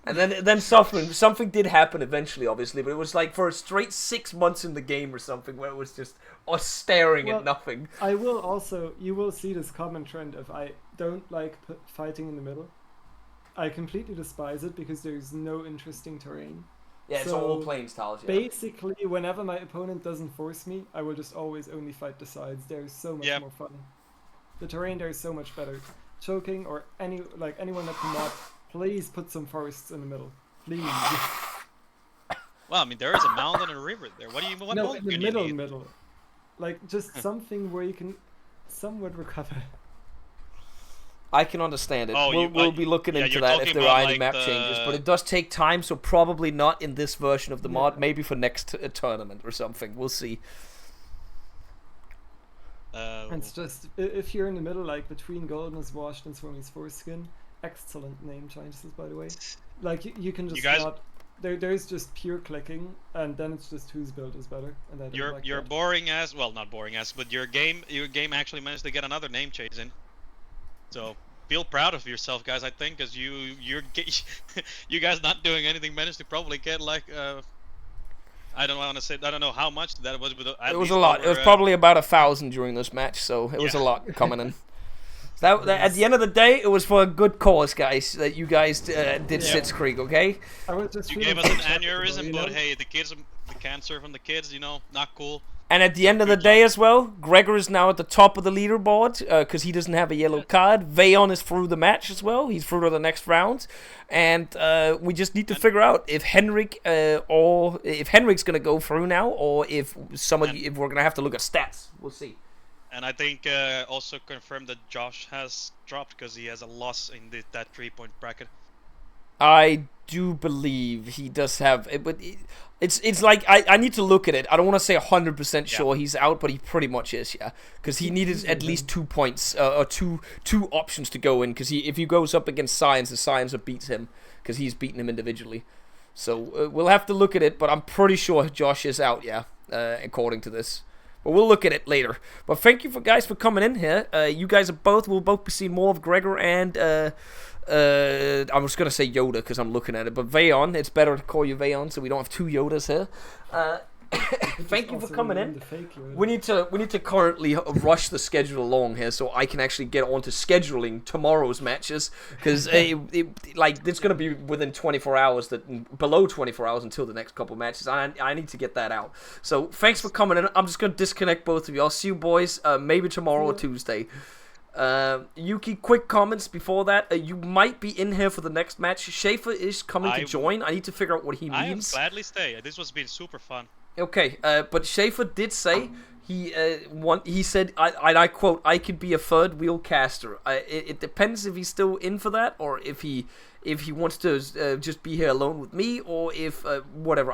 and then something did happen eventually, obviously, but it was like for a straight 6 months in the game or something where it was just us staring at nothing. I will also, you will see this common trend of I don't like fighting in the middle. I completely despise it because there's no interesting terrain. Yeah, it's all playing styles. Yeah. Basically, whenever my opponent doesn't force me, I will just always only fight the sides. There's so much more fun. The terrain there is so much better. Choking or anyone that can mod, please put some forests in the middle. Please. Well, I mean, there is a mountain and a river there. What more No, in the can you need? middle. Like, just something where you can somewhat recover. I can understand it. Oh, we'll be looking into that if there are any map changes, but it does take time, so probably not in this version of the mod. Maybe for next tournament or something. We'll see. It's just if you're in the middle, like between Golden's Washed and Swimmi's Foreskin. Excellent name choices, by the way. Like you can just not. There's just pure clicking, and then it's just whose build is better. And I don't like You're that. boring as well, not boring as, but your game actually managed to get another name change in. So feel proud of yourself, guys. I think, because you guys not doing anything managed to probably get like I don't want to say, I don't know how much that was, but it was a lot. It was probably about 1,000 during this match, so it was a lot coming in. That at the end of the day, it was for a good cause, guys. That you guys did Sits Creek, okay? You gave us an aneurysm, but hey, the cancer from the kids, not cool. And at the end of the day as well, Gregor is now at the top of the leaderboard because he doesn't have a yellow card. Vayon is through the match as well. He's through to the next round. And we just need to figure out if Henrik or if Henrik's going to go through now, or if if we're going to have to look at stats. We'll see. And I think also confirmed that Josh has dropped because he has a loss in that 3-point bracket. I do believe he does have it, but it's like I need to look at it. I don't want to say 100% sure he's out, but he pretty much is, yeah, because he needed at least 2 points or two options to go in. Because if he goes up against Science, the Science beats him because he's beaten him individually. So we'll have to look at it, but I'm pretty sure Josh is out, yeah. according to this. But we'll look at it later. But thank you guys for coming in here. You guys will both be seeing more of Gregor and I was gonna say Yoda because I'm looking at it, but Vayon. It's better to call you Vayon so we don't have two Yodas here. Thank you for coming in. We need to currently rush the schedule along here so I can actually get on to scheduling tomorrow's matches because it's gonna be within 24 hours, below 24 hours until the next couple matches. I need to get that out. So thanks for coming in. I'm just gonna disconnect both of you. I'll see you boys maybe tomorrow or Tuesday. Yuki, quick comments before that. You might be in here for the next match. Schaefer is coming to join. I need to figure out what he means. I will gladly stay. This was been super fun. Okay, but Schaefer did say he said I quote, I could be a third wheel caster. It depends if he's still in for that or if he wants to just be here alone with me or if whatever.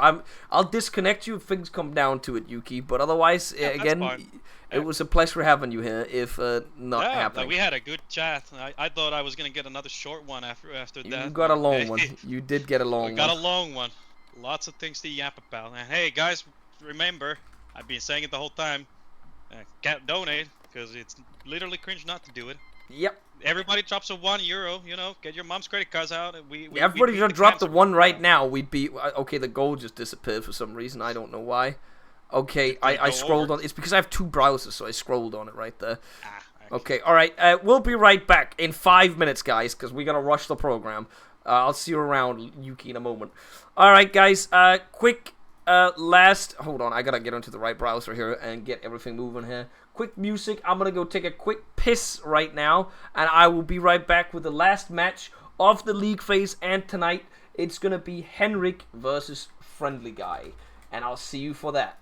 I'll disconnect you if things come down to it, Yuki. But otherwise, again, it was a pleasure having you here. If not happening, we had a good chat. I thought I was gonna get another short one after that. You got a long one. You did get a long one. Got a long one. Lots of things to yap about. And hey, guys, remember, I've been saying it the whole time. Can't donate because it's literally cringe not to do it. Yep. Everybody drops a €1. You know, get your mom's credit cards out. Everybody just drop the one right now. We'd be okay. The goal just disappeared for some reason. I don't know why. Okay, I scrolled on. It's because I have two browsers, so I scrolled on it right there. Okay, all right. We'll be right back in 5 minutes, guys, because we gotta rush the program. I'll see you around, Yuki, in a moment. All right, guys. Quick last. Hold on. I gotta get onto the right browser here and get everything moving here. Quick music. I'm gonna go take a quick piss right now, and I will be right back with the last match of the league phase. And tonight, it's gonna be Henrik versus Friendly Guy, and I'll see you for that.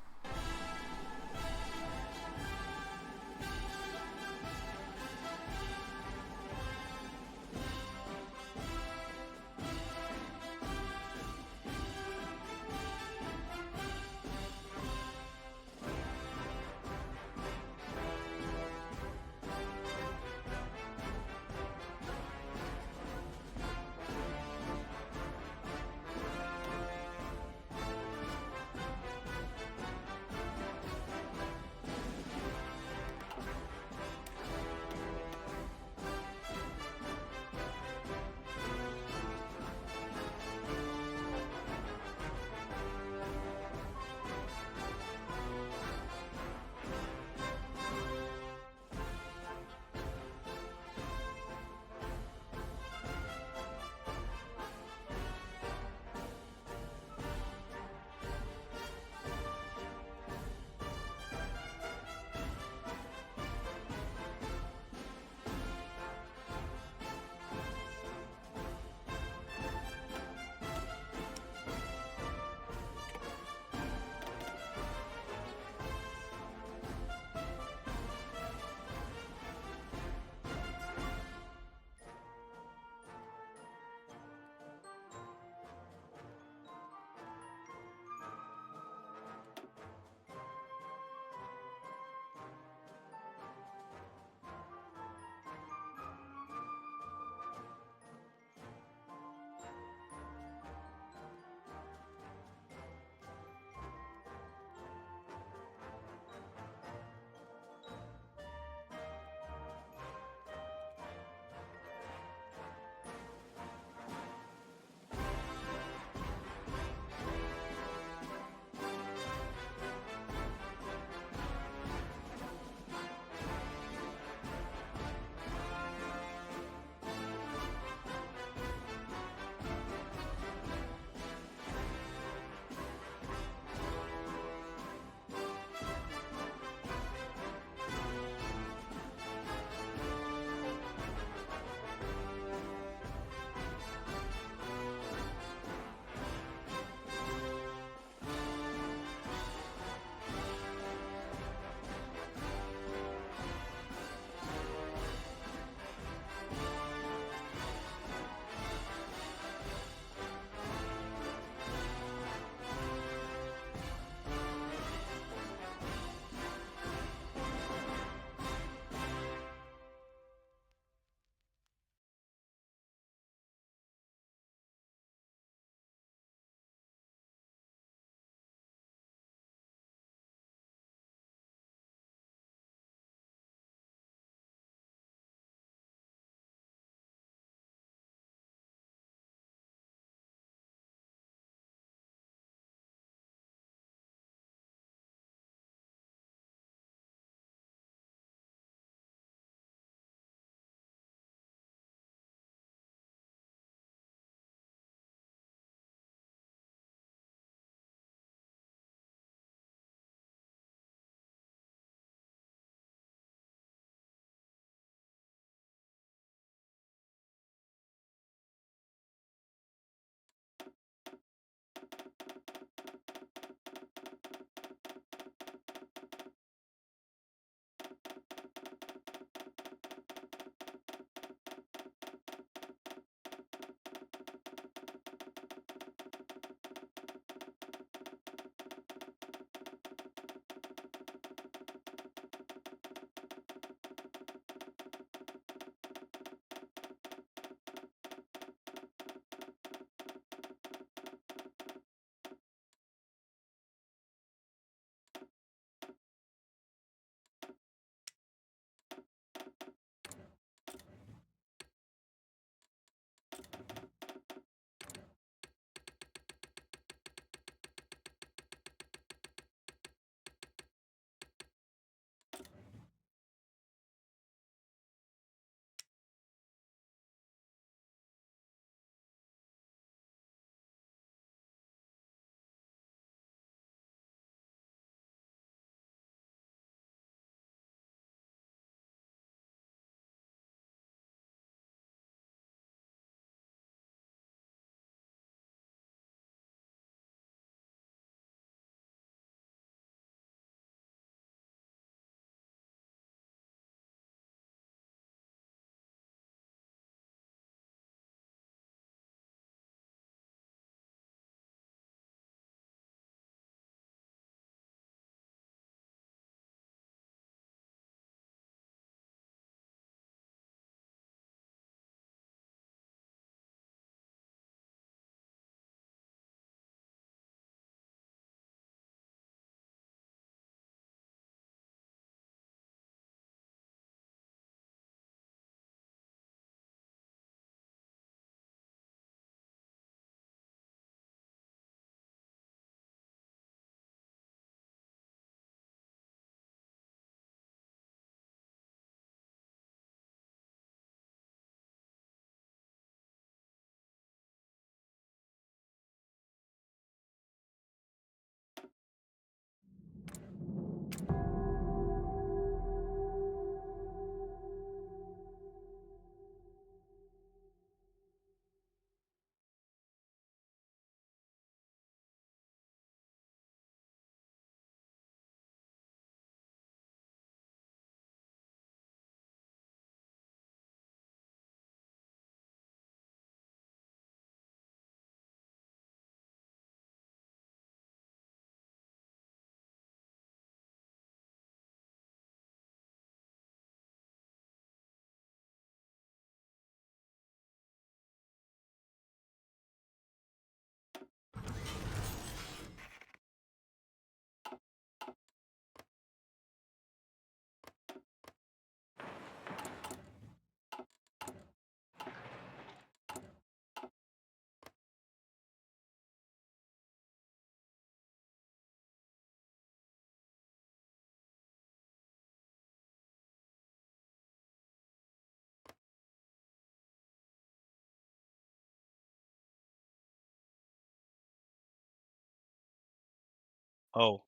Oh,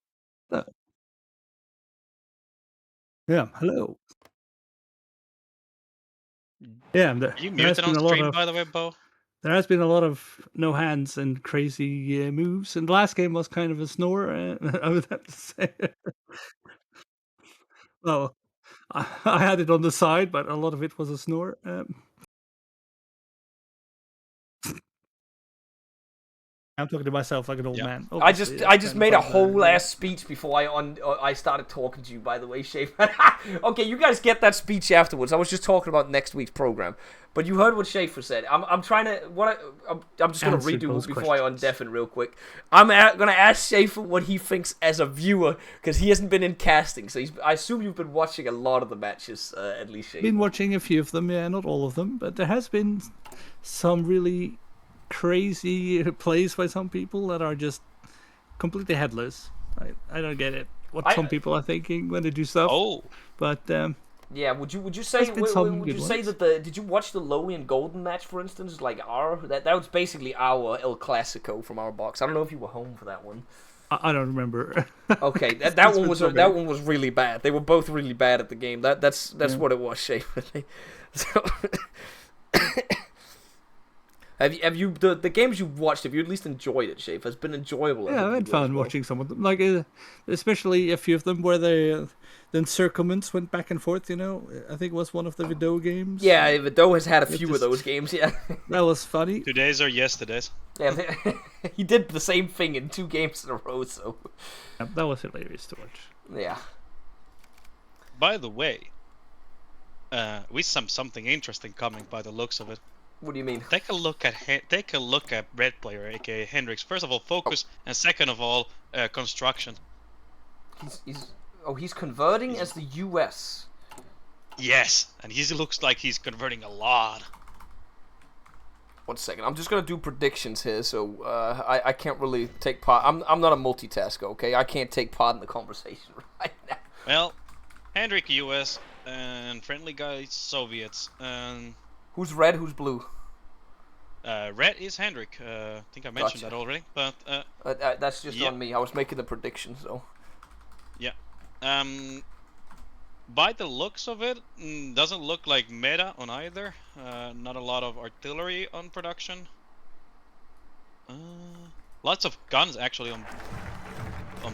Yeah, hello. Yeah, are you there has muted been on a lot stream, of by the way, Bo? there has been a lot of no hands and crazy moves, and the last game was kind of a snore. I would have to say. Well, I had it on the side, but a lot of it was a snore. I'm talking to myself like an old Yeah. man. I Obviously, just that's I just kind of made a part of the whole rule. ass speech before I started talking to you. By the way, Schaefer. Okay, you guys get that speech afterwards. I was just talking about next week's program, but you heard what Schaefer said. I'm trying to I'm just gonna Answer redo those it before I questions. undeafen real quick. Gonna ask Schaefer what he thinks as a viewer because he hasn't been in casting. So I assume you've been watching a lot of the matches, at least Schaefer. Been watching a few of them, yeah, not all of them, but there has been some really crazy plays by some people that are just completely headless. I don't get it. What some people are thinking when they do stuff. Oh, But Yeah, would you say There's been some would you good say ones. that did you watch the Lowy and Golden match, for instance? Like that was basically our El Clasico from our box. I don't know if you were home for that one. I don't remember. Okay, that It's one been was so that many. one was really bad. They were both really bad at the game. That's Yeah. what it was, Schaefer. So, have you the games you've watched? Have you at least enjoyed it, Schaefer? It's been enjoyable. Yeah, I had fun watching some of them. Like, especially a few of them where the encirclements went back and forth. You know, I think it was one of the Vidau games. Yeah, Vidau has had a It few of just- those games. Yeah, That was funny. today's or yesterday's? yeah. He did the same thing in 2 games in a row. So Yeah, that was hilarious to watch. yeah. By the way, we something interesting coming by the looks of it. What do you mean? Take a look at red player, aka Hendrix. First of all, focus, and second of all, construction. He's converting as the U.S. Yes, and he looks like he's converting a lot. 1 second, I'm just gonna do predictions here, so I can't really take part. I'm not a multitasker, okay? I can't take part in the conversation right now. Well, Hendrik US and friendly guys Soviets. And Who's red? Who's blue? red is Hendrik. I think I mentioned Gotcha. that already, but That's just yeah. on me. I was making the prediction, so. yeah. By the looks of it, doesn't look like meta on either. Not a lot of artillery on production. Lots of guns actually on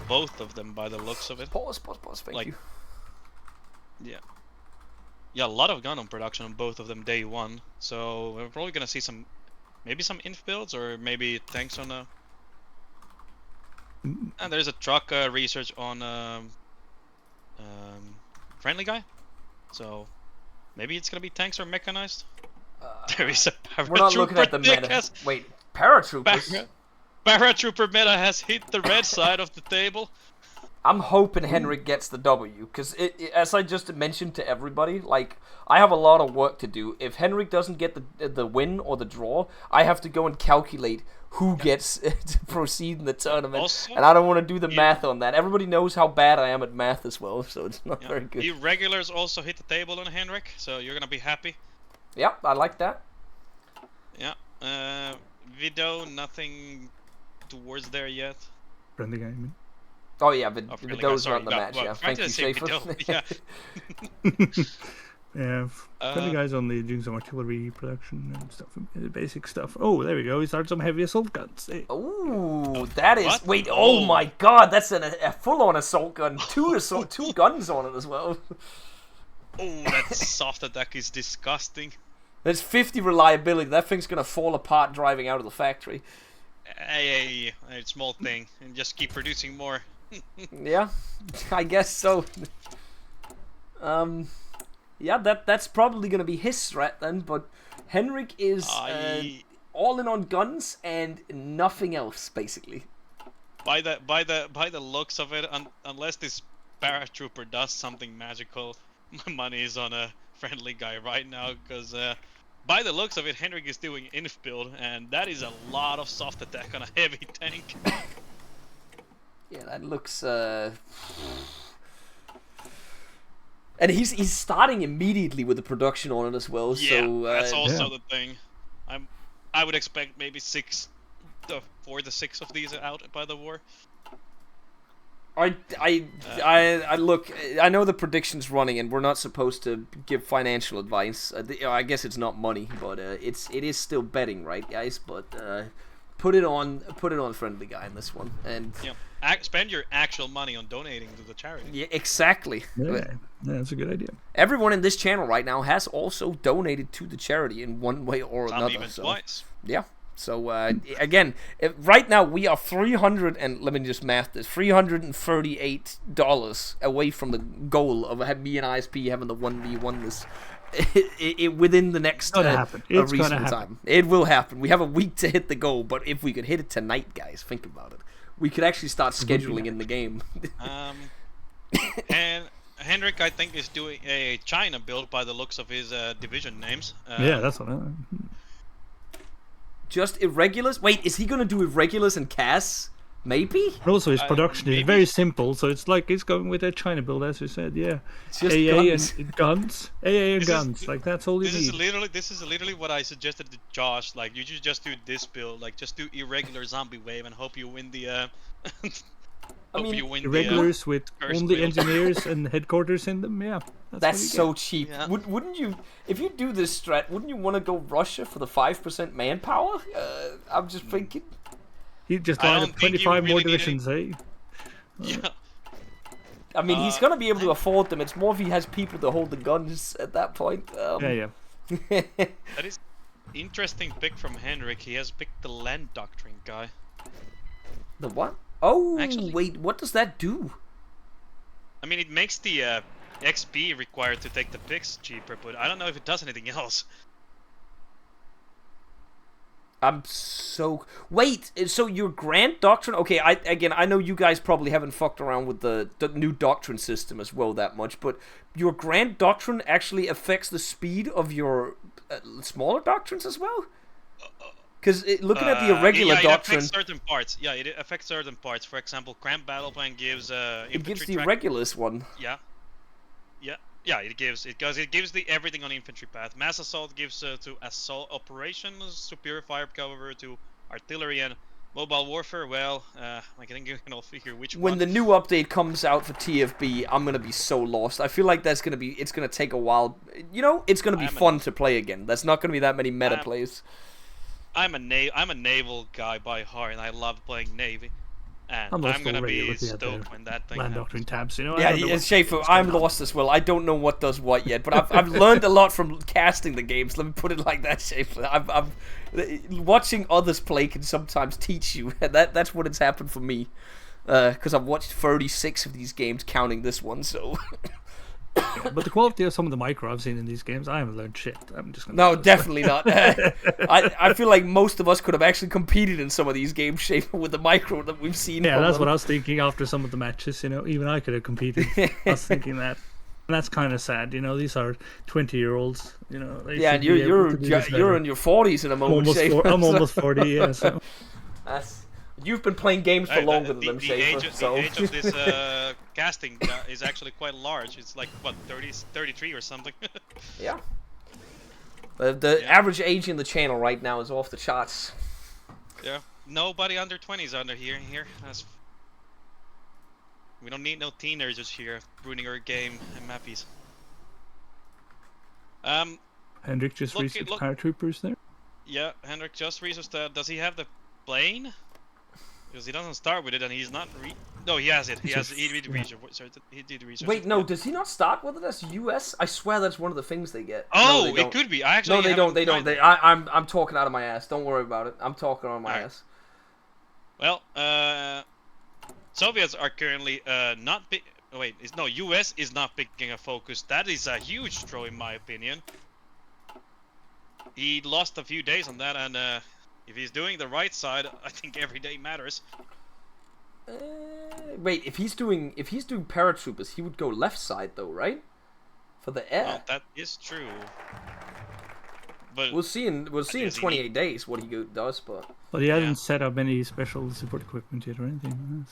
both of them by the looks of it. Pause. Thank Like- you. Yeah. Yeah, a lot of gun on production on both of them day one. So we're probably gonna see maybe some inf builds or maybe tanks on a. And there's a truck research on friendly guy. So maybe it's gonna be tanks or mechanized. There is a paratrooper. We're not looking at the deck meta. has- Wait, paratroopers? Paratrooper meta has hit the red side of the table. I'm hoping Henrik gets the W, because as I just mentioned to everybody, like, I have a lot of work to do. If Henrik doesn't get the win or the draw, I have to go and calculate who gets to proceed in the tournament, Also, and I don't want to do the math on that. Everybody knows how bad I am at math as well, so it's not very good. Irregulars also hit the table on Henrik, so you're gonna be happy. Yeah, I like that. Yeah. Vidau, nothing towards there yet. Friendly guy, I mean. Oh yeah, Friendly Vidau's guy, not in the sorry. match, Well, yeah. why Thank did I you, say Schaefer. Vidau? Yeah. Yeah, friendly guys only doing some artillery production and stuff, basic stuff. Oh, there we go. He started some heavy assault guns. Hey. Ooh, that is... What? Wait, Oh. oh my god, that's a full-on assault gun. Two guns on it as well. Oh, that soft attack is disgusting. There's 50 reliability. That thing's gonna fall apart driving out of the factory. Hey, small thing, and just keep producing more. Yeah, I guess so. Yeah, that's probably gonna be his threat then. But Henrik is all in on guns and nothing else, basically. By the looks of it, unless this paratrooper does something magical, my money is on a friendly guy right now. Because by the looks of it, Henrik is doing inf build, and that is a lot of soft attack on a heavy tank. Yeah, that looks. And he's starting immediately with the production on it as well. Yeah, so that's also yeah. the thing. I would expect maybe 4 to 6 of these out by the war. I look. I know the prediction's running, and we're not supposed to give financial advice. I guess it's not money, but it is still betting, right, guys? But put it on Friendly Guy in this one, and spend your actual money on donating to the charity. Yeah, exactly. Yeah, that's a good idea. Everyone in this channel right now has also donated to the charity in one way or Some another. even twice. Yeah. So again, right now we are let me just math this, $338 away from the goal of me and ISP having the 1v1 this within the next reasonable time. It will happen. We have a week to hit the goal, but if we could hit it tonight, guys, think about it. We could actually start scheduling in the game. And Henrik, I think, is doing a China build by the looks of his division names. Yeah, that's what I... Just irregulars? Wait, is he gonna do irregulars and Cass? Maybe? And also his production is very simple, so it's like he's going with a China build, as you said, yeah. It's just guns. AA and guns, like that's all you need. This is literally what I suggested to Josh, like you should just do this build, like just do irregular zombie wave and hope you win the irregulars with only engineers and headquarters in them, yeah. That's so cheap. Yeah. Wouldn't you, if you do this strat, wouldn't you want to go Russia for the 5% manpower? I'm just thinking. He'd just line up 25 more divisions, eh? Yeah. I mean, he's gonna be able to afford them. It's more if he has people to hold the guns at that point. Yeah. That is interesting pick from Henrik. He has picked the land doctrine guy. The what? Oh, actually, wait, what does that do? I mean, it makes the XP required to take the picks cheaper, but I don't know if it does anything else. Wait, so your Grand Doctrine... Okay, I know you guys probably haven't fucked around with the new Doctrine system as well that much, but your Grand Doctrine actually affects the speed of your smaller Doctrines as well? Because looking at the irregular Doctrine... It affects certain parts. Yeah, it affects certain parts. For example, Cramp Battle Plan gives... it gives the Irregulars one. Yeah, it gives the everything on infantry path. Mass assault gives to assault operations, superior fire cover to artillery, and mobile warfare. Well, I think you can all figure which one. When the new update comes out for TFB, I'm gonna be so lost. I feel like it's gonna take a while. You know, it's gonna be fun to play again. There's not gonna be that many meta plays. I'm a naval guy by heart, and I love playing navy. And I'm gonna be stoked when that thing land doctrine tabs, you know. Yeah, Schaefer, I'm lost as well. I don't know what does what yet, but I've learned a lot from casting the games. Let me put it like that, Schaefer. I'm watching others play can sometimes teach you. That's what it's happened for me, because I've watched 36 of these games, counting this one. So. Yeah, but the quality of some of the micro I've seen in these games, I haven't learned shit. I'm just gonna no, definitely not. I feel like most of us could have actually competed in some of these games, Schaefer, with the micro that we've seen. Yeah, that's what I was thinking after some of the matches. You know, even I could have competed. I was thinking that, and that's kind of sad. You know, these are 20-year-olds. You know. Yeah, and you're in your 40s in a moment, Schaefer. I'm almost 40. Yeah. So. You've been playing games for longer than them, Schaefer. The age of this casting is actually quite large. It's like, what, 33 or something? Yeah. The average age in the channel right now is off the charts. Yeah. Nobody under 20 is under here. We don't need no teenagers here ruining our game and mappies. Henrik just researched paratroopers there? Yeah, Henrik just researched that. Does he have the plane? Because he doesn't start with it, and he's not. No, he has it. He did research. He did research. Wait, no, does he not start with it as US? I swear that's one of the things they get. Oh, no, it could be. I actually. No, they don't. They don't. I'm talking out of my ass. Don't worry about it. I'm talking out of my ass. Well, Soviets are currently not big. Wait, US is not picking a focus. That is a huge throw, in my opinion. He lost a few days on that, and if he's doing the right side, I think every day matters. Wait, if he's doing paratroopers, he would go left side though, right? For the air. Well, that is true. But we'll see in 28 days what he does, but. Well, he hasn't set up any special support equipment yet or anything.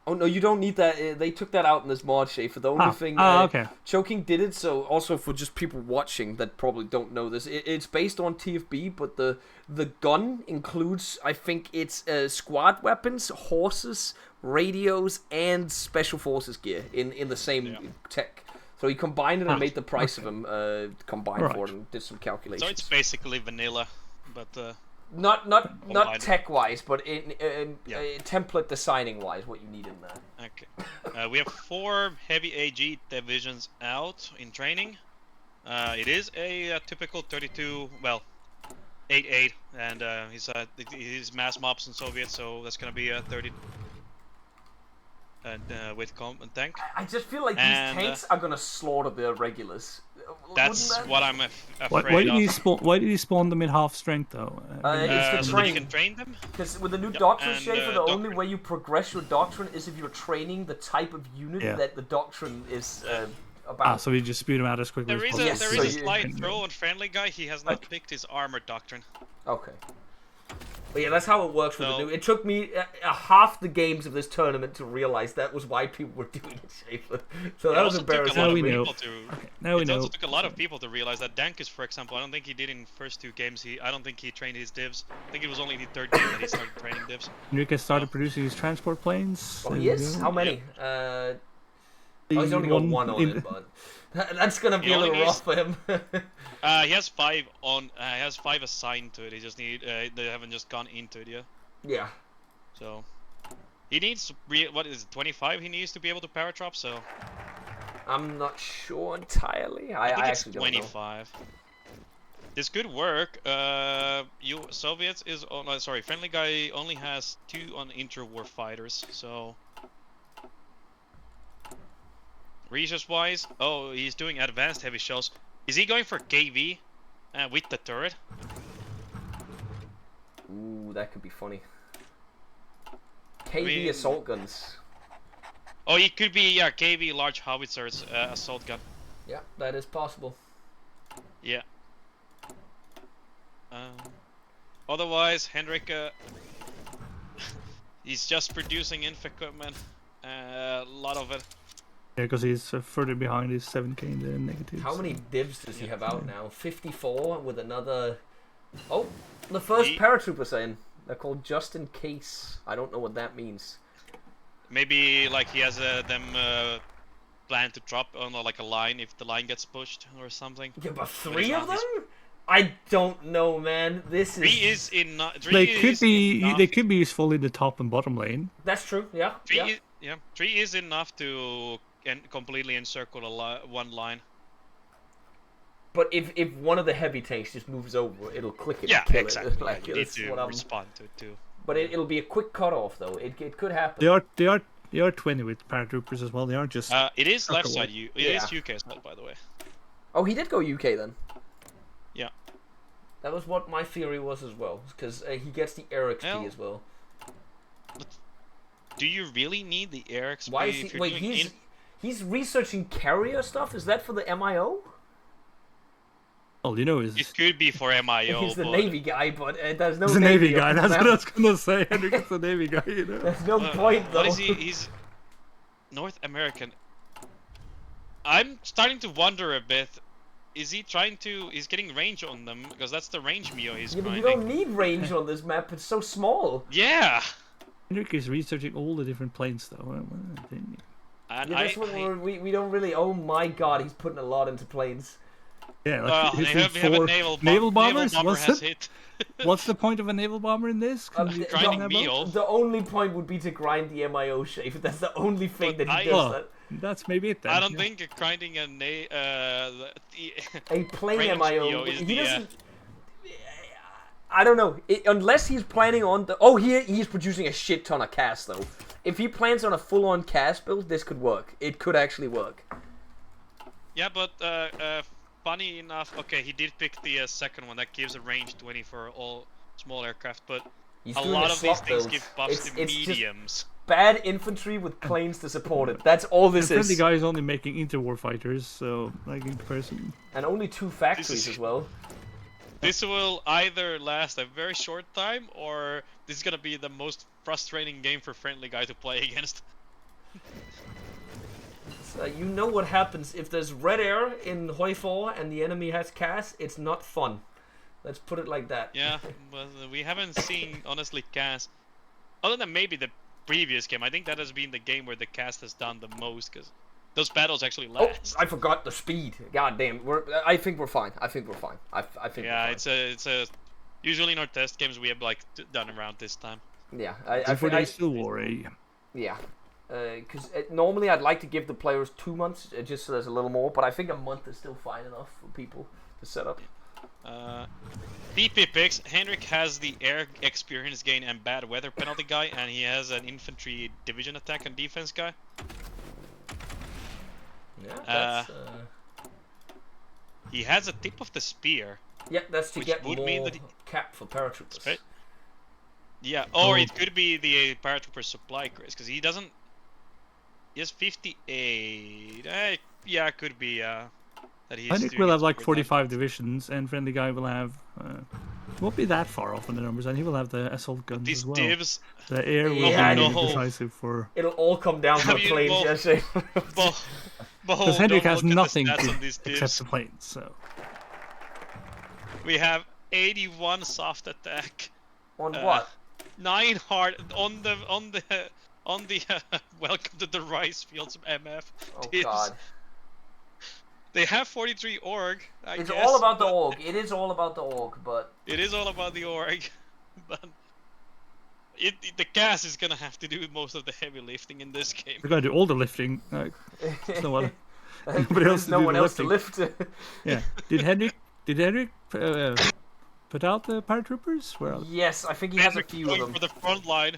Oh no, you don't need that. They took that out in this mod, Schaefer. The only thing okay. Choking did it, so also for just people watching that probably don't know this, it's based on TFB, but the gun includes, I think it's squad weapons, horses, radios, and special forces gear in the same tech. So he combined it and made the price of them combined for it and did some calculations. So it's basically vanilla, but not tech wise, but in template designing wise, what you need in there. Okay. We have 4 heavy AG divisions out in training. It is a typical 32, well, 8-8, and he's mass mobs and Soviets, so that's gonna be a 30. And with comp and tank. I just feel like these tanks are gonna slaughter the regulars. That's what I'm afraid why did he spawn them in half strength though? It's so you can train them. Because with the new doctrine, Schaefer, the only way you progress your doctrine is if you're training the type of unit that the doctrine is about. So we just speed him out as quickly as possible. There is a slight throw on friendly guy. He has not picked his armor doctrine. Okay. But yeah, that's how it works with the new. It took me half the games of this tournament to realize that was why people were doing it, Schaefer. So that was embarrassing. Now we know. It also took a lot of people to realize that Dankus, for example, I don't think he did in first 2 games. I don't think he trained his divs. I think it was only the 3rd game that he started training divs. Henrik has started producing his transport planes. Oh, he is? How many? He's only got 1 on it, but that's gonna be a little rough for him. He has 5 on. He has 5 assigned to it. He just need. They haven't just gone into it yet. Yeah. So he needs what is it, 25? He needs to be able to paratrop. So I'm not sure entirely. I think actually it's 25. Don't know. This could work. You Soviets is on. Sorry, friendly guy only has 2 on interwar fighters. So. Resource wise, he's doing advanced heavy shells. Is he going for KV with the turret? Ooh, that could be funny. KV assault guns. Oh, it could be KV large howitzers assault gun. Yeah, that is possible. Yeah. Otherwise, Henrik, he's just producing encirclement. A lot of it. Yeah, because he's further behind. He's 7k in the negatives. How many divs does he have out now? 54 with another. Oh, the first paratrooper saying they're called just in case. I don't know what that means. Maybe like he has them planned to drop on like a line if the line gets pushed or something. Yeah, but 3 of them? I don't know, man. This is. 3 is in. They could be useful in the top and bottom lane. That's true. Yeah. 3 is enough to completely encircle one line. But if one of the heavy tanks just moves over, it'll click it and kill exactly. it. Like, you need to respond to it too. But it'll be a quick cutoff, though. It could happen. They are 20 with paratroopers as well. They aren't just. It is left side. It is UK side, by the way. Oh, he did go UK then. Yeah. That was what my theory was as well, because he gets the air XP as well. But do you really need the air XP? Why is he? Wait, he's researching carrier stuff. Is that for the MIO? Oh, you know, it could be for MIO. He's the Navy guy, but there's no. He's a Navy guy. That's what I was gonna say. Henrik is a Navy guy. You know. There's no point though. What is he? He's North American. I'm starting to wonder a bit. Is he trying to? He's getting range on them because that's the range Mio he's grinding. But you don't need range on this map. It's so small. Yeah. Henrik is researching all the different planes, though. And that's what we don't really. Oh my God, he's putting a lot into planes. Yeah, like they have a naval bombers. Naval bomber has hit. What's the point of a naval bomber in this? The only point would be to grind the MIO shape. That's the only thing that he does. That's maybe it then. I don't think grinding a plane MIO. He doesn't. I don't know. Unless he's planning on the. Oh, he's producing a shit ton of cast though. If he plans on a full-on cast build, this could work. It could actually work. Yeah, but funny enough, okay, he did pick the second one that gives a range 20 for all small aircraft, but a lot of these things give buffs to mediums. Bad infantry with planes to support it. That's all this is. The guy is only making interwar fighters, so like in comparison. And only 2 factories as well. This will either last a very short time, or this is gonna be the most frustrating game for friendly guy to play against. You know what happens if there's red air in Hoi 4 and the enemy has cast, it's not fun. Let's put it like that. Yeah, but we haven't seen, honestly, cast. Other than maybe the previous game, I think that has been the game where the cast has done the most, because those battles actually last. Oh, I forgot the speed. God damn, I think we're fine. I think we're fine. I think. Yeah, we're fine. it's a. Usually in our test games we have like done around this time. Yeah, I still worry. Yeah, because normally I'd like to give the players 2 months just so there's a little more, but I think a month is still fine enough for people to set up. PP picks. Henrik has the air experience gain and bad weather penalty guy, and he has an infantry division attack and defense guy. Yeah, that's, he has a tip of the spear. Yeah, that's to get would more mean that cap for paratroopers. Right. Yeah, or it could be the paratrooper supply craze, because he doesn't. He has 58. Yeah, it could be. That he's. I think we'll have like 45 divisions, and friendly guy will have. Won't be that far off in the numbers, and he will have the assault guns These as well. divs. The air will Yeah, be no. decisive for. It'll all come down to the planes, yes. Because Henrik has nothing except except the planes, so. We have 81 soft attack. On what? 9 hard on the welcome to the rice fields MF. Oh divs. god. They have 43 org. It's guess, all about the org. It is all about the org, but It is all about the org, but the cast is gonna have to do most of the heavy lifting in this game. We're gonna do all the lifting. So what? Nobody else there's no one else to lifting. lift. Yeah. Did Henrik put out the paratroopers? Where are they? Yes, I think he has a Henrik few of going them. for the front line.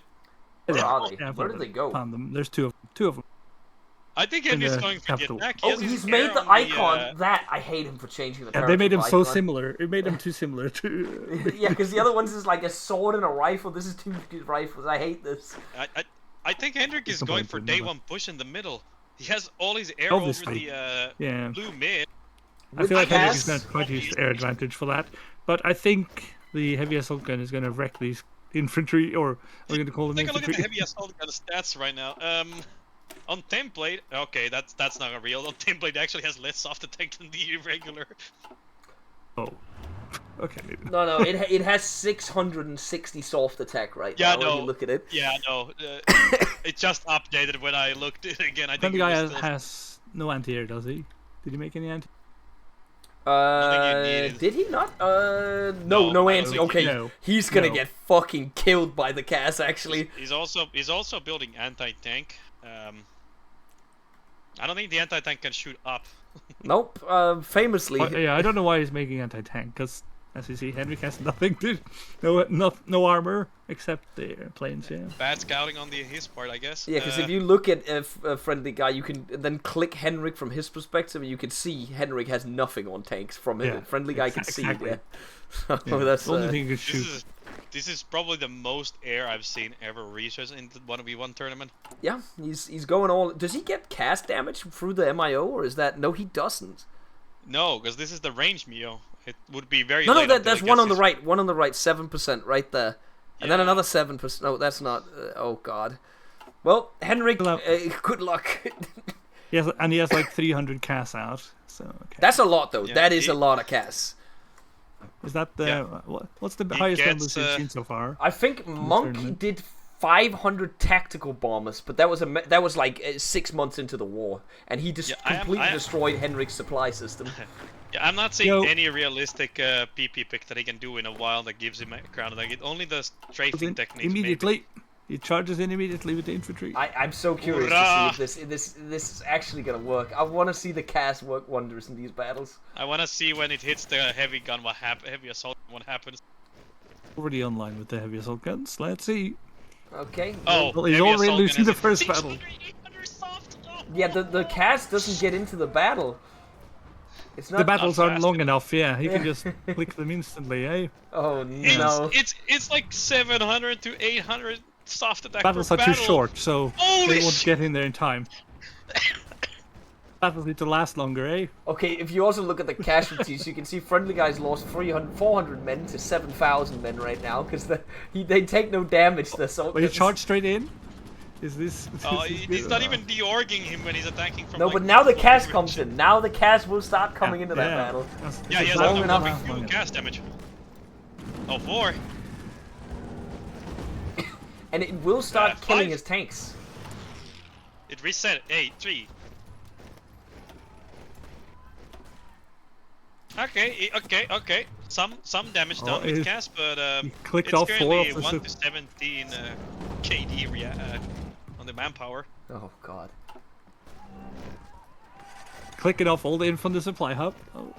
Where are they? Yeah, Where did they go? Found them. There's two of them. I think In Henry's the going for capital. the attack. Oh, he's made the icon. That I hate him for changing the. Yeah, they made them paratrooper so icon. similar. It made them too similar to. Yeah, because the other one's is like a sword and a rifle. This is two rifles. I hate this. I think Henrik is It's going about for to day remember. one push in the middle. He has all his air over Obviously. the Yeah. blue mid. I feel like Henrik is cast- going to try to use air advantage for that, but I think the heavy assault gun is going to wreck these infantry, or are we going to call them Take a look at the infantry? heavy assault gun stats right now. On template, okay, that's not real. On template, it actually has less soft attack than the regular. Oh, okay. No, it has 660 soft attack right Yeah, now. When no. you look at it. Yeah, no, it just updated when I looked at it again. I think Friendly it guy was still... has no anti-air, does he? Did he make any anti? needed- Did he not? No, No I don't answer. think Okay, he- No. he's gonna No. get fucking killed by the cast. Actually, He's also building anti-tank. I don't think the anti-tank can shoot up. nope. Famously, Yeah, I don't know why he's making anti-tank, because as you see, Henrik has nothing to, no armor except the planes. Yeah. Bad scouting on his part, I guess. yeah. Because if you look at a friendly guy, you can then click Henrik from his perspective, and you can see Henrik has nothing on tanks from him. Yeah, Friendly guy can exactly. see. Yeah. So Yeah. that's the only thing he could shoot. This is probably the most air I've seen ever researched in the 1v1 tournament. yeah. He's going all. Does he get cast damage through the MIO, or is that no? He doesn't. No, because this is the range Mio. It would be very No, late until that's it one gets on the his- right. One on the right, 7% right there, and then Yeah. another 7%. No, that's not. Oh God. Well, Henrik, Well, good luck. Yes, and he has like 300 casts out. So okay. That's a lot, though. Yeah, that is he- a lot of casts. Is that the Yeah. what's the He highest gets, numbers you've seen so far? I think Monk tournament. did 500 tactical bombers, but that was like 6 months into the war, and he just Yeah, I am- completely I am- destroyed Henrik's supply system. Yeah, I'm not seeing Yo. any realistic PP pick that he can do in a while that gives him a crown. Like only the strafing techniques. maybe. Immediately, he charges in immediately with the infantry. I'm so curious Hurrah! to see if this is actually gonna work. I want to see the cast work wonders in these battles. I want to see when it hits the heavy gun, heavy assault, what happens. Already online with the heavy assault guns. Let's see. Okay. Oh, Well, he's heavy already assault losing gun the has a first battle. 600, 800 soft. Oh. Yeah, the cast doesn't get into the battle. It's not. The battles aren't fast long enough. enough. Yeah, he can just click them instantly. Eh? Oh It's, no. it's like 700 to 800 soft attack Battles per are too battle. short, so Holy they won't shit. get in there in time. Battles need to last longer, eh? Okay, if you also look at the casualties, you can see friendly guys lost 400 men to 7,000 men right now because they take no damage. The assault But you guns. charge straight in. Is this? Oh, this is he's good not or even de-orging him when he's attacking from No, like, but now the full cast coverage. comes in. Now the cast will start coming into that Yeah. battle. That's- Yeah, he it's has a long a enough. whopping 2 cast damage. Oh, 4. And it will start killing 5. his tanks. It reset. 8, 3. Okay. Some damage done with cast, but He clicked it's off 4 currently of the 1 to 17 KD on the manpower. Oh god. clicking off all the info from the supply hub.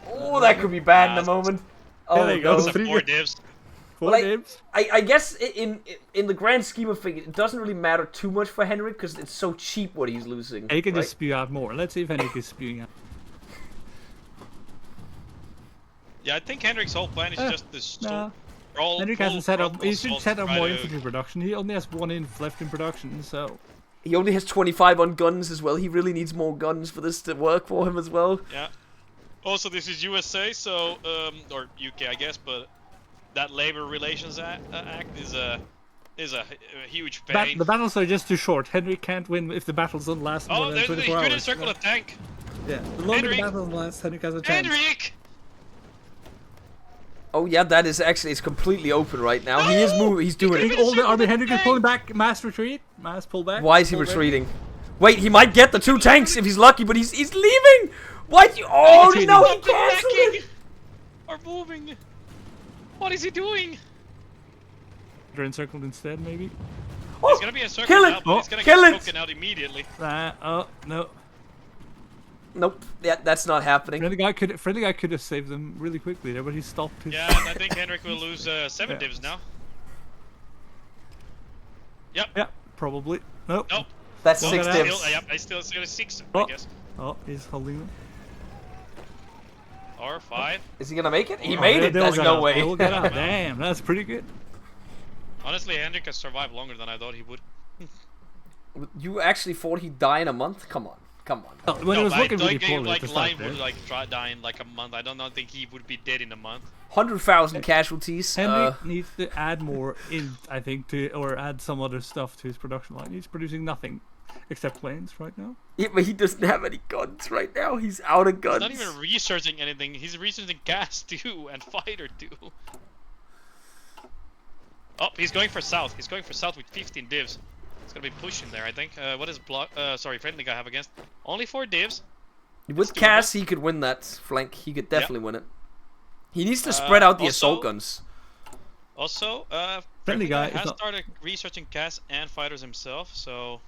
Oh, that could be bad in a moment. Oh, there you go. no. That's a 4 divs. Four Well, dibs. I guess in the grand scheme of things, it doesn't really matter too much for Henrik because it's so cheap what he's losing. He can right? just spew out more. Let's see if Henrik is spewing out. Yeah, I think Henrik's whole plan is just this. No. Roll, Henrik full hasn't set up. frontal He should assault set to up try more to- infantry production. He only has 1 inf left in production, so. He only has 25 on guns as well. He really needs more guns for this to work for him as well. Yeah. Also, this is USA, so or UK, I guess, but that Labor Relations Act is a huge pain. The battles are just too short. Henrik can't win if the battles don't last more Oh, than there's 24 a hours. good encircle a tank. Yeah, the longer the Henrik! battle lasts, Henrik has a chance. Henrik! Oh yeah, that is actually, it's completely open right now. He is moving. He's doing I think it. all the army Henrik is pulling back. Mass retreat. Mass pull back. Why is he Pull back. retreating? Wait, he might get the 2 tanks if he's lucky, but he's leaving. Why? Oh He's no, he Stop canceled it. attacking! Or moving. What is he doing? They're encircled instead, maybe. Oh, He's gonna be encircled kill it. now, but he's gonna Kill get it. broken out immediately. Oh no. Nope. Yeah, that's not happening. Friendly guy could have saved them really quickly there, but he stopped. His... Yeah, and I think Henrik will lose 7 Yeah. divs now. Yep. Yeah, probably. Nope. Nope. That's Well, 6 that- divs. Still, yep, I still see a 6, Oh. I guess. Oh, he's holding them. Or 5. Is he gonna make it? He Oh, made they- it. they all There's got no out. way. They all got out. Damn, that's pretty good. Honestly, Henrik has survived longer than I thought he would. You actually thought he'd die in a month? Come on. Come on. Oh, when it No, was but looking I really think poorly like at the start Lime there. would like try die in like a month. I don't think he would be dead in a month. 100,000 casualties. Henrik needs to add more in, I think, or add some other stuff to his production line. He's producing nothing except planes right now. Yeah, but he doesn't have any guns right now. He's out of guns. He's not even researching anything. He's researching gas too and fighter too. Oh, he's going for south. He's going for south with 15 divs. It's gonna be pushing there, I think. What is friendly guy have against? Only 4 divs. With doable. Cass, he could win that flank. He could definitely win it. He needs to spread out the assault guns. Also, Friendly guy is has not- started researching gas and fighters himself, so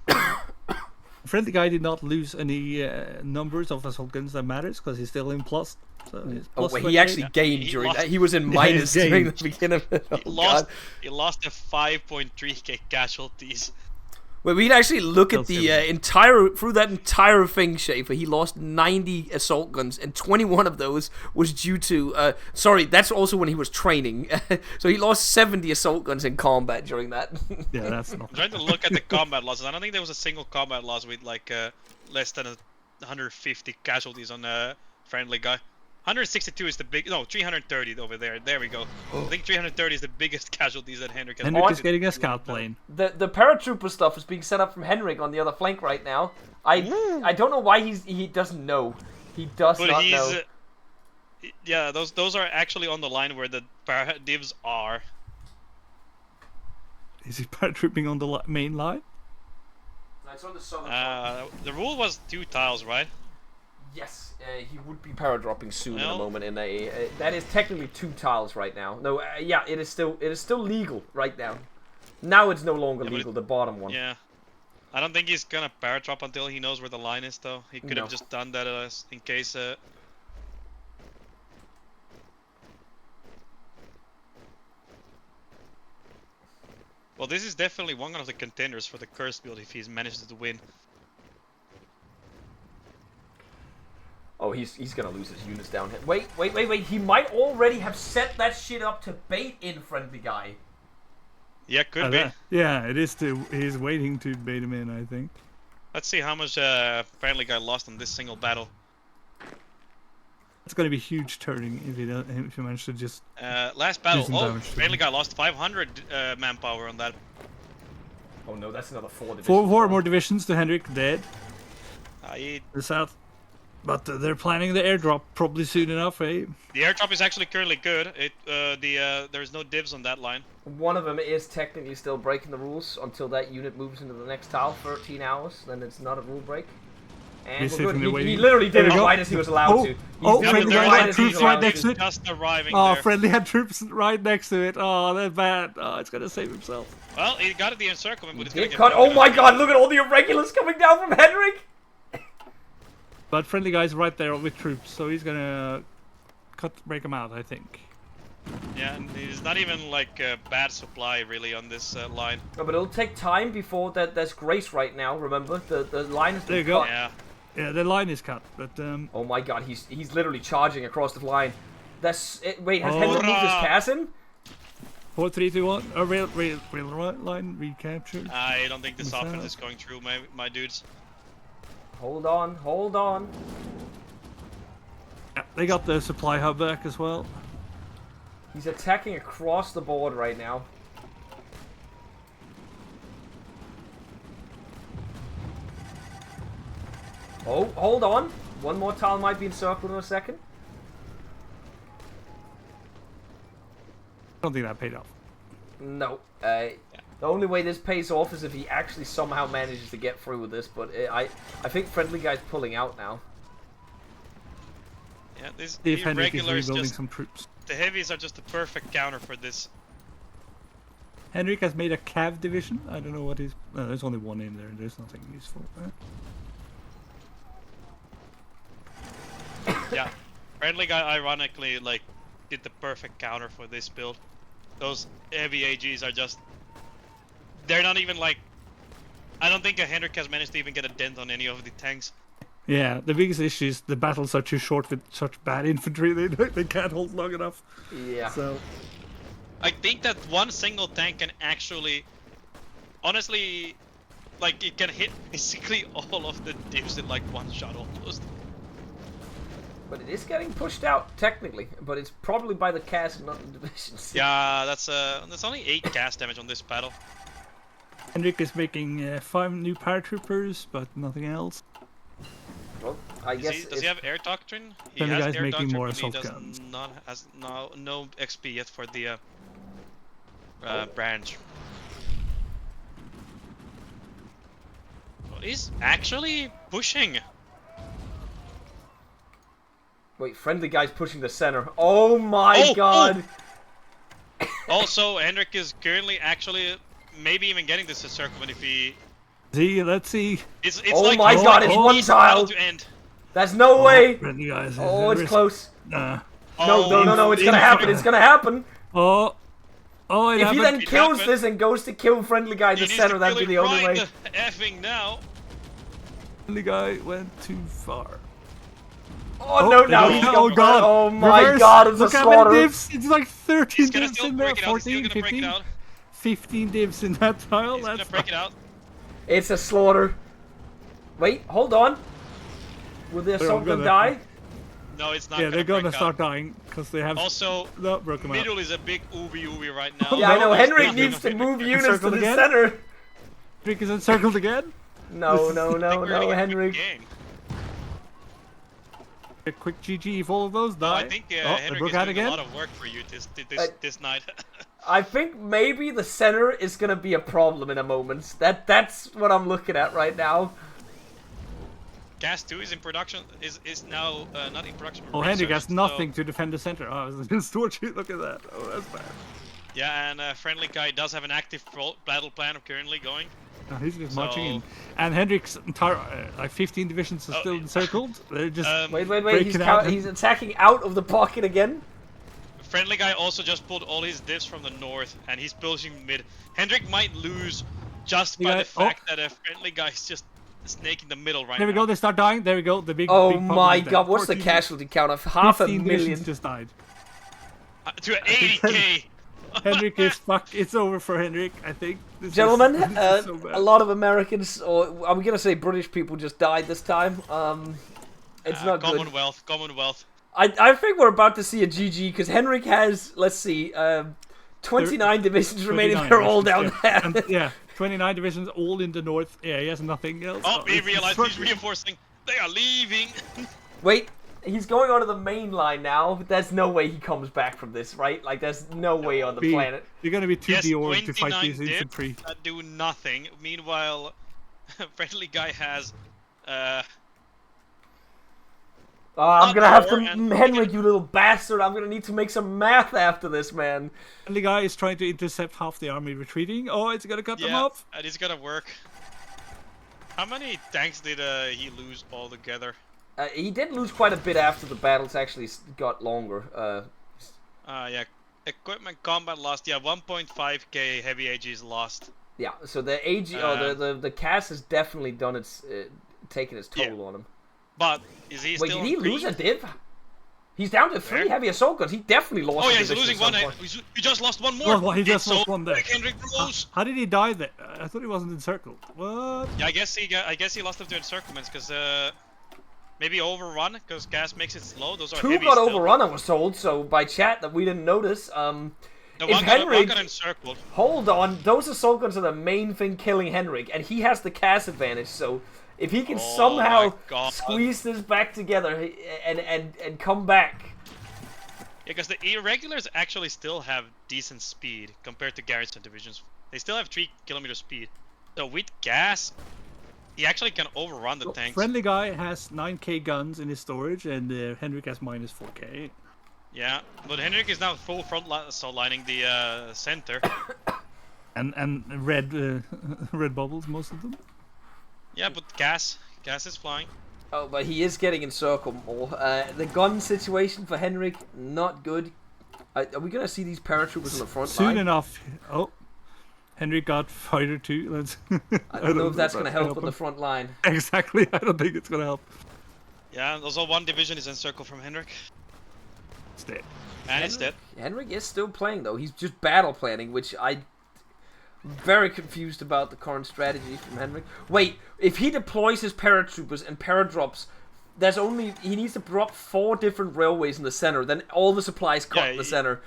Friendly guy did not lose any numbers of assault guns that matters because he's still in plus. So he's Oh, plus wait, 28. he actually gained He during lost- that. He was in Yeah, he minus during the gained. beginning of it. he Oh, lost. God. He lost a 5.3k casualties. Wait, we'd actually look Still at the similar. through that entire thing, Schaefer. He lost 90 assault guns, and 21 of those was due to. Sorry, that's also when he was training. So he lost 70 assault guns in combat during that. Yeah, that's not. I'm trying to look at the combat losses. I don't think there was a single combat loss with like less than 150 casualties on a friendly guy. 162 is the big. No, 330 over there. There we go. I think 330 is the biggest casualties that Henrik has. Henrik lost. is getting a scout plane. The paratrooper stuff is being set up from Henrik on the other flank right now. I don't know why he doesn't know. He does But not he's. know. Yeah, those are actually on the line where the divs are. Is he paratrooping on the main line? It's on the southern The rule was 2 tiles, right? Yes, he would be paradropping soon in a Well- moment. In that is technically 2 tiles right now. No, yeah, it is still legal right now. Now it's no longer Yeah, but legal. The bottom one. Yeah. I don't think he's gonna paradrop until he knows where the line is, though. He could No. have just done that in case. Well, this is definitely one of the contenders for the curse build if he's managed to win. Oh, he's gonna lose his units down here. Wait. He might already have set that shit up to bait in friendly guy. Yeah, could be. Yeah, it is. He's waiting to bait him in, I think. Let's see how much friendly guy lost in this single battle. It's going to be huge turning if he managed to just. Last battle. some Oh, damage to friendly him. guy lost 500 manpower on that. Oh no, that's another 4 divisions. Four more divisions to Henrik, dead. The The south. But they're planning the airdrop probably soon enough, eh? airdrop is actually currently good. There's no divs on that line. One of them is technically still breaking the rules until that unit moves into the next tile, 13 hours, then it's not a rule break. And He's we're good. sitting there He waiting. literally did There it we go. right as he was allowed to. He's Oh, doing friendly it guy right had as he was troops right allowed next to it. Just arriving Oh, there. friendly had troops right next to it. Oh, that's bad. Oh, it's gonna save himself. Well, he got the encirclement, but it's gonna Get get cut. broken Oh my up. god, look at all the irregulars coming down from Henrik! But friendly guy's right there with troops, so he's gonna break him out, I think. Yeah, and he's not even like a bad supply really on this line. No, but it'll take time before there's grace right now, remember? The line is There you go. Yeah. Yeah, the line is cut, but Oh my god, he's literally charging across the line. That's it. Wait, has Henrik moved his Hurrah! chasm? 4, 3, 2, 1. A rail line recaptured. I don't think this What's offense that? is going through, my dudes. Hold on, hold on. Yeah, they got the supply hub back as well. He's attacking across the board right now. Oh, hold on. One more tile might be encircled in a second. I don't think that paid off. No. The only way this pays off is if he actually somehow manages to get through with this, but I think friendly guy's pulling out now. Yeah, this The Henrik is irregulars rebuilding just some troops. the heavies are just the perfect counter for this. Henrik has made a cav division. I don't know what is. There's only one in there. There's nothing useful. Yeah, friendly guy ironically like did the perfect counter for this build. Those heavy AGs are just they're not even like I don't think a Henrik has managed to even get a dent on any of the tanks. Yeah, the biggest issue is the battles are too short with such bad infantry. They can't hold long enough. Yeah. So I think that one single tank can actually honestly like it can hit basically all of the divs in like one shot almost. But it is getting pushed out, technically. But it's probably by the cast, not the divisions. Yeah, that's only 8 cast damage on this battle. Henrik is making 5 new paratroopers, but nothing else. Well, I guess Does he have air doctrine? He Then the has guy's air making doctrine, more but he assault does guns. not has no XP yet for the branch. Well, he's actually pushing. Wait, friendly guy's pushing the center. Oh my Oh, god! Also, Henrik is currently actually maybe even getting this encirclement if he. See, let's see. It's Oh like my god, it's he one needs the battle tile. to end. There's no way! Friendly guys. Oh, it's close. Nah. No, it's gonna happen, it's gonna happen! Oh, it If he happened. then It kills happened. this and goes to kill friendly guy in He the needs center, to that'd be kill the it only right way. the effing now. Friendly guy went too far. Oh no, now there he's you go. going. Oh god! Oh my Reverse. god, it's a Look how many slaughter! divs! It's like 13 He's gonna divs still in there. break it out. He's still 14, gonna break 15, it out. 15 divs in that tile. He's gonna That's break it out. It's a slaughter. Wait, hold on. Will the assault gun gonna- die? No, it's not. yeah, they're gonna break start out. dying because they have Also, not broken out. middle is a big ooby right now. Yeah, I know. There's Henrik nothing needs of to Henrik move there. units to Encircled the again? center. Henrik is encircled again. No, I think we're gonna get a quick Henrik. game. A quick GG if all of those No, die. I think they Henrik broke is out doing again. a lot of work for you this night. I think maybe the center is gonna be a problem in a moment. That's what I'm looking at right now. Gas 2 is in production. Is now not in production. but Oh, Henrik has researched, nothing so- to defend the center. Oh, it's just torture. Look at that. Oh, that's bad. Yeah, and friendly guy does have an active battle plan currently going. No, he's just marching in. So- And Henrik's entire, like 15 divisions are Oh, still encircled. They're just Wait, breaking he's out. he's attacking out of the pocket again. Friendly guy also just pulled all his divs from the north, and he's pushing mid. Henrik might lose just by Yeah, the fact that a friendly guy is just snaking the middle right There we now. go. They start dying. There we go. The big. Oh big pocket my is dead. god, what's the 14 casualty count of half a 15 million? divisions just died. To 80k. Henrik is fuck. It's over for Henrik. I think. This Gentlemen, is so bad. a lot of Americans, or I'm gonna say British people, just died this time. It's not good. Commonwealth. I think we're about to see a GG because Henrik has, let's see, 29 divisions remaining. 39 They're all down divisions, there. And, yeah, 29 divisions all in the north. Yeah, he has nothing else. Oh, he it's realized struggling. he's reinforcing. They are leaving. Wait, he's going onto the main line now, but there's no way he comes back from this, right? Like, there's no way on the planet. You're gonna be too Yes, deorged to fight 29 these infantry. dips that do nothing. Meanwhile, friendly guy has. I'm gonna have to, and- Henrik, you little bastard. I'm gonna need to make some math after this, man. And the guy is trying to intercept half the army retreating. Oh, it's gonna cut them Yeah, off. and it's gonna work. How many tanks did he lose altogether? He did lose quite a bit after the battles actually got longer. Yeah, equipment combat lost. Yeah, 1.5k heavy AGs lost. Yeah, so the AG, the cast has definitely done its, taken its toll on him. But is he Wait, still? did he lose a div? He's down to 3 heavy assault guns. He definitely lost. Oh a yeah, he's division losing at some one. point. He just lost one more. Oh, he just It's lost so one there. quick, Henrik Rose. How did he die there? I thought he wasn't encircled. What? Yeah, I guess he lost them to encirclements because maybe overrun because gas makes it slow. Those are 2 heavy got still. overrun, I was told, so by chat that we didn't notice. No, if one Henrik, got encircled. hold on, those assault guns are the main thing killing Henrik, and he has the cast advantage. So if he can Oh somehow my God. squeeze this back together and come back. Yeah, because the irregulars actually still have decent speed compared to garrison divisions. They still have 3 kilometer speed. So with gas, he actually can overrun the tanks. Friendly guy has 9k guns in his storage, and Henrik has minus 4k. Yeah, but Henrik is now full so lining the center. And red red bubbles, most of them. Yeah, but gas is flying. Oh, but he is getting encircled more. The gun situation for Henrik, not good. Are we going to see these paratroopers on the front Soon line? enough. Oh, Henrik got fighter 2. Let's. I don't know if that's going to help on the front line. Exactly, I don't think it's gonna help. Yeah, and also one division is encircled from Henrik. It's dead. And it's dead. Henrik is still playing, though. He's just battle planning, which I'm very confused about the current strategy from Henrik. Wait, if he deploys his paratroopers and paradrops, he needs to drop 4 different railways in the center, then all the supplies cut in the center.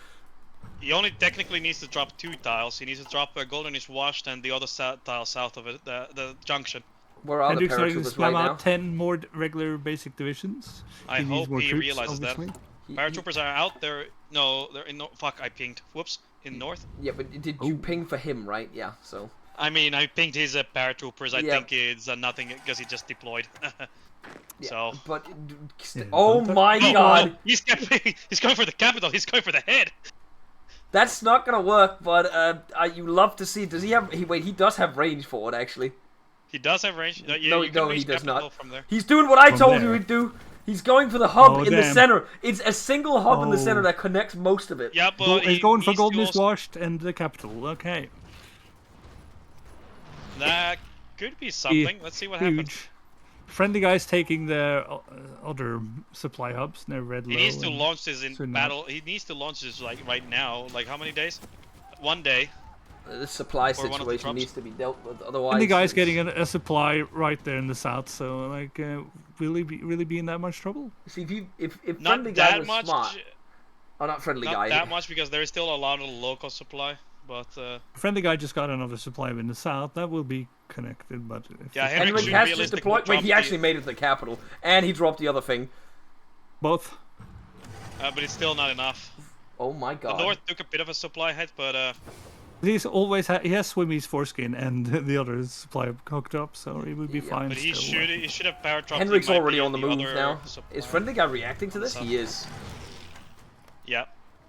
He only technically needs to drop 2 tiles. He needs to drop Goldenish Washed and the other tile south of it, the junction. Where are Henrik's the starting to paratroopers spam right out now? 10 more regular basic divisions. I He needs hope more he troops, realizes obviously. that. Paratroopers are out there. No, they're in. Fuck, I pinged. Whoops, in north. Yeah, but did you ping for him, right? Yeah, so. I mean, I pinged his paratroopers. I Yeah. think it's nothing because he just deployed. Yeah, So. but Yeah, oh don't- my Oh, god, he's going for the capital. He's going for the head. that's not gonna work. But you love to see. Does he have? He does have range for it actually. He does have range. Yeah, No, you can he reach does capital not. From there. He's doing what I From told you there. he'd do. He's going for the hub Oh, in the damn. center. It's a single hub in the Oh. center that connects most of it. Yeah, but He's going for needs to Golden is also- Washed and the capital. Okay. That could be something. Let's see what happens. Huge. Friendly guys taking the other supply hubs. They're red He low. needs to and launch this in soon battle. He needs to launch this like right now. Like how many days? 1 day. The supply Or one of the situation drops. needs to be dealt with. Otherwise, And the guy's it's- getting a supply right there in the south. So like, will he really be in that much trouble? See, if Not friendly guy that was much. smart. Oh, not friendly Not guy. that much because there is still a lot of local supply. But Friendly guy just got another supply in the south. That will be connected, but if Yeah, it's Henrik Henrik should has just realistically deployed. Wait, drop he the- actually made it to the capital, and he dropped the other thing. both. but it's still not enough. Oh my The god. north took a bit of a supply hit, but He's always he has Swimmy's foreskin and the other supply hooked up, so he would be fine. but he still. should have power dropped. Henrik's He might already be on the move other now. supply. Is friendly guy reacting to this? So- He is. Yeah.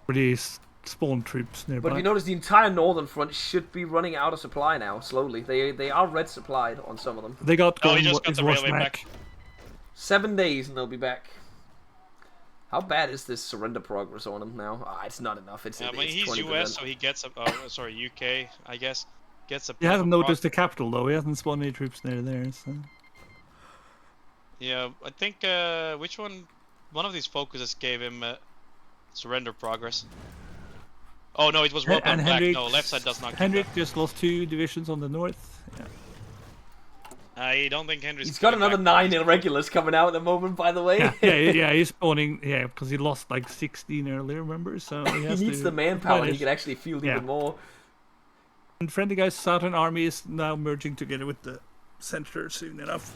For these spawn troops nearby. But if you notice, the entire northern front should be running out of supply now. Slowly, they are red supplied on some of them. They got Oh, he Golden just got is the Washed railway back. 7 days and they'll be back. How bad is this surrender progress on him now? Ah, it's not enough. It's, Yeah, I mean, it's he's 20%. US, so he gets a. sorry, UK, I guess. Gets a. He bit of hasn't a noticed the capital though. He hasn't spawned any troops near there. So. Yeah, I think which one? One of these focuses gave him surrender progress. Oh no, it was And welcome back. Henrik, No, left side does not. give Henrik that. just lost 2 divisions on the north. Yeah. I don't think Henry's. He's got coming another back. 9 irregulars coming out at the moment, by the way. yeah, he's spawning. Yeah, because he lost like 16 earlier, remember? So he, He has needs to the manpower. He replenish. can actually field Yeah. even more. And friendly guy's southern army is now merging together with the center soon enough.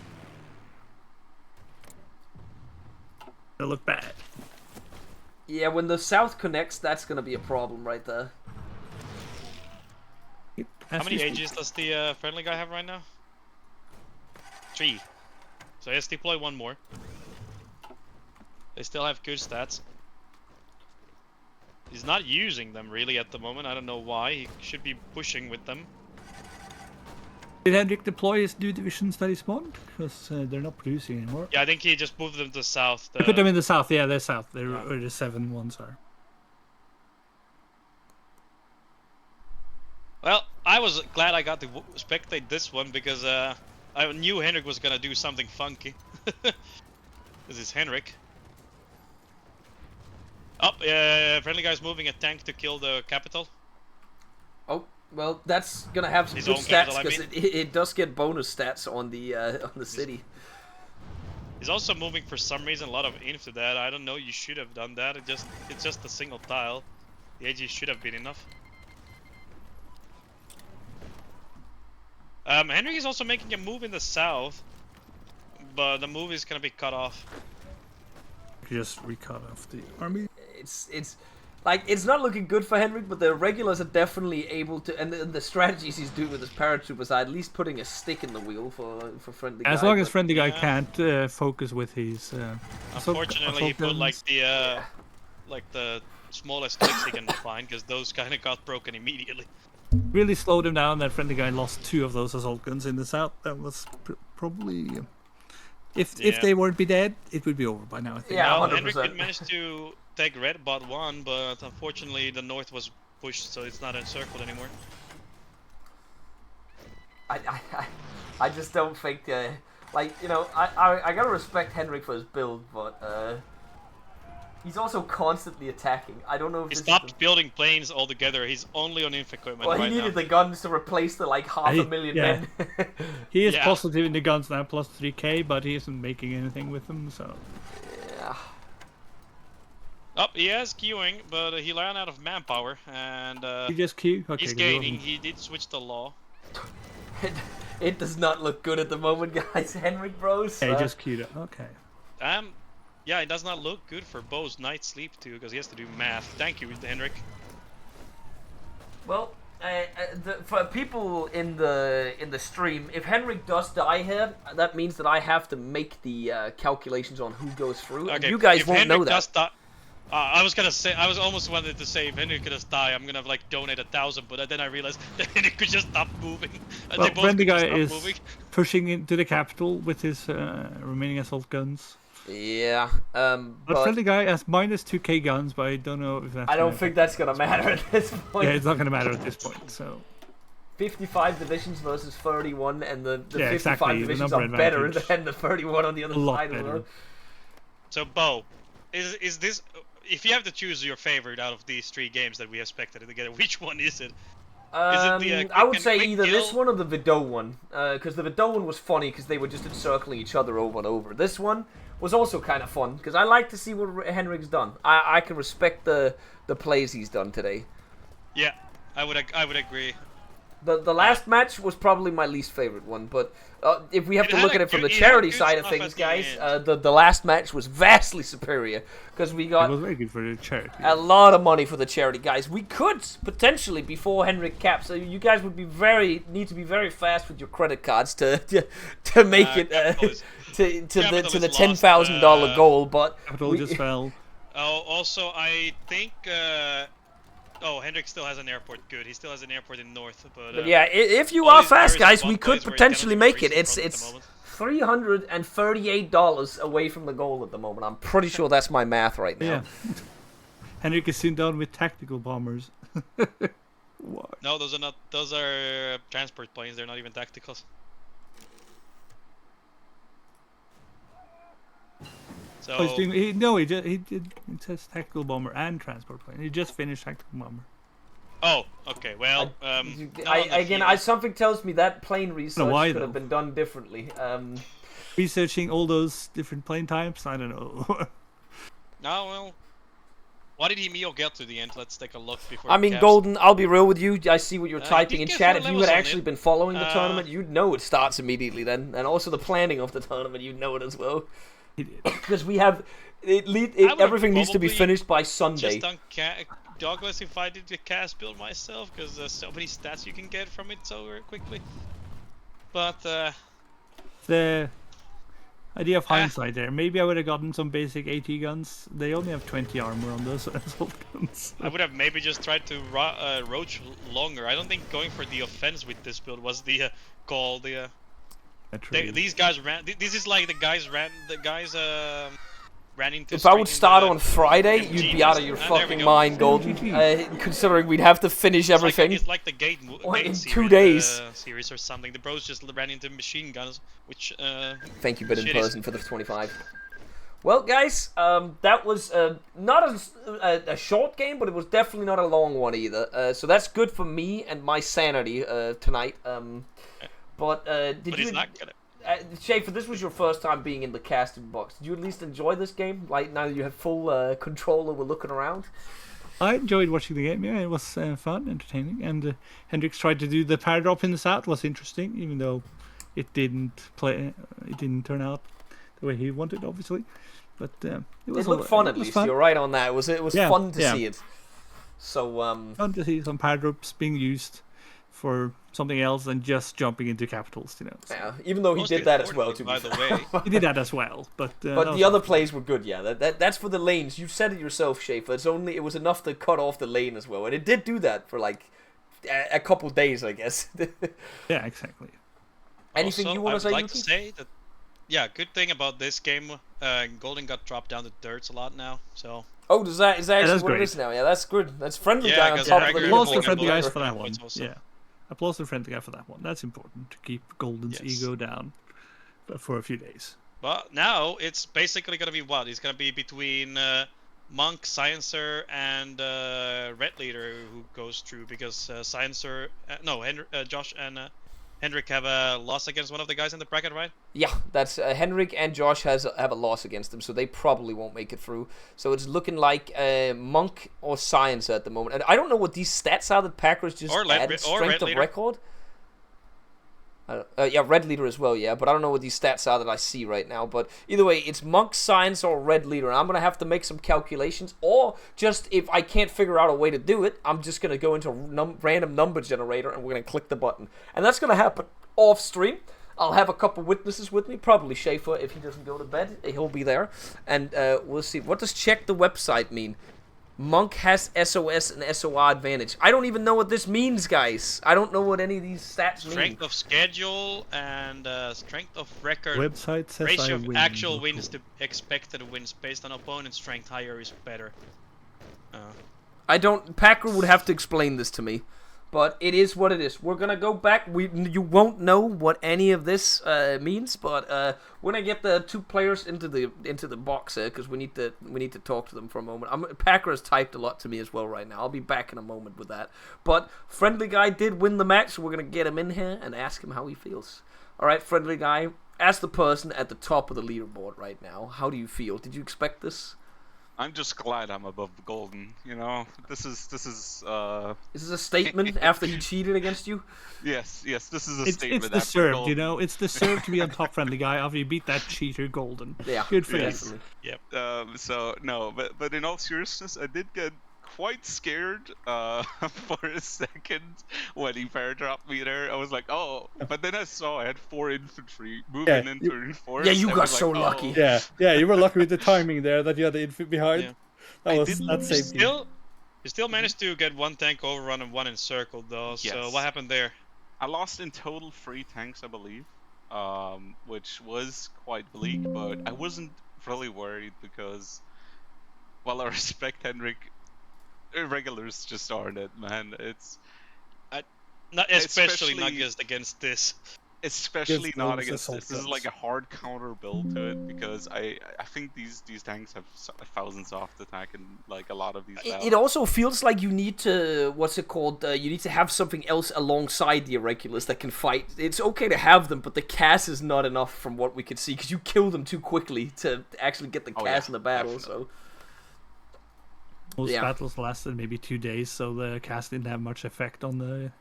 It'll look bad. Yeah, when the south connects, that's gonna be a problem right there. How many AGs does the friendly guy have right now? 3. So he has to deploy 1 more. They still have good stats. He's not using them really at the moment. I don't know why. He should be pushing with them. Did Henrik deploy his new divisions that he spawned? Because they're not producing anymore. Yeah, I think he just moved them to the south. Put them in the south. Yeah, they're south. They're where the 7 ones are. Well, I was glad I got to spectate this one because I knew Henrik was gonna do something funky. This is Henrik. Oh, friendly guy's moving a tank to kill the capital. Oh, well, that's gonna have some His good own stats capital, I because mean. it does get bonus stats on the city. He's also moving for some reason a lot of inf to that. I don't know. You should have done that. It's just a single tile. The AG should have been enough. Henrik is also making a move in the south, but the move is gonna be cut off. Just recut off the army. It's like it's not looking good for Henrik, but the regulars are definitely able to, and the strategies he's doing with his paratroopers are at least putting a stick in the wheel for friendly guy. As long as but- friendly guy Yeah. can't focus with his. Unfortunately, he put like the smallest clicks he can find, because those kind of got broken immediately. Really slowed him down. That friendly guy lost 2 of those assault guns in the south. That was probably. If they weren't be dead, it would be over by now. I think. Yeah, Well, 100%. Henrik did manage to take red bot 1, but unfortunately the north was pushed, so it's not encircled anymore. I just don't think like, you know, I gotta respect Henrik for his build, but he's also constantly attacking. I don't know if He this stopped is building planes altogether. He's only on inf equipment well, right he needed now. the guns to replace the like half a million yeah. men. He is Yeah. positive in the guns now, plus 3k, but he isn't making anything with them. So Yeah. Oh, he is queuing, but he ran out of manpower, and he just queue. Okay, he's good. gaining. He did switch the law. It does not look good at the moment, guys. Henrik bros. Yeah, he just queued it. Okay. Yeah, it does not look good for Bo's night sleep too, because he has to do math. Thank you, Henrik. Well, for people in the stream, if Henrik does die here, that means that I have to make the calculations on who goes through. And Okay, you guys if won't Henrik know that. does die, I was gonna say, I was almost wanted to say if Henrik could just die, I'm gonna like donate 1,000, but then I realized that Henrik could just stop moving. And Well, they both friendly could just guy stop is moving. pushing into the capital with his remaining assault guns. Yeah, But but friendly guy has minus 2k guns, but I don't know if that's. I don't gonna think that's gonna matter at this point. Yeah, it's not gonna matter at this point. So 55 divisions versus 31, and the Yeah, 55 exactly, the divisions number are better advantage. than the 31 on the other A lot side. as better. well. So Bo, is this? If you have to choose your favorite out of these 3 games that we have spectated together, which one is it? the, I would quick say and either this kill? one or the Vidau one, because the Vidau one was funny because they were just encircling each other over and over. This one was also kind of fun because I like to see what Henrik's done. I can respect the plays he's done today. Yeah, I would agree. The last match was probably my least favorite one, but if we have It to had look a at it from good- the it had charity good side of stuff things, at the guys, end. the last match was vastly superior because we it got was very good for the charity. a lot of money for the charity, guys. We could potentially, before Henrik caps, you guys would need to be very fast with your credit cards to make it Capital is- to Capital the is $10,000 lost, goal. But Capital we- just fell. Oh, also I think. Oh, Henrik still has an airport. Good, he still has an airport in north. But yeah, if you all are these fast, areas guys, in we one could place where he potentially cannot make it. reach It's from at the moment. $338 away from the goal at the moment. I'm pretty sure that's my math right now. Yeah. Henrik is soon done with tactical bombers. What? No, those are not. Those are transport planes. They're not even tacticals. So Oh, he's doing, he did. It says tactical bomber and transport plane. He just finished tactical bomber. Oh, okay. Well, Something tells me that plane research why, could have though. been done differently. Researching all those different plane types. I don't know. no, well, What did Emil get to the end? Let's take a look before. I mean, caps. Golden, I'll be real with you. I see what you're He typing did in get chat. 4 If you levels had on actually it. been following the tournament, you'd know it starts immediately then. And also the planning of the tournament, you'd know it as well. Because we have... everything needs to be probably finished by Sunday. Just done Douglas if I did the cast build myself, because there's so many stats you can get from it so quickly. But The idea of hindsight there. Maybe I would have gotten some basic AT guns. They only have 20 armor on those assault guns. I would have maybe just tried to roach longer. I don't think going for the offense with this build was the call. These guys ran. This is like the guys ran into. If I would straight start into on Friday, MG you'd be out of your there we fucking go. mind, Golden. Considering we'd have to finish everything. It's like the Gate in series, 2 days. Series or something. The bros just ran into machine guns, which. Thank you, but in shit person for the 25. Well, guys, that was not a short game, but it was definitely not a long one either. So that's good for me and my sanity tonight. But did you? He's not gonna. Schaefer, this was your first time being in the casting box. Did you at least enjoy this game? Like, now that you have full control over looking around? I enjoyed watching the game. Yeah, it was fun, entertaining. And Henrik tried to do the paradrop in the south. Was interesting, even though it didn't turn out the way he wanted, obviously. But it looked fun at least. Fun. You're right on that. It was fun to see it. So fun to see some paradrops being used for something else than just jumping into capitals, you know. So. Yeah, even though he did that as well, to by be the fair. way. He did that as well, but the other plays were good. Yeah, that's for the lanes. You said it yourself, Schaefer. It was enough to cut off the lane as well, and it did do that for like a couple days, I guess. Yeah, exactly. Anything also, you want to say? I'd like Yuki? to say that. Yeah, good thing about this game, Golden got dropped down to dirts a lot now, so. Oh, is that actually what great. it is now? Yeah, that's good. That's friendly Yeah, guy on top of the Applause to leaderboard. friendly guys leaderboard. for that one. Points also. Yeah, applause to friendly guy for that one. That's important to keep Golden's ego down for a few days. But now it's basically gonna be what? It's gonna be between Monk, Sciencer, and Red Leader who goes through because Sciencer, Josh and Henrik have a loss against one of the guys in the bracket, right? Yeah, that's Henrik and Josh have a loss against them, so they probably won't make it through. So it's looking like Monk or Science at the moment. And I don't know what these stats are that Packers just added. Strength of record? Yeah, Red Leader as well, yeah. But I don't know what these stats are that I see right now. But either way, it's Monk, Science, or Red Leader. And I'm going to have to make some calculations. Or just if I can't figure out a way to do it, I'm just going to go into a random number generator and we're going to click the button. And that's going to happen off stream. I'll have a couple witnesses with me. Probably Schaefer, if he doesn't go to bed. He'll be there. And we'll see. What does check the website mean? Monk has SOS and SOR advantage. I don't even know what this means, guys. I don't know what any of these stats mean. Strength of schedule and strength of record. Website says ratio I of win. actual wins to expected wins based on opponent strength. Higher is better. Packer would have to explain this to me. But it is what it is. We're gonna go back. You won't know what any of this means, but we're gonna get the two players into the box because we need to talk to them for a moment. Packer has typed a lot to me as well right now. I'll be back in a moment with that. But Friendly Guy did win the match, so we're gonna get him in here and ask him how he feels. All right, Friendly Guy, as the person at the top of the leaderboard right now, how do you feel? Did you expect this? I'm just glad I'm above the Golden. You know, this is. Is this a statement after he cheated against you? Yes, this is a statement. It's deserved, you know. It's deserved to be on top, Friendly Guy, after you beat that cheater Golden. Yeah, good for yes. you. Yep. So no, but in all seriousness, I did get quite scared for a second when he paradropped me there. I was like, oh, but then I saw I had 4 infantry moving in turn 4. Yeah, you got so lucky. Yeah, you were lucky with the timing there that you had the infantry behind. Yeah. That saved you. You still managed to get 1 tank overrun and 1 encircled though. Yes. So what happened there? I lost in total 3 tanks, I believe, which was quite bleak, but I wasn't really worried because, while I respect Henrik, regulars just aren't it, man. It's not especially not against this. Especially not against this. This is like a hard counter build to it because I think these tanks have thousands off attack and like a lot of these. It also feels like you need to you need to have something else alongside the irregulars that can fight. It's okay to have them, but the cast is not enough from what we could see because you kill them too quickly to actually get the cast in the battle. Definitely. So. Most Yeah. battles lasted maybe 2 days, so the cast didn't have much effect on the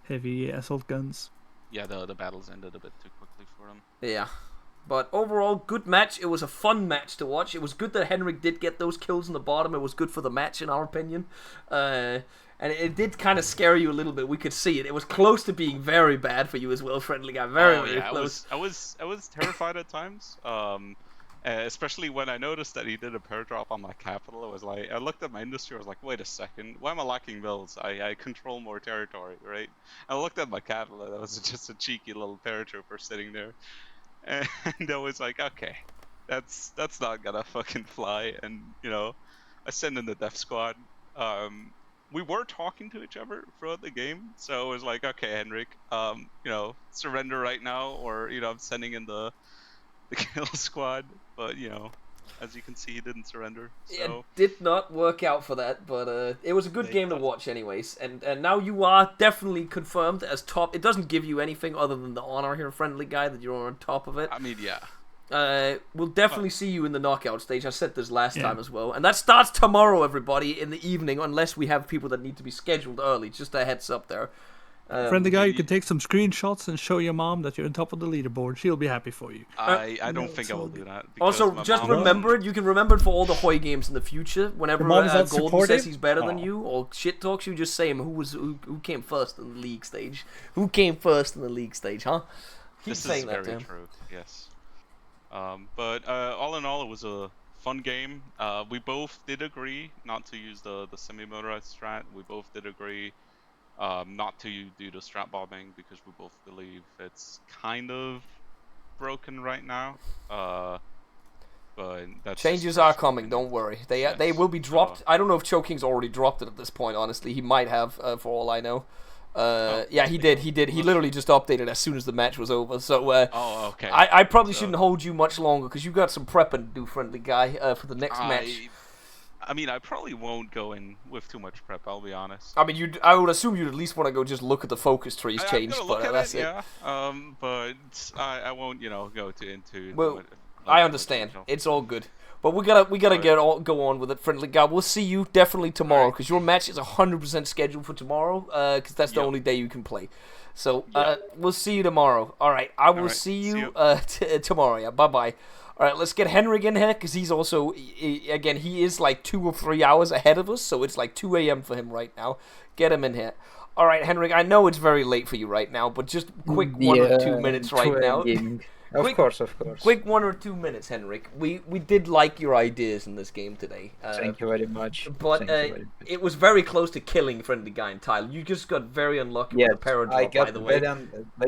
heavy assault guns. Yeah, the battles ended a bit too quickly for them. Yeah. But overall, good match. It was a fun match to watch. It was good that Henrik did get those kills in the bottom. It was good for the match, in our opinion. And it did kind of scare you a little bit. We could see it. It was close to being very bad for you as well, friendly guy. Very close. I was terrified at times. Especially when I noticed that he did a paradrop on my capital. I looked at my industry. I was like, wait a second, why am I lacking builds? I control more territory, right? I looked at my capital. And that was just a cheeky little paratrooper sitting there. And I was like, okay, that's not gonna fucking fly. And I sent in the death squad. We were talking to each other throughout the game, so it was like, okay, Henrik, surrender right now, or I'm sending in the kill squad. But as you can see, he didn't surrender. So It did not work out for that, but it was a good game to watch anyways. And now you are definitely confirmed as top. It doesn't give you anything other than the honor here, friendly guy, that you're on top of it. I mean, yeah. We'll definitely see you in the knockout stage. I said this last time as well. And that starts tomorrow, everybody, in the evening, unless we have people that need to be scheduled early. Just a heads up there. Friendly guy, you can take some screenshots and show your mom that you're on top of the leaderboard. She'll be happy for you. I don't think I will do that. Also, my just mom- remember it. You can remember it for all the Hoy games in the future. Whenever Your mom's not Golden supportive? says he's better than you or shit talks you, just say him who came first in the league stage. Who came first in the league stage, huh? Keep This saying is that to very him. true. Yes. But all in all, it was a fun game. We both did agree not to use the semi-motorized strat. We both did agree not to do the strat bombing because we both believe it's kind of broken right now. But that's Changes just are personal coming. opinion. Don't worry. They Yes. will be dropped. I don't know if Choking's already dropped it at this point. Honestly, he might have, for all I know. Yeah, he did. He literally just updated as soon as the match was over. So okay. I probably shouldn't hold you much longer because you got some prepping to do, friendly guy, for the next match. I mean, I probably won't go in with too much prep. I'll be honest. I mean, I would assume you'd at least want to go just look at the focus trees I'm changed, gonna but look at that's it. Yeah. But I won't, go into. Well, much- I much understand. detail. It's all good. But we gotta go on with it, friendly guy. We'll see you definitely tomorrow because your match is 100% scheduled for tomorrow. Because that's the only day you can play. So we'll see you tomorrow. All right, I will see you tomorrow. Yeah, bye bye. All right, let's get Henrik in here because he's also again he is like 2 or 3 hours ahead of us, so it's like 2 a.m. for him right now. Get him in here. All right, Henrik. I know it's very late for you right now, but just quick 1 or 2 minutes right now. Of course. Quick 1 or 2 minutes, Henrik. We did like your ideas in this game today. Thank you very much. But it was very close to killing friendly guy and Tyler. You just got very unlucky with the paradrop, by the way.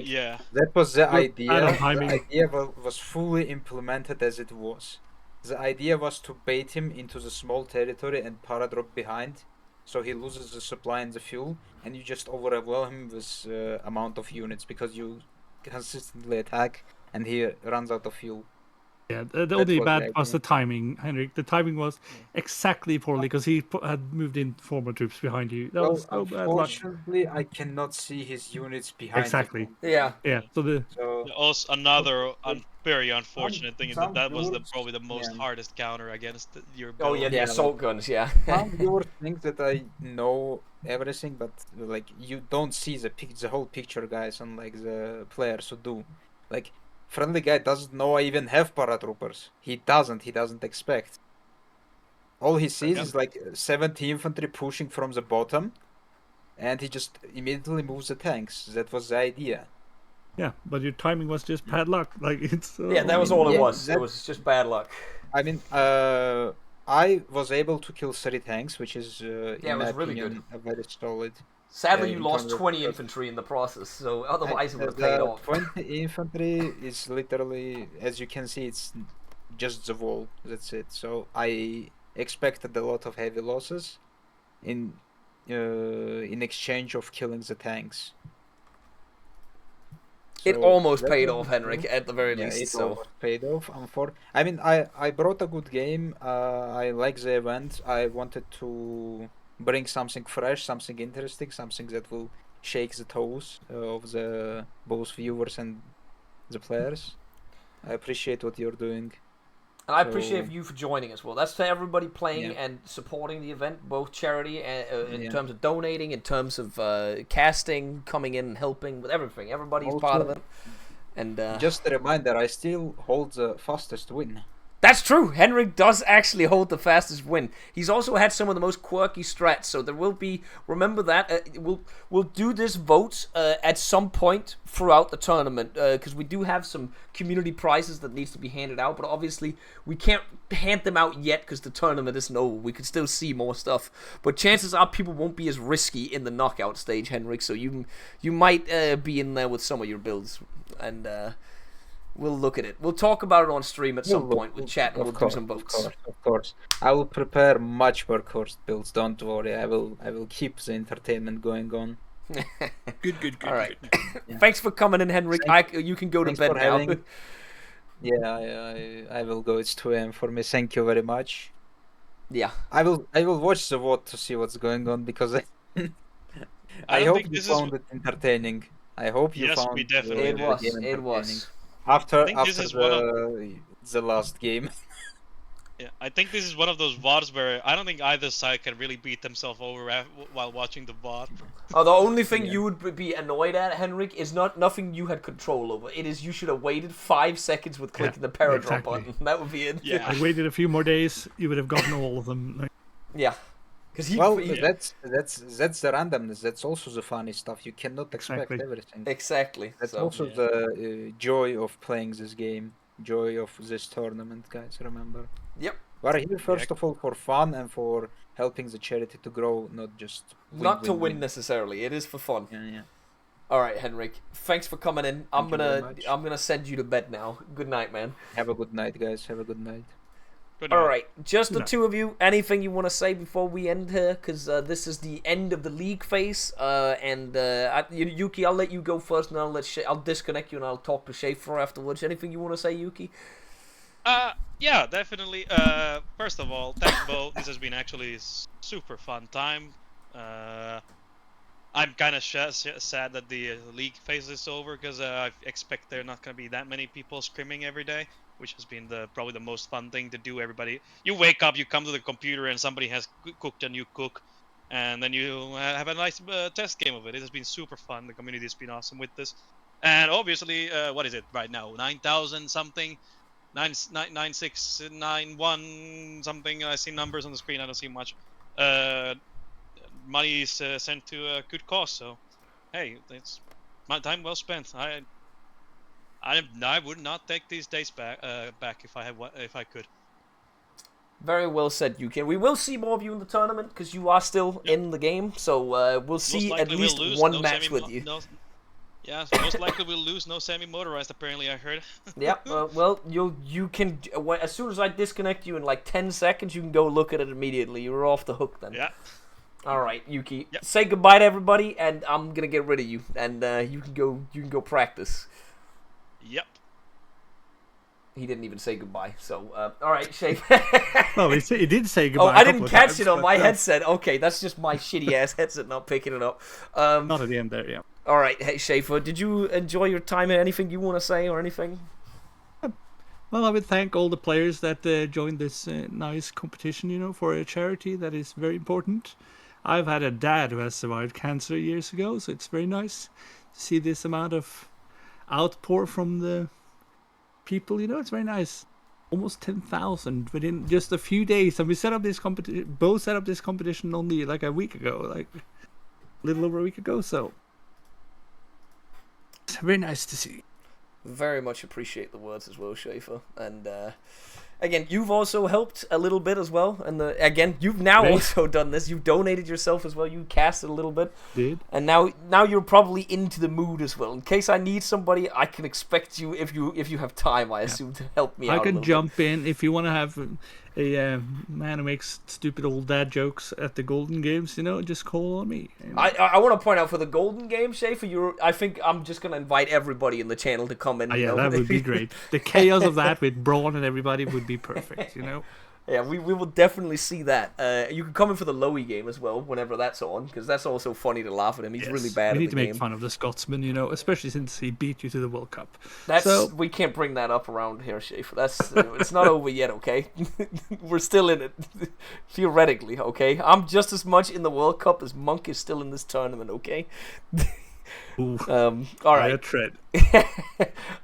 Yeah. That was the idea. Adam The timing. idea was fully implemented as it was. The idea was to bait him into the small territory and paradrop behind, so he loses the supply and the fuel, and you just overwhelm him with amount of units because you consistently attack and he runs out of fuel. Yeah, the That only was bad the was the idea. timing, Henrik. The timing was exactly poorly because he had moved in former troops behind you. That was so bad luck. Unfortunately, I cannot see his units behind Exactly. him. Yeah. Yeah, so Also, another very unfortunate thing is some that was duels, probably the most hardest counter against your Oh build. yeah, the Yeah. assault guns. Yeah. Some viewers think that I know everything, but like you don't see the whole picture, guys, unlike the players who do. Like friendly guy doesn't know I even have paratroopers. He doesn't expect. All he sees is like 70 infantry pushing from the bottom, and he just immediately moves the tanks. That was the idea. yeah, but your timing was just bad luck. Like it's Yeah, that was all it Yeah, was. It that- was just bad luck. I mean, I was able to kill 3 tanks, which is in it my was really opinion a very solid. Sadly, you lost encounter 20 because- infantry in the process, so otherwise it would have The paid off. 20 infantry is literally, as you can see, it's just the wall. That's it. So I expected a lot of heavy losses in exchange of killing the tanks. It So almost that paid was off, the Henrik, goal. at the very Yeah, least. it So almost paid off. I mean, I brought a good game. I like the event. I wanted to bring something fresh, something interesting, something that will shake the toes of the both viewers and the players. I appreciate what you're doing. And I So- appreciate you for joining as well. That's to everybody playing Yeah. and supporting the event, both charity and in Yeah. terms of donating, in terms of casting, coming in and helping with everything. Everybody's part of Also- it. And Just a reminder, I still hold the fastest win. that's true. Henrik does actually hold the fastest win. He's also had some of the most quirky strats, so there will be. Remember that we'll do this vote at some point throughout the tournament because we do have some community prizes that needs to be handed out, but obviously we can't hand them out yet because the tournament isn't over. We could still see more stuff, but chances are people won't be as risky in the knockout stage, Henrik. So you might be in there with some of your builds, and we'll look at it. We'll talk about it on stream at some point with chat, and we'll do some votes. Of course. I will prepare much more cursed builds. Don't worry. I will keep the entertainment going on. Good. All right. Yeah. Thanks for coming in, Henrik. You can go to Thanks bed for now. having- Yeah, I will go. It's 2 a.m. for me. Thank you very much. Yeah. I will watch the VOD to see what's going on because I don't hope think you this is- found it entertaining. I hope you Yes, found we definitely It did. was. game It entertaining. was. After think this is one the last game. Yeah, I think this is one of those VODs where I don't think either side can really beat themselves over while watching the VOD. Oh, the only thing Yeah. you would be annoyed at, Henrik, is nothing you had control over. It is you should have waited 5 seconds with clicking the Paradrop exactly. button. That would be it. Yeah. I waited a few more days, you would have gotten all of them. Like, Yeah. Because Well, that's the randomness. That's also the funny stuff. You cannot expect Exactly. everything. exactly. That's So, also the joy of playing this game, joy of this tournament, guys. Remember. Yep. We're here first of all for fun and for helping the charity to grow, not just not to win necessarily. It is for fun. Yeah. All right, Henrik. Thanks for coming in. I'm Thank you very gonna much. send you to bed now. Good night, man. Have a good night, guys. Have a good night. Good All night. right, just the No. two of you. Anything you want to say before we end here? Because this is the end of the league phase. Yuki, I'll let you go first, and I'll disconnect you, and I'll talk to Schaefer afterwards. Anything you want to say, Yuki? Yeah, definitely. First of all, thanks, Bo. This has been actually super fun time. I'm kind of sad that the league phase is over because I expect there are not going to be that many people screaming every day, which has been probably the most fun thing to do. Everybody, you wake up, you come to the computer, and somebody has cooked and you cook, and then you have a nice test game of it. It has been super fun. The community has been awesome with this, and obviously, what is it right now? 9,000 something. 9691 something. I see numbers on the screen. I don't see much. Money is sent to a good cause. So, hey, it's my time well spent. I would not take these days back if I could. Very well said, Yuki. We will see more of you in the tournament because you are still in the game. So we'll see Most at likely least we'll lose. one No match with you. Yeah, most likely we'll lose. No semi-motorized, apparently, I heard. Yeah, well, you can as soon as I disconnect you in like 10 seconds, you can go look at it immediately. You're off the hook then. Yeah. All right, Yuki. Yep. Say goodbye to everybody, and I'm gonna get rid of you, and you can go practice. Yep. He didn't even say goodbye. So, all right, Shape. well, he did say Oh, goodbye. I a didn't couple of catch times, it on but, my headset. Okay, that's just my shitty ass headset not picking it up. Not at the end there, yeah. All right, hey Schaefer, did you enjoy your time? Anything you want to say or anything? Well, I would thank all the players that joined this nice competition, for a charity that is very important. I've had a dad who has survived cancer years ago, so it's very nice to see this amount of outpour from the people, it's very nice. Almost 10,000 within just a few days, and we set up this competition. Both set up this competition only like a week ago, like a little over a week ago. So it's very nice to see. Very much appreciate the words as well, Schaefer. And again, you've also helped a little bit as well. And again, you've now Right. also done this. You've donated yourself as well. You casted a little bit. Did. And now you're probably into the mood as well. In case I need somebody, I can expect you if you have time. I assume to help me out. I a can little jump in if you want to have a man who makes stupid old dad jokes at the Golden Games. Just call on me. I want to point out for the Golden Game, Schaefer, I think I'm just gonna invite everybody in the channel to come in. Yeah, that would be great. The chaos of that with Braun and everybody would be perfect. Yeah, we will definitely see that. You can come in for the Lowy game as well, whenever that's on, because that's also funny to laugh at him. He's really bad at the game. We need to make fun of the Scotsman, you know, especially since he beat you to the World Cup. We can't bring that up around here, Schaefer. It's not over yet, okay? We're still in it, theoretically, okay? I'm just as much in the World Cup as Monk is still in this tournament, okay? Ooh, all right. Tread.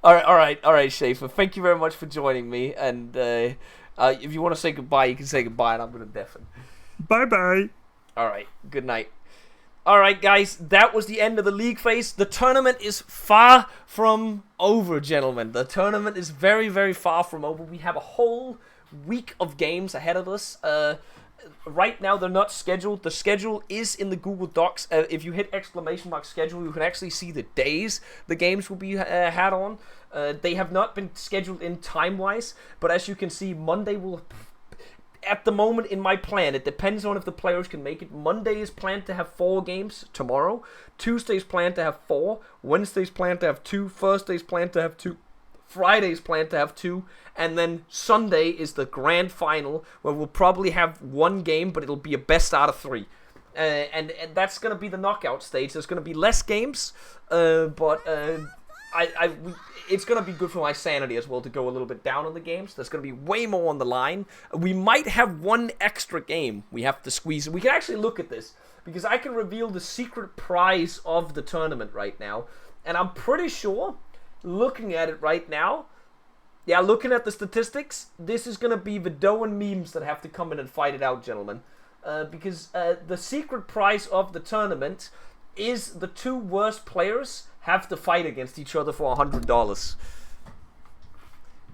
all right, Schaefer. Thank you very much for joining me, and if you want to say goodbye, you can say goodbye, and I'm going to deafen. Bye-bye. All right, good night. All right, guys, that was the end of the league phase. The tournament is far from over, gentlemen. The tournament is very, very far from over. We have a whole week of games ahead of us. Right now, they're not scheduled. The schedule is in the Google Docs. If you hit !schedule, you can actually see the days the games will be had on. They have not been scheduled in time-wise, but as you can see, Monday will... At the moment in my plan, it depends on if the players can make it. Monday is planned to have 4 games tomorrow. Tuesday's planned to have 4. Wednesday's planned to have 2. Thursday's planned to have 2. Friday's planned to have 2. And then Sunday is the grand final, where we'll probably have 1 game, but it'll be a best out of 3. And that's going to be the knockout stage. There's going to be less games, but it's going to be good for my sanity as well to go a little bit down on the games. There's going to be way more on the line. We might have 1 extra game we have to squeeze. We can actually look at this, because I can reveal the secret prize of the tournament right now. And I'm pretty sure, looking at it right now, yeah, looking at the statistics, this is going to be Vidau and memes that have to come in and fight it out, gentlemen. Because the secret prize of the tournament is the 2 worst players have to fight against each other for $100.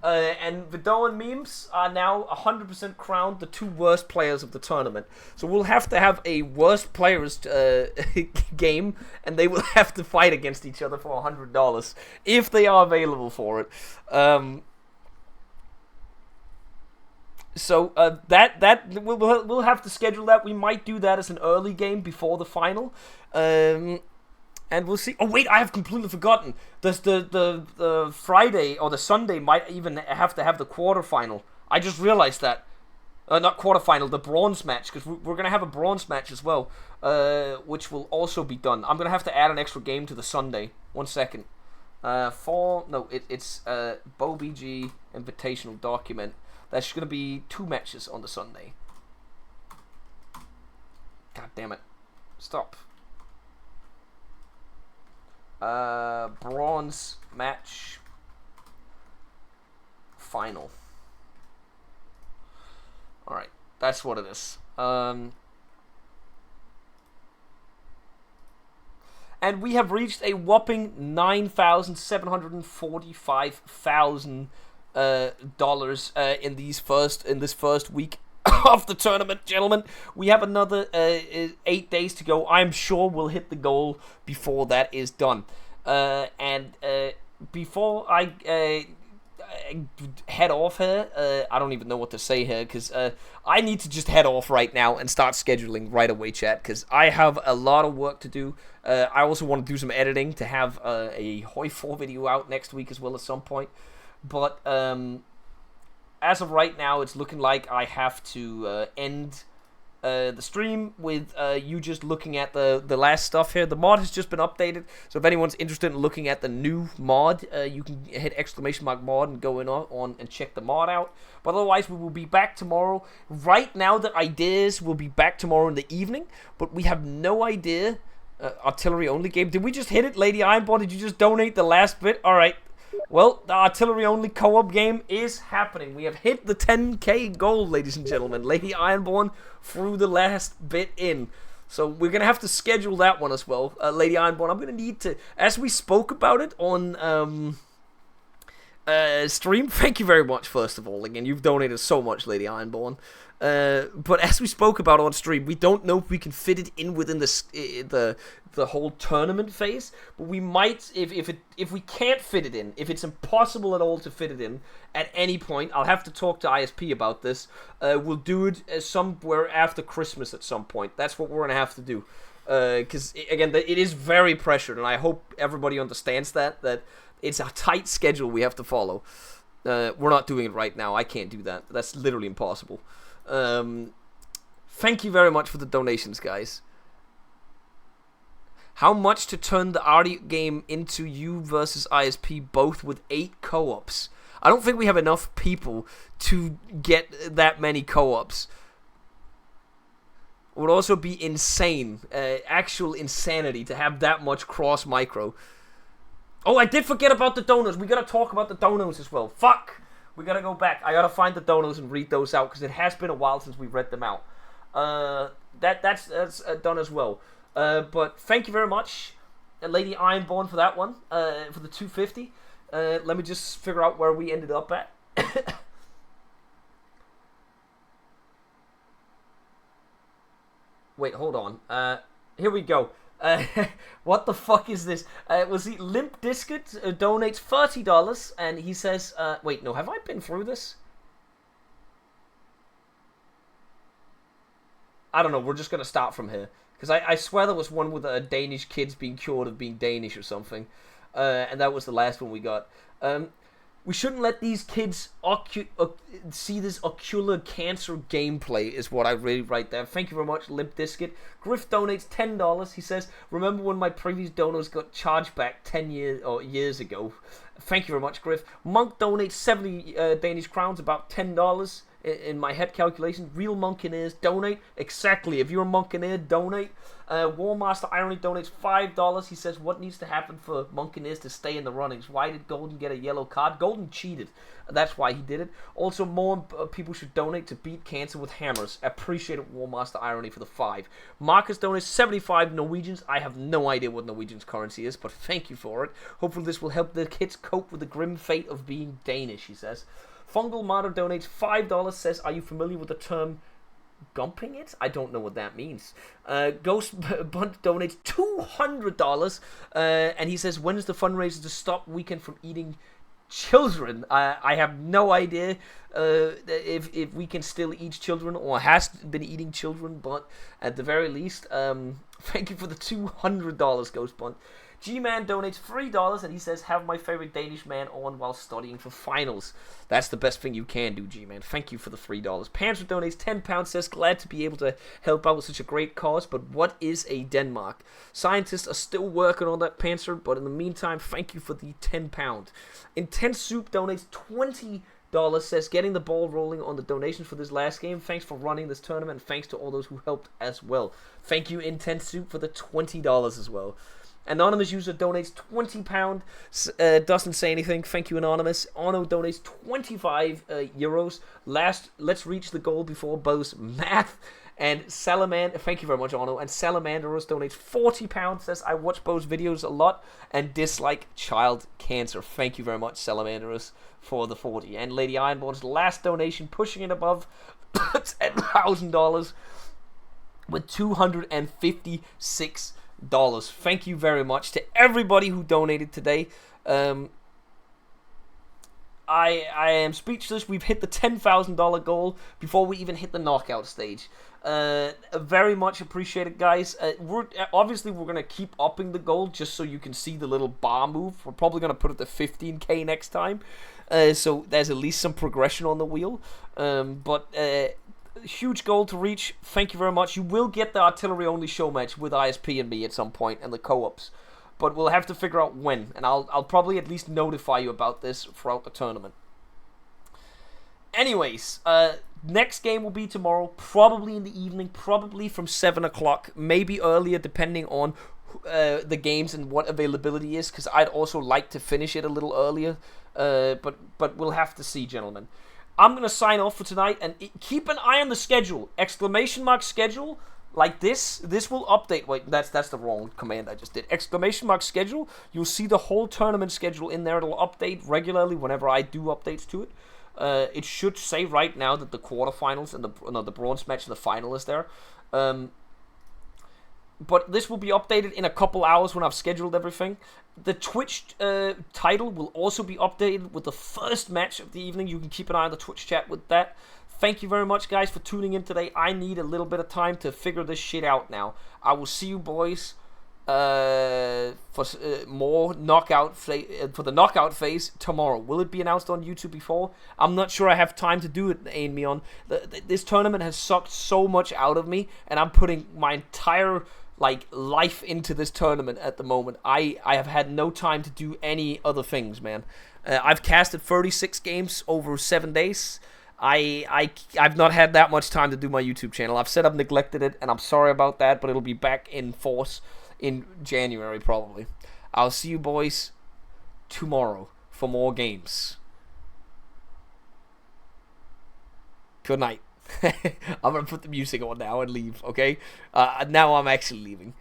And Vidau and memes are now 100% crowned the 2 worst players of the tournament. So we'll have to have a worst players game, and they will have to fight against each other for $100 if they are available for it. So that we'll have to schedule that. We might do that as an early game before the final. And we'll see. Oh wait, I have completely forgotten. The Friday or the Sunday might even have to have the quarterfinal. I just realized that. Not quarterfinal, the bronze match, because we're gonna have a bronze match as well, which will also be done. I'm gonna have to add an extra game to the Sunday. 1 second. It's BOBG Invitational document. That's gonna be 2 matches on the Sunday. God damn it! Stop. Bronze match final. Alright, that's what it is. And we have reached a whopping $9,745,000 in this first week of the tournament, gentlemen. We have another 8 days to go. I'm sure we'll hit the goal before that is done. Before I head off here, I don't even know what to say here, because I need to just head off right now and start scheduling right away, chat, because I have a lot of work to do. I also want to do some editing to have a Hoi 4 video out next week as well at some point. But as of right now, it's looking like I have to end the stream with you just looking at the last stuff here. The mod has just been updated, so if anyone's interested in looking at the new mod, you can hit !mod and go in on and check the mod out. But otherwise, we will be back tomorrow. Right now, the idea is we'll be back tomorrow in the evening, but we have no idea. Artillery only game. Did we just hit it, Lady Ironborn? Did you just donate the last bit? All right. Well, the artillery only co-op game is happening. We have hit the 10k goal, ladies and gentlemen. Lady Ironborn threw the last bit in. So we're going to have to schedule that one as well. Lady Ironborn, I'm going to need to, as we spoke about it on stream, thank you very much, first of all. Again, you've donated so much, Lady Ironborn. But as we spoke about on stream, we don't know if we can fit it in within the whole tournament phase. But we might, if we can't fit it in, if it's impossible at all to fit it in at any point, I'll have to talk to ISP about this. We'll do it somewhere after Christmas at some point. That's what we're gonna have to do. Because again, it is very pressured, and I hope everybody understands that it's a tight schedule we have to follow. We're not doing it right now. I can't do that. That's literally impossible. Thank you very much for the donations, guys. How much to turn the Arty game into you versus ISP, both with 8 co-ops? I don't think we have enough people to get that many co-ops. It would also be insane, actual insanity to have that much cross micro. Oh, I did forget about the donos. We gotta talk about the donos as well. Fuck! We gotta go back. I gotta find the donos and read those out, because it has been a while since we read them out. That's done as well. But thank you very much, Lady Ironborn, for that one, for the 250. Let me just figure out where we ended up at. Wait, hold on. Here we go. What the fuck is this? Was he Limp Discut donates $30, and he says, wait, no, have I been through this? I don't know, we're just gonna start from here. Because I swear there was one with Danish kids being cured of being Danish or something. And that was the last one we got. We shouldn't let these kids see this ocular cancer gameplay, is what I really write there. Thank you very much, Limp Discut. Griff donates $10. He says, remember when my previous donos got charged back 10 years ago? Thank you very much, Griff. Monk donates 70 Danish crowns, about $10 in my head calculation. Real Monkineers donate. Exactly. If you're a Monkineer, donate. Warmaster Irony donates $5. He says, what needs to happen for Monkineers to stay in the runnings? Why did Golden get a yellow card? Golden cheated. That's why he did it. Also, more people should donate to beat cancer with hammers. Appreciate it, Warmaster Irony, for the 5. Marcus donates 75 Norwegians. I have no idea what Norwegian's currency is, but thank you for it. Hopefully this will help the kids cope with the grim fate of being Danish, he says. Fungal Martyr donates $5, says, are you familiar with the term gumping it? I don't know what that means. Ghost Bunt donates $200, and he says, when is the fundraiser to stop Weekend from eating children? I have no idea if we can still eat children or has been eating children, but at the very least, thank you for the $200, Ghost Bunt. G-Man donates $3, and he says, have my favorite Danish man on while studying for finals. That's the best thing you can do, G-Man. Thank you for the $3. Panzer donates £10, says, glad to be able to help out with such a great cause, but what is a Denmark? Scientists are still working on that, Panzer, but in the meantime, thank you for the £10. Intense Soup donates $20, says, getting the ball rolling on the donations for this last game. Thanks for running this tournament, and thanks to all those who helped as well. Thank you, Intense Soup, for the $20 as well. Anonymous user donates £20, doesn't say anything. Thank you, Anonymous. Ono donates 25 euros. Let's reach the goal before Bo's math. And Salamander, thank you very much, Ono. And Salamanderus donates £40, says, I watch Bo's videos a lot and dislike child cancer. Thank you very much, Salamanderus, for the 40. And Lady Ironborn's last donation, pushing it above $10,000 with $256. Thank you very much to everybody who donated today. I am speechless. We've hit the $10,000 goal before we even hit the knockout stage. Very much appreciated, guys. We're gonna keep upping the goal just so you can see the little bar move. We're probably gonna put it to 15k next time, so there's at least some progression on the wheel. Huge goal to reach. Thank you very much. You will get the artillery only show match with ISP and me at some point, and the co-ops, but we'll have to figure out when, and I'll probably at least notify you about this throughout the tournament. Anyways, next game will be tomorrow, probably in the evening, probably from 7 o'clock, maybe earlier depending on the games and what availability is, because I'd also like to finish it a little earlier, but we'll have to see, gentlemen. I'm going to sign off for tonight, and keep an eye on the schedule. ! Schedule, like this will update. Wait, that's the wrong command I just did. ! Schedule, you'll see the whole tournament schedule in there. It'll update regularly whenever I do updates to it. It should say right now that the quarterfinals and the bronze match and the final is there. But this will be updated in a couple hours when I've scheduled everything. The Twitch title will also be updated with the first match of the evening. You can keep an eye on the Twitch chat with that. Thank you very much, guys, for tuning in today. I need a little bit of time to figure this shit out now. I will see you boys more knockout for the knockout phase tomorrow. Will it be announced on YouTube before? I'm not sure I have time to do it, Aimion. This tournament has sucked so much out of me, and I'm putting my entire life into this tournament at the moment. I have had no time to do any other things, man. I've casted 36 games over 7 days. I've not had that much time to do my YouTube channel. I've said I've neglected it, and I'm sorry about that, but it'll be back in force in January probably. I'll see you boys tomorrow for more games. Good night. I'm gonna put the music on now and leave, okay? Now I'm actually leaving.